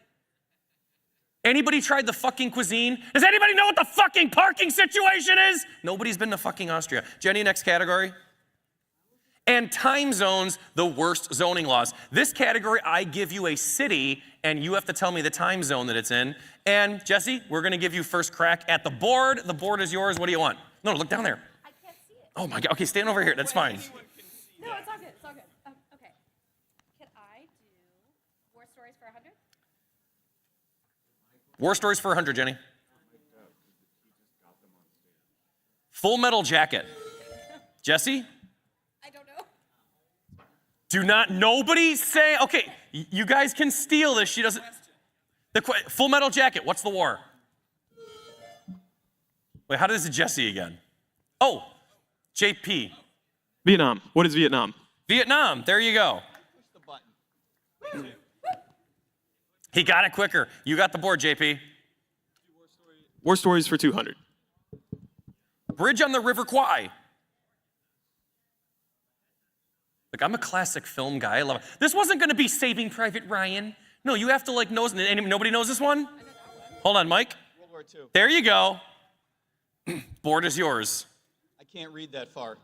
Anybody tried the fucking cuisine? Does anybody know what the fucking parking situation is? Nobody's been to fucking Austria. Jenny, next category. And time zones, the worst zoning laws. This category, I give you a city, and you have to tell me the time zone that it's in. And Jesse, we're gonna give you first crack at the board. The board is yours. What do you want? No, look down there. I can't see it. Oh my God, okay, stand over here, that's fine. No, it's all good, it's all good. Okay. Can I do war stories for 100? War stories for 100, Jenny. Full Metal Jacket. Jesse? I don't know. Do not, nobody say, okay, you guys can steal this. She doesn't. Full Metal Jacket, what's the war? Wait, how does it Jesse again? Oh, JP. Vietnam. What is Vietnam? Vietnam, there you go. He got it quicker. You got the board, JP. War stories for 200. Bridge on the River Kwai. Look, I'm a classic film guy. I love it. This wasn't going to be Saving Private Ryan. No, you have to like know. Nobody knows this one? Hold on, Mike. World War II. There you go. Board is yours. I can't read that far.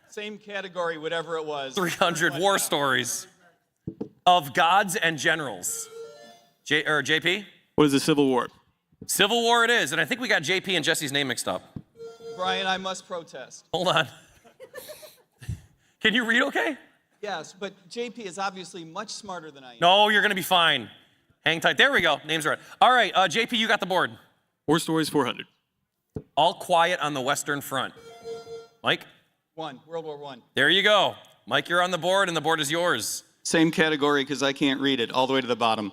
Same category, whatever it was. 300 war stories of gods and generals. JP? What is the Civil War? Civil War it is, and I think we got JP and Jesse's name mixed up. Brian, I must protest. Hold on. Can you read okay? Yes, but JP is obviously much smarter than I am. No, you're going to be fine. Hang tight. There we go. Name's right. All right, JP, you got the board. War stories 400. All quiet on the Western Front. Mike? World War I. There you go. Mike, you're on the board, and the board is yours. Same category because I can't read it, all the way to the bottom.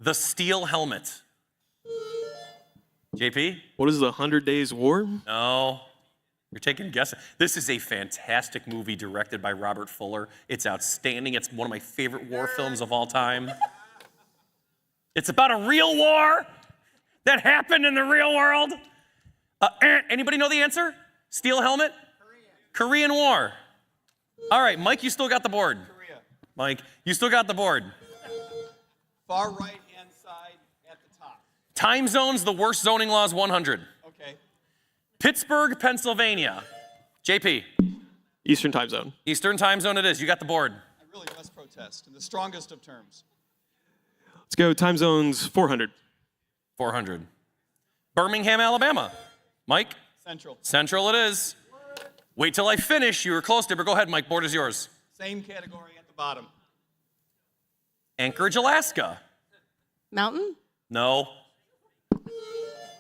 The Steel Helmet. JP? What is the 100 Days War? No. You're taking guesses. This is a fantastic movie directed by Robert Fuller. It's outstanding. It's one of my favorite war films of all time. It's about a real war that happened in the real world. Anybody know the answer? Steel Helmet? Korean War. All right, Mike, you still got the board. Korea. Mike, you still got the board. Far right-hand side at the top. Time zones, the worst zoning laws 100. Okay. Pittsburgh, Pennsylvania. JP. Eastern Time Zone. Eastern Time Zone it is. You got the board. I really must protest in the strongest of terms. Let's go time zones 400. 400. Birmingham, Alabama. Mike? Central. Central it is. Wait till I finish. You were close to, but go ahead, Mike. Board is yours. Same category at the bottom. Anchorage, Alaska. Mountain? No.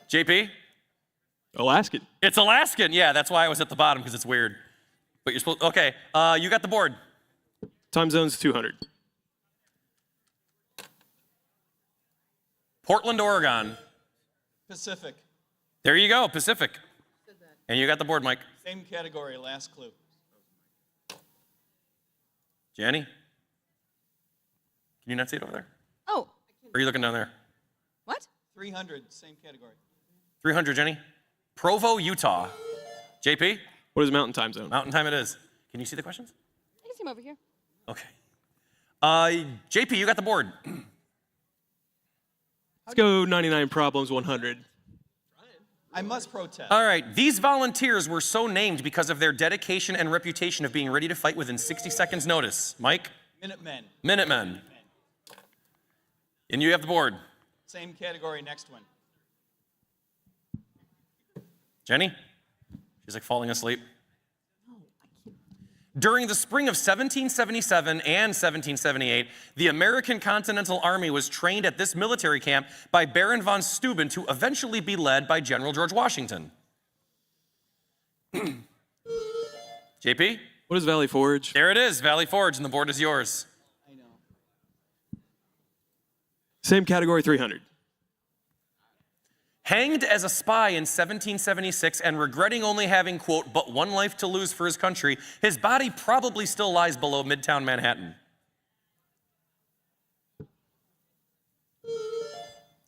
JP? Alaskan. It's Alaskan. Yeah, that's why I was at the bottom, because it's weird. But you're supposed, okay. You got the board. Time zones 200. Portland, Oregon. Pacific. There you go, Pacific. And you got the board, Mike. Same category, last clue. Jenny? Can you not see it over there? Oh. Or are you looking down there? What? 300, same category. 300, Jenny. Provo, Utah. JP? What is Mountain Time Zone? Mountain Time it is. Can you see the questions? I can see him over here. Okay. JP, you got the board. Let's go 99 Problems 100. I must protest. All right. These volunteers were so named because of their dedication and reputation of being ready to fight within 60 seconds notice. Mike? Minutemen. Minutemen. And you have the board. Same category, next one. Jenny? She's like falling asleep. During the spring of 1777 and 1778, the American Continental Army was trained at this military camp by Baron von Steuben to eventually be led by General George Washington. JP? What is Valley Forge? There it is, Valley Forge, and the board is yours. I know. Same category 300. Hanged as a spy in 1776 and regretting only having, quote, but one life to lose for his country, his body probably still lies below Midtown Manhattan.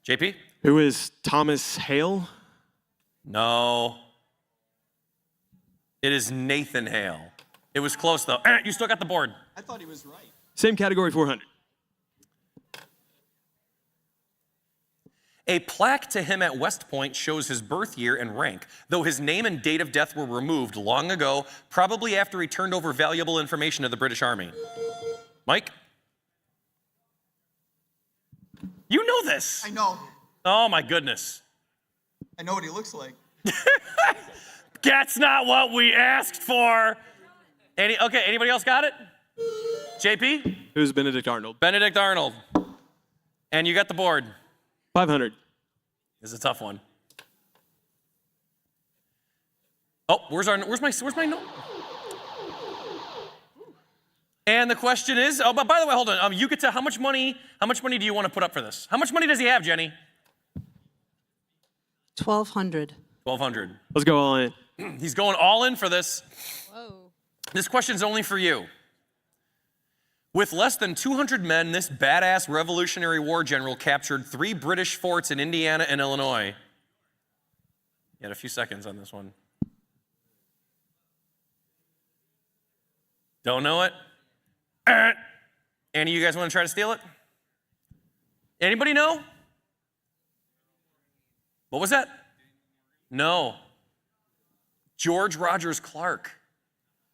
JP? Who is Thomas Hale? No. It is Nathan Hale. It was close, though. You still got the board. I thought he was right. Same category 400. A plaque to him at West Point shows his birth year and rank, though his name and date of death were removed long ago, probably after he turned over valuable information to the British Army. Mike? You know this. I know. Oh, my goodness. I know what he looks like. That's not what we asked for. Okay, anybody else got it? JP? Who's Benedict Arnold? Benedict Arnold. And you got the board. 500. This is a tough one. Oh, where's my note? And the question is, oh, but by the way, hold on. You get to how much money do you want to put up for this? How much money does he have, Jenny? 1,200. 1,200. Let's go all in. He's going all in for this. Whoa. This question's only for you. With less than 200 men, this badass Revolutionary War general captured 3 British forts in Indiana and Illinois. You had a few seconds on this one. Don't know it? Any of you guys want to try to steal it? Anybody know? What was that? No. George Rogers Clark.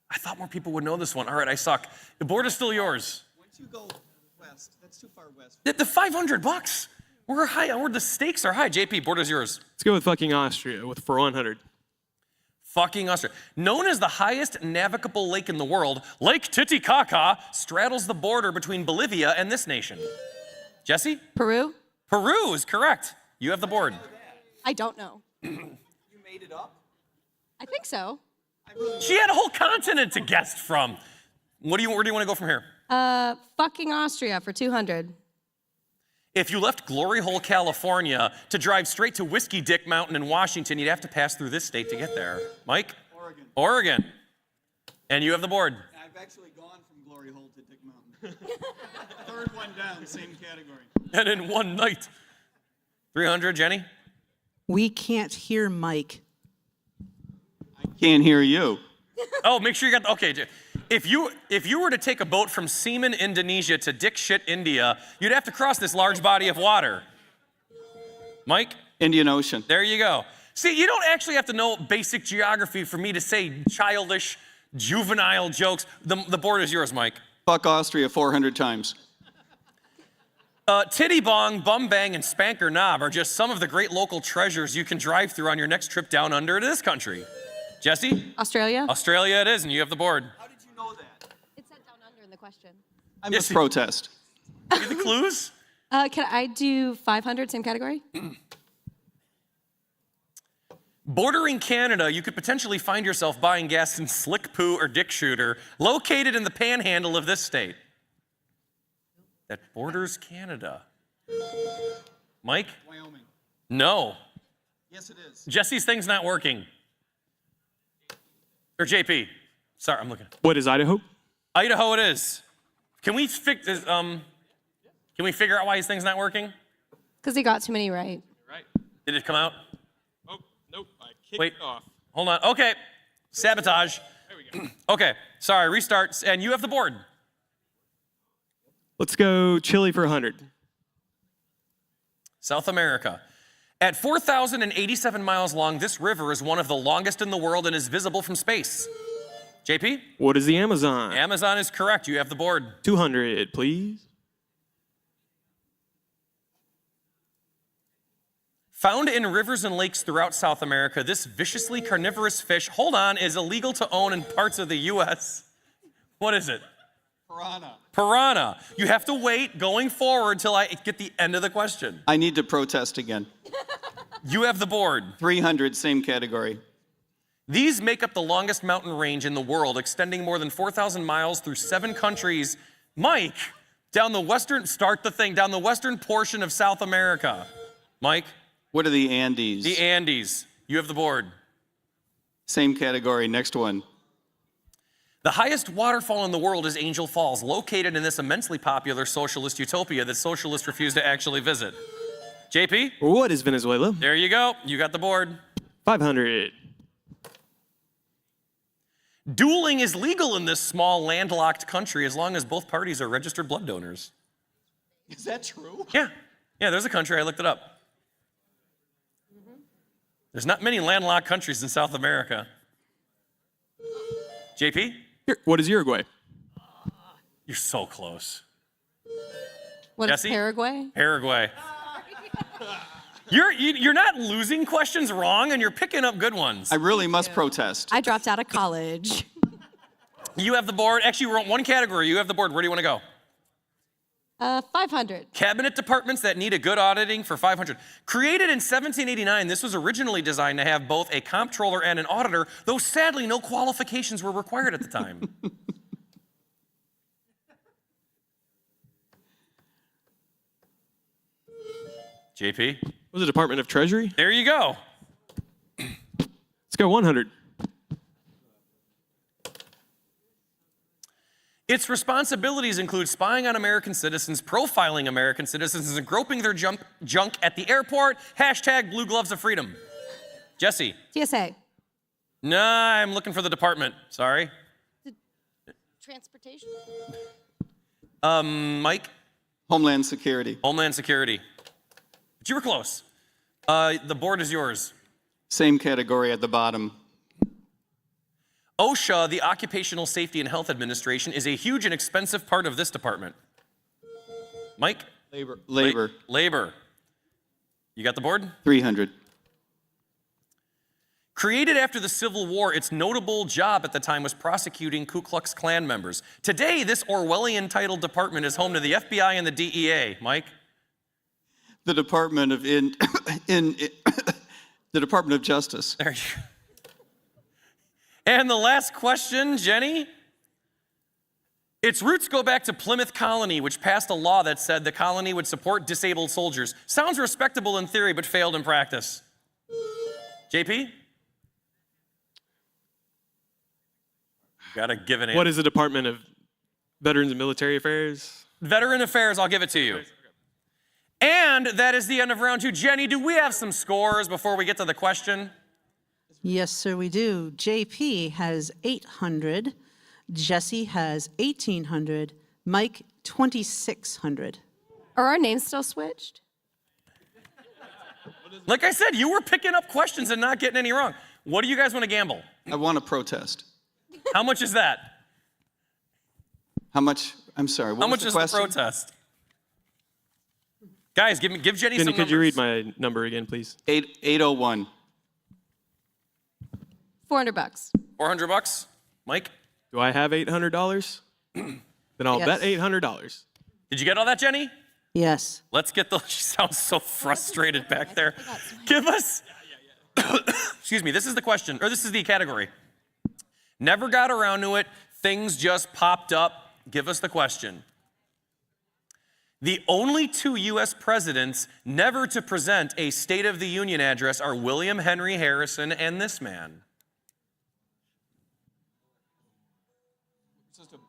I thought more people would know this one. All right, I suck. The board is still yours. Once you go west, that's too far west. The $500. We're high. The stakes are high. JP, board is yours. Let's go with fucking Austria for 100. Fucking Austria. Known as the highest navigable lake in the world, Lake Titicaca straddles the border between Bolivia and this nation. Jesse? Peru? Peru is correct. You have the board. I don't know. You made it up? I think so. She had a whole continent to guess from. Where do you want to go from here? Fucking Austria for 200. If you left Glory Hole, California, to drive straight to Whiskey Dick Mountain in Washington, you'd have to pass through this state to get there. Mike? Oregon. Oregon. And you have the board. I've actually gone from Glory Hole to Dick Mountain. Third one down, same category. And in one night. 300, Jenny? We can't hear Mike. Can't hear you. Oh, make sure you got okay. If you were to take a boat from Seaman, Indonesia to Dick Shit, India, you'd have to cross this large body of water. Mike? Indian Ocean. There you go. See, you don't actually have to know basic geography for me to say childish, juvenile jokes. The board is yours, Mike. Fuck Austria 400 times. Titty Bong, Bum Bang, and Spanker Knob are just some of the great local treasures you can drive through on your next trip down under to this country. Jesse? Australia? Australia it is, and you have the board. How did you know that? It said down under in the question. I must protest. Get the clues? Can I do 500, same category? Bordering Canada, you could potentially find yourself buying gas in Slick Poo or Dick Shooter, located in the panhandle of this state. That borders Canada. Mike? Wyoming. No. Yes, it is. Jesse's thing's not working. Or JP. Sorry, I'm looking. What is Idaho? Idaho it is. Can we figure out why his thing's not working? Because he got too many right. Right. Did it come out? Oh, nope. I kicked Wait. it off. Hold on. Okay. Sabotage. There we go. Okay. Sorry. Restart. And you have the board. Let's go Chile for 100. South America. At 4,087 miles long, this river is one of the longest in the world and is visible from space. JP? What is the Amazon? Amazon is correct. You have the board. 200, please. Found in rivers and lakes throughout South America, this viciously carnivorous fish, hold on, is illegal to own in parts of the U.S. What is it? Piranha. Piranha. You have to wait going forward till I get the end of the question. I need to protest again. You have the board. 300, same category. These make up the longest mountain range in the world, extending more than 4,000 miles through 7 countries. Mike, down the western portion of South America. Mike? What are the Andes? The Andes. You have the board. Same category, next one. The highest waterfall in the world is Angel Falls, located in this immensely popular socialist utopia that socialists refuse to actually visit. JP? What is Venezuela? There you go. You got the board. 500. Dueling is legal in this small landlocked country as long as both parties are registered blood donors. Is that true? Yeah. Yeah, there's a country. I looked it up. There's not many landlocked countries in South America. JP? What is Uruguay? You're so close. What Jesse? is Paraguay? Paraguay. You're not losing questions wrong, and you're picking up good ones. I really must protest. I dropped out of college. You have the board. Actually, we're on one category. You have the board. Where do you want to go? 500. Cabinet departments that need a good auditing for 500. Created in 1789, this was originally designed to have both a comptroller and an auditor, though sadly no qualifications were required at the time. JP? Was the Department of Treasury? There you go. Let's go 100. Its responsibilities include spying on American citizens, profiling American citizens, and groping their junk at the airport. Hashtag Blue Gloves of Freedom. Jesse? TSA. Nah, I'm looking for the department. Sorry. Transportation? Mike? Homeland Security. Homeland Security. But you were close. The board is yours. Same category at the bottom. OSHA, the Occupational Safety and Health Administration, is a huge and expensive part of this department. Mike? Labor. Labor. You got the board? 300. Created after the Civil War, its notable job at the time was prosecuting Ku Klux Klan members. Today, this Orwellian titled department is home to the FBI and the DEA. Mike? The Department of the Department of Justice. There you go. And the last question, Jenny. Its roots go back to Plymouth Colony, which passed a law that said the colony would support disabled soldiers. Sounds respectable in theory, but failed in practice. JP? Gotta give an answer. What is the Department of Veterans and Military Affairs? Veteran Affairs, I'll give it to you. And that is the end of round 2. Jenny, do we have some scores before we get to the question? Yes, sir, we do. JP has 800. Jesse has 1,800. Mike, 2,600. Are our names still switched? Like I said, you were picking up questions and not getting any wrong. What do you guys want to gamble? I want to protest. How much is that? How much? I'm sorry. What How was much the is question? the protest? Guys, give Jenny some Jenny, numbers. could you read my number again, please? 801. $400. $400. Mike? Do I have $800? Then I'll Yes. bet $800. Did you get all that, Jenny? Yes. Let's get those. She sounds so frustrated back there. Give us. Excuse me. This is the question, or this is the category. Never got around to it. Things just popped up. Give us the question. The only 2 U.S. presidents never to present a State of the Union address are William Henry Harrison and this man.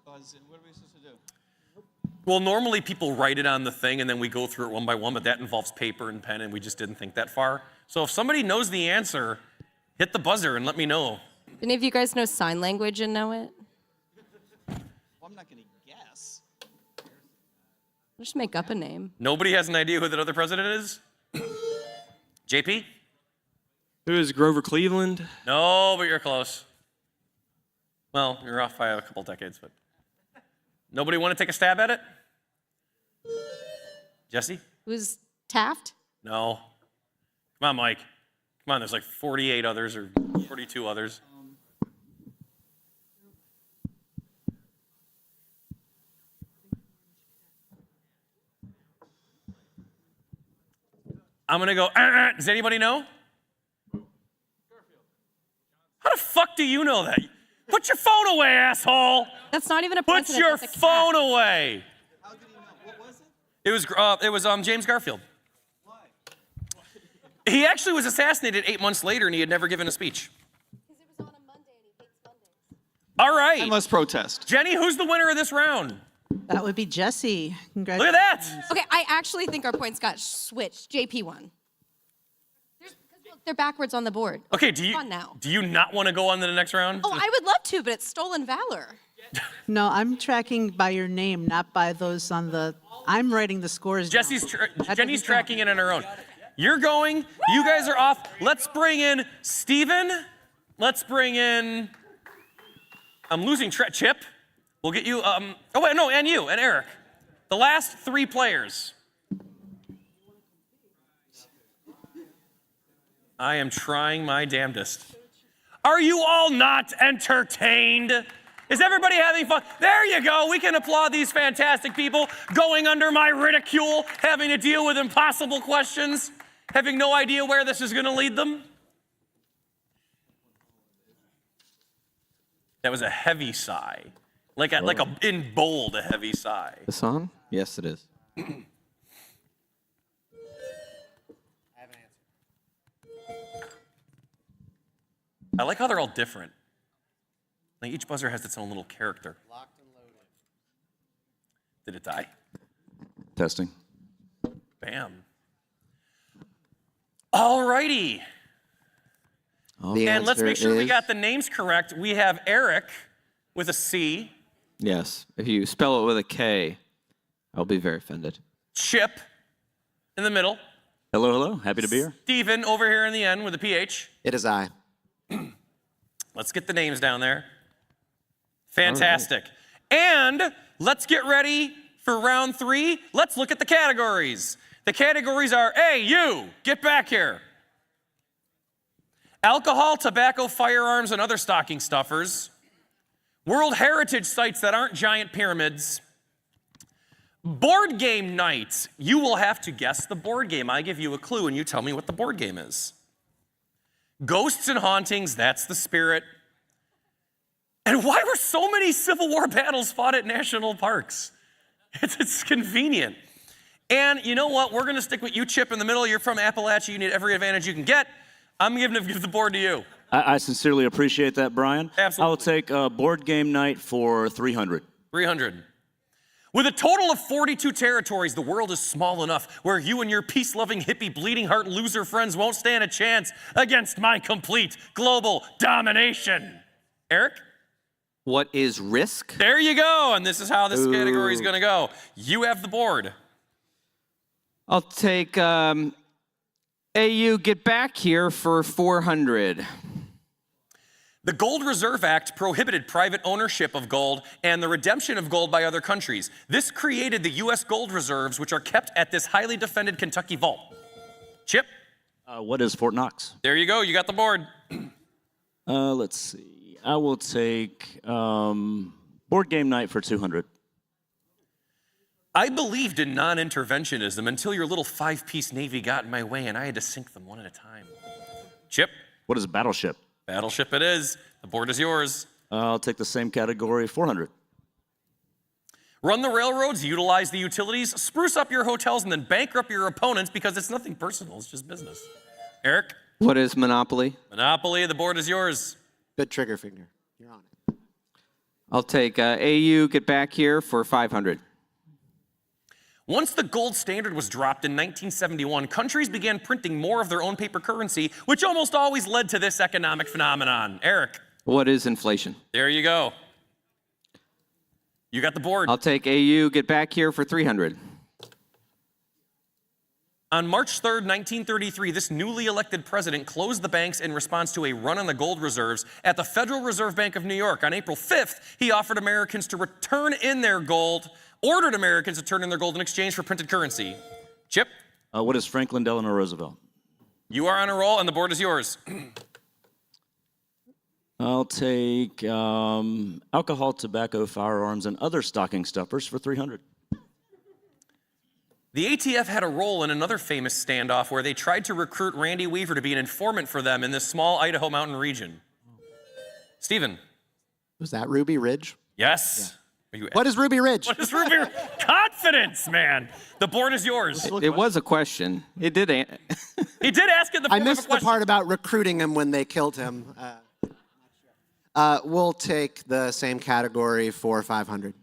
What are we supposed to do? Well, normally people write it on the thing and then we go through it one by one, but that involves paper and pen and we just didn't think that far. So if somebody knows the answer, hit the buzzer and let me know. Any of you guys know sign language and know it? Well, I'm not going to guess. Just make up a name. Nobody has an idea who that other president is? JP? Who is Grover Cleveland? No, but you're close. Well, you're off by a couple decades, but nobody want to take a stab at it? Jesse? Who's Taft? No. Come on, Mike. Come on, there's like 48 others or 42 others. I'm gonna go, does anybody know? How the fuck do you know that? Put your phone away, asshole! That's not even a Put president. your that's a phone cat. away! How did he know? What was it? It was James Garfield. Why? He actually was assassinated 8 months later and he had never given a speech. Because it was on a Monday and he hates Mondays. All right. I must protest. Jenny, who's the winner of this round? That would be Jesse. Look Congratulations. at that. Okay, I actually think our points got switched. JP won. Because look, they're backwards on the board. Okay, Come on now. do you not want to go on to the next round? Oh, I would love to, but it's stolen valor. No, I'm tracking by your name, not by those on the. I'm writing the scores down. Jenny's That doesn't tracking it on her own. You're going, you guys are off. Let's bring in Steven. Let's bring in, I'm losing track, Chip. We'll get you, oh wait, no, and you, and Eric. The last 3 players. I am trying my damnedest. Are you all not entertained? Is everybody having fun? There you go. We can applaud these fantastic people going under my ridicule, having to deal with impossible questions, having no idea where this is going to lead them. That was a heavy sigh. Like a in bold, a heavy sigh. This on? Yes, it is. I like how they're all different. Like each buzzer has its own little character. Locked and loaded. Did it die? Testing. Bam. All righty. And let's make sure we got the names correct. We have Eric with a C. Yes. If you spell it with a K, I'll be very offended. Chip in the middle. Hello, hello. Happy to be here. Steven over here in the end with a PH. It is I. Let's get the names down there. Fantastic. And let's get ready for round 3. Let's look at the categories. The categories are, hey, you, get back here. Alcohol, tobacco, firearms, and other stocking stuffers. World Heritage sites that aren't giant pyramids. Board game nights. You will have to guess the board game. I give you a clue and you tell me what the board game is. Ghosts and hauntings, that's the spirit. And why were so many Civil War battles fought at national parks? It's convenient. And you know what? We're going to stick with you, Chip, in the middle. You're from Appalachia. You need every advantage you can get. I'm going to give the board to you. I sincerely appreciate that, Brian. Absolutely. I'll take a board game night for 300. 300. With a total of 42 territories, the world is small enough where you and your peace-loving, hippie, bleeding heart loser friends won't stand a chance against my complete global domination. Eric? What is risk? There you go, and this is how this category is going to go. You have the board. I'll take AU, get back here for 400. The Gold Reserve Act prohibited private ownership of gold and the redemption of gold by other countries. This created the U.S. gold reserves, which are kept at this highly defended Kentucky vault. Chip? What is Fort Knox? There you go. You got the board. Let's see. I will take board game night for 200. I believed in non-interventionism until your little 5-piece Navy got in my way and I had to sink them one at a time. Chip? What is Battleship? Battleship it is. The board is yours. I'll take the same category, 400. Run the railroads, utilize the utilities, spruce up your hotels, and then bankrupt your opponents because it's nothing personal, it's just business. Eric? What is Monopoly? Monopoly, the board is yours. Good trigger finger. You're on it. I'll take AU, get back here for 500. Once the gold standard was dropped in 1971, countries began printing more of their own paper currency, which almost always led to this economic phenomenon. Eric? What is inflation? There you go. You got the board. I'll take AU, get back here for 300. On March 3rd, 1933, this newly elected president closed the banks in response to a run on the gold reserves at the Federal Reserve Bank of New York. On April 5th, he offered Americans to return in their gold, ordered Americans to turn in their gold in exchange for printed currency. Chip? What is Franklin Delano Roosevelt? You are on a roll, and the board is yours. I'll take alcohol, tobacco, firearms, and other stocking stuffers for 300. The ATF had a role in another famous standoff where they tried to recruit Randy Weaver to be an informant for them in this small Idaho mountain region. Stephen? Was that Ruby Ridge? Yes. Yeah. What is Ruby Ridge? What is Ruby Ridge? Confidence, man. The board is yours. It was a question. It did. He did ask it the I missed the part about recruiting him when they killed him. We'll take the same category for 500.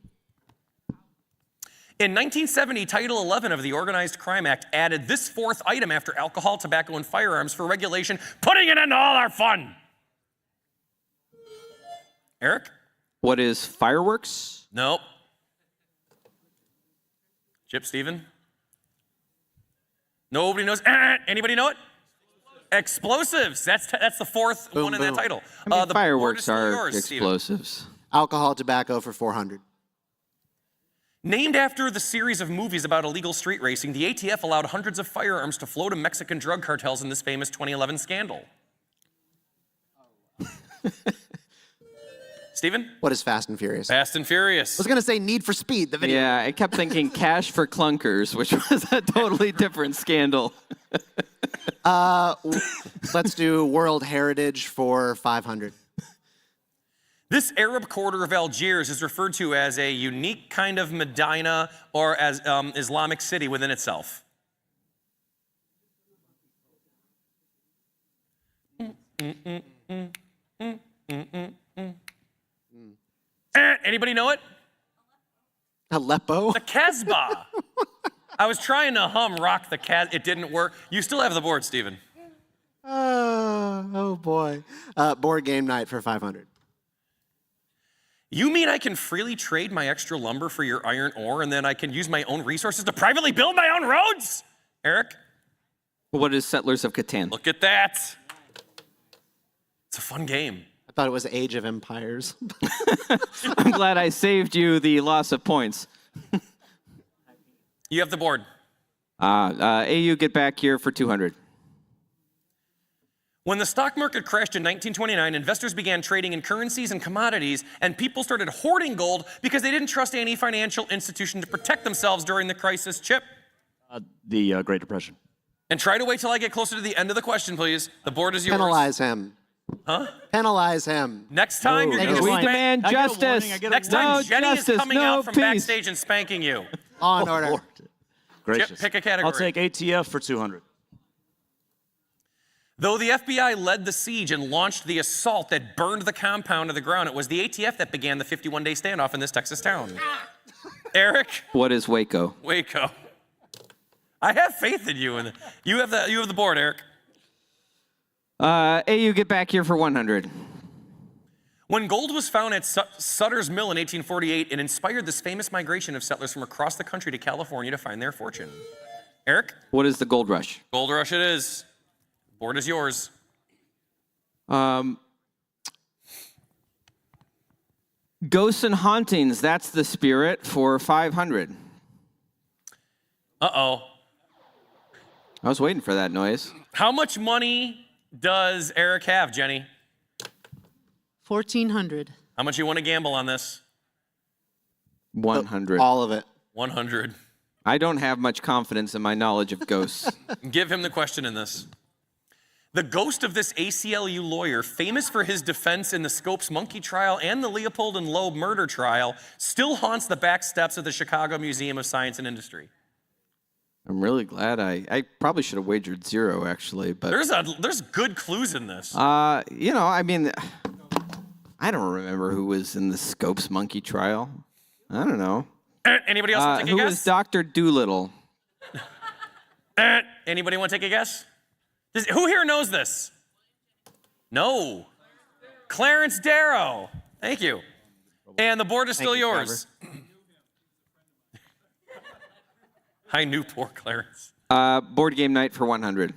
In 1970, Title 11 of the Organized Crime Act added this fourth item after alcohol, tobacco, and firearms for regulation, putting an end to all our fun. Eric? What is fireworks? Nope. Chip, Stephen? Nobody knows. Anybody know it? Explosives. That's the fourth one in that title. I mean, the fireworks board is are yours, explosives. Stephen. Alcohol, tobacco for 400. Named after the series of movies about illegal street racing, the ATF allowed hundreds of firearms to flow to Mexican drug cartels in this famous 2011 scandal. Stephen? What is Fast and Furious? Fast and Furious. I was going to say Need for Speed, the video. Yeah, I kept thinking Cash for Clunkers, which was a totally different scandal. Let's do World Heritage for 500. This Arab quarter of Algiers is referred to as a unique kind of Medina or as Islamic city within itself. Anybody know it? Aleppo? The Casbah. I was trying to hum Rock the Casbah. It didn't work. You still have the board, Stephen. Oh boy. Board game night for 500. You mean I can freely trade my extra lumber for your iron ore and then I can use my own resources to privately build my own roads? Eric? What is Settlers of Catan? Look at that. It's a fun game. I thought it was Age of Empires. I'm glad I saved you the loss of points. You have the board. AU, get back here for 200. When the stock market crashed in 1929, investors began trading in currencies and commodities, and people started hoarding gold because they didn't trust any financial institution to protect themselves during the crisis. Chip? The Great Depression. And try to wait till I get closer to the end of the question, please. The board is yours. Penalize him. Huh? Penalize him. Next time you're going to We demand justice. Next time Jenny justice, is coming no out from peace. backstage and spanking you. Law and order. Gracious. Chip, pick a category. I'll take ATF for 200. Though the FBI led the siege and launched the assault that burned the compound to the ground, it was the ATF that began the 51-day standoff in this Texas town. Eric? What is Waco? Waco. I have faith in you. You have the board, Eric. AU, get back here for 100. When gold was found at Sutter's Mill in 1848, it inspired this famous migration of settlers from across the country to California to find their fortune. Eric? What is the Gold Rush? Gold Rush it is. Board is yours. Ghosts and Hauntings, that's the spirit for 500. Uh-oh. I was waiting for that noise. How much money does Eric have, Jenny? 1,400. How much you want to gamble on this? 100. All of it. 100. I don't have much confidence in my knowledge of ghosts. Give him the question in this. The ghost of this ACLU lawyer, famous for his defense in the Scopes monkey trial and the Leopold and Loeb murder trial, still haunts the back steps of the Chicago Museum of Science and Industry. I'm really glad I probably should have wagered 0, actually, but there's good clues in this. You know, I mean, I don't remember who was in the Scopes monkey trial. I don't know. Anybody else want to take a who guess? was Dr. Doolittle? Anybody want to take a guess? Who here knows this? No. Clarence Darrow. Thank you. And the board is still yours. I knew poor Clarence. Board game night for 100.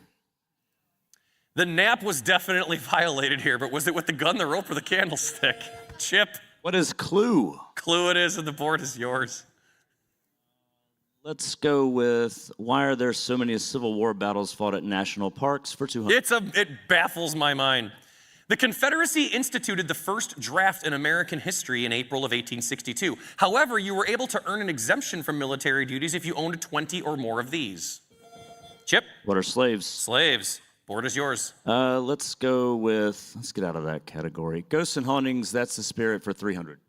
The nap was definitely violated here, but was it with the gun, the rope, or the candlestick? Chip? What is Clue? Clue it is, and the board is yours. Let's go with why are there so many Civil War battles fought at national parks for 200? It baffles my mind. The Confederacy instituted the first draft in American history in April of 1862. However, you were able to earn an exemption from military duties if you owned 20 or more of these. Chip? What are slaves? Slaves. Board is yours. Let's go with, let's get out of that category. Ghosts and Hauntings, that's the spirit for 300.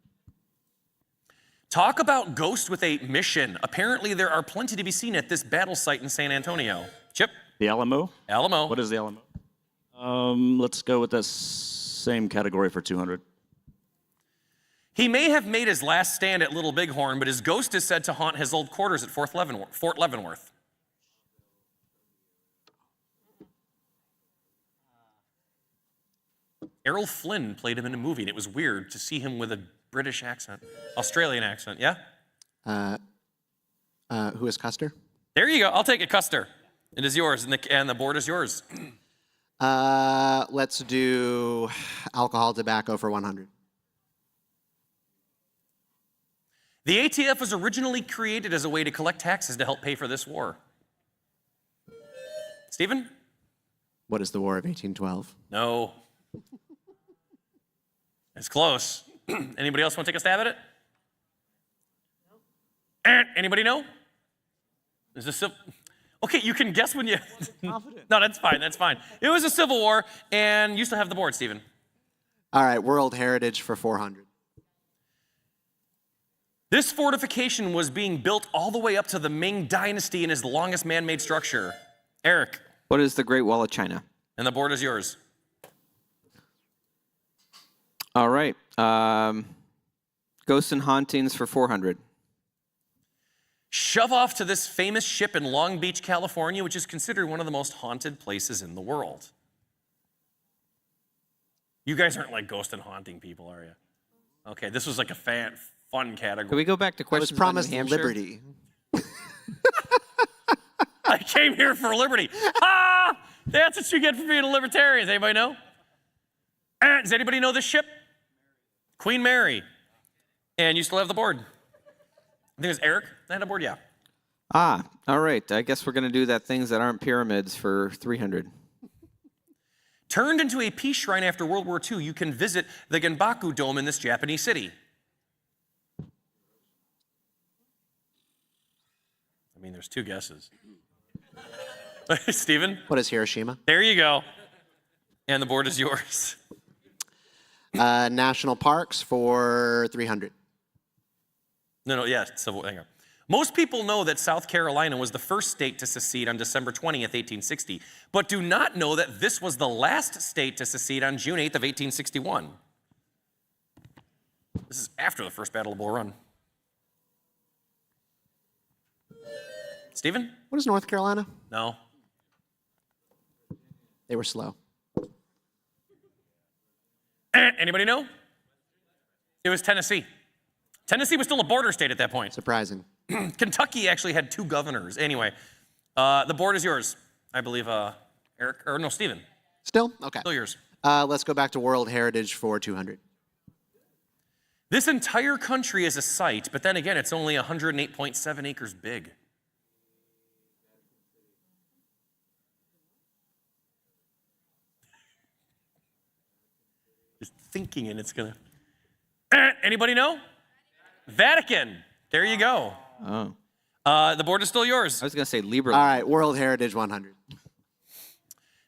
Talk about ghosts with a mission. Apparently, there are plenty to be seen at this battle site in San Antonio. Chip? The Alamo? Alamo. What is the Alamo? Let's go with that same category for 200. He may have made his last stand at Little Bighorn, but his ghost is said to haunt his old quarters at Fort Leavenworth. Errol Flynn played him in a movie, and it was weird to see him with a British accent, Australian accent, yeah? Who is Custer? There you go. I'll take it, Custer. It is yours, and the board is yours. Let's do alcohol, tobacco for 100. The ATF was originally created as a way to collect taxes to help pay for this war. Stephen? What is the War of 1812? No. It's close. Anybody else want to take a stab at it? Anybody know? Is this okay? You can guess when you. No, that's fine. That's fine. It was a civil war, and you still have the board, Stephen. All right, World Heritage for 400. This fortification was being built all the way up to the Ming Dynasty and is the longest man-made structure. Eric. What is the Great Wall of China? And the board is yours. All right. Ghosts and Hauntings for 400. Shove off to this famous ship in Long Beach, California, which is considered one of the most haunted places in the world. You guys aren't like ghost and haunting people, are you? Okay, this was like a fun category. Can we go back to questions? I was promised on New Hampshire? liberty. I came here for liberty. Ah! That's what you get for being a libertarian. Does anybody know? Does anybody know this ship? Queen Mary. And you still have the board. I think it was Eric that had a board, yeah. Ah, all right. I guess we're going to do that things that aren't pyramids for 300. Turned into a peace shrine after World War II, you can visit the Genbaku Dome in this Japanese city. I mean, there's two guesses. Stephen? What is Hiroshima? There you go. And the board is yours. National Parks for 300. No, yeah, hang on. Most people know that South Carolina was the first state to secede on December 20th, 1860, but do not know that this was the last state to secede on June 8th of 1861. This is after the First Battle of Bull Run. Stephen? What is North Carolina? No. They were slow. Anybody know? It was Tennessee. Tennessee was still a border state at that point. Surprising. Kentucky actually had 2 governors. Anyway, the board is yours. I believe Eric, or no, Stephen. Still? Okay. Still yours. Let's go back to World Heritage for 200. This entire country is a site, but then again, it's only 108.7 acres big. Just thinking and it's gonna. Anybody know? Vatican. There you go. Oh. The board is still yours. I was going to say Libra. All right, World Heritage 100.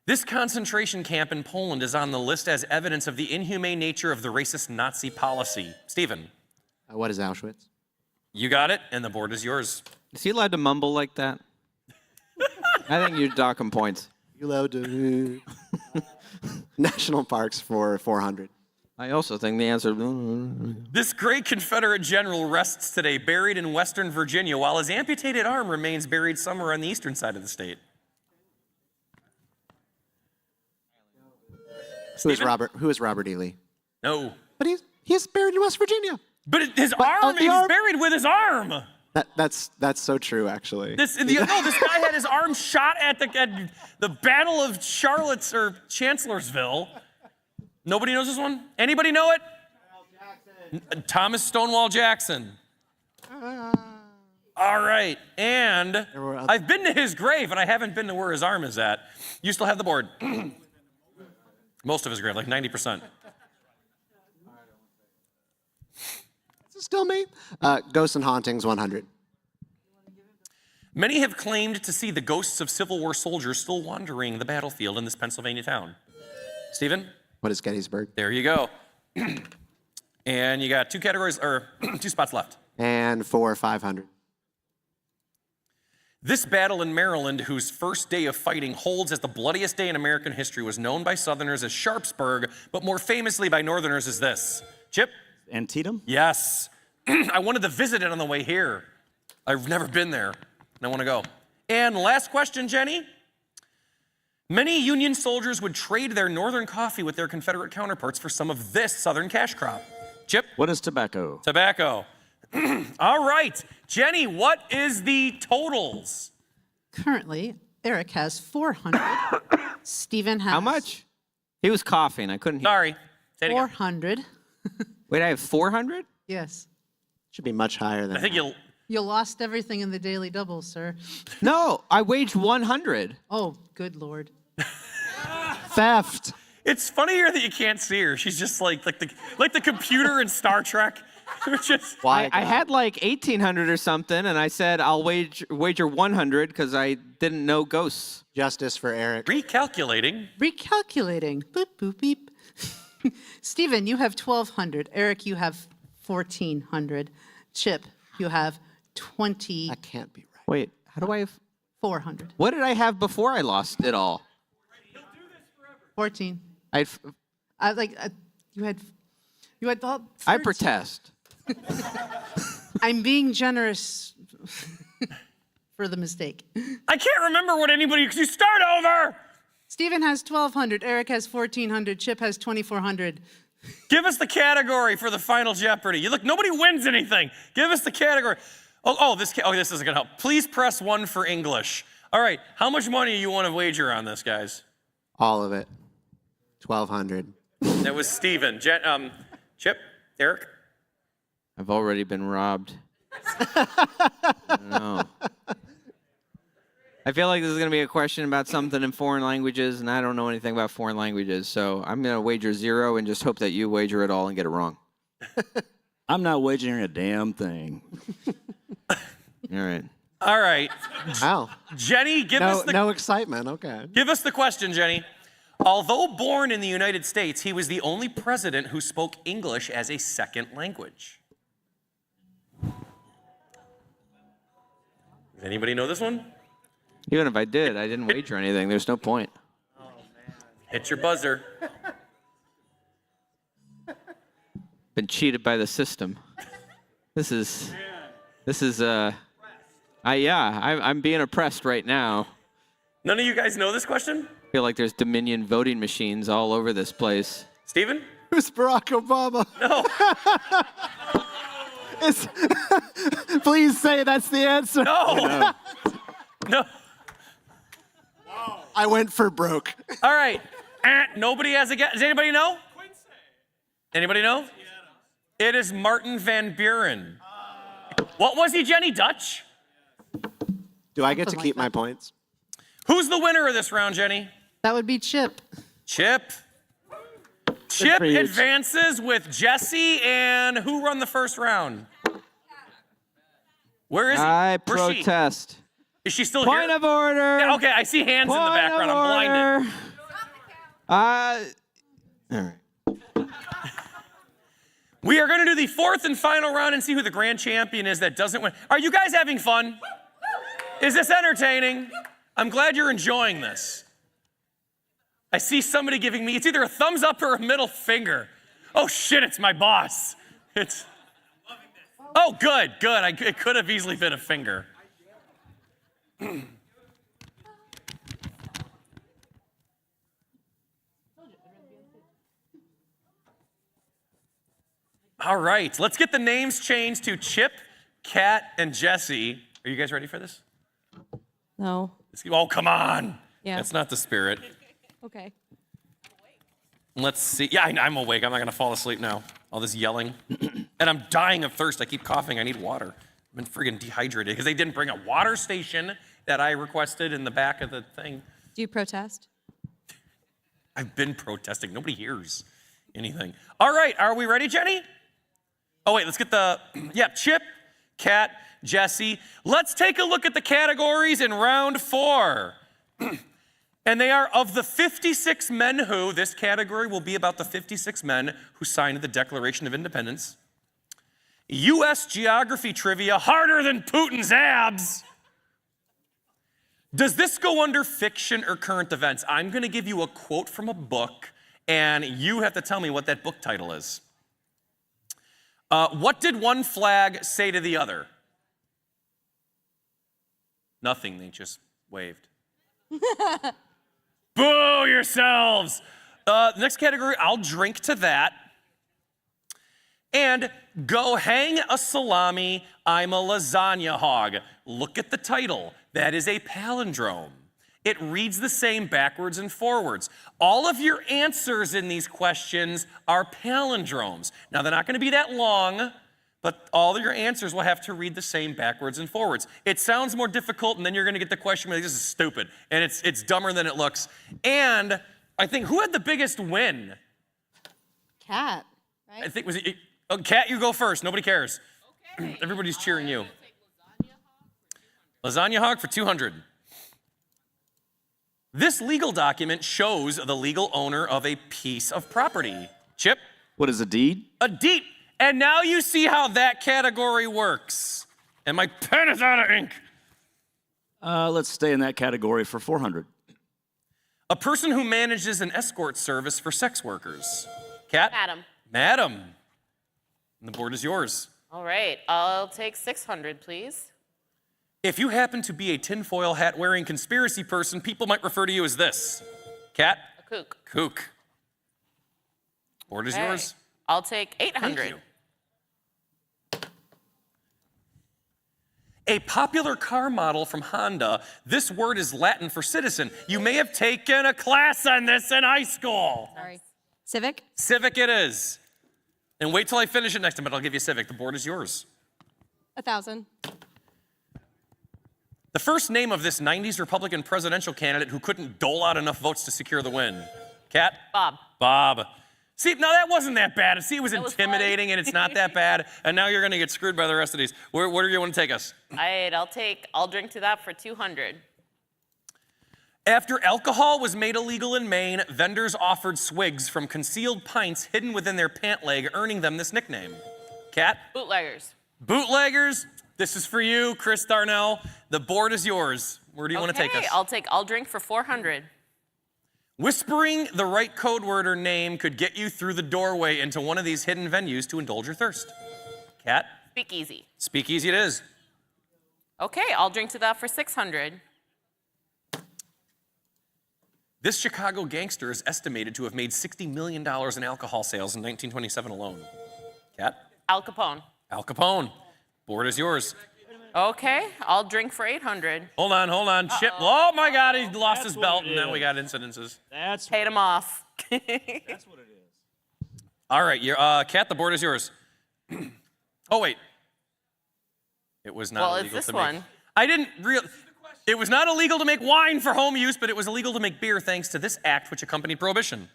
This concentration camp in Poland is on the list as evidence of the inhumane nature of the racist Nazi policy. Stephen. What is Auschwitz? You got it, and the board is yours. Is he allowed to mumble like that? I think you're docking points. You allowed to. National Parks for 400. I also think the answer. This great Confederate general rests today buried in Western Virginia, while his amputated arm remains buried somewhere on the eastern side of the state. Who is Robert E. Lee? No. But he's buried in West Virginia. But his arm, he's buried with his arm. That's so true, actually. This guy had his arm shot at the Battle of Charlottes or Chancellorsville. Nobody knows this one? Anybody know it? Thomas Stonewall Jackson. All right, and I've been to his grave, and I haven't been to where his arm is at. You still have the board. Most of his grave, like 90%. Is it still me? Ghosts and Hauntings 100. Many have claimed to see the ghosts of Civil War soldiers still wandering the battlefield in this Pennsylvania town. Stephen? What is Gettysburg? There you go. And you got 2 categories, or 2 spots left. And for 500. This battle in Maryland, whose first day of fighting holds as the bloodiest day in American history, was known by Southerners as Sharpsburg, but more famously by Northerners as this. Chip? Antietam? Yes. I wanted to visit it on the way here. I've never been there, and I want to go. And last question, Jenny. Many Union soldiers would trade their Northern coffee with their Confederate counterparts for some of this Southern cash crop. Chip? What is tobacco? Tobacco. All right. Jenny, what is the totals? Currently, Eric has 400. Stephen has. How much? He was coughing. I couldn't hear. Sorry. Say it again. 400. Wait, I have 400? Yes. Should be much higher than I think that. You lost everything in the daily double, sir. No, I waged 100. Oh, good Lord. Theft. It's funnier that you can't see her. She's just like the computer in Star Trek. Just, I had like 1,800 or something, and I said I'll wager 100 because I didn't know ghosts. Justice for Eric. Recalculating. Recalculating. Boop, boop, beep. Stephen, you have 1,200. Eric, you have 1,400. Chip, you have 20. That can't be right. Wait, how do I have? 400. What did I have before I lost it all? 14. You had all. I protest. I'm being generous for the mistake. I can't remember what anybody. Could you start over? Stephen has 1,200. Eric has 1,400. Chip has 2,400. Give us the category for the final Jeopardy. You look, nobody wins anything. Give us the category. This isn't gonna help. Please press 1 for English. All right, how much money do you want to wager on this, guys? All of it. 1,200. That was Stephen. Chip, Eric. I've already been robbed. I don't know. I feel like this is going to be a question about something in foreign languages, and I don't know anything about foreign languages, so I'm going to wager 0 and just hope that you wager it all and get it wrong. I'm not wagering a damn thing. All right. All right. Wow. Jenny, give us the... No excitement, okay. Give us the question, Jenny. Although born in the United States, he was the only president who spoke English as a second language. Does anybody know this one? Even if I did, I didn't wager anything. There's no point. Hit your buzzer. Been cheated by the system. I'm being oppressed right now. None of you guys know this question? I feel like there's Dominion voting machines all over this place. Stephen? Who's Barack Obama? No. Please say that's the answer. No. No. I went for broke. All right. Nobody has a guess. Does anybody know? Anybody know? It is Martin Van Buren. What was he, Jenny? Dutch? Do I get to keep my points? Who's the winner of this round, Jenny? That would be Chip. Chip. Chip advances with Jesse, and who won the first round? Where is he? I Where's she? protest. Is she still Point here? of order. Yeah, okay, I see hands in the background. I'm blinded. All right. We are going to do the fourth and final round and see who the grand champion is that doesn't win. Are you guys having fun? Is this entertaining? I'm glad you're enjoying this. I see somebody giving me, it's either a thumbs up or a middle finger. Oh shit, it's my boss. Oh, good. It could have easily been a finger. All right, let's get the names changed to Chip, Kat, and Jesse. Are you guys ready for this? No. Oh, come on. Yeah. That's not the spirit. Okay. Let's see. Yeah, I'm awake. I'm not going to fall asleep now. All this yelling. And I'm dying of thirst. I keep coughing. I need water. I've been friggin' dehydrated because they didn't bring a water station that I requested in the back of the thing. Do you protest? I've been protesting. Nobody hears anything. All right, are we ready, Jenny? Oh, wait, let's get the, Chip, Kat, Jesse. Let's take a look at the categories in round 4. And they are of the 56 men who, this category will be about the 56 men who signed the Declaration of Independence. U.S. geography trivia, harder than Putin's abs. Does this go under fiction or current events? I'm going to give you a quote from a book, and you have to tell me what that book title is. What did one flag say to the other? Nothing, they just waved. Boo yourselves! Next category, I'll drink to that. And go hang a salami, I'm a lasagna hog. Look at the title. That is a palindrome. It reads the same backwards and forwards. All of your answers in these questions are palindromes. Now, they're not going to be that long, but all of your answers will have to read the same backwards and forwards. It sounds more difficult, and then you're going to get the question where this is stupid, and it's dumber than it looks. And I think, who had the biggest win? Cat, right? I think was it, oh, Kat, you go first. Nobody cares. Okay. Everybody's cheering you. Lasagna Hog for 200. This legal document shows the legal owner of a piece of property. Chip? What is a deed? A deed. And now you see how that category works. And my pen is out of ink. Let's stay in that category for 400. A person who manages an escort service for sex workers. Kat? Madam. Madam. And the board is yours. All right, I'll take 600, please. If you happen to be a tinfoil hat wearing conspiracy person, people might refer to you as this. Kat? A kook. Kook. Board is Okay. yours. I'll take 800. Thank you. A popular car model from Honda. This word is Latin for citizen. You may have taken a class on this in high school. Sorry. Civic? Civic it is. And wait till I finish it next time, but I'll give you Civic. The board is yours. 1,000. The first name of this 90s Republican presidential candidate who couldn't dole out enough votes to secure the win. Kat? Bob. Bob. See, no, that wasn't that bad. See, it was intimidating, and it's not that bad. And now you're going to get screwed by the rest of these. Where do you want to take us? All right, I'll drink to that for 200. After alcohol was made illegal in Maine, vendors offered swigs from concealed pints hidden within their pant leg, earning them this nickname. Kat? Bootleggers. Bootleggers. This is for you, Chris Darnell. The board is yours. Where do you want to take us? I'll drink for 400. Whispering the right code word or name could get you through the doorway into one of these hidden venues to indulge your thirst. Kat? Speakeasy. Speakeasy it is. Okay, I'll drink to that for 600. This Chicago gangster is estimated to have made $60 million in alcohol sales in 1927 alone. Kat? Al Capone. Al Capone. Board is yours. Okay, I'll drink for 800. Hold on. Chip. Oh my God, he lost his belt, and now we got incidences. That's paid him off. That's what it is. All right, Kat, the board is yours. Oh wait, it was not Well, illegal it's to this make. one. I didn't real. It was not illegal to make wine for home use, but it was illegal to make beer thanks to this act which accompanied Prohibition.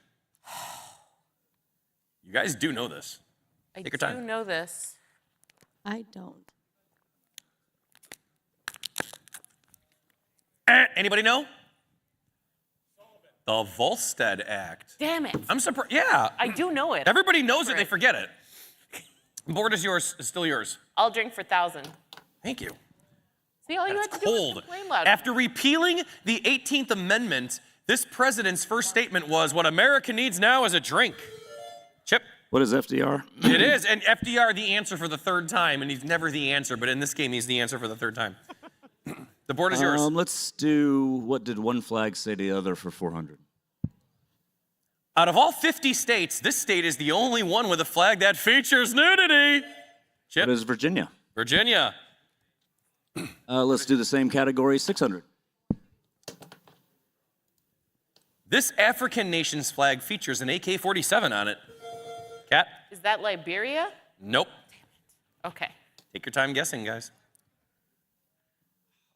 You guys do know this. I Take your time. do know this. I don't. Anybody know? The Volstead Act. Damn it. I'm surprised. Yeah. I do know it. Everybody knows it. They forget it. Board is yours. Is still yours. I'll drink for 1,000. Thank you. See, all you had to do Cold. was complain louder. After repealing the 18th Amendment, this president's first statement was, "What America needs now is a drink." Chip? What is FDR? It is, and FDR the answer for the third time, and he's never the answer, but in this game he's the answer for the third time. The board is yours. Let's do, what did one flag say to the other for 400? Out of all 50 states, this state is the only one with a flag that features nudity. Chip? What is Virginia? Virginia. Let's do the same category, 600. This African nation's flag features an AK-47 on it. Kat? Is that Liberia? Nope. Okay. Take your time guessing, guys.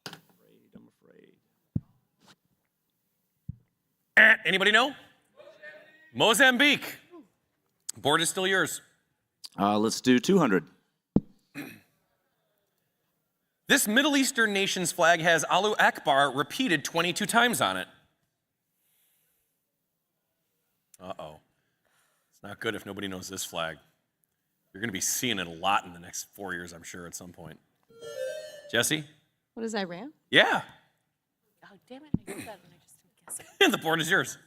I'm afraid. Anybody know? Mozambique. Board is still yours. Let's do 200. This Middle Eastern nation's flag has Allahu Akbar repeated 22 times on it. Uh-oh. It's not good if nobody knows this flag. You're going to be seeing it a lot in the next 4 years, I'm sure, at some point. Jesse? What is Iran? Yeah. Oh, damn it. I guessed that and I just didn't guess it. The board is yours.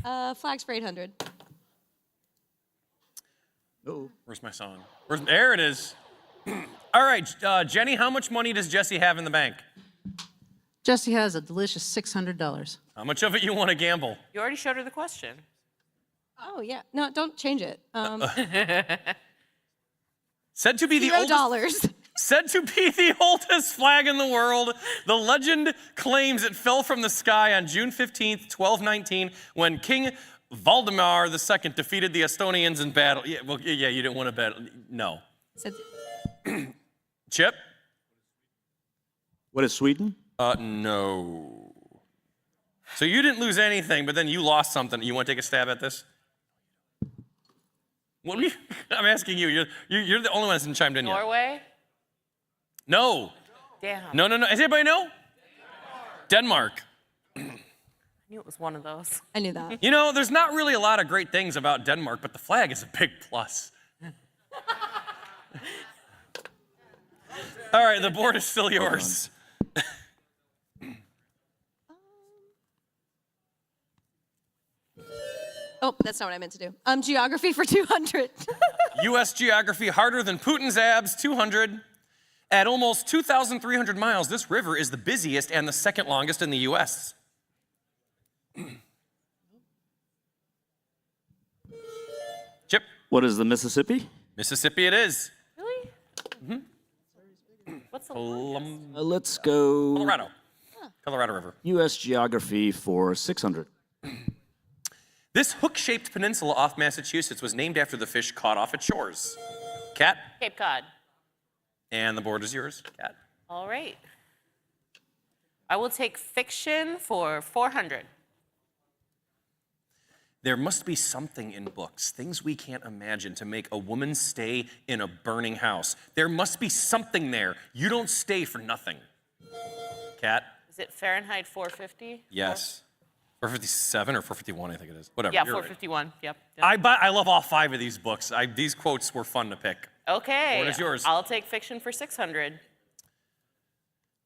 Flags for 800. Oh. Where's my song? There it is. All right, Jenny, how much money does Jesse have in the bank? Jesse has a delicious $600. How much of it you want to gamble? You already showed her the question. Oh, yeah. No, don't change it. Said to be the oldest. Said to be the oldest flag in the world, the legend claims it fell from the sky on June 15th, 1219, when King Valdemar II defeated the Estonians in battle. Yeah, well, yeah, you didn't want to bet. No. Chip? What is Sweden? No. So you didn't lose anything, but then you lost something. You want to take a stab at this? What were you? I'm asking you. You're the only one that's chimed in yet. Norway? No. Damn. No. Does anybody know? Denmark. I knew it was one of those. I knew that. You know, there's not really a lot of great things about Denmark, but the flag is a big plus. All right, the board is still yours. Oh, that's not what I meant to do. Geography for 200. U.S. geography harder than Putin's abs, 200. At almost 2,300 miles, this river is the busiest and the second longest in the U.S. Chip. What is the Mississippi? Mississippi it is. Really? What's the Let's go. Colorado. Colorado River. U.S. geography for 600. This hook-shaped peninsula off Massachusetts was named after the fish caught off its shores. Cat. Cape Cod. And the board is yours, Cat. All right. I will take fiction for 400. There must be something in books, things we can't imagine, to make a woman stay in a burning house. There must be something there. You don't stay for nothing. Cat? Is it Fahrenheit 450? Yes. 457 or 451, I think it is. Whatever. Yeah, you're right. 451. Yep. I love all 5 of these books. These quotes were fun to pick. Okay. What is yours? I'll take fiction for 600.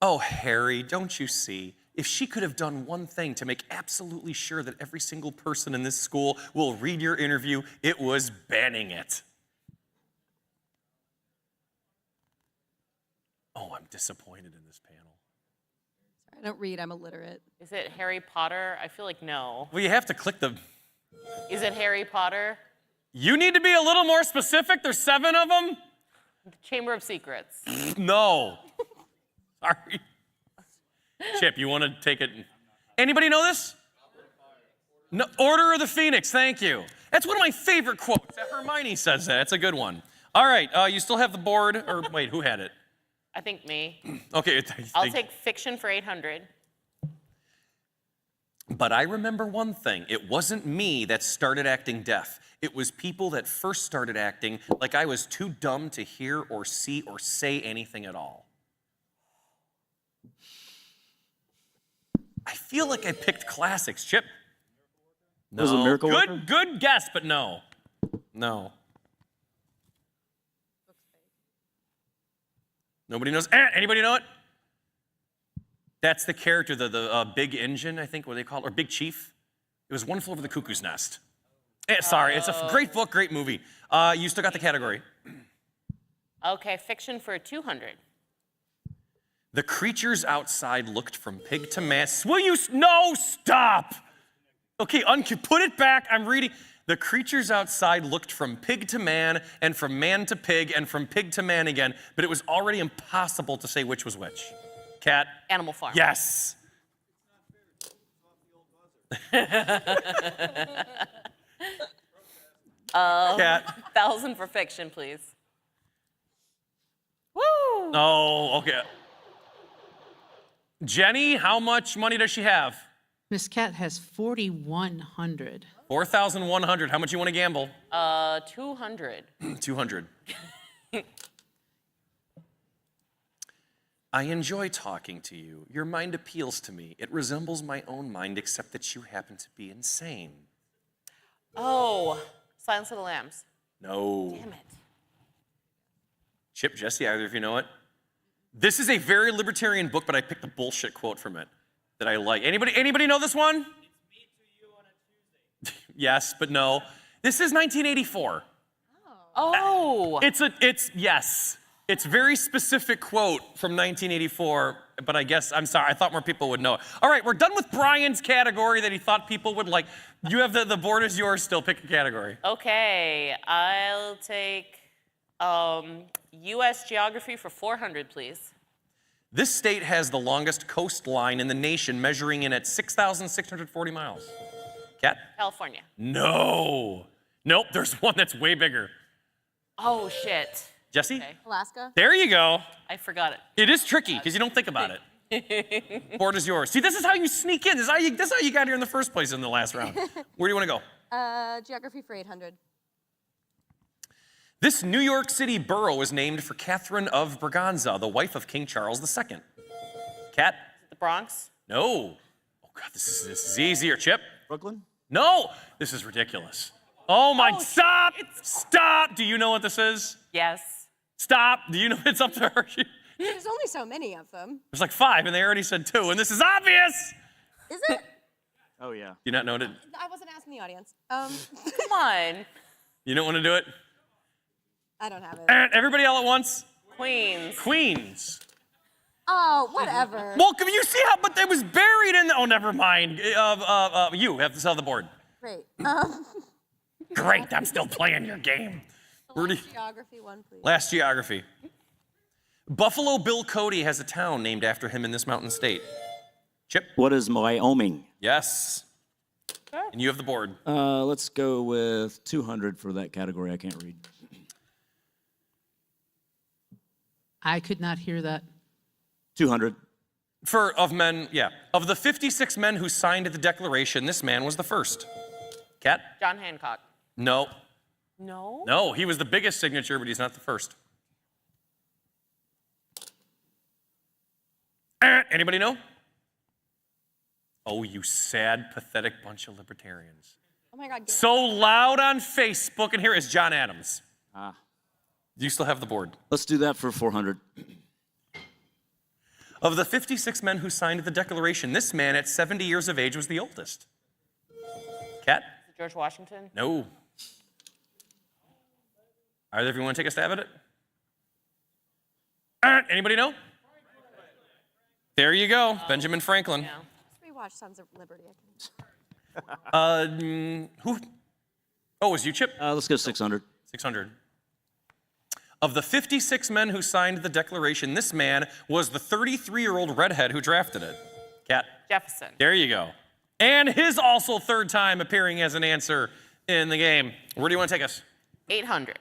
Oh, Harry, don't you see? If she could have done one thing to make absolutely sure that every single person in this school will read your interview, it was banning it. Oh, I'm disappointed in this panel. I don't read, I'm illiterate. Is it Harry Potter? I feel like no. Well, you have to click the... Is it Harry Potter? You need to be a little more specific. There's 7 of them. The Chamber of Secrets. No. Sorry. Chip, you want to take it? Anybody know this? No, Order of the Phoenix, thank you. That's one of my favorite quotes. That Hermione says that. It's a good one. All right, you still have the board, or wait, who had it? I think me. Okay. I'll take fiction for 800. But I remember one thing. It wasn't me that started acting deaf. It was people that first started acting like I was too dumb to hear or see or say anything at all. I feel like I picked classics. Chip? No. Was it Miracle Worker? Good guess, but no. No. Nobody knows. Anybody know it? That's the character, the big engine, I think, what they call it, or big chief. It was One Flew Over the Cuckoo's Nest. Sorry, it's a great book, great movie. You still got the category. Okay, fiction for 200. The creatures outside looked from pig to man. Will you? No, stop. Okay, put it back. I'm reading. The creatures outside looked from pig to man, and from man to pig, and from pig to man again, but it was already impossible to say which was which. Cat? Animal Farm. Yes. Cat? 1,000 for fiction, please. Woo! Oh, okay. Jenny, how much money does she have? Miss Cat has 4,100. 4,100. How much you want to gamble? 200. 200. I enjoy talking to you. Your mind appeals to me. It resembles my own mind, except that you happen to be insane. Oh, Silence of the Lambs. No. Damn it. Chip, Jesse, either of you know it? This is a very libertarian book, but I picked a bullshit quote from it that I like. Anybody know this one? It's me to you on a Tuesday. Yes, but no. This is 1984. Oh. Yes. It's a very specific quote from 1984, but I guess, I'm sorry, I thought more people would know it. All right, we're done with Bryan's category that he thought people would like. You have the board is yours still, pick a category. Okay, I'll take U.S. geography for 400, please. This state has the longest coastline in the nation, measuring in at 6,640 miles. Cat? California. No. Nope, there's one that's way bigger. Oh, shit. Jesse? Okay. Alaska? There you go. I forgot it. It is tricky because you don't think about it. Board is yours. See, this is how you sneak in. This is how you got here in the first place in the last round. Where do you want to go? Geography for 800. This New York City borough is named for Catherine of Braganza, the wife of King Charles II. Kat? The Bronx? No. Oh, God, this is easier. Chip? Brooklyn? No. This is ridiculous. Oh, my. Stop. Stop. Do you know what this is? Yes. Stop. Do you know it's up to her? There's only so many of them. There's like 5, and they already said 2, and this is obvious. Is it? Oh, yeah. Do you not know it? I wasn't asking the audience. Come on. You don't want to do it? I don't have it. Everybody all at once? Queens. Queens. Oh, whatever. Well, can you see how, but it was buried in the, oh, never mind. You have to sell the board. Great. Great, I'm still playing your game. Geography one, please. Last geography. Buffalo Bill Cody has a town named after him in this mountain state. Chip? What is Wyoming? Yes. And you have the board. Let's go with 200 for that category. I can't read. I could not hear that. 200. Of men, yeah. Of the 56 men who signed the Declaration, this man was the first. Kat? John Hancock. No. No? No, he was the biggest signature, but he's not the first. Anybody know? Oh, you sad, pathetic bunch of libertarians. Oh my God. So loud on Facebook, and here is John Adams. Ah. Do you still have the board? Let's do that for 400. Of the 56 men who signed the Declaration, this man at 70 years of age was the oldest. Kat? George Washington? No. Either of you want to take a stab at it? Anybody know? There you go, Benjamin Franklin. Let's rewatch Sons of Liberty. Who? Oh, was you, Chip? Let's go 600. 600. Of the 56 men who signed the Declaration, this man was the 33-year-old redhead who drafted it. Kat? Jefferson. There you go. And his also third time appearing as an answer in the game. Where do you want to take us? 800.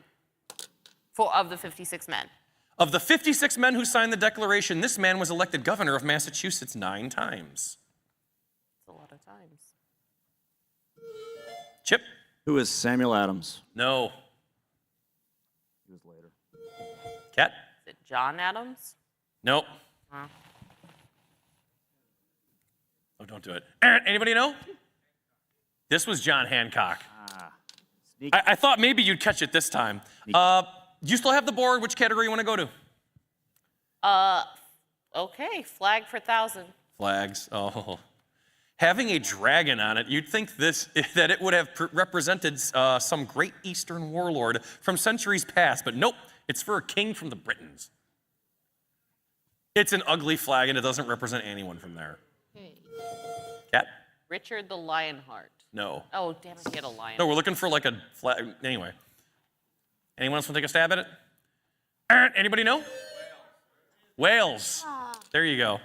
Of the 56 men. Of the 56 men who signed the Declaration, this man was elected governor of Massachusetts 9 times. That's a lot of times. Chip? Who is Samuel Adams? No. He was later. Kat? Is it John Adams? Nope. Huh. Oh, don't do it. Anybody know? This was John Hancock. I thought maybe you'd catch it this time. Do you still have the board? Which category you want to go to? Okay, flag for 1,000. Flags. Oh. Having a dragon on it, you'd think that it would have represented some great Eastern warlord from centuries past, but nope, it's for a king from the Britons. It's an ugly flag, and it doesn't represent anyone from there. Hey. Kat? Richard the Lionheart. No. Oh, damn it, he had a lion. No, we're looking for like a flag. Anyway. Anyone else want to take a stab at it? Anybody know? Wales. There you go.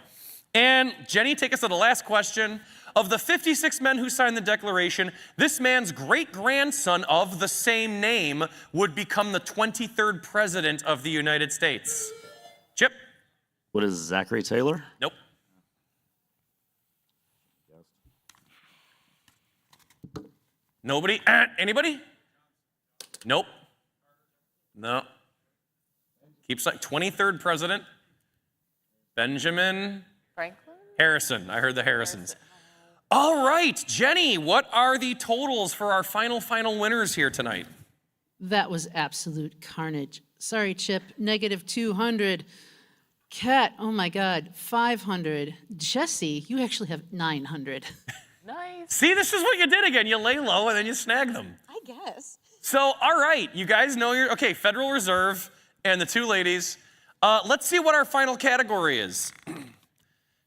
And Jenny, take us to the last question. Of the 56 men who signed the Declaration, this man's great-grandson of the same name would become the 23rd president of the United States. Chip? What is Zachary Taylor? Nope. Nobody? Anybody? Nope. No. Keeps like 23rd president. Benjamin Franklin? Harrison. I heard the Harrisons. All right, Jenny, what are the totals for our final winners here tonight? That was absolute carnage. Sorry, Chip, negative 200. Kat, oh my God, 500. Jesse, you actually have 900. Nice. See, this is what you did again. You lay low and then you snag them. I guess. So, all right, you guys know okay, Federal Reserve and the two ladies. Let's see what our final category is.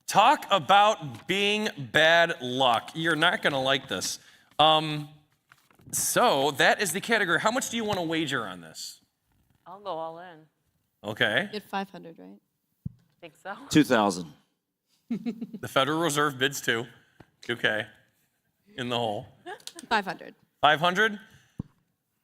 Talk about being bad luck. You're not going to like this. So that is the category. How much do you want to wager on this? I'll go all in. Okay. You had 500, right? Think so? 2,000. The Federal Reserve bids 2K in the hole. 500. 500?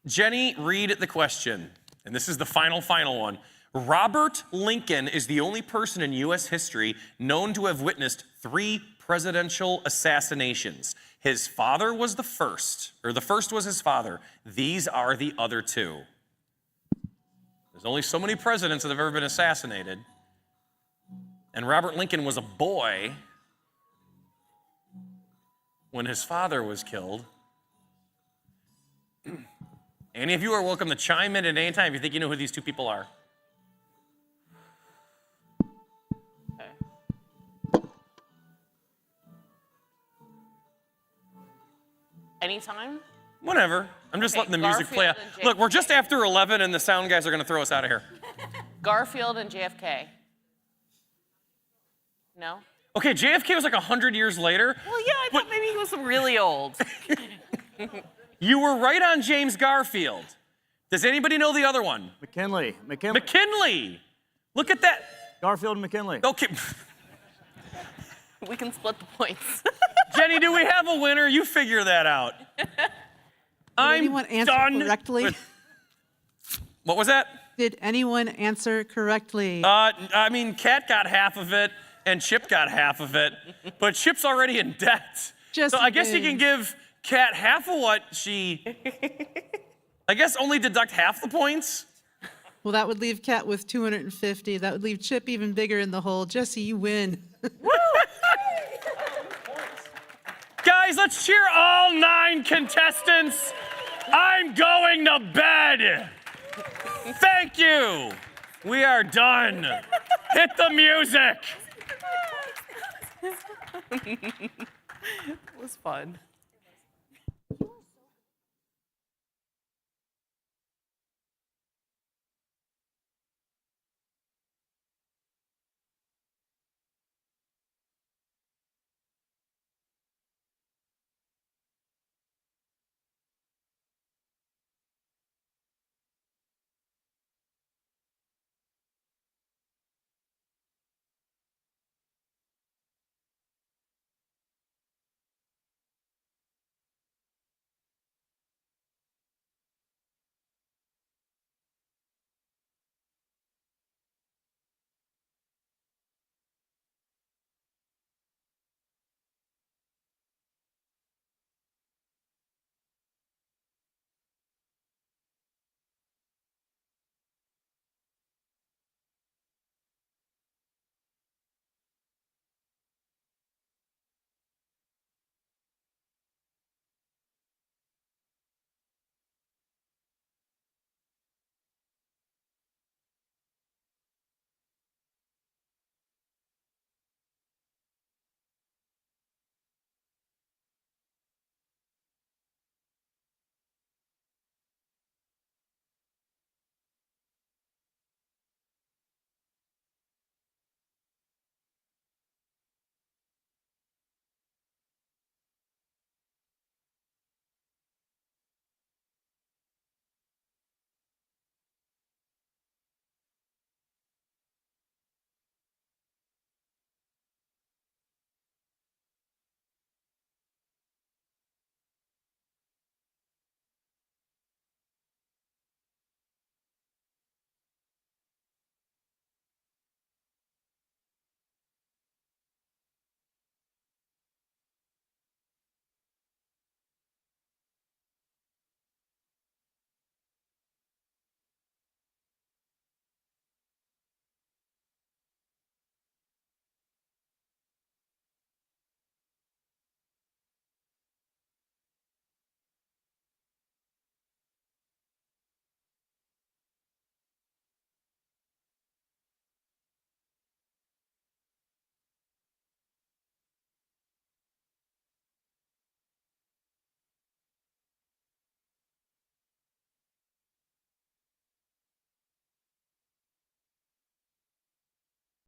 Jenny, read the question. And this is the final one. Robert Lincoln is the only person in U.S. history known to have witnessed 3 presidential assassinations. His father was the first, or the first was his father. These are the other 2. There's only so many presidents that have ever been assassinated. And Robert Lincoln was a boy when his father was killed. Any of you are welcome to chime in at any time if you think you know who these 2 people are. Anytime? Whenever. I'm just letting the music play out. Garfield and Look, we're just after 11 and the sound guys are going to throw us out of here. Garfield and JFK. No? Okay, JFK was like 100 years later. Well, yeah, I thought maybe he was really old. You were right on James Garfield. Does anybody know the other one? McKinley. McKinley. Look at that. Garfield and McKinley. Okay. We can split the points. Jenny, do we have a winner? You figure that out. I'm anyone answer done correctly? What was that? Did anyone answer correctly? I mean, Kat got half of it, and Chip got half of it, but Chip's already in debt. Just so I guess you kidding. can give Kat half of what she, I guess only deduct half the points. Well, that would leave Kat with 250. That would leave Chip even bigger in the hole. Jesse, you win. Guys, let's cheer all 9 contestants. I'm going to bed. Thank you. We are done. Hit the music. It was fun.